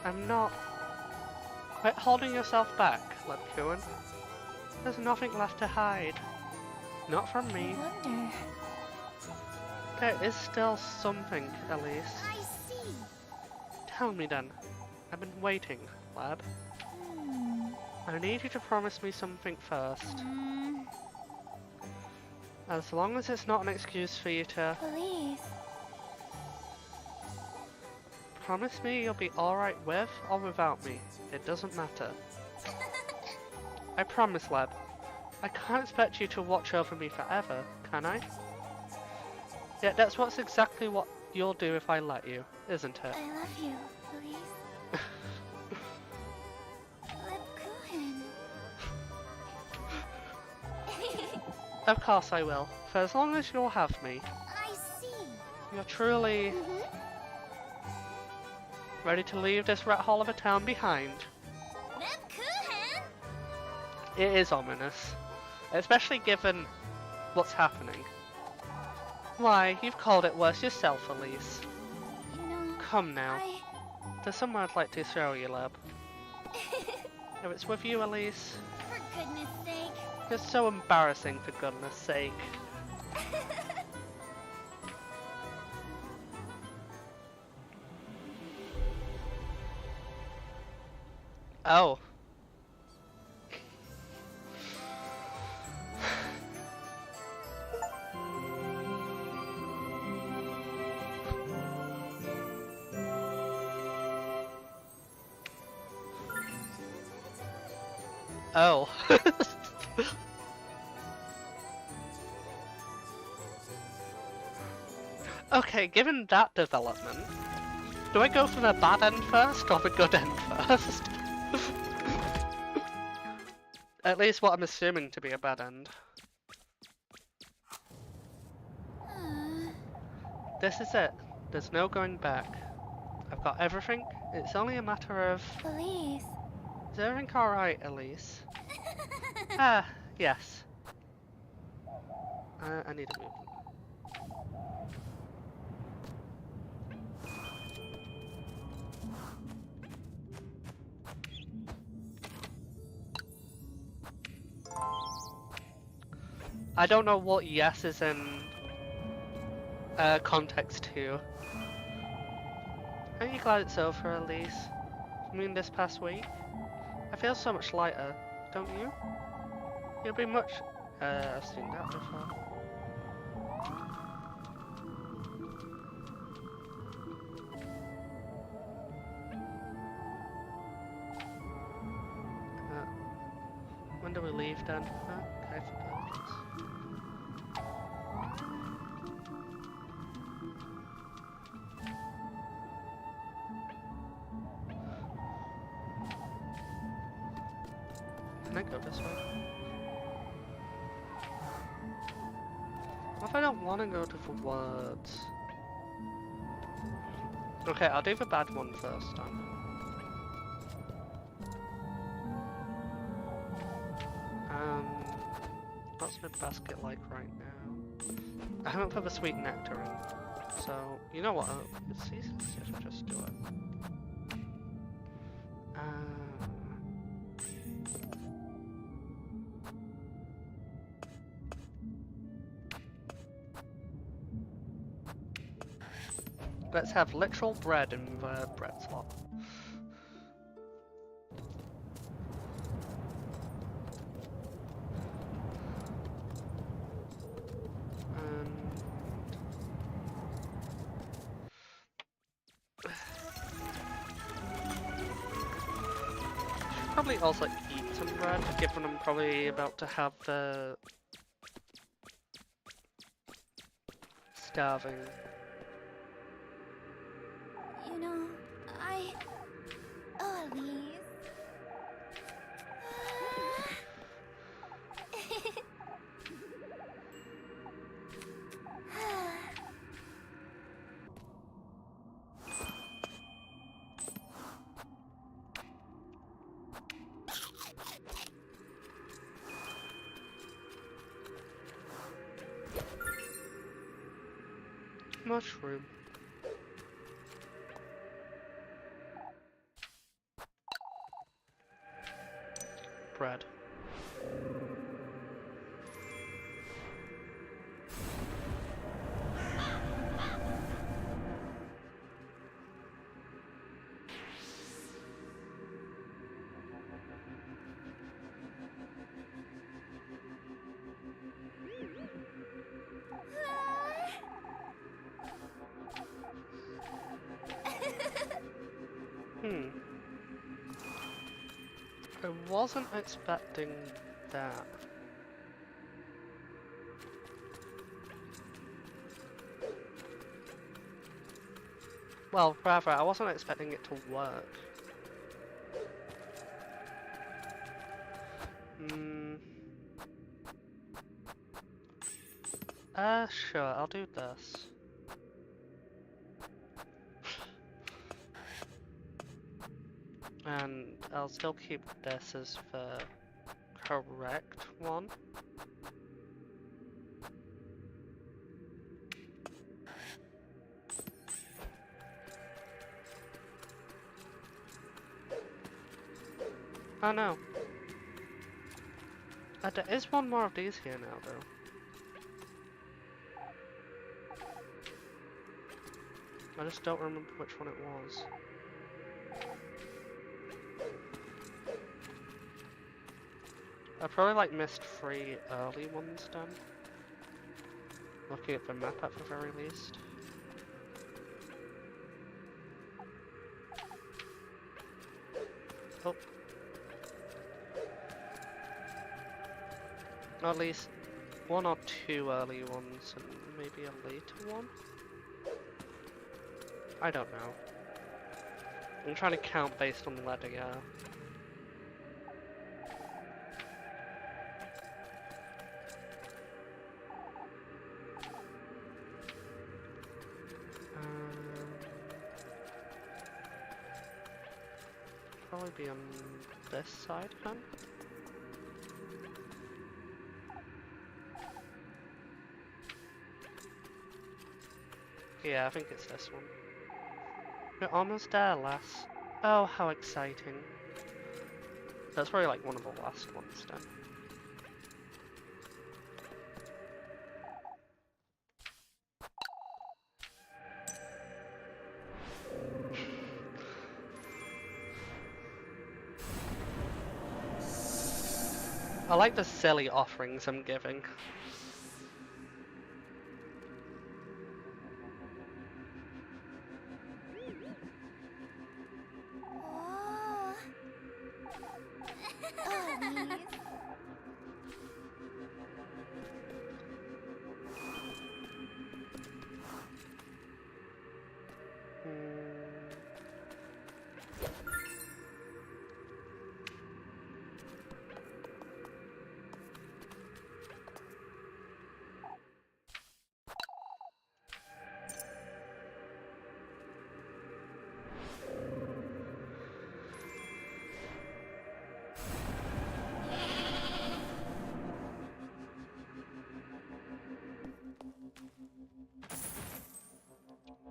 I'm not... Quit holding yourself back, Lebkuin. There's nothing left to hide. Not from me. I wonder... There is still something, Elise. I see. Tell me then. I've been waiting, lad. I need you to promise me something first. As long as it's not an excuse for you to... Elise. Promise me you'll be alright with or without me. It doesn't matter. I promise, lad. I can't expect you to watch over me forever, can I? Yeah, that's what's exactly what you'll do if I let you, isn't it? I love you, Elise. Nepkuhan. Of course I will, for as long as you'll have me. I see. You're truly... Ready to leave this rat hole of a town behind. It is ominous, especially given what's happening. Why, you've called it worse yourself, Elise. You know, Come now. There's somewhere I'd like to throw you, lab. If it's with you, Elise. For goodness sake. You're so embarrassing, for goodness sake. Oh. Oh. Okay, given that development, do I go for the bad end first or the good end first? At least what I'm assuming to be a bad end. This is it. There's no going back. I've got everything. It's only a matter of... Elise. Is everything alright, Elise? Ah, yes. I need a move. I don't know what yes is in context to. Aren't you glad it's over, Elise? I mean, this past week? I feel so much lighter, don't you? You'll be much... I've seen that before. When do we leave then? Okay, for purpose. Can I go this way? What if I don't want to go to the words? Okay, I'll do the bad one first then. What's my basket like right now? I haven't put the sweet nectar in, so you know what? It's easy to just do it. Let's have literal bread in the bread slot. Probably also eat some bread, given I'm probably about to have the starving. You know, Oh, Elise. Mushroom. Bread. I wasn't expecting that. Well, rather, I wasn't expecting it to work. Sure, I'll do this. And I'll still keep this as the correct one. Oh no. There is one more of these here now though. I just don't remember which one it was. I probably like missed 3 early ones then. Looking at the map at the very least. Oh. Or at least 1 or 2 early ones and maybe a later one? I don't know. I'm trying to count based on letter, yeah. Probably be on this side then. Yeah, I think it's this one. We're almost there, lass. Oh, how exciting. That's probably like one of the last ones then. I like the silly offerings I'm giving. Oh. Elise.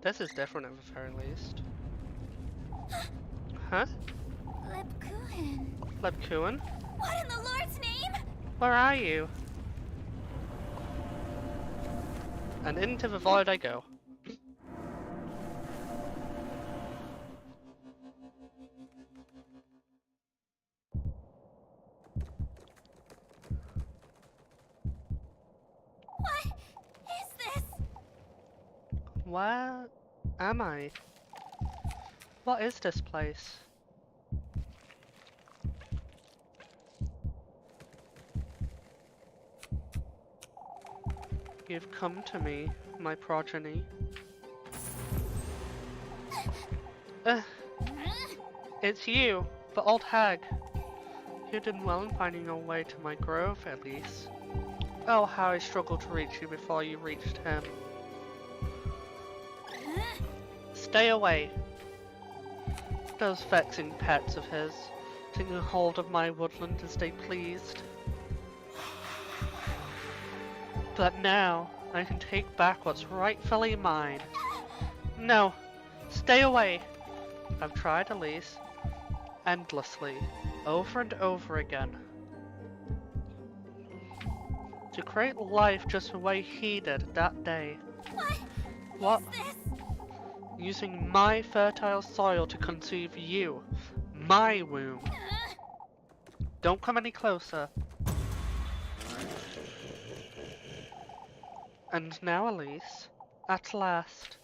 This is different at the very least. Huh? Lepkuhin. Lepkuin? What in the Lord's name? Where are you? And into the void I go. What is this? Where am I? What is this place? You've come to me, my progeny. It's you, the old hag. You did well in finding your way to my grove, Elise. Oh, how I struggled to reach you before you reached him. Stay away. Those vexing pets of his, taking hold of my woodland as they pleased. But now, I can take back what's rightfully mine. No, stay away. I've tried, Elise, endlessly, over and over again. To create life just the way he did that day. What? Is this? Using my fertile soil to conceive you, my womb. Don't come any closer. And now, Elise, at last.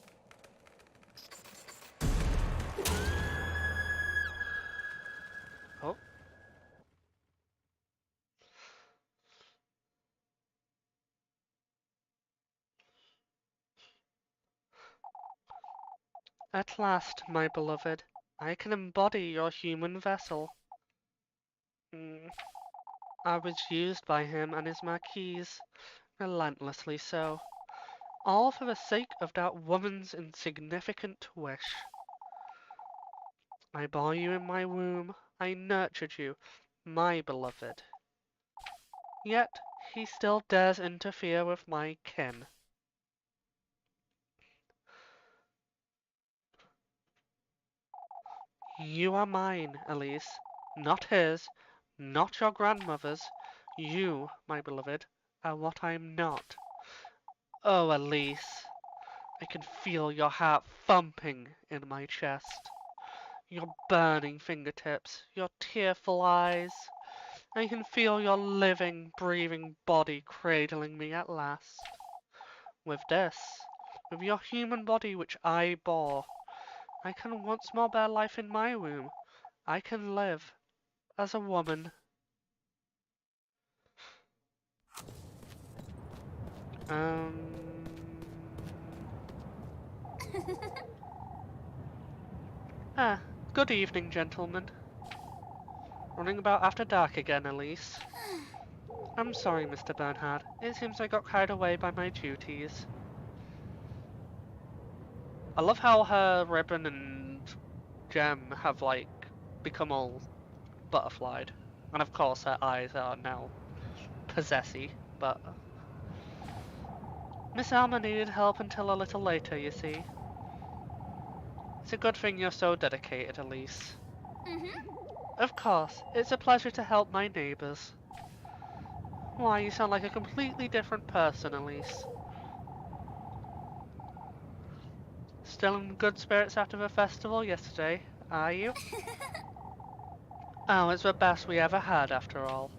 Oh. At last, my beloved, I can embody your human vessel. I was used by him and his marquise, relentlessly so. All for the sake of that woman's insignificant wish. I bore you in my womb. I nurtured you, my beloved. Yet he still dares interfere with my kin. You are mine, Elise, not his, not your grandmother's. You, my beloved, are what I'm not. Oh, Elise, I can feel your heart thumping in my chest. Your burning fingertips, your tearful eyes. I can feel your living, breathing body cradling me at last. With this, with your human body which I bore, I can once more bear life in my womb. I can live as a woman. Um. Ah, good evening, gentlemen. Running about after dark again, Elise. I'm sorry, Mr. Bernhard. It seems I got carried away by my duties. I love how her ribbon and gem have, like, become all butterflied. And of course her eyes are now possessy, but... Miss Alma needed help until a little later, you see. It's a good thing you're so dedicated, Elise. Of course, it's a pleasure to help my neighbors. Why, you sound like a completely different person, Elise. Still in good spirits after the festival yesterday, are you? Oh, it's the best we ever had, after all.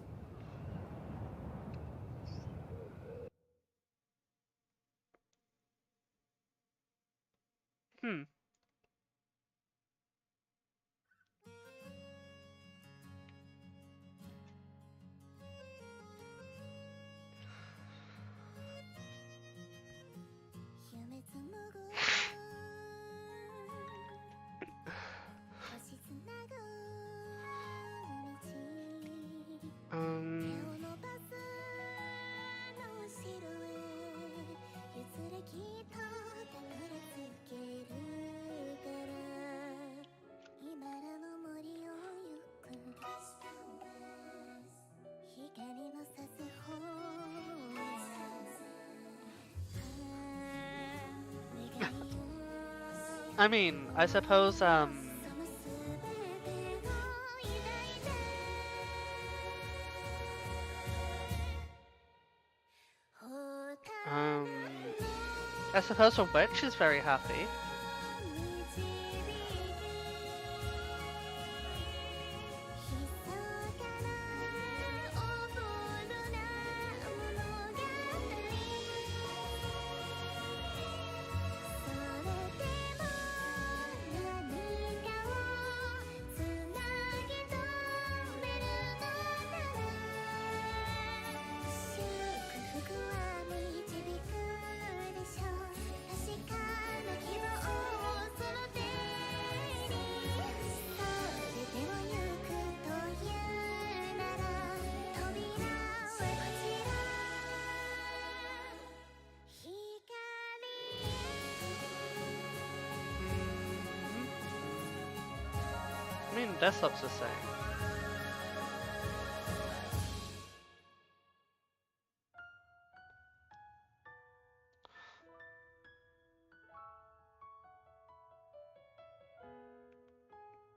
Hmm. Um... I mean, I suppose, um, I suppose a witch is very happy. I mean, this looks the same.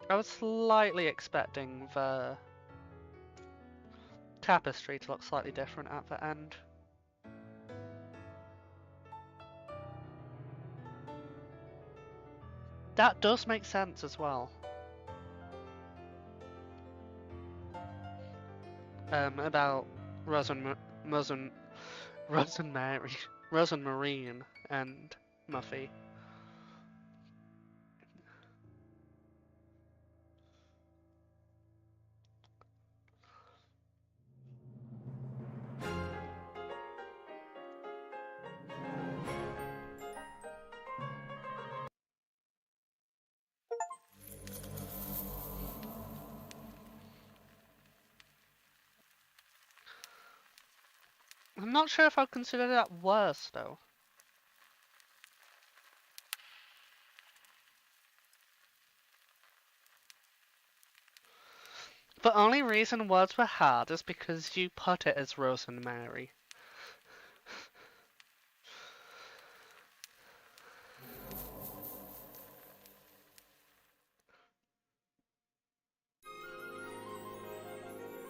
I was slightly expecting the tapestry to look slightly different at the end. That does make sense as well. About Rosen, Rosen, Rosemary, Rosemarine and Muffy. I'm not sure if I'd consider that worse, though. The only reason words were hard is because you put it as Rose and Mary.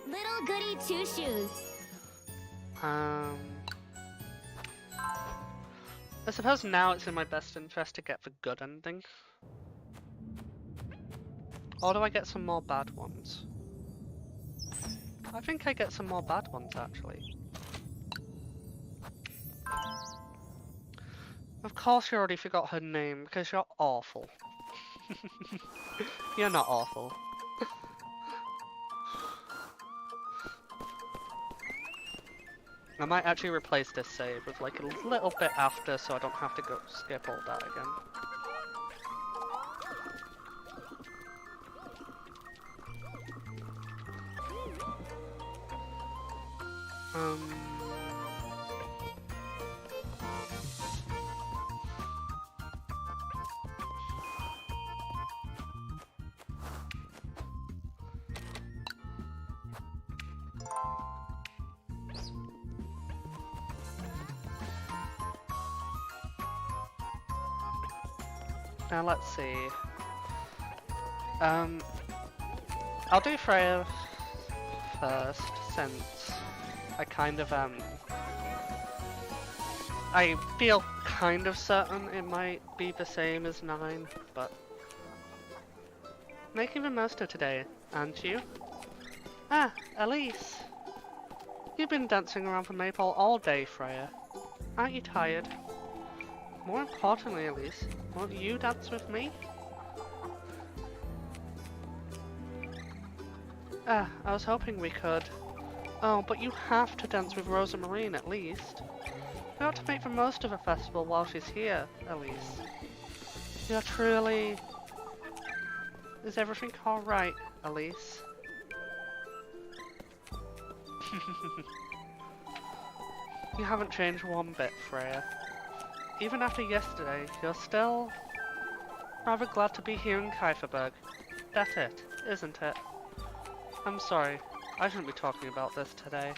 Little Goody Two Shoes. I suppose now it's in my best interest to get the good ending. Or do I get some more bad ones? I think I get some more bad ones, actually. Of course you already forgot her name, because you're awful. You're not awful. I might actually replace this save with like a little bit after so I don't have to go skip all that again. Now let's see. I'll do Freya first, since I kind of I feel kind of certain it might be the same as 9, but making the most of today, aren't you? Ah, Elise! You've been dancing around the maypole all day, Freya. Aren't you tired? More importantly, Elise, won't you dance with me? Ah, I was hoping we could. Oh, but you have to dance with Rosa Marine at least. We ought to make the most of the festival while she's here, Elise. You're truly... Is everything alright, Elise? You haven't changed one bit, Freya. Even after yesterday, you're still rather glad to be here in Kieferberg. That's it, isn't it? I'm sorry, I shouldn't be talking about this today.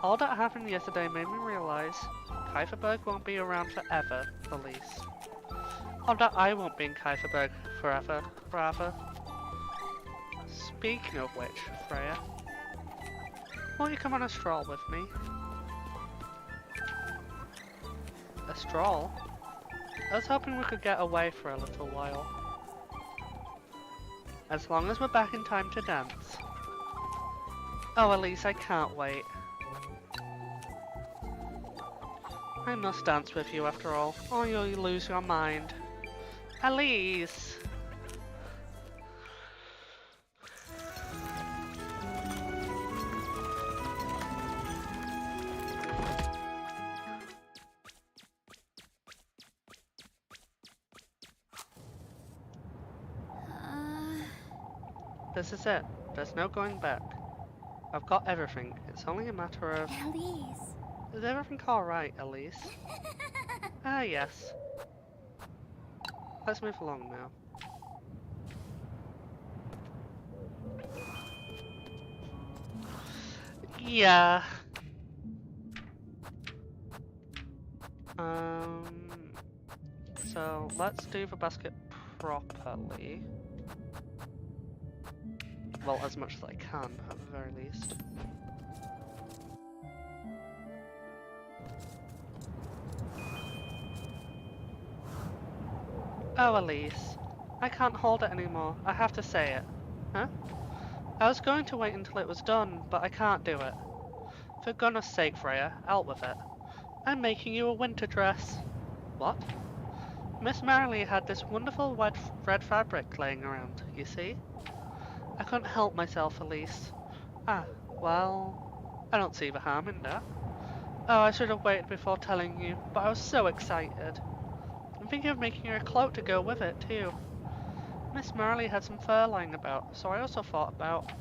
All that happened yesterday made me realize Kieferberg won't be around forever, Elise. Or that I won't be in Kieferberg forever, rather. Speaking of which, Freya, won't you come on a stroll with me? A stroll? I was hoping we could get away for a little while. As long as we're back in time to dance. Oh, Elise, I can't wait. I must dance with you after all, or you'll lose your mind. Elise! This is it. There's no going back. I've got everything. It's only a matter of... Elise. Is everything alright, Elise? Ah, yes. Let's move along now. Yeah. So let's do the basket properly. Well, as much as I can, at the very least. Oh, Elise. I can't hold it anymore. I have to say it. Huh? I was going to wait until it was done, but I can't do it. For goodness sake, Freya, out with it. I'm making you a winter dress. What? Miss Marilee had this wonderful red fabric laying around, you see? I couldn't help myself, Elise. Ah, well, I don't see the harm in that. Oh, I should have waited before telling you, but I was so excited. I'm thinking of making her a cloak to go with it, too. Miss Marilee had some fur lying about, so I also thought about...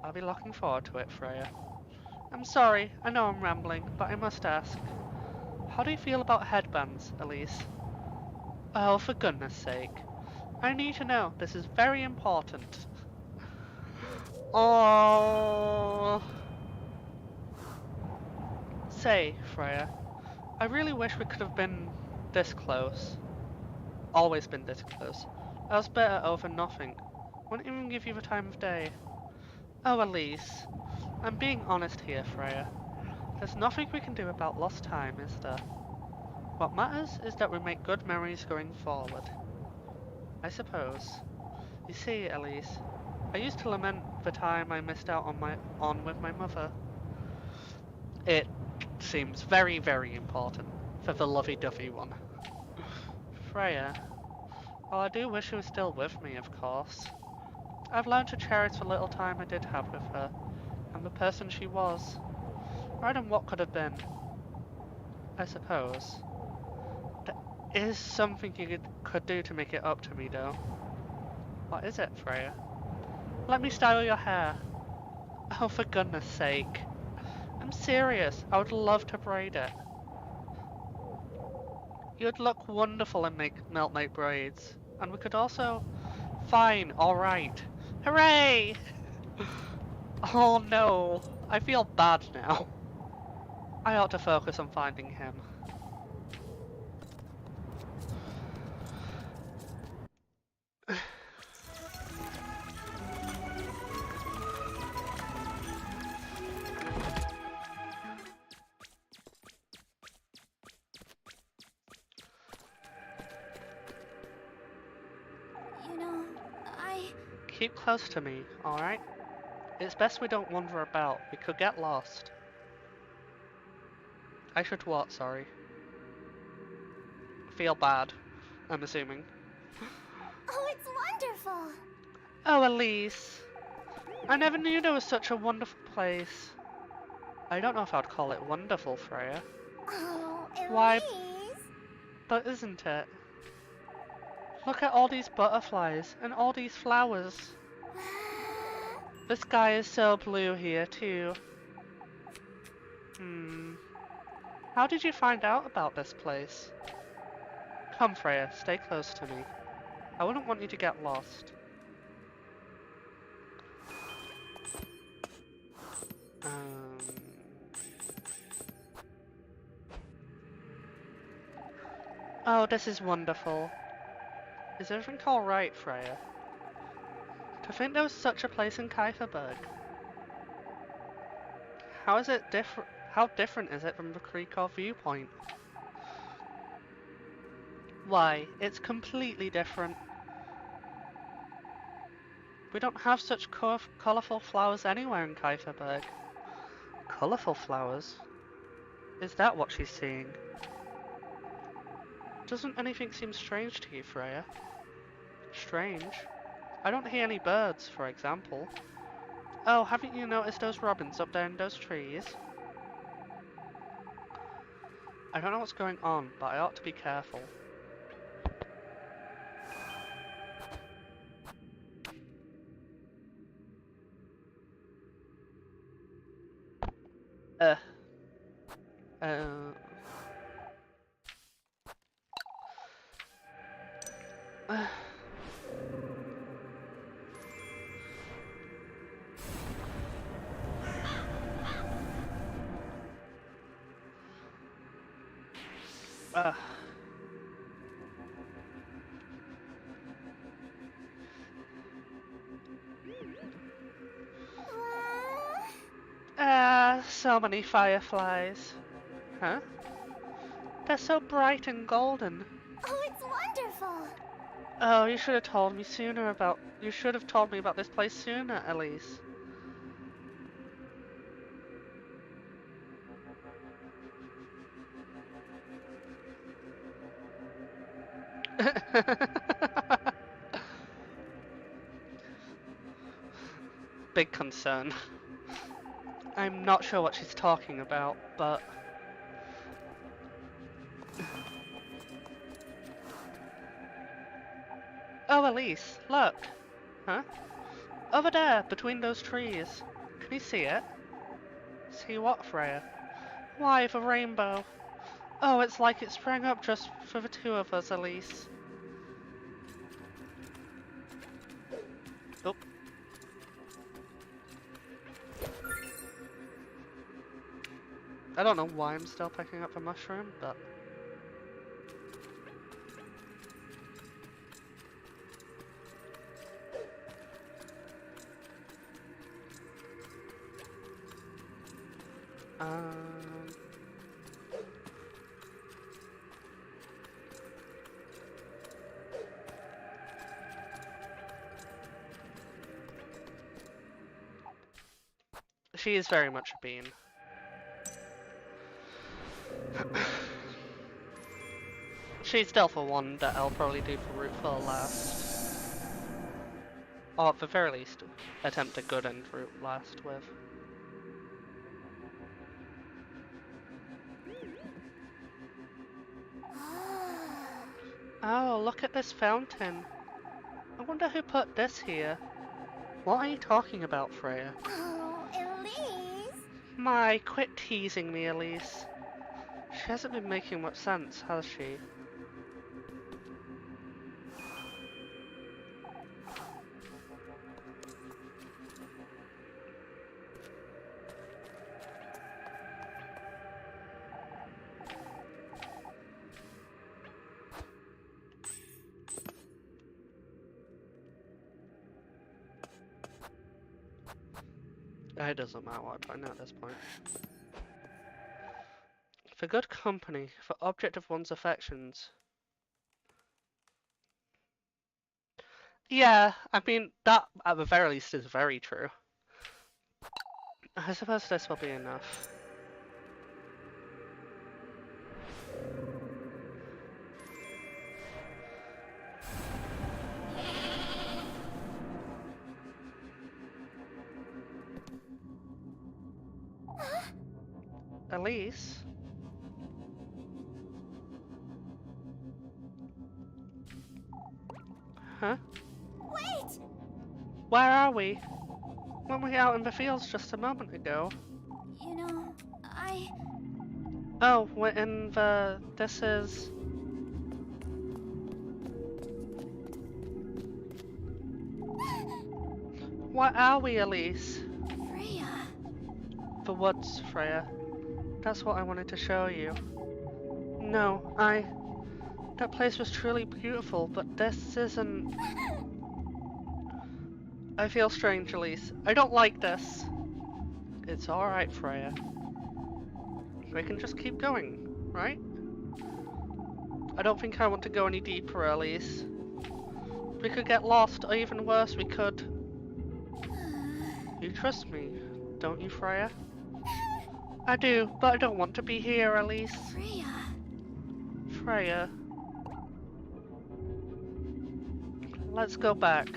I'll be looking forward to it, Freya. I'm sorry, I know I'm rambling, but I must ask. How do you feel about headbands, Elise? Oh, for goodness sake. I need to know, this is very important. Oh. Say, Freya, I really wish we could have been this close. Always been this close. I was better over nothing. Wouldn't even give you the time of day. Oh, Elise. I'm being honest here, Freya. There's nothing we can do about lost time, is there? What matters is that we make good memories going forward. I suppose. You see, Elise, I used to lament the time I missed out on with my mother. It seems very, very important for the lovey-dovey one. Freya, while I do wish she was still with me, of course, I've learned to cherish the little time I did have with her, and the person she was, rather than what could have been. I suppose. There is something you could do to make it up to me, though. What is it, Freya? Let me style your hair. Oh, for goodness sake. I'm serious. I would love to braid it. You'd look wonderful in melt night braids. And we could also... Fine, alright. Hooray! Oh no, I feel bad now. I ought to focus on finding him. You know, Keep close to me, alright? It's best we don't wander about. We could get lost. I should what, sorry? Feel bad, I'm assuming. Oh, it's wonderful! Oh, Elise. I never knew there was such a wonderful place. I don't know if I'd call it wonderful, Freya. Oh, Why, Elise! but isn't it? Look at all these butterflies and all these flowers. The sky is so blue here, too. How did you find out about this place? Come, Freya, stay close to me. I wouldn't want you to get lost. Oh, this is wonderful. Is everything alright, Freya? To think there was such a place in Kaiserberg. How different is it from the Krikov viewpoint? Why, it's completely different. We don't have such colourful flowers anywhere in Kaiserberg. Colourful flowers? Is that what she's seeing? Doesn't anything seem strange to you, Freya? Strange? I don't hear any birds, for example. Oh, haven't you noticed those robins up there in those trees? I don't know what's going on, but I ought to be careful. Uh. So many fireflies. Huh? They're so bright and golden. Oh, it's wonderful! Oh, you should have told me you should have told me about this place sooner, Elise. Big concern. I'm not sure what she's talking about, but... Oh, Elise, look! Huh? Over there, between those trees. Can you see it? See what, Freya? Why, the rainbow. Oh, it's like it sprang up just for the two of us, Elise. Oh. I don't know why I'm still picking up the mushroom, but... She is very much a bean. She's still for one that I'll probably do for route 4 last. Or at the very least, attempt a good end route last with. Oh, look at this fountain. I wonder who put this here. What are you talking about, Freya? Oh, Elise! My, quit teasing me, Elise. She hasn't been making much sense, has she? It doesn't matter what I point at this point. For good company, for object of one's affections. Yeah, I mean, that at the very least is very true. I suppose this will be enough. Elise? Huh? Wait! Where are we? Weren't we out in the fields just a moment ago? You know, Oh, we're in the... this is... Where are we, Elise? Freya. The woods, Freya. That's what I wanted to show you. No, that place was truly beautiful, but this isn't... I feel strange, Elise. I don't like this. It's alright, Freya. We can just keep going, right? I don't think I want to go any deeper, Elise. We could get lost, or even worse, we could... You trust me, don't you, Freya? I do, but I don't want to be here, Elise. Freya. Freya. Let's go back.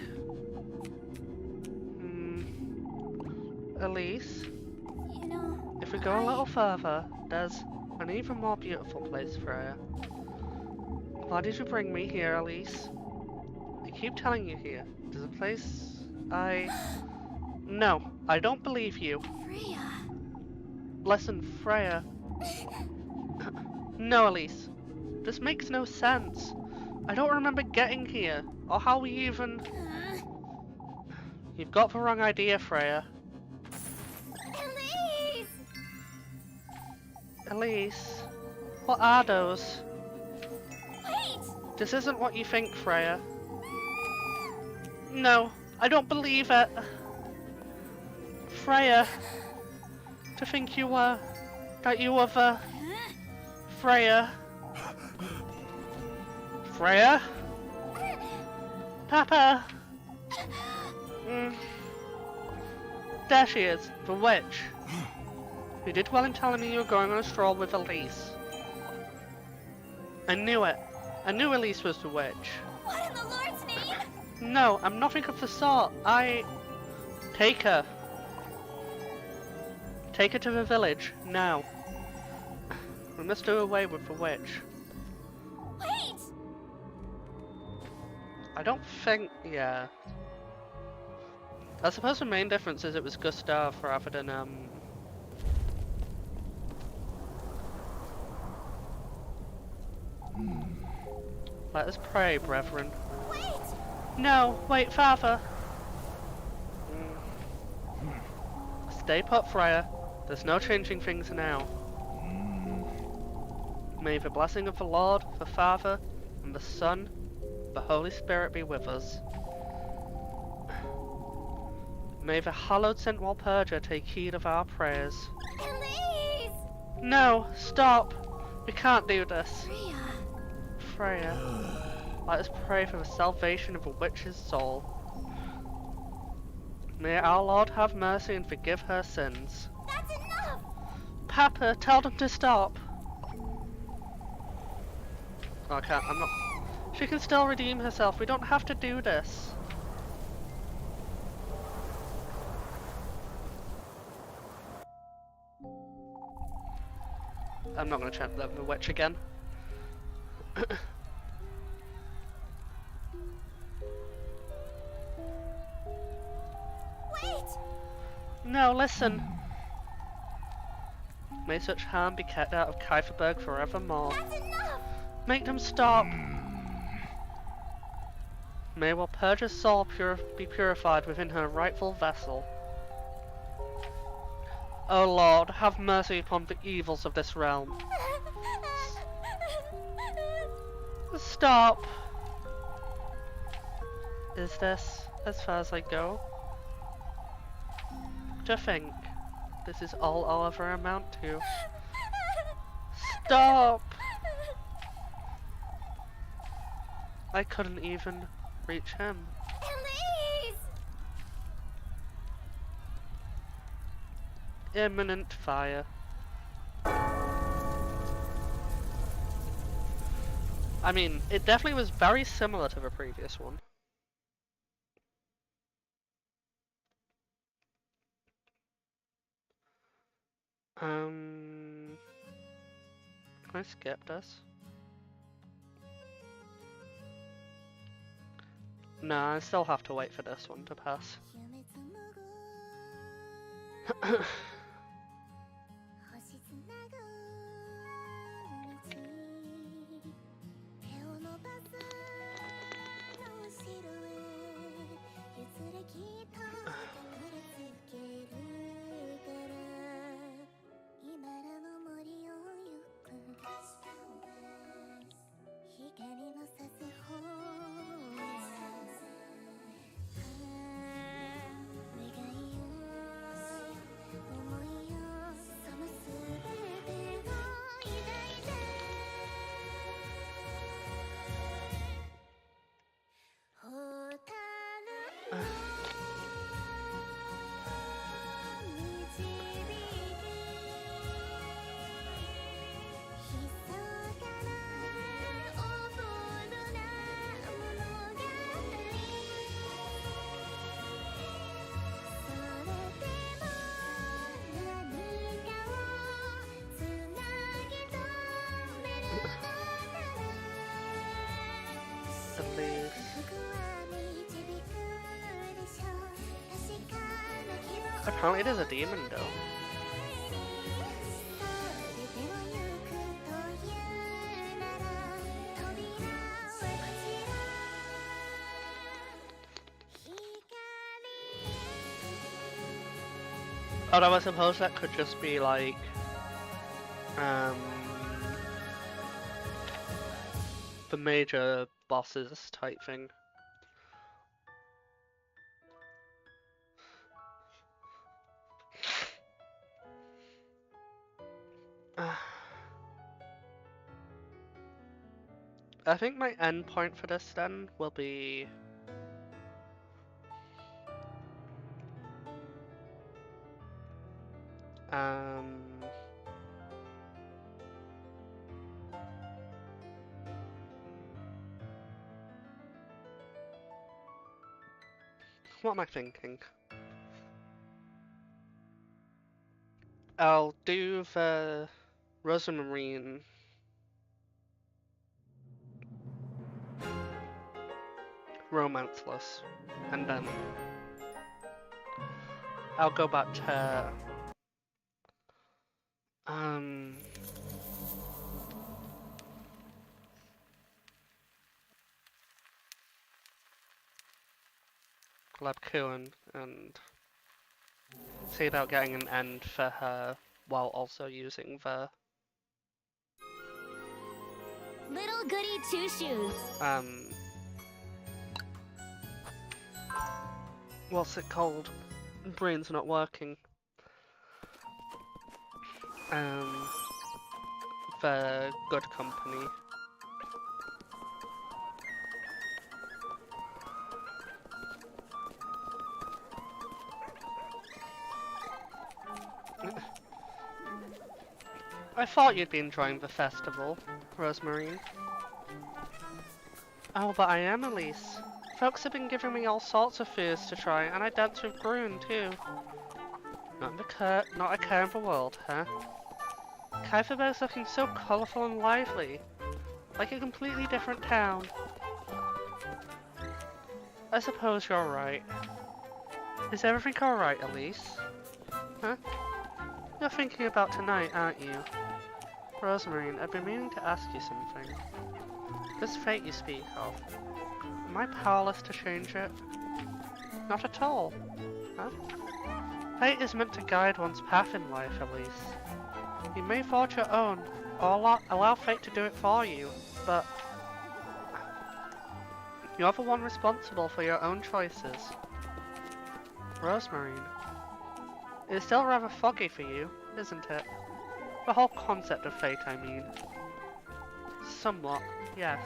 Elise, You know, if we go a little further, there's an even more beautiful place, Freya. Why did you bring me here, Elise? I keep telling you here. There's a place No, I don't believe you. Freya. Listen, Freya. No, Elise. This makes no sense. I don't remember getting here, or how we even... You've got the wrong idea, Freya. Elise! Elise, what are those? Wait! This isn't what you think, Freya. No, I don't believe it. Freya, to think you were... that you were the... Freya. Freya? Papa! There she is, the witch. You did well in telling me you were going on a stroll with Elise. I knew it. I knew Elise was the witch. What in the Lord's name? No, I'm nothing of the sort. Take her. Take her to the village, now. We must do away with the witch. Wait! I don't think... yeah. I suppose the main difference is it was Gustav rather than, Let us pray, brethren. Wait! No, wait, Father! Stay put, Freya. There's no changing things now. May the blessing of the Lord, the Father, and the Son, the Holy Spirit be with us. May the hallowed Saint Walpurga take heed of our prayers. Elise! No, stop! We can't do this. Freya. Freya, let us pray for the salvation of the witch's soul. May our Lord have mercy and forgive her sins. That's enough! Papa, tell them to stop. Oh, I can't, I'm not... She can still redeem herself. We don't have to do this. I'm not going to chant the witch again. Wait! No, listen. May such harm be kept out of Kieferberg forevermore. That's enough! Make them stop. May Walpurga's soul be purified within her rightful vessel. O Lord, have mercy upon the evils of this realm. Stop! Is this as far as I go? To think, this is all I'll ever amount to. Stop! I couldn't even reach him. Elise! Imminent fire. I mean, it definitely was very similar to the previous one. Can I skip this? No, I still have to wait for this one to pass. Elise. Apparently it is a demon though. Although I suppose that could just be like the major bosses type thing. I think my end point for this then will be what am I thinking? I'll do the Rosamarine Romanceless, and then I'll go back to Labcoon and see about getting an end for her while also using the little Goody Two Shoes. What's it called? Brain's not working. For good company. I thought you'd be enjoying the festival, Rosemary. Oh, but I am, Elise. Folks have been giving me all sorts of foods to try, and I dance with Brune too. Not a care in the world, huh? Kaiferberg's looking so colourful and lively, like a completely different town. I suppose you're right. Is everything alright, Elise? Huh? You're thinking about tonight, aren't you? Rosemary, I've been meaning to ask you something. This fate you speak of, am I powerless to change it? Not at all. Huh? Fate is meant to guide one's path in life, Elise. You may forge your own, or allow fate to do it for you, but you're the one responsible for your own choices. Rosemary, it's still rather foggy for you, isn't it? The whole concept of fate, I mean. Somewhat, yes.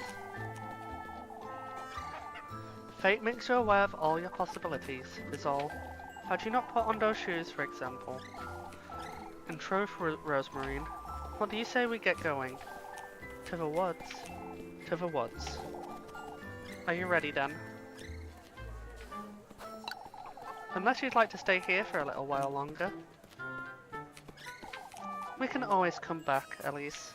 Fate makes you aware of all your possibilities, is all. Had you not put on those shoes, for example? In truth, Rosemary, what do you say we get going? To the woods. To the woods. Are you ready then? Unless you'd like to stay here for a little while longer. We can always come back, Elise.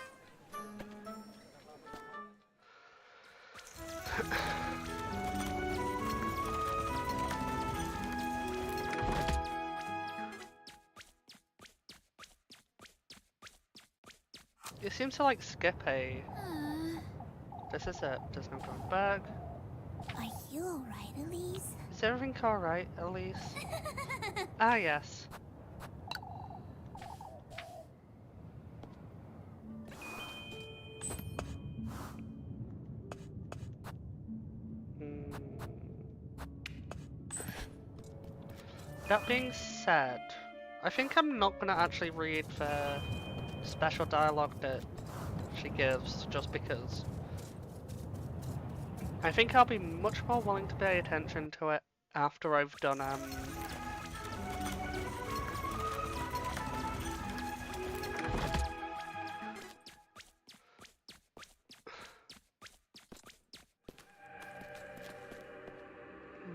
You seem to like skip a... This is it. There's no going back. Are you alright, Elise? Is everything alright, Elise? Ah, yes. That being said, I think I'm not gonna actually read the special dialogue that she gives, just because. I think I'll be much more willing to pay attention to it after I've done,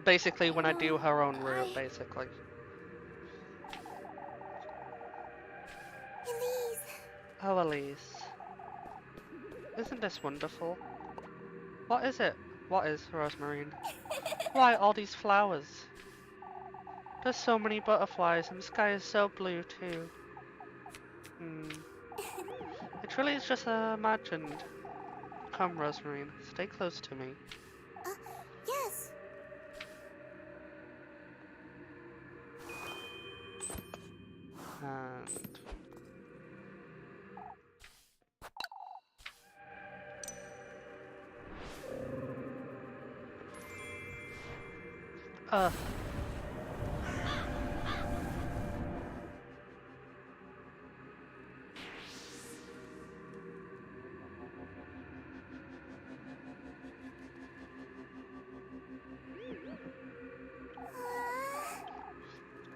basically when I do her own route, basically. Elise! Oh, Elise. Isn't this wonderful? What is it? What is, Rosemary? Why all these flowers? There's so many butterflies and the sky is so blue too. It really is just imagined. Come, Rosemary, stay close to me. Yes! And...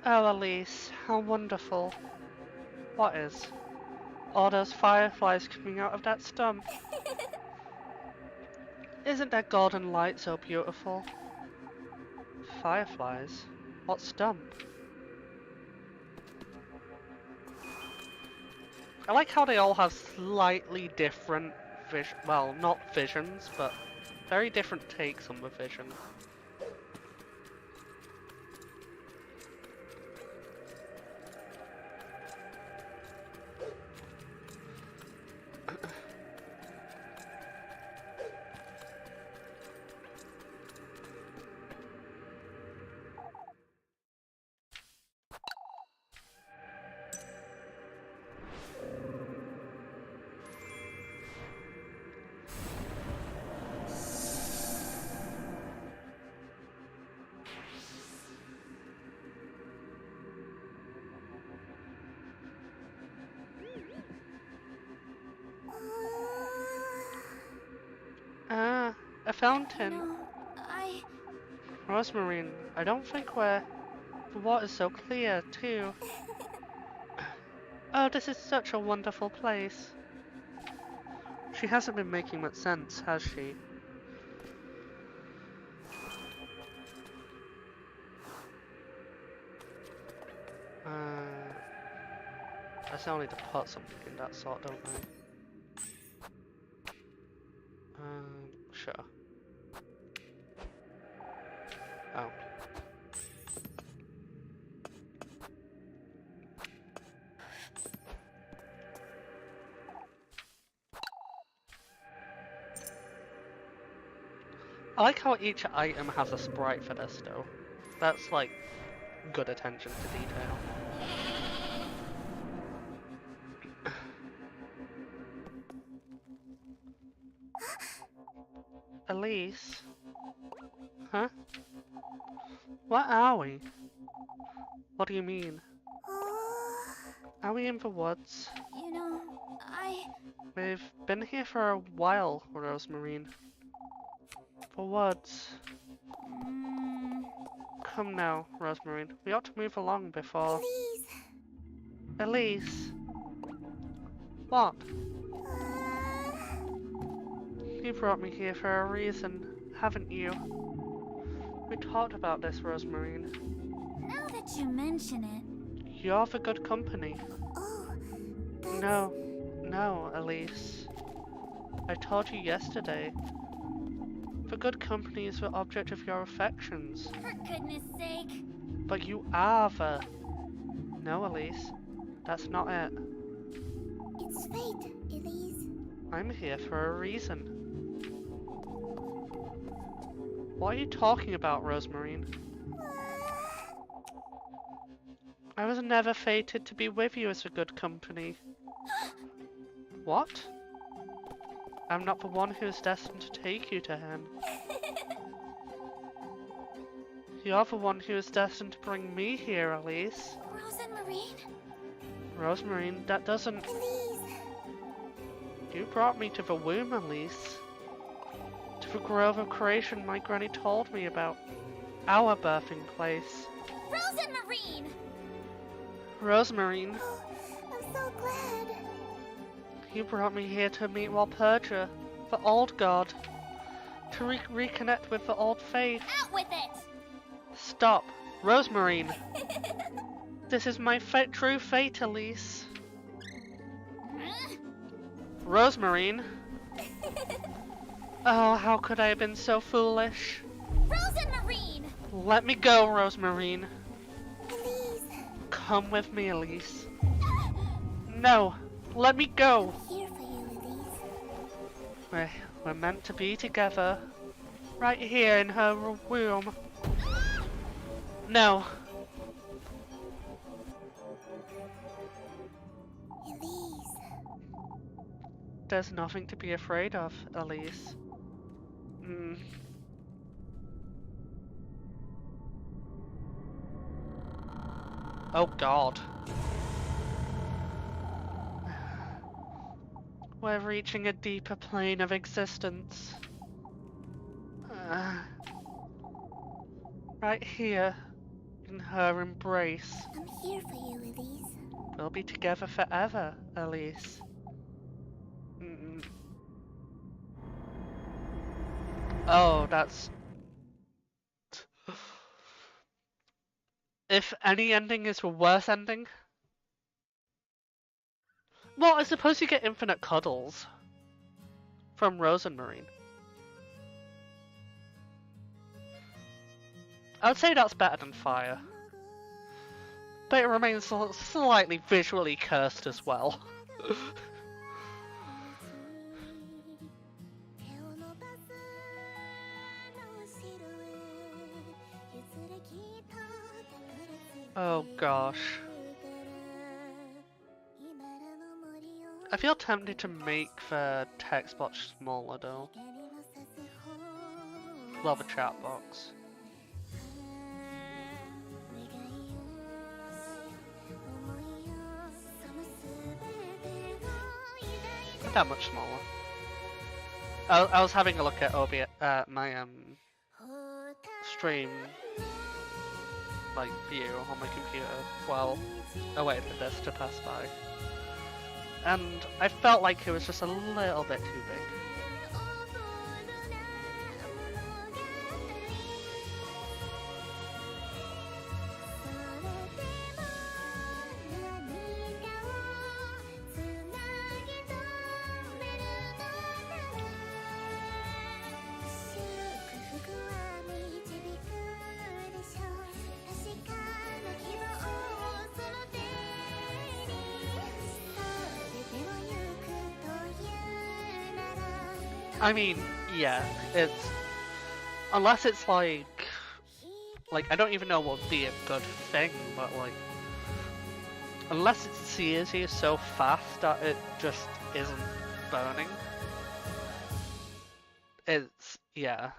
Oh, Elise, how wonderful. What is? All those fireflies coming out of that stump. Isn't that golden light so beautiful? Fireflies? What stump? I like how they all have slightly different well, not visions, but very different takes on the vision. A fountain. No, Rosemarine, I don't think the water's so clear, too. Oh, this is such a wonderful place. She hasn't been making much sense, has she? I still need to put something in that sort, don't I? Sure. Oh. I like how each item has a sprite for this, though. That's, like, good attention to detail. Elise? Huh? What are we? What do you mean? Are we in the woods? you know, We've been here for a while, Rosemarine. The woods. Come now, Rosemarine. We ought to move along before... Elise! Elise! What? You brought me here for a reason, haven't you? We talked about this, Rosemarine. Now that you mention it... You're the good company. Oh, No, Elise. I told you yesterday. The good company is the object of your affections. for goodness sake. But you are the... No, Elise. That's not it. It's fate, Elise. I'm here for a reason. What are you talking about, Rosemarine? I was never fated to be with you as a good company. What? I'm not the one who is destined to take you to him. You're the one who is destined to bring me here, Elise. Rosemarine? Rosemarine, that doesn't... Elise! You brought me to the womb, Elise. To the grove of creation my granny told me about. Our birthing place. Rosemarine! Rosemarine, Oh, I'm so glad. you brought me here to meet Walpurga, the old god. To reconnect with the old faith. Out with it! Stop. Rosemarine. This is my true fate, Elise. Rosemarine. Oh, how could I have been so foolish? Rosemarine! Let me go, Rosemarine. Elise! Come with me, Elise. No, let me go. I'm here for you, Elise. We're meant to be together. Right here in her womb. No. Elise. There's nothing to be afraid of, Elise. Oh God. We're reaching a deeper plane of existence. Right here, in her embrace. I'm here for you, Elise. We'll be together forever, Elise. Oh, that's... If any ending is the worst ending... Well, I suppose you get infinite cuddles. From Rosemarine. I would say that's better than fire. But it remains slightly visually cursed as well. Oh gosh. I feel tempted to make the text box smaller though. Well, the chat box. Not that much smaller. I was having a look at my stream like view on my computer while I waited for this to pass by, and I felt like it was just a little bit too big. I mean, yeah, it's unless it's like I don't even know what would be a good thing, but like unless it sears you so fast that it just isn't burning, it's yeah,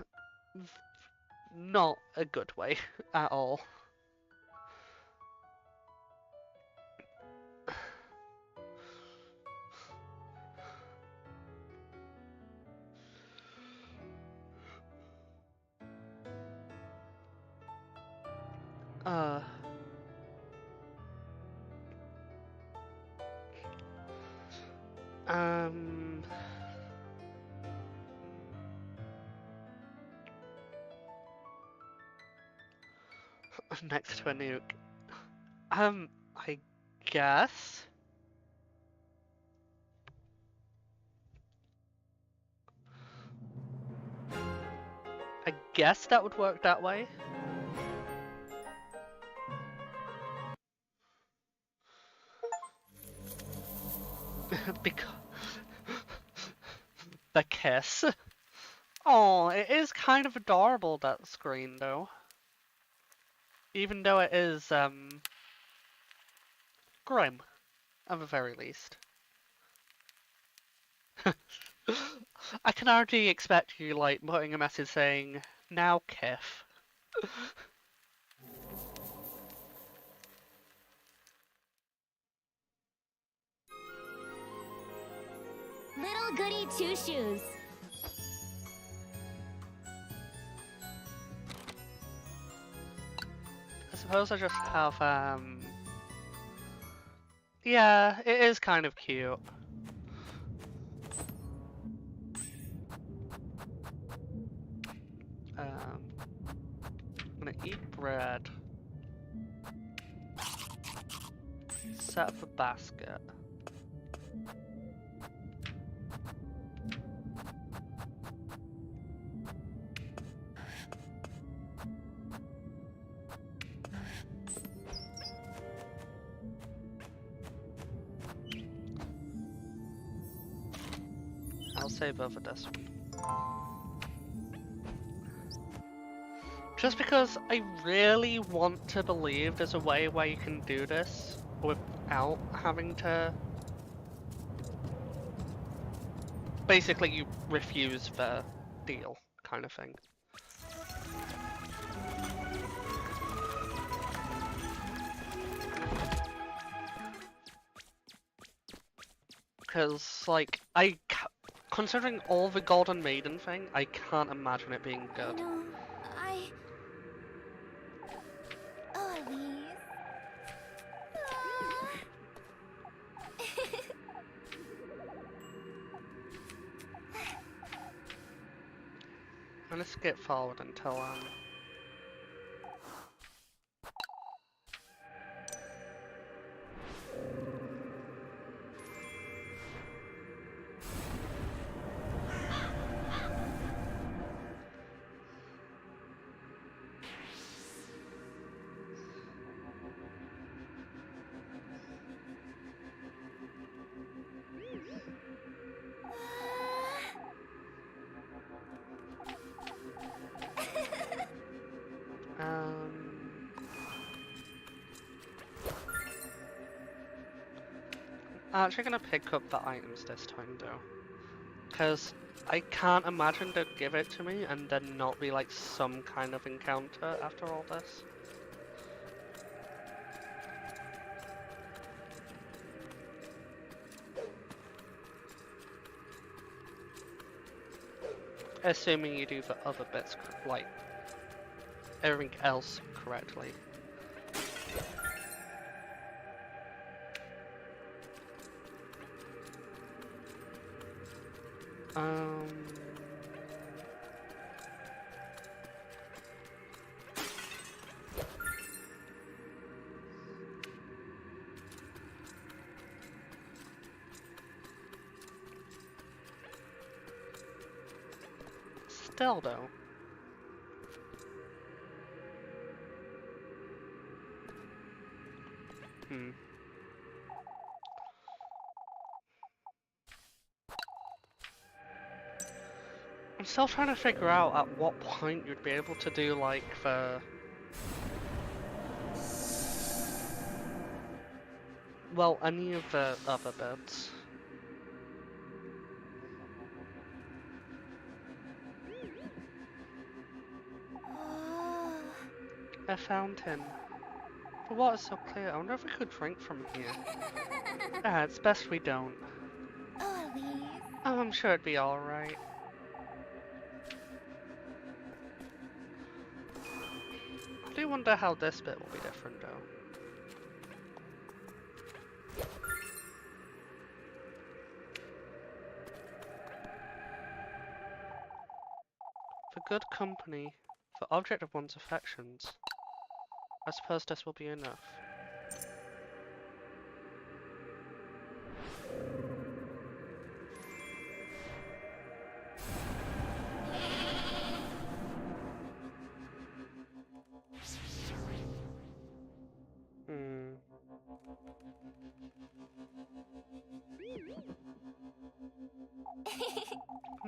not a good way at all. Um, next to a nuke. I guess. I guess that would work that way. Because the kiss. Oh, it is kind of adorable, that screen, though. Even though it is, grim, at the very least. I can already expect you, like, putting a message saying, now kiff. Little Goody Two Shoes. I suppose I just have, yeah, it is kind of cute. I'm gonna eat bread. Set up a basket. I'll save over this one. Just because I really want to believe there's a way where you can do this without having to... Basically, you refuse the deal, kind of thing. Because, like, considering all the Golden Maiden thing, I can't imagine it being good. Oh, Elise. I'm gonna skip forward until, I'm actually gonna pick up the items this time though, because I can't imagine they'd give it to me and then not be like some kind of encounter after all this. Assuming you do the other bits, like everything else correctly. Um... Still though. I'm still trying to figure out at what point you'd be able to do like the... Well, any of the other bits. Oh. A fountain. The water's so clear, I wonder if we could drink from here. Ah, it's best we don't. Oh, Elise. Oh, I'm sure it'd be alright. I do wonder how this bit will be different though. For good company, for object of one's affections. I suppose this will be enough.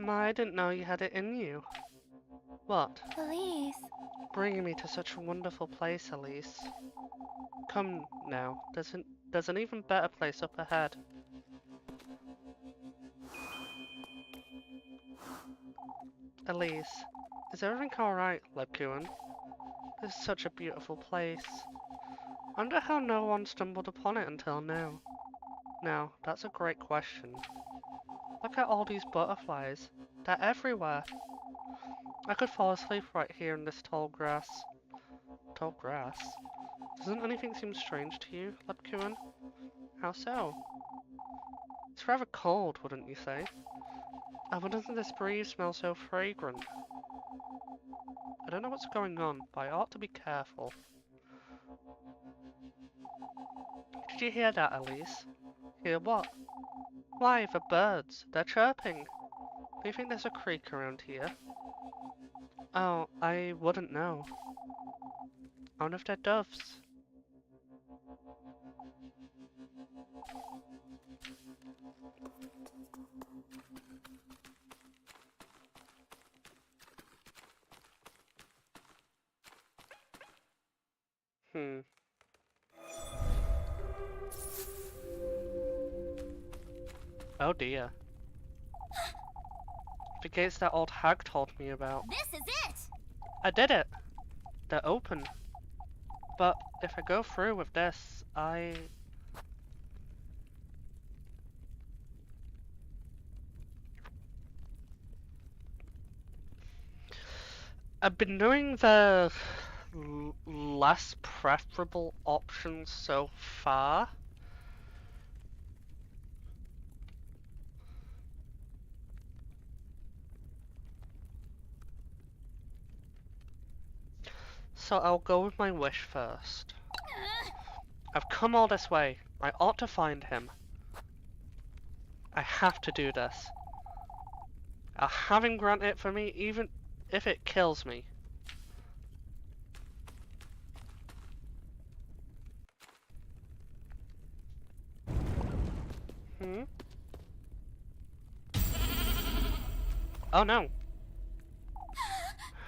I didn't know you had it in you. What? Elise. Bringing me to such a wonderful place, Elise. Come now, there's an even better place up ahead. Elise, is everything alright, Lebkuan? This is such a beautiful place. I wonder how no one stumbled upon it until now. Now, that's a great question. Look at all these butterflies. They're everywhere. I could fall asleep right here in this tall grass. Tall grass? Doesn't anything seem strange to you, Lebkuan? How so? It's rather cold, wouldn't you say? But doesn't this breeze smell so fragrant? I don't know what's going on, but I ought to be careful. Did you hear that, Elise? Hear what? Why, the birds. They're chirping. Do you think there's a creek around here? Oh, I wouldn't know. I wonder if they're doves. Oh dear. The gates that old hag told me about. This is it! I did it! They're open. But if I go through with this, I've been doing the less preferable options so far. So I'll go with my wish first. I've come all this way. I ought to find him. I have to do this. I'll have him grant it for me even if it kills me. Oh no.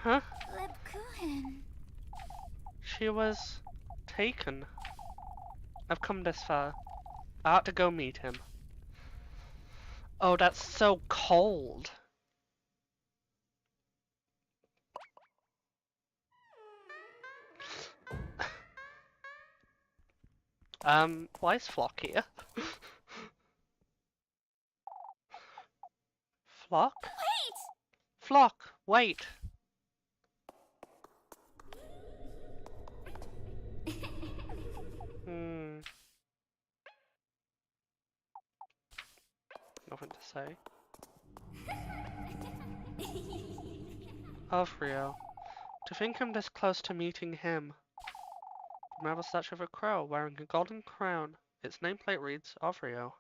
Huh? Lebkuan. She was taken. I've come this far. I ought to go meet him. Oh, that's so cold. Why is Flock here? Flock? Wait! Flock, wait! Hmm. Nothing to say. Rio. To think I'm this close to meeting him. The marble statue of a crow wearing a golden crown. Its nameplate reads Rio.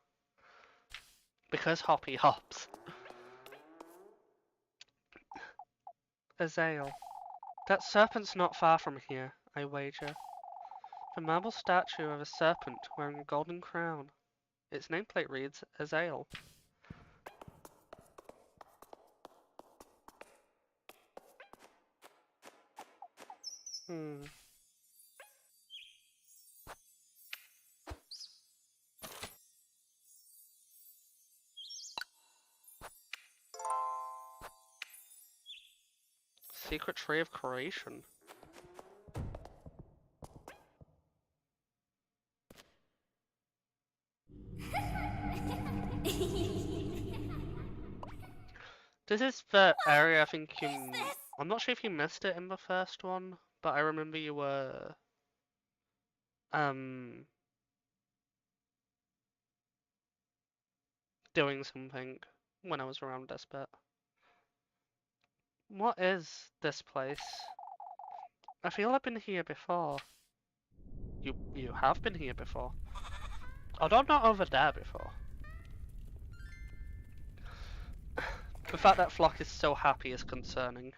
Because Hoppy hops. Azale. That serpent's not far from here, I wager. The marble statue of a serpent wearing a golden crown. Its nameplate reads Azale. Hmm. Secret tree of creation. This is the area I think you... I'm not sure if you missed it in the first one, but I remember you were... doing something when I was around this bit. What is this place? I feel I've been here before. You have been here before. Although I'm not over there before. The fact that Flock is so happy is concerning.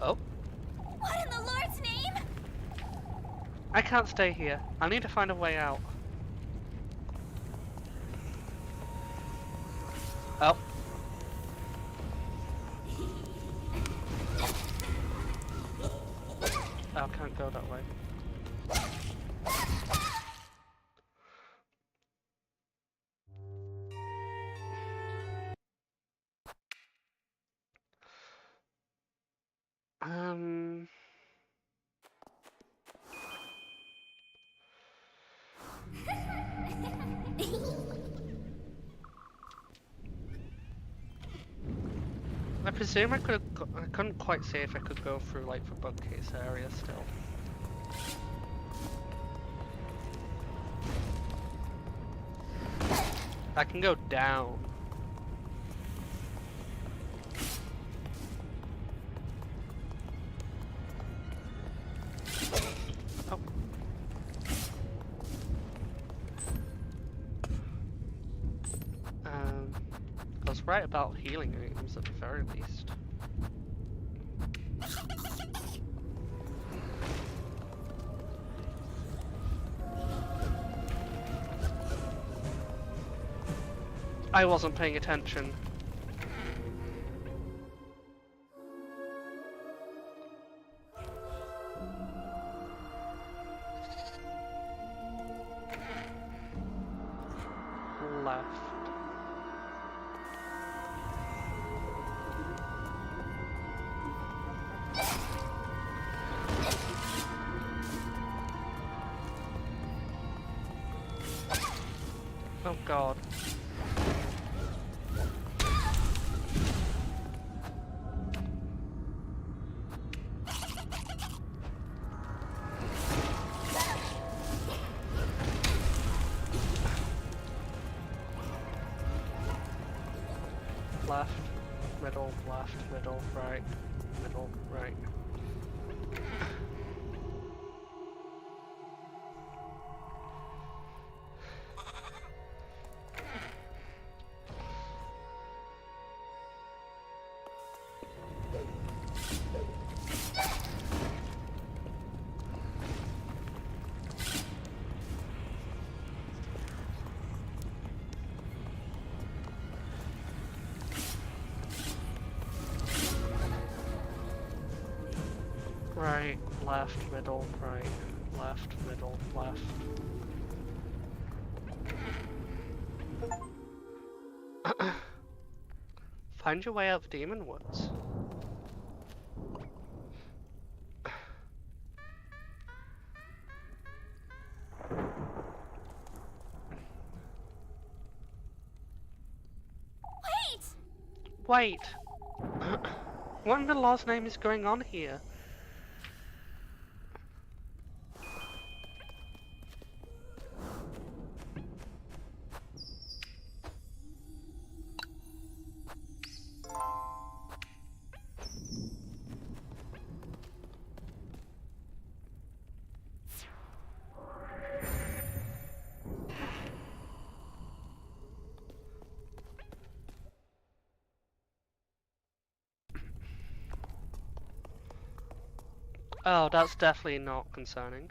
Oh? What in the Lord's name? I can't stay here. I need to find a way out. Oh. I can't go that way. I presume I couldn't quite see if I could go through like the bookcase area still. I can go down. Oh. I was right about healing items at the very least. I wasn't paying attention. Left. Oh god. Left, middle, right, middle, right. Right, left, middle, right, left, middle, left. Find your way out of Demon Woods. Wait. What in the law's name is going on here? Oh, that's definitely not concerning.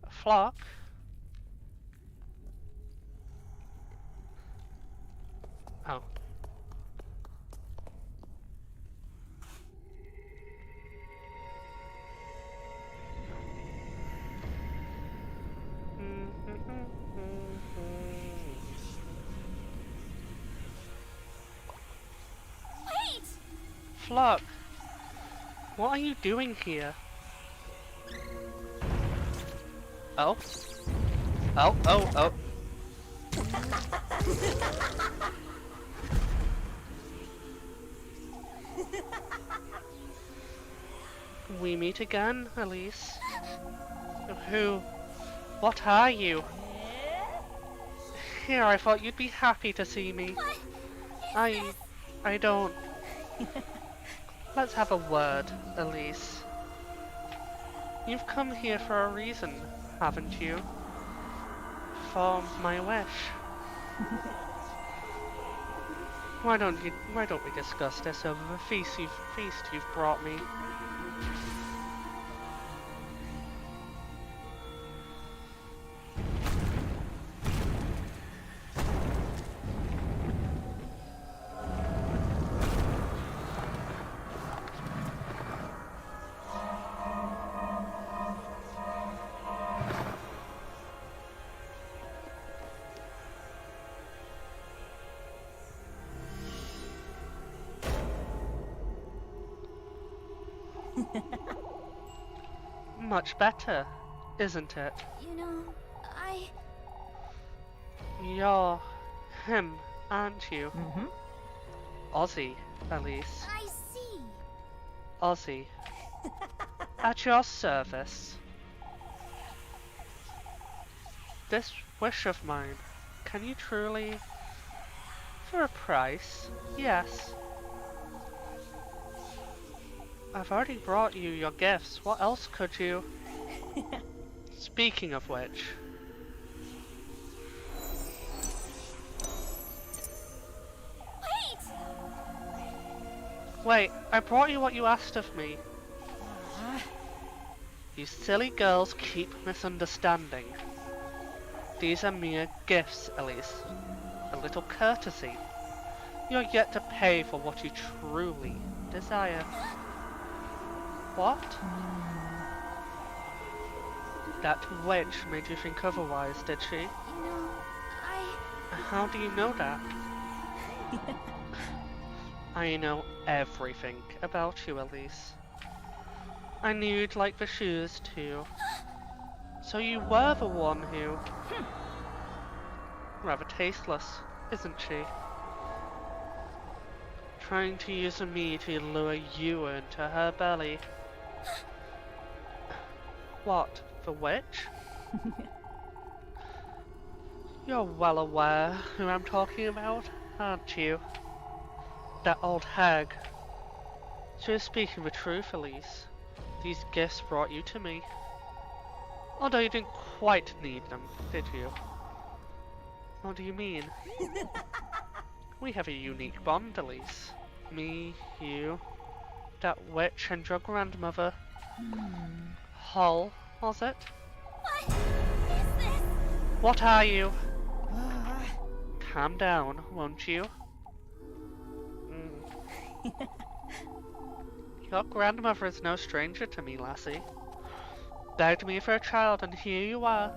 A flock? Oh. Wait! Flock, what are you doing here? Oh? Oh, oh, oh. We meet again, Elise. Who? What are you? Here, I thought you'd be happy to see me. What? I don't. Let's have a word, Elise. You've come here for a reason, haven't you? For my wish. Why don't we discuss this over the feast you've brought me? Much better, isn't it? You know, You're him, aren't you? Mm-hmm. Ozzy, Elise. I see. Ozzy. At your service. This wish of mine, can you truly... For a price, yes. I've already brought you your gifts. What else could you... Speaking of which... Wait! Wait, I brought you what you asked of me. You silly girls keep misunderstanding. These are mere gifts, Elise. A little courtesy. You're yet to pay for what you truly desire. What? That witch made you think otherwise, did she? You know, How do you know that? I know everything about you, Elise. I knew you'd like the shoes too. So you were the one who... Rather tasteless, isn't she? Trying to use me to lure you into her belly. What, the witch? You're well aware who I'm talking about, aren't you? That old hag. She was speaking the truth, Elise. These gifts brought you to me. Although you didn't quite need them, did you? What do you mean? We have a unique bond, Elise. Me, you, that witch and your grandmother. Hull, was it? What is this? What are you? Calm down, won't you? Your grandmother is no stranger to me, lassie. Begged me for a child, and here you are,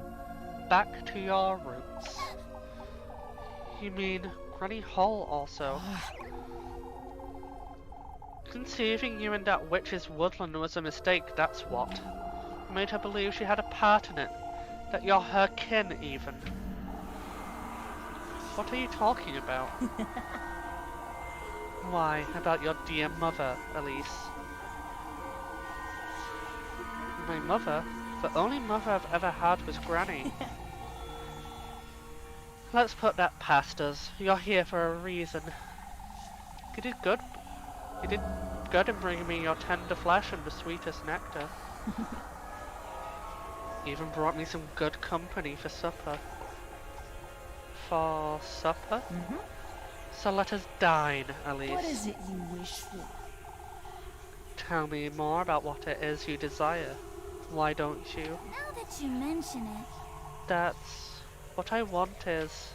back to your roots. You mean Granny Hull also? Conceiving you in that witch's woodland was a mistake, that's what. Made her believe she had a part in it, that you're her kin even. What are you talking about? Why, about your dear mother, Elise. My mother? The only mother I've ever had was Granny. Let's put that past us. You're here for a reason. You did good. You did good in bringing me your tender flesh and the sweetest nectar. Even brought me some good company for supper. For supper? Mm-hmm. So let us dine, Elise. What is it you wish for? Tell me more about what it is you desire. Why don't you? Now that you mention it. That's what I want is...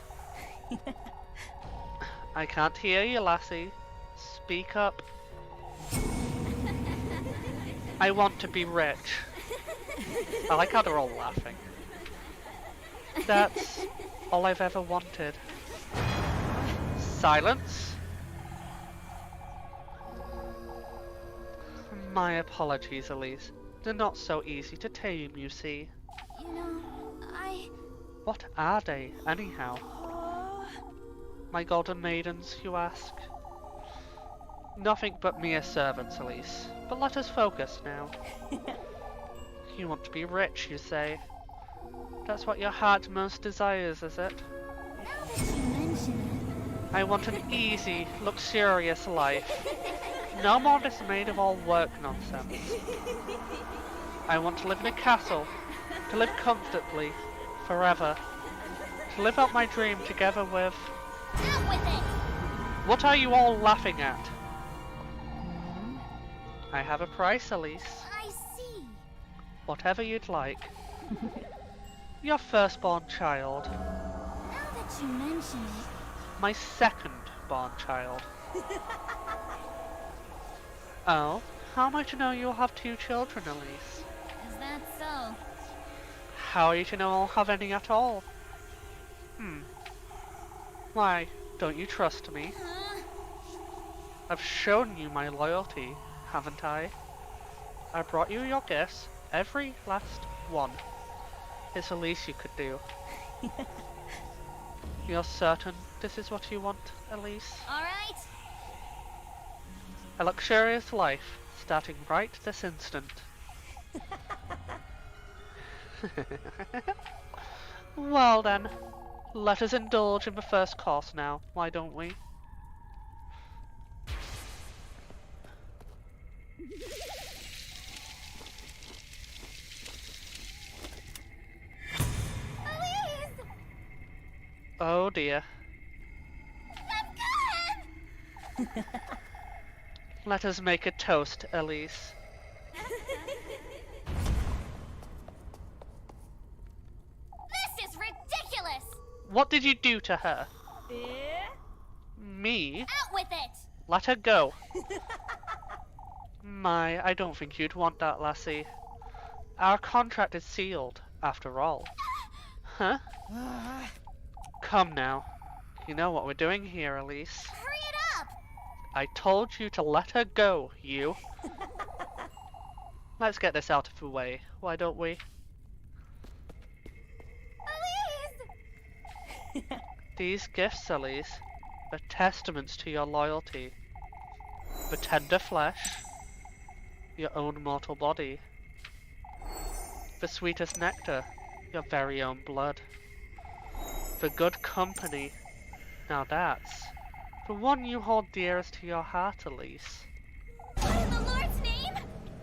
I can't hear you, lassie. Speak up. I want to be rich. I like how they're all laughing. That's all I've ever wanted. Silence. My apologies, Elise. They're not so easy to tame, you see. You know, What are they, anyhow? Oh, My golden maidens, you ask? Nothing but mere servants, Elise. But let us focus now. You want to be rich, you say? That's what your heart most desires, is it? now that you mention I want an easy, luxurious life. No more this maid of all work nonsense. I want to live in a castle, to live comfortably, forever. To live out my dream together with... it. Out with it! What are you all laughing at? I have a price, Elise. I see. Whatever you'd like. Your firstborn child. Now that you mention it. My second-born child. Oh, how am I to know you'll have 2 children, Elise? Is that so? How are you to know I'll have any at all? Why, don't you trust me? Huh? I've shown you my loyalty, haven't I? I brought you your gifts, every last one. It's the least you could do. You're certain this is what you want, Elise? Alright. A luxurious life, starting right this instant. Well then, let us indulge in the first course now, why don't we? Elise! Oh dear. I'm good! Let us make a toast, Elise. This is ridiculous! What did you do to her? yeah? Me? Out with it! Let her go. My, I don't think you'd want that, lassie. Our contract is sealed, after all. Huh? Come now. You know what we're doing here, Elise. Hurry it up! I told you to let her go, you. Let's get this out of the way, why don't we? Elise! These gifts, Elise, are testaments to your loyalty. The tender flesh, your own mortal body. The sweetest nectar, your very own blood. The good company, now that's the one you hold dearest to your heart, Elise. What in the Lord's name?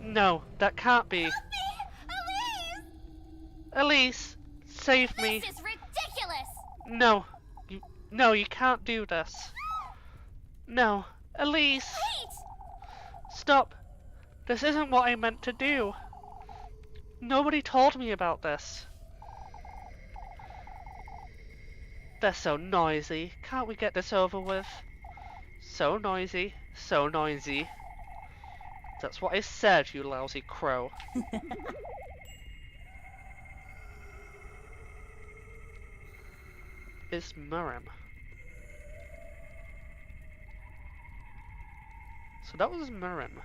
No, that can't be. Help me! Elise! Elise, save me. This is ridiculous! No, you can't do this. No, Elise, Wait! stop. This isn't what I meant to do. Nobody told me about this. They're so noisy. Can't we get this over with? So noisy, so noisy. That's what I said, you lousy crow. It's Miriam. So that was Miriam.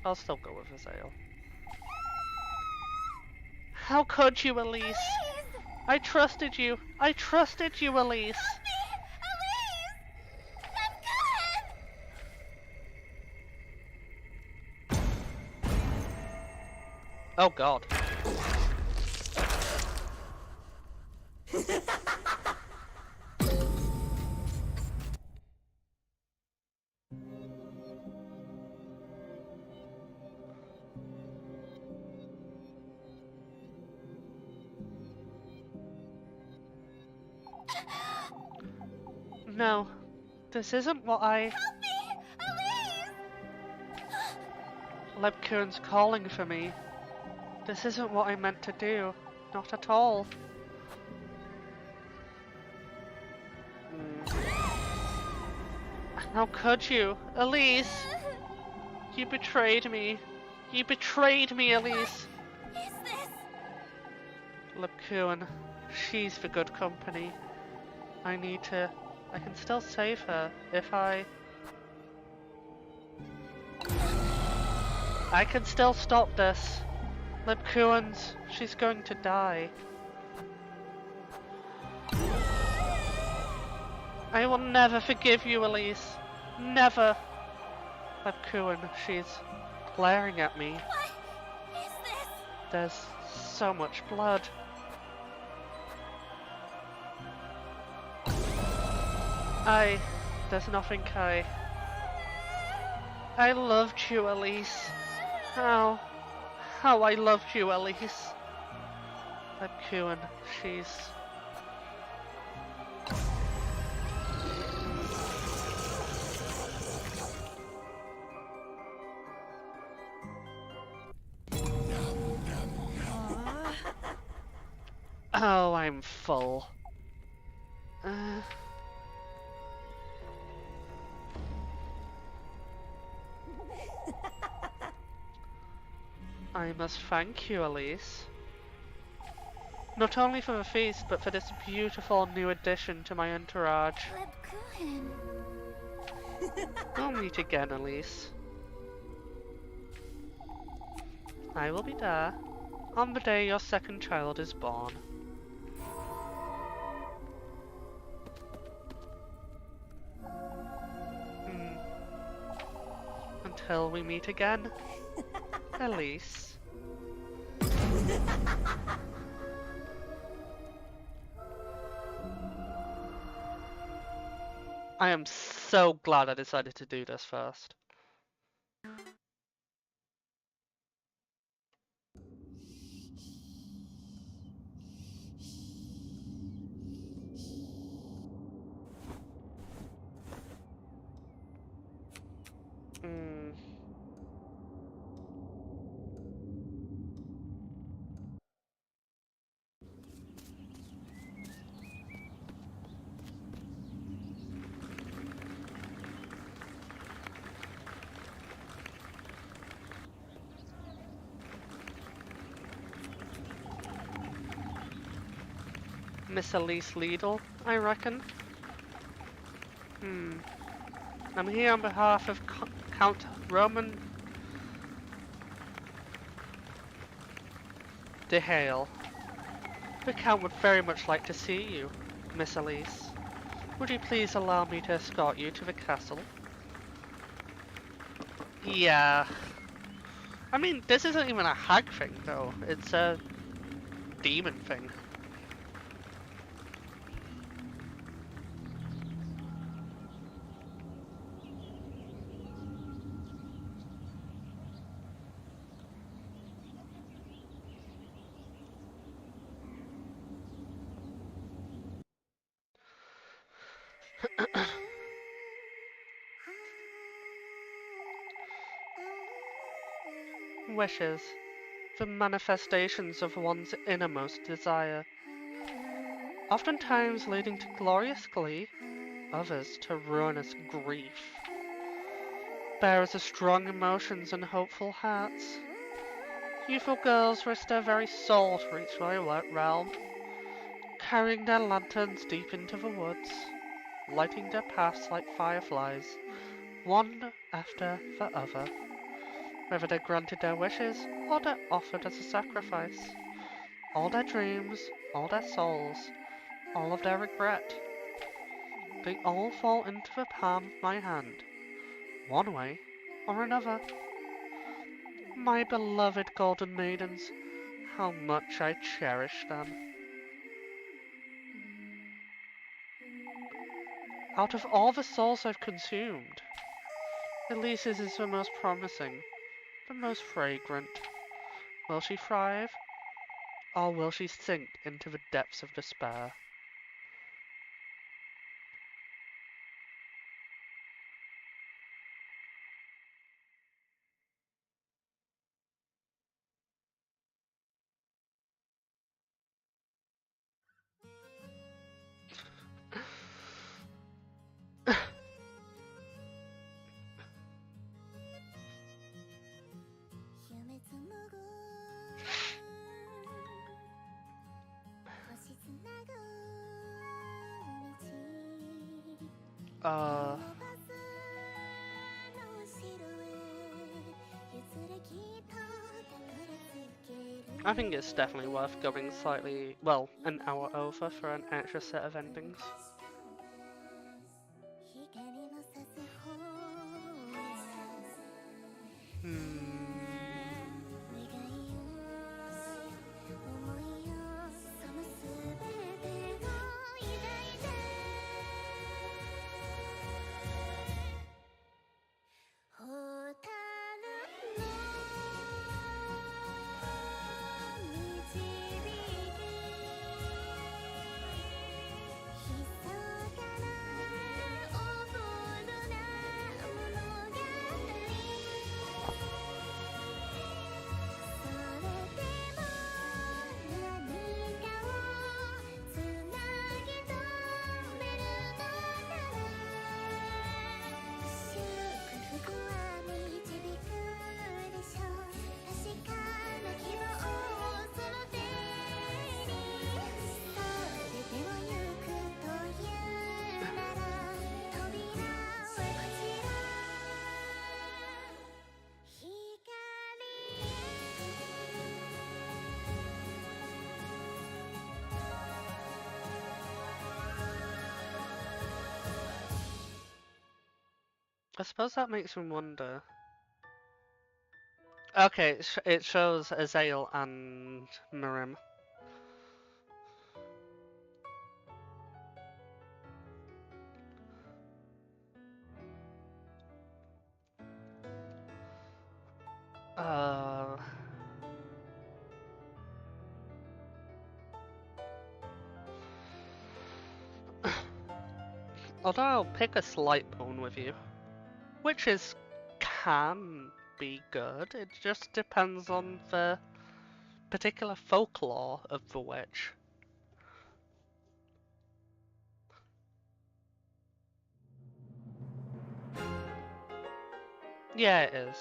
I'll still go with Azael. How could you, Elise? Elise! I trusted you. I trusted you, Elise. Elise! I'm Oh God. No, this isn't what I... Help me! Elise! Lebkuhn's calling for me. This isn't what I meant to do. Not at all. How could you? Elise! You betrayed me. You betrayed me, Elise. Is this? Lebkuhn. She's the good company. I can still save her if I can still stop this. She's going to die. I will never forgive you, Elise. Never. Lebkuhn, she's glaring at me. What is this? There's so much blood. There's nothing I loved you, Elise. How I loved you, Elise. Lebkuhn, she's... Oh, I'm full. I must thank you, Elise. Not only for the feast, but for this beautiful new addition to my entourage. Lebkuhn. We'll meet again, Elise. I will be there on the day your second child is born. Until we meet again, Elise. I am so glad I decided to do this first. Miss Elise Liedel, I reckon. I'm here on behalf of Count Roman de Hale. The Count would very much like to see you, Miss Elise. Would you please allow me to escort you to the castle? Yeah. I mean, this isn't even a hag thing, though. It's a demon thing. Wishes, the manifestations of one's innermost desire, oftentimes leading to glorious glee, others to ruinous grief. Bearers of strong emotions and hopeful hearts, youthful girls risk their very soul to reach my realm, carrying their lanterns deep into the woods, lighting their paths like fireflies, one after the other. Whether they're granted their wishes, or they're offered as a sacrifice. All their dreams, all their souls, all of their regret. They all fall into the palm of my hand, one way or another. My beloved golden maidens, how much I cherish them. Out of all the souls I've consumed, Elise's is the most promising, the most fragrant. Will she thrive, or will she sink into the depths of despair? Uh, I think it's definitely worth going slightly, well, an hour over for an extra set of endings. I suppose that makes me wonder. Okay, it shows Azael and Mirim. Uh, although I'll pick a slight bone with you, which is can be good. It just depends on the particular folklore of the witch. Yeah, it is.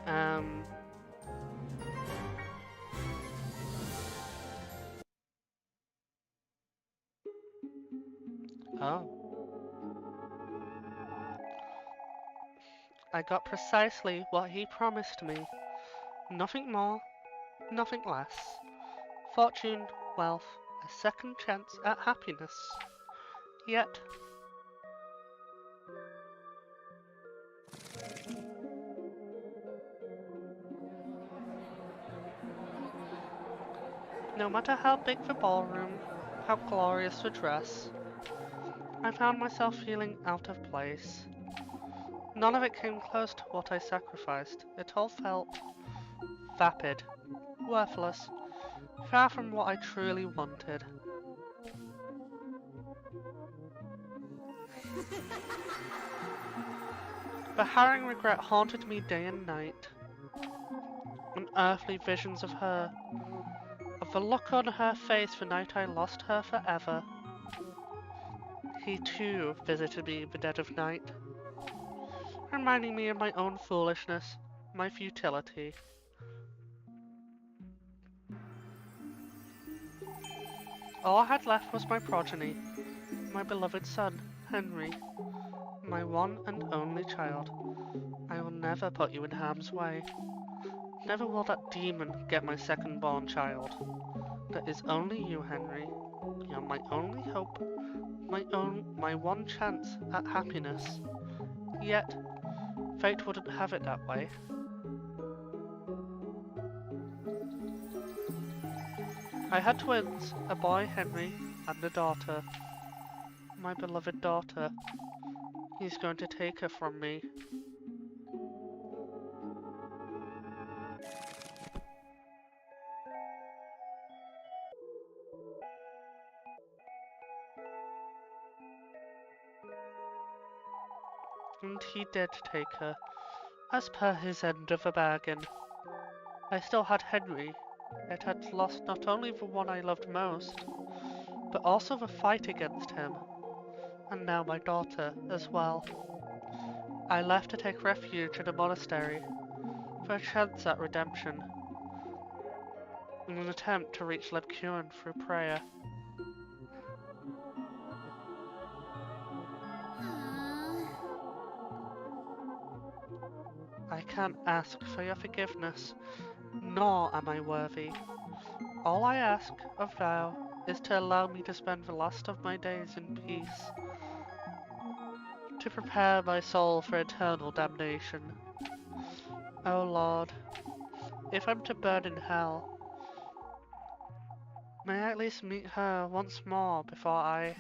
Um. Oh. I got precisely what he promised me. Nothing more, nothing less. Fortune, wealth, a second chance at happiness. Yet, no matter how big the ballroom, how glorious the dress, I found myself feeling out of place. None of it came close to what I sacrificed. It all felt vapid, worthless, far from what I truly wanted. The harrowing regret haunted me day and night. Unearthly visions of her, of the look on her face the night I lost her forever. He too visited me in the dead of night, reminding me of my own foolishness, my futility. All I had left was my progeny, my beloved son, Henry, my one and only child. I will never put you in harm's way. Never will that demon get my second-born child. That is only you, Henry. You're my only hope, my one chance at happiness. Yet, fate wouldn't have it that way. I had twins, a boy, Henry, and a daughter. My beloved daughter. He's going to take her from me. And he did take her, as per his end of the bargain. I still had Henry, yet had lost not only the one I loved most, but also the fight against him, and now my daughter as well. I left to take refuge in a monastery, for a chance at redemption, in an attempt to reach Lebkuren through prayer. I can't ask for your forgiveness, nor am I worthy. All I ask of thou is to allow me to spend the last of my days in peace, to prepare my soul for eternal damnation. O Lord, if I'm to burn in hell, may I at least meet her once more before I...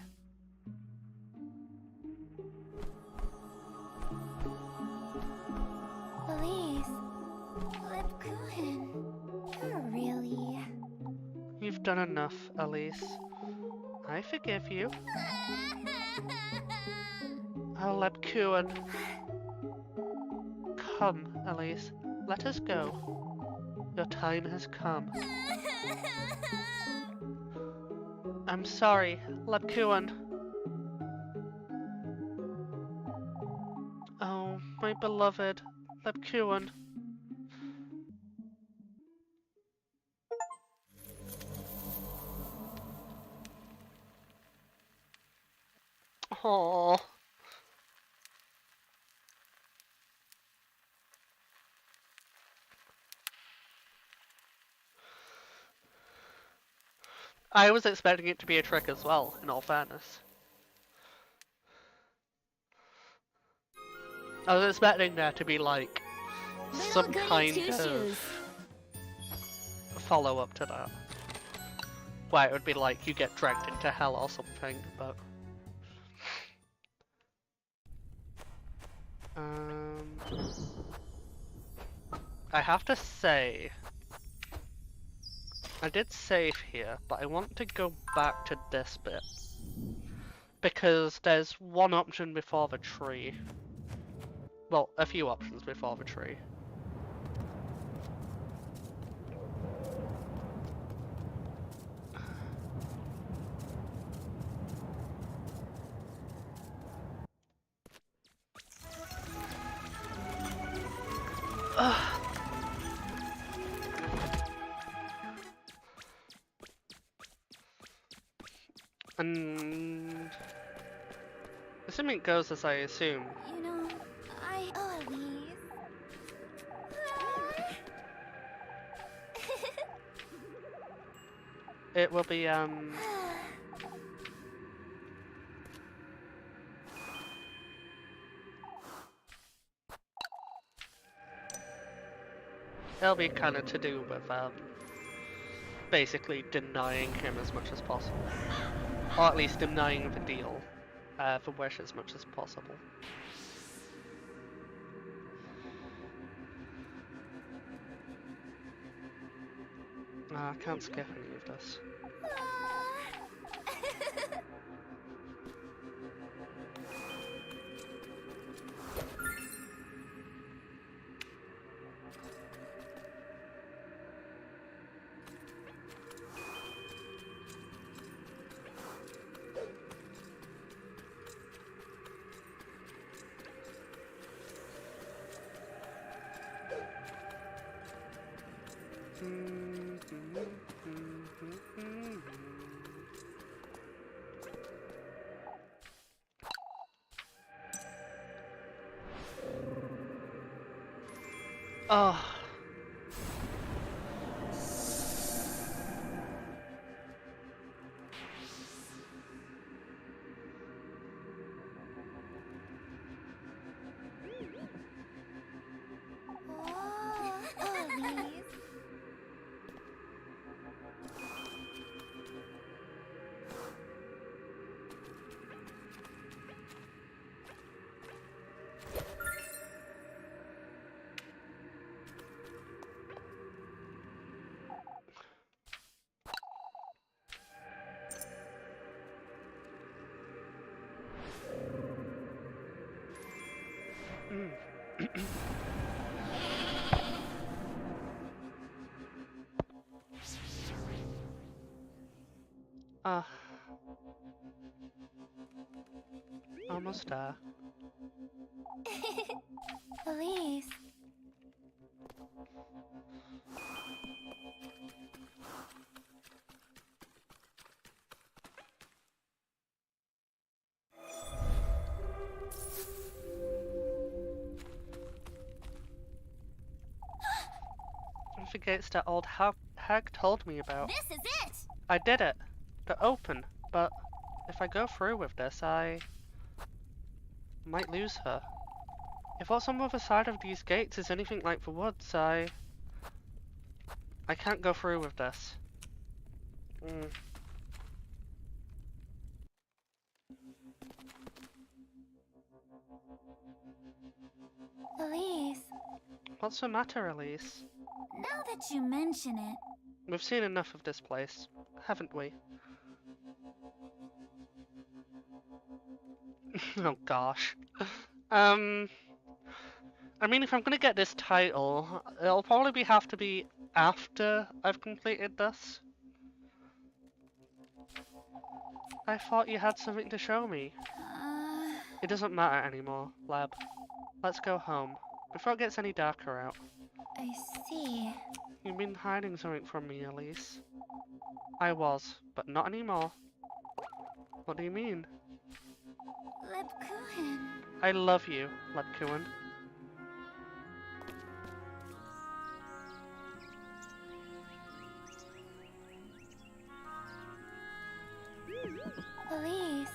Elise, Lebkuchen, you're really... You've done enough, Elise. I forgive you. Oh, Lebkuren. Come, Elise, let us go. Your time has come. I'm sorry, Lebkuren. Oh, my beloved Lebkuren. Oh. I was expecting it to be a trick as well, in all fairness. I was expecting there to be like some Goody kind Two of Shoes. follow-up to that. Where it would be like you get dragged into hell or something, but... I have to say, I did save here, but I want to go back to this bit. Because there's one option before the tree. Well, a few options before the tree. And assuming it goes as I assume. You know, Oh, Elise. It will be it'll be kind of to do with basically denying him as much as possible, or at least denying the deal, the wish as much as possible. I can't skip any of this. Oh. Ah, almost there. Elise. I forget it's that old hag told me about. This is it! I did it. They're open, but if I go through with this, I might lose her. If what's on the other side of these gates is anything like the woods, I can't go through with this. Elise, What's the matter, Elise? now that you mention it, We've seen enough of this place, haven't we? Oh gosh. I mean, if I'm gonna get this title, it'll probably have to be after I've completed this. I thought you had something to show me. It doesn't matter anymore, Lab. Let's go home, before it gets any darker out. I see. You've been hiding something from me, Elise. I was, but not anymore. What do you mean? Lebkuchen. I love you, Ledkuin. Elise,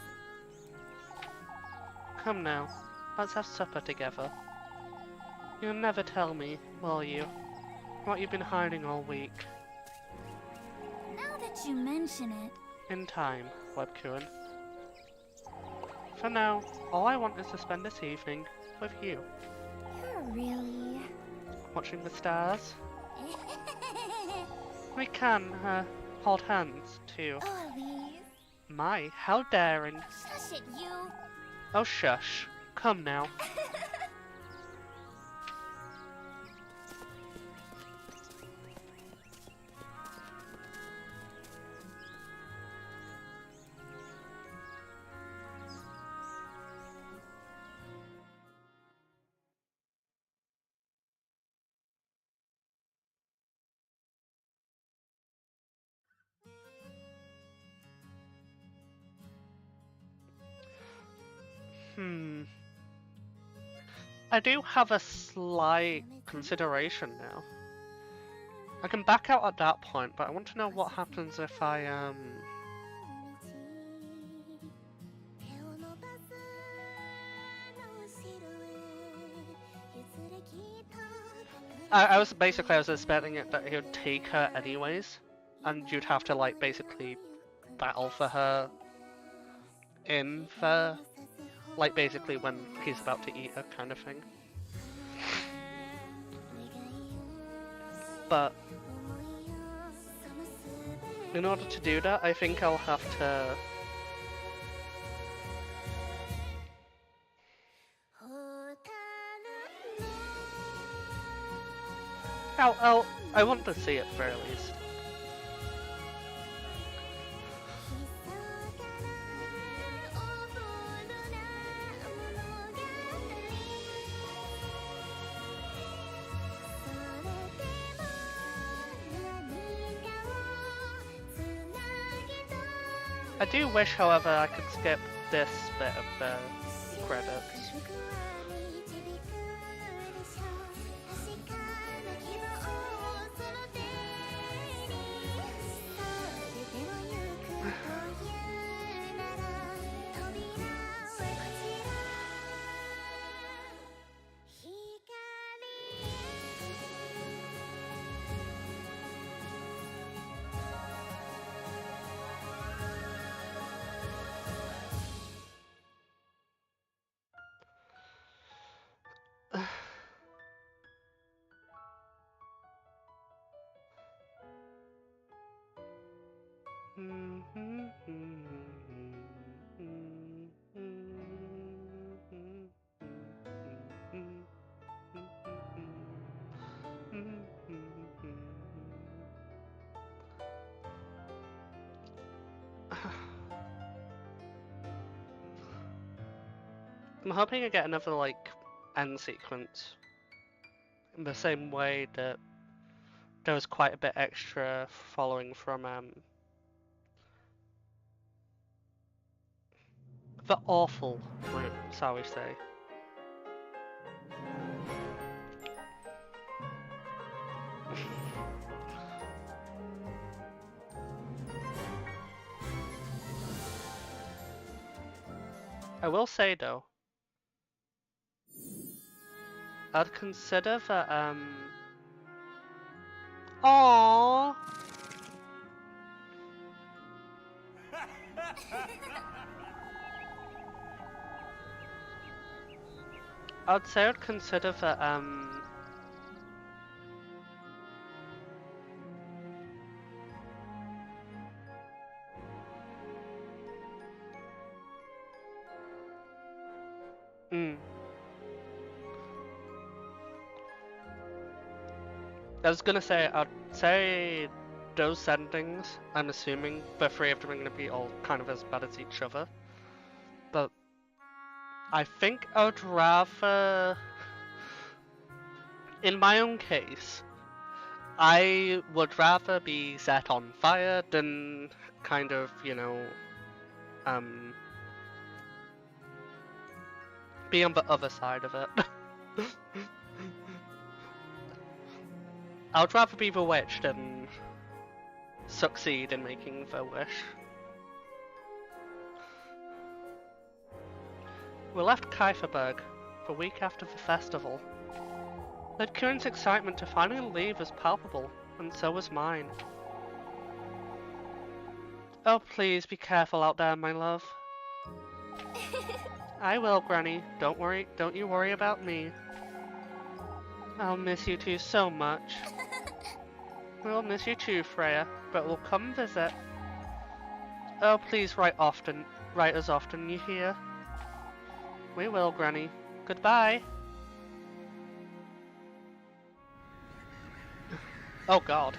Come now, let's have supper together. You'll never tell me, will you, what you've been hiding all week? now that you mention it, In time, Webkuin. For now, all I want is to spend this evening with you. you're really... Watching the stars. We can, hold hands, too. Oh, Elise. My, how daring. Shush it, you. Oh, shush. Come now. I do have a slight consideration now. I can back out at that point, but I want to know what happens if I I was expecting it that he would take her anyways, and you'd have to like basically battle for her in the like basically when he's about to eat her kind of thing. But in order to do that, I think I'll have to I want to see it for at least. I do wish, however, I could skip this bit of the credits. I'm hoping I get another, like, end sequence. In the same way that there was quite a bit extra following from, the awful route, shall we say. I will say though, I'd consider that, aww! I'd say I'd consider that, I was gonna say, I'd say those endings, I'm assuming the three of them are gonna be all kind of as bad as each other. But I think I'd rather, in my own case, I would rather be set on fire than kind of, you know, be on the other side of it. I would rather be the witch than succeed in making the wish. We left Kieferberg the week after the festival. Lord Kieran's excitement to finally leave was palpable, and so was mine. Oh, please be careful out there, my love. I will, Granny. Don't you worry about me. I'll miss you two so much. We'll miss you too, Freya, but we'll come visit. Oh, please write as often, you hear? We will, Granny. Goodbye. Oh god.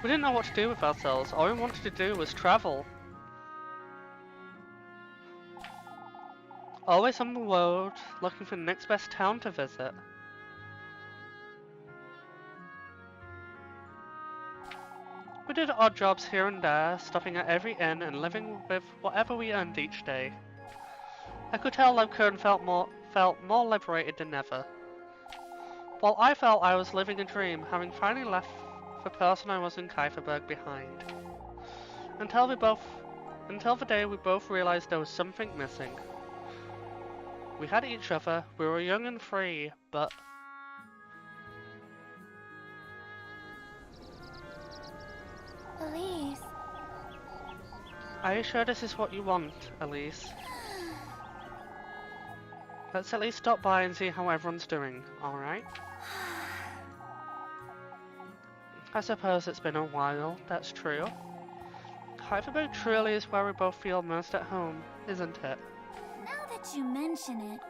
We didn't know what to do with ourselves. All we wanted to do was travel. Always on the road, looking for the next best town to visit. We did odd jobs here and there, stopping at every inn and living with whatever we earned each day. I could tell Levkern felt more liberated than ever. While I felt I was living a dream, having finally left the person I was in Kieferberg behind. Until the day we both realized there was something missing. We had each other, we were young and free, but... Elise. Are you sure this is what you want, Elise? Let's at least stop by and see how everyone's doing, alright? I suppose it's been a while, that's true. Kieferberg truly is where we both feel most at home, isn't it? Now that you mention it...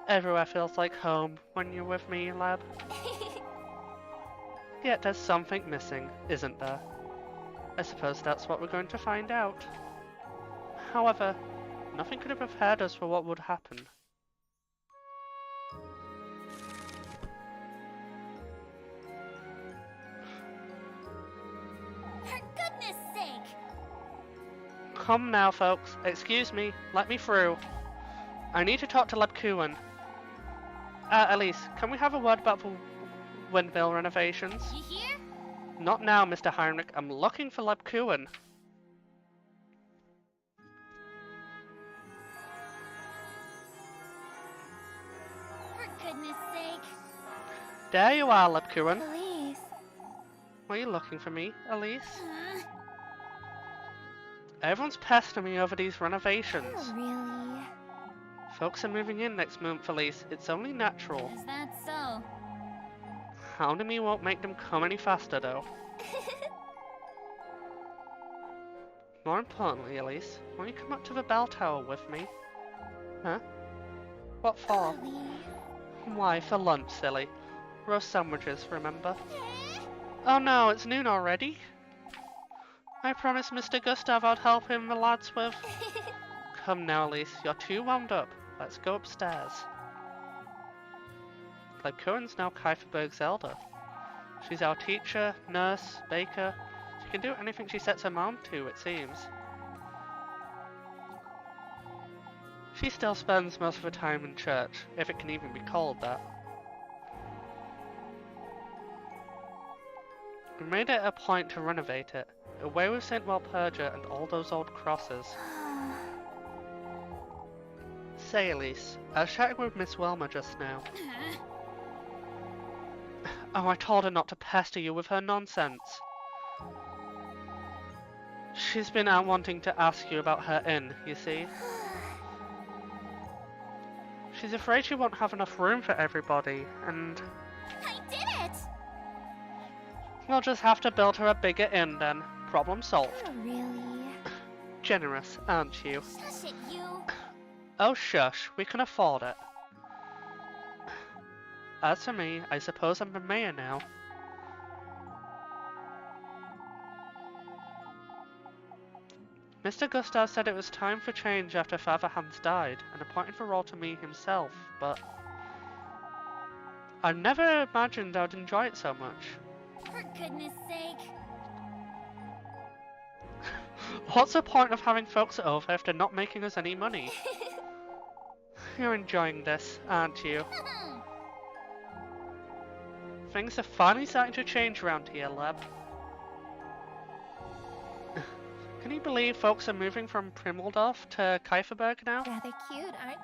Everywhere feels like home when you're with me, lab. Yet there's something missing, isn't there? I suppose that's what we're going to find out. However, nothing could have prepared us for what would happen. For goodness sake! Come now, folks. Excuse me. Let me through. I need to talk to Lebkuan. Elise, can we have a word about the windmill renovations? You hear? Not now, Mr. Heinrich. I'm looking for Lebkuan. For goodness sake. There you are, Lebkuan. Elise. Were you looking for me, Elise? Huh? Everyone's pestering me over these renovations. Oh, really? Folks are moving in next month, Elise. It's only natural. Is that so? Hounding me won't make them come any faster, though. More importantly, Elise, won't you come up to the bell tower with me? Huh? What for? Elise. Why, for lunch, silly. Roast sandwiches, remember? Oh no, it's noon already? I promised Mr. Gustav I'd help him the lads with... Come now, Elise, you're too wound up. Let's go upstairs. Curran's now Kieferberg's elder. She's our teacher, nurse, baker. She can do anything she sets her mind to, it seems. She still spends most of her time in church, if it can even be called that. We made it a point to renovate it, away with St. Walpurga and all those old crosses. Say, Elise, I was chatting with Miss Wilmer just now. Oh, I told her not to pester you with her nonsense. She's been out wanting to ask you about her inn, you see. She's afraid she won't have enough room for everybody, and... I did it! We'll just have to build her a bigger inn then. Problem solved. Oh, really? Generous, aren't you? Shush it, you! Oh shush, we can afford it. As for me, I suppose I'm the mayor now. Mr. Gustav said it was time for change after Father Hans died, and appointed the role to me himself, but... I never imagined I'd enjoy it so much. For goodness sake. What's the point of having folks over if they're not making us any money? You're enjoying this, aren't you? Things are finally starting to change around here, Leb. Can you believe folks are moving from Primmeldorf to Kieferberg now? Rather cute, aren't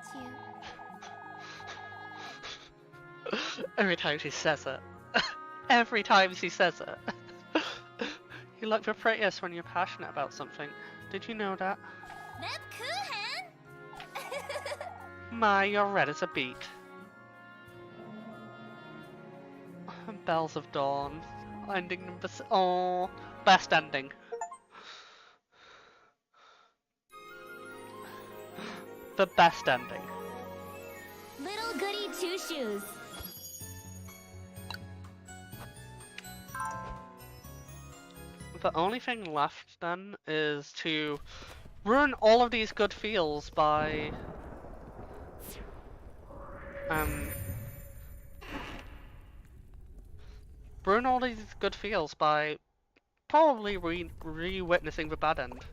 you? Every time she says it. Every time she says it. You look the prettiest when you're passionate about something. Did you know that? Neb Kuhan! My, you're red as a beet. Bells of Dawn. Ending number oh, best ending. The best ending. Little Goody Two Shoes. The only thing left then is to ruin all of these good feels by ruin all these good feels by probably re-witnessing the bad end.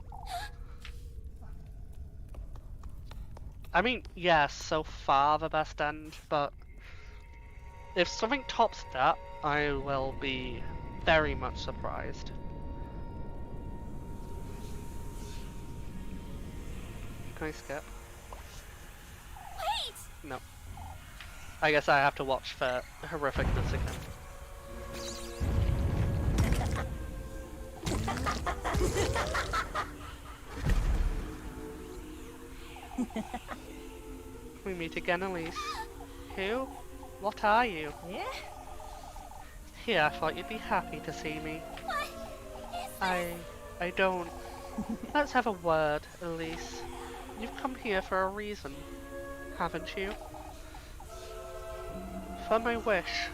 I mean, yes, so far the best end, but if something tops that, I will be very much surprised. Can I skip? Wait! No. I guess I have to watch for horrificness again. We meet again, Elise. Who? What are you? Yeah? Here, I thought you'd be happy to see me. What is this? I don't. Let's have a word, Elise. You've come here for a reason, haven't you? For my wish.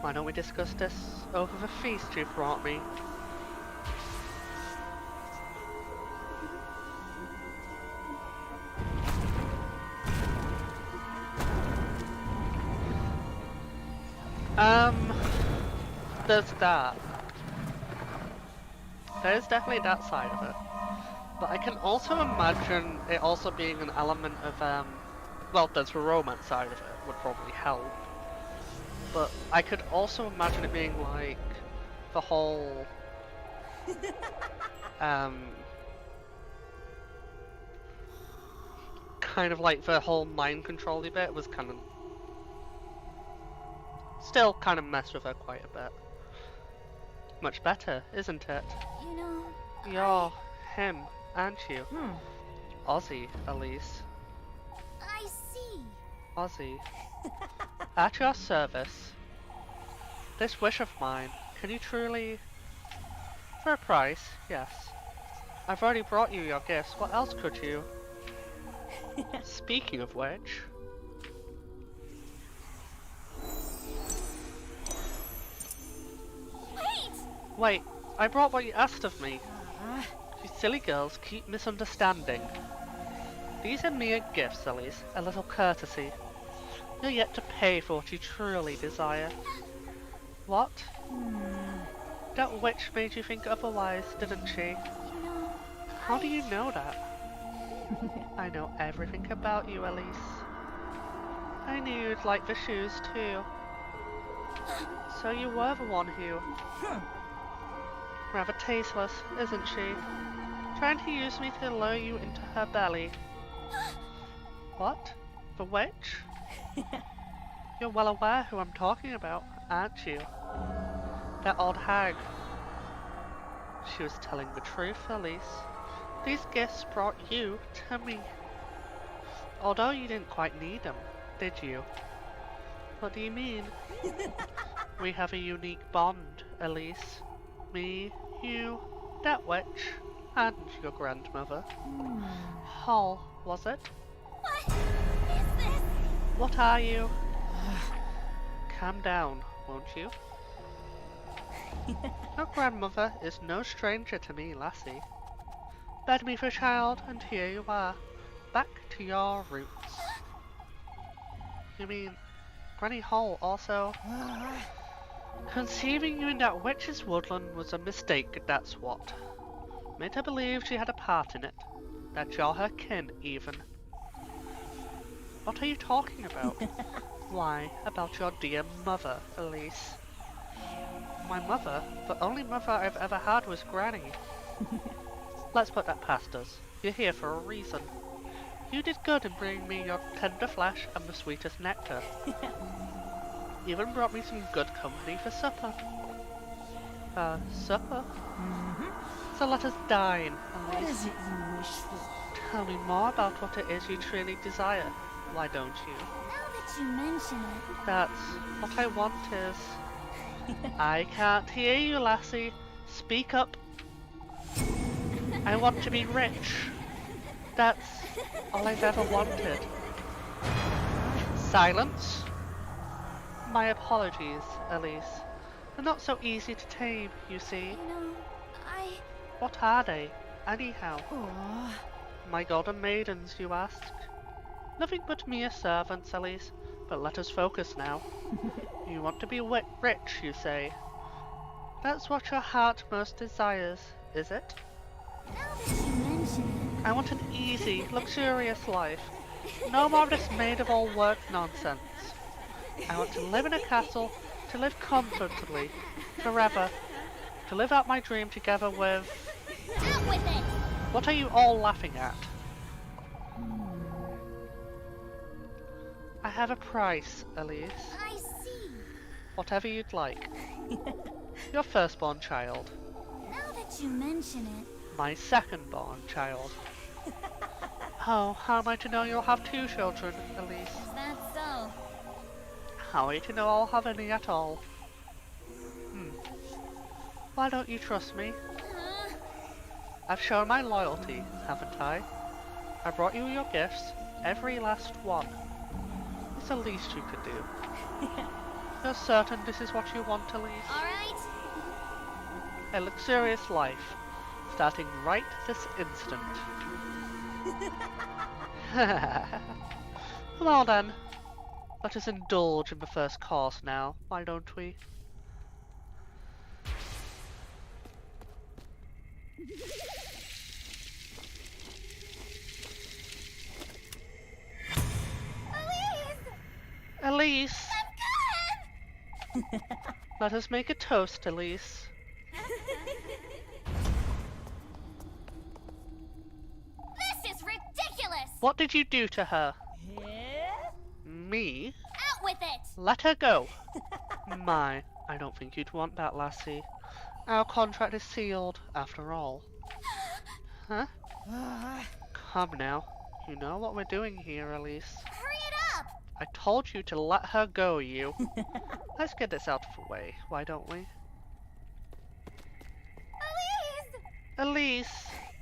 Why don't we discuss this over the feast you've brought me? There's that. There's definitely that side of it. But I can also imagine it also being an element of, well, there's the romance side of it, would probably help. But I could also imagine it being like the whole, kind of like the whole mind control-y bit was kind of, still kind of messed with her quite a bit. Much better, isn't it? You know, You're him, aren't you? Hmm. Ozzy, Elise. I see. Ozzy. At your service. This wish of mine, can you truly... For a price, yes. I've already brought you your gifts, what else could you? Speaking of which... Wait, I brought what you asked of me. You silly girls keep misunderstanding. These are mere gifts, Elise, a little courtesy. You're yet to pay for what you truly desire. What? That witch made you think otherwise, didn't she? You know, How do you know that? I know everything about you, Elise. I knew you'd like the shoes too. So you were the one who... Rather tasteless, isn't she? Trying to use me to lure you into her belly. What? The witch? You're well aware who I'm talking about, aren't you? That old hag. She was telling the truth, Elise. These gifts brought you to me. Although you didn't quite need them, did you? What do you mean? We have a unique bond, Elise. Me, you, that witch, and your grandmother. Hall, was it? what is this? What are you? Calm down, won't you? Your grandmother is no stranger to me, lassie. Bed me for child, and here you are, back to your roots. You mean, Granny Hall also? Conceiving you in that witch's woodland was a mistake, that's what. Made her believe she had a part in it, that you're her kin, even. What are you talking about? Why, about your dear mother, Elise. My mother? The only mother I've ever had was Granny. Let's put that past us. You're here for a reason. You did good in bringing me your tender flesh and the sweetest nectar. Even brought me some good company for supper. Supper? So let us dine, What Elise. is it you wish for? Tell me more about what it is you truly desire. Why don't you? Now that you mention it, That's what I want is... I can't hear you, lassie. Speak up. I want to be rich. That's all I've ever wanted. Silence. My apologies, Elise. They're not so easy to tame, you see. you know, What are they, anyhow? Oh, My golden maidens, you ask? Nothing but mere servants, Elise. But let us focus now. You want to be rich, you say. That's what your heart most desires, is it? now that you mention I want an easy, luxurious life. No more of this maid-of-all-work nonsense. I want to live in a castle, to live comfortably, forever. To live out my dream together with... it, out with it! What are you all laughing at? I have a price, Elise. I see. Whatever you'd like. Your firstborn child. Now that you mention it, My second-born child. Oh, how am I to know you'll have 2 children, Elise? is that so? How are you to know I'll have any at all? Why don't you trust me? Huh? I've shown my loyalty, haven't I? I brought you your gifts, every last one. It's the least you could do. You're certain this is what you want, Elise? Alright? A luxurious life, starting right this instant. Well then, let us indulge in the first course now, why don't we? Elise! Elise! I'm good! Let us make a toast, Elise. This is ridiculous! What did you do to her? yeah? Me? Out with it! Let her go. My, I don't think you'd want that, lassie. Our contract is sealed, after all. Huh? Come now. You know what we're doing here, Elise. Hurry it up! I told you to let her go, you. Let's get this out of the way, why don't we? Elise!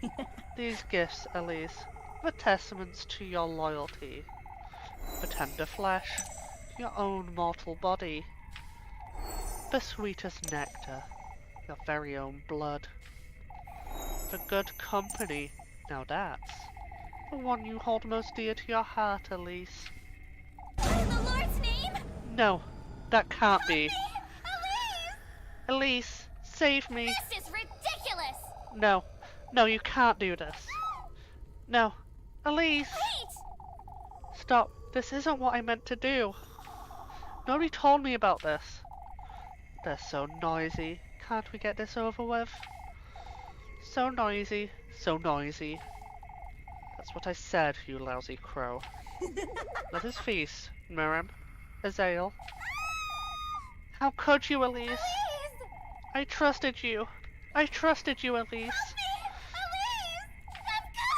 Elise! These gifts, Elise, were testaments to your loyalty. The tender flesh, your own mortal body. The sweetest nectar, your very own blood. The good company, now that's The one you hold most dear to your heart, Elise. What in the Lord's name? No, that can't be. Elise! Elise, save me. This is ridiculous! No, no, you can't do this. No, Elise, Wait! stop. This isn't what I meant to do. Nobody told me about this. They're so noisy. Can't we get this over with? So noisy, so noisy. That's what I said, you lousy crow. Let us feast, Miriam, Azael. How could you, Elise? Elise! I trusted you. I trusted you, Elise. Elise! I'm good!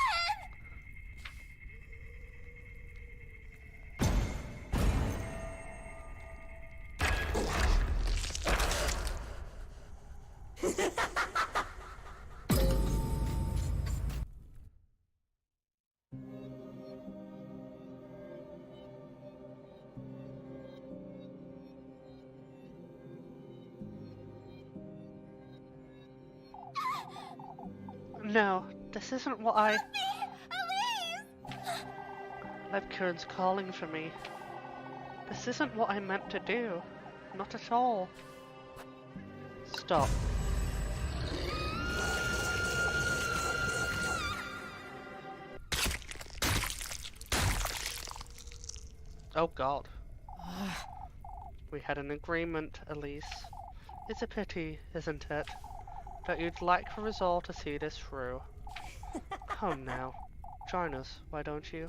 No, this isn't what I... Elise! Levkern's calling for me. This isn't what I meant to do. Not at all. Stop. Oh god. We had an agreement, Elise. It's a pity, isn't it, that you'd like for us all to see this through. Come now. Join us, why don't you?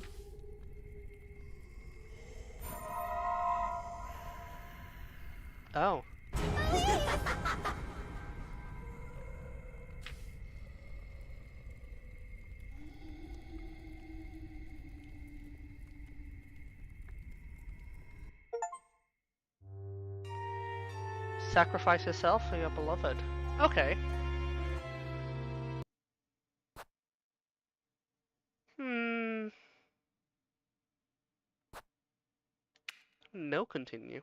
Oh. Sacrifice yourself for your beloved. Okay. No continue.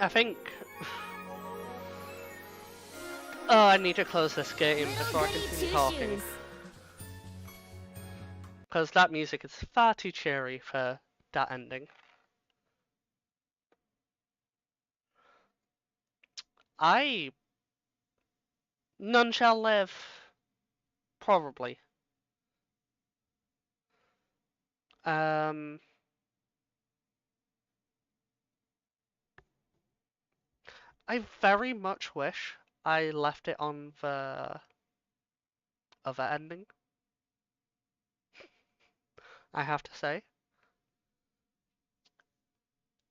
I think... Oh, I need to close this game before I Goody continue Two talking. Shoes. Because that music is far too cheery for that ending. None shall live. Probably. I very much wish I left it on the other ending. I have to say.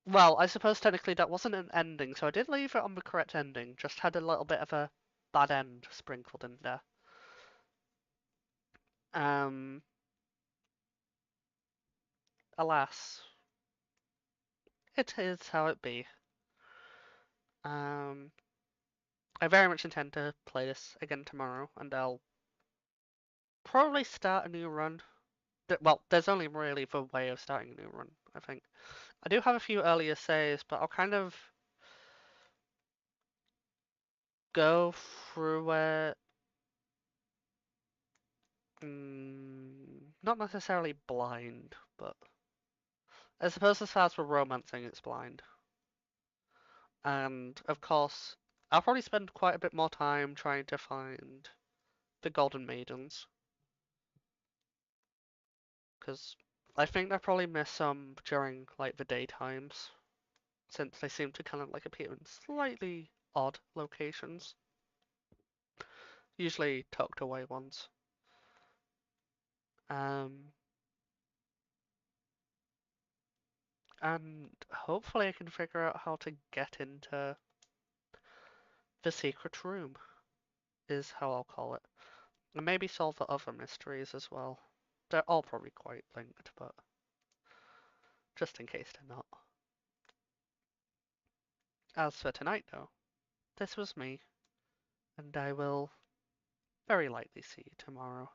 Well, I suppose technically that wasn't an ending, so I did leave it on the correct ending, just had a little bit of a bad end sprinkled in there. Alas, it is how it be. I very much intend to play this again tomorrow, and I'll probably start a new run. Well, there's only really the way of starting a new run, I think. I do have a few earlier saves, but I'll kind of go through it. Not necessarily blind, but I suppose as far as we're romancing, it's blind. And of course, I'll probably spend quite a bit more time trying to find the Golden Maidens. Because I think I probably missed some during like the daytimes, since they seem to kind of like appear in slightly odd locations. Usually tucked away ones. And hopefully I can figure out how to get into the secret room, is how I'll call it. And maybe solve the other mysteries as well. They're all probably quite linked, but just in case they're not. As for tonight, though, this was me, and I will very likely see you tomorrow.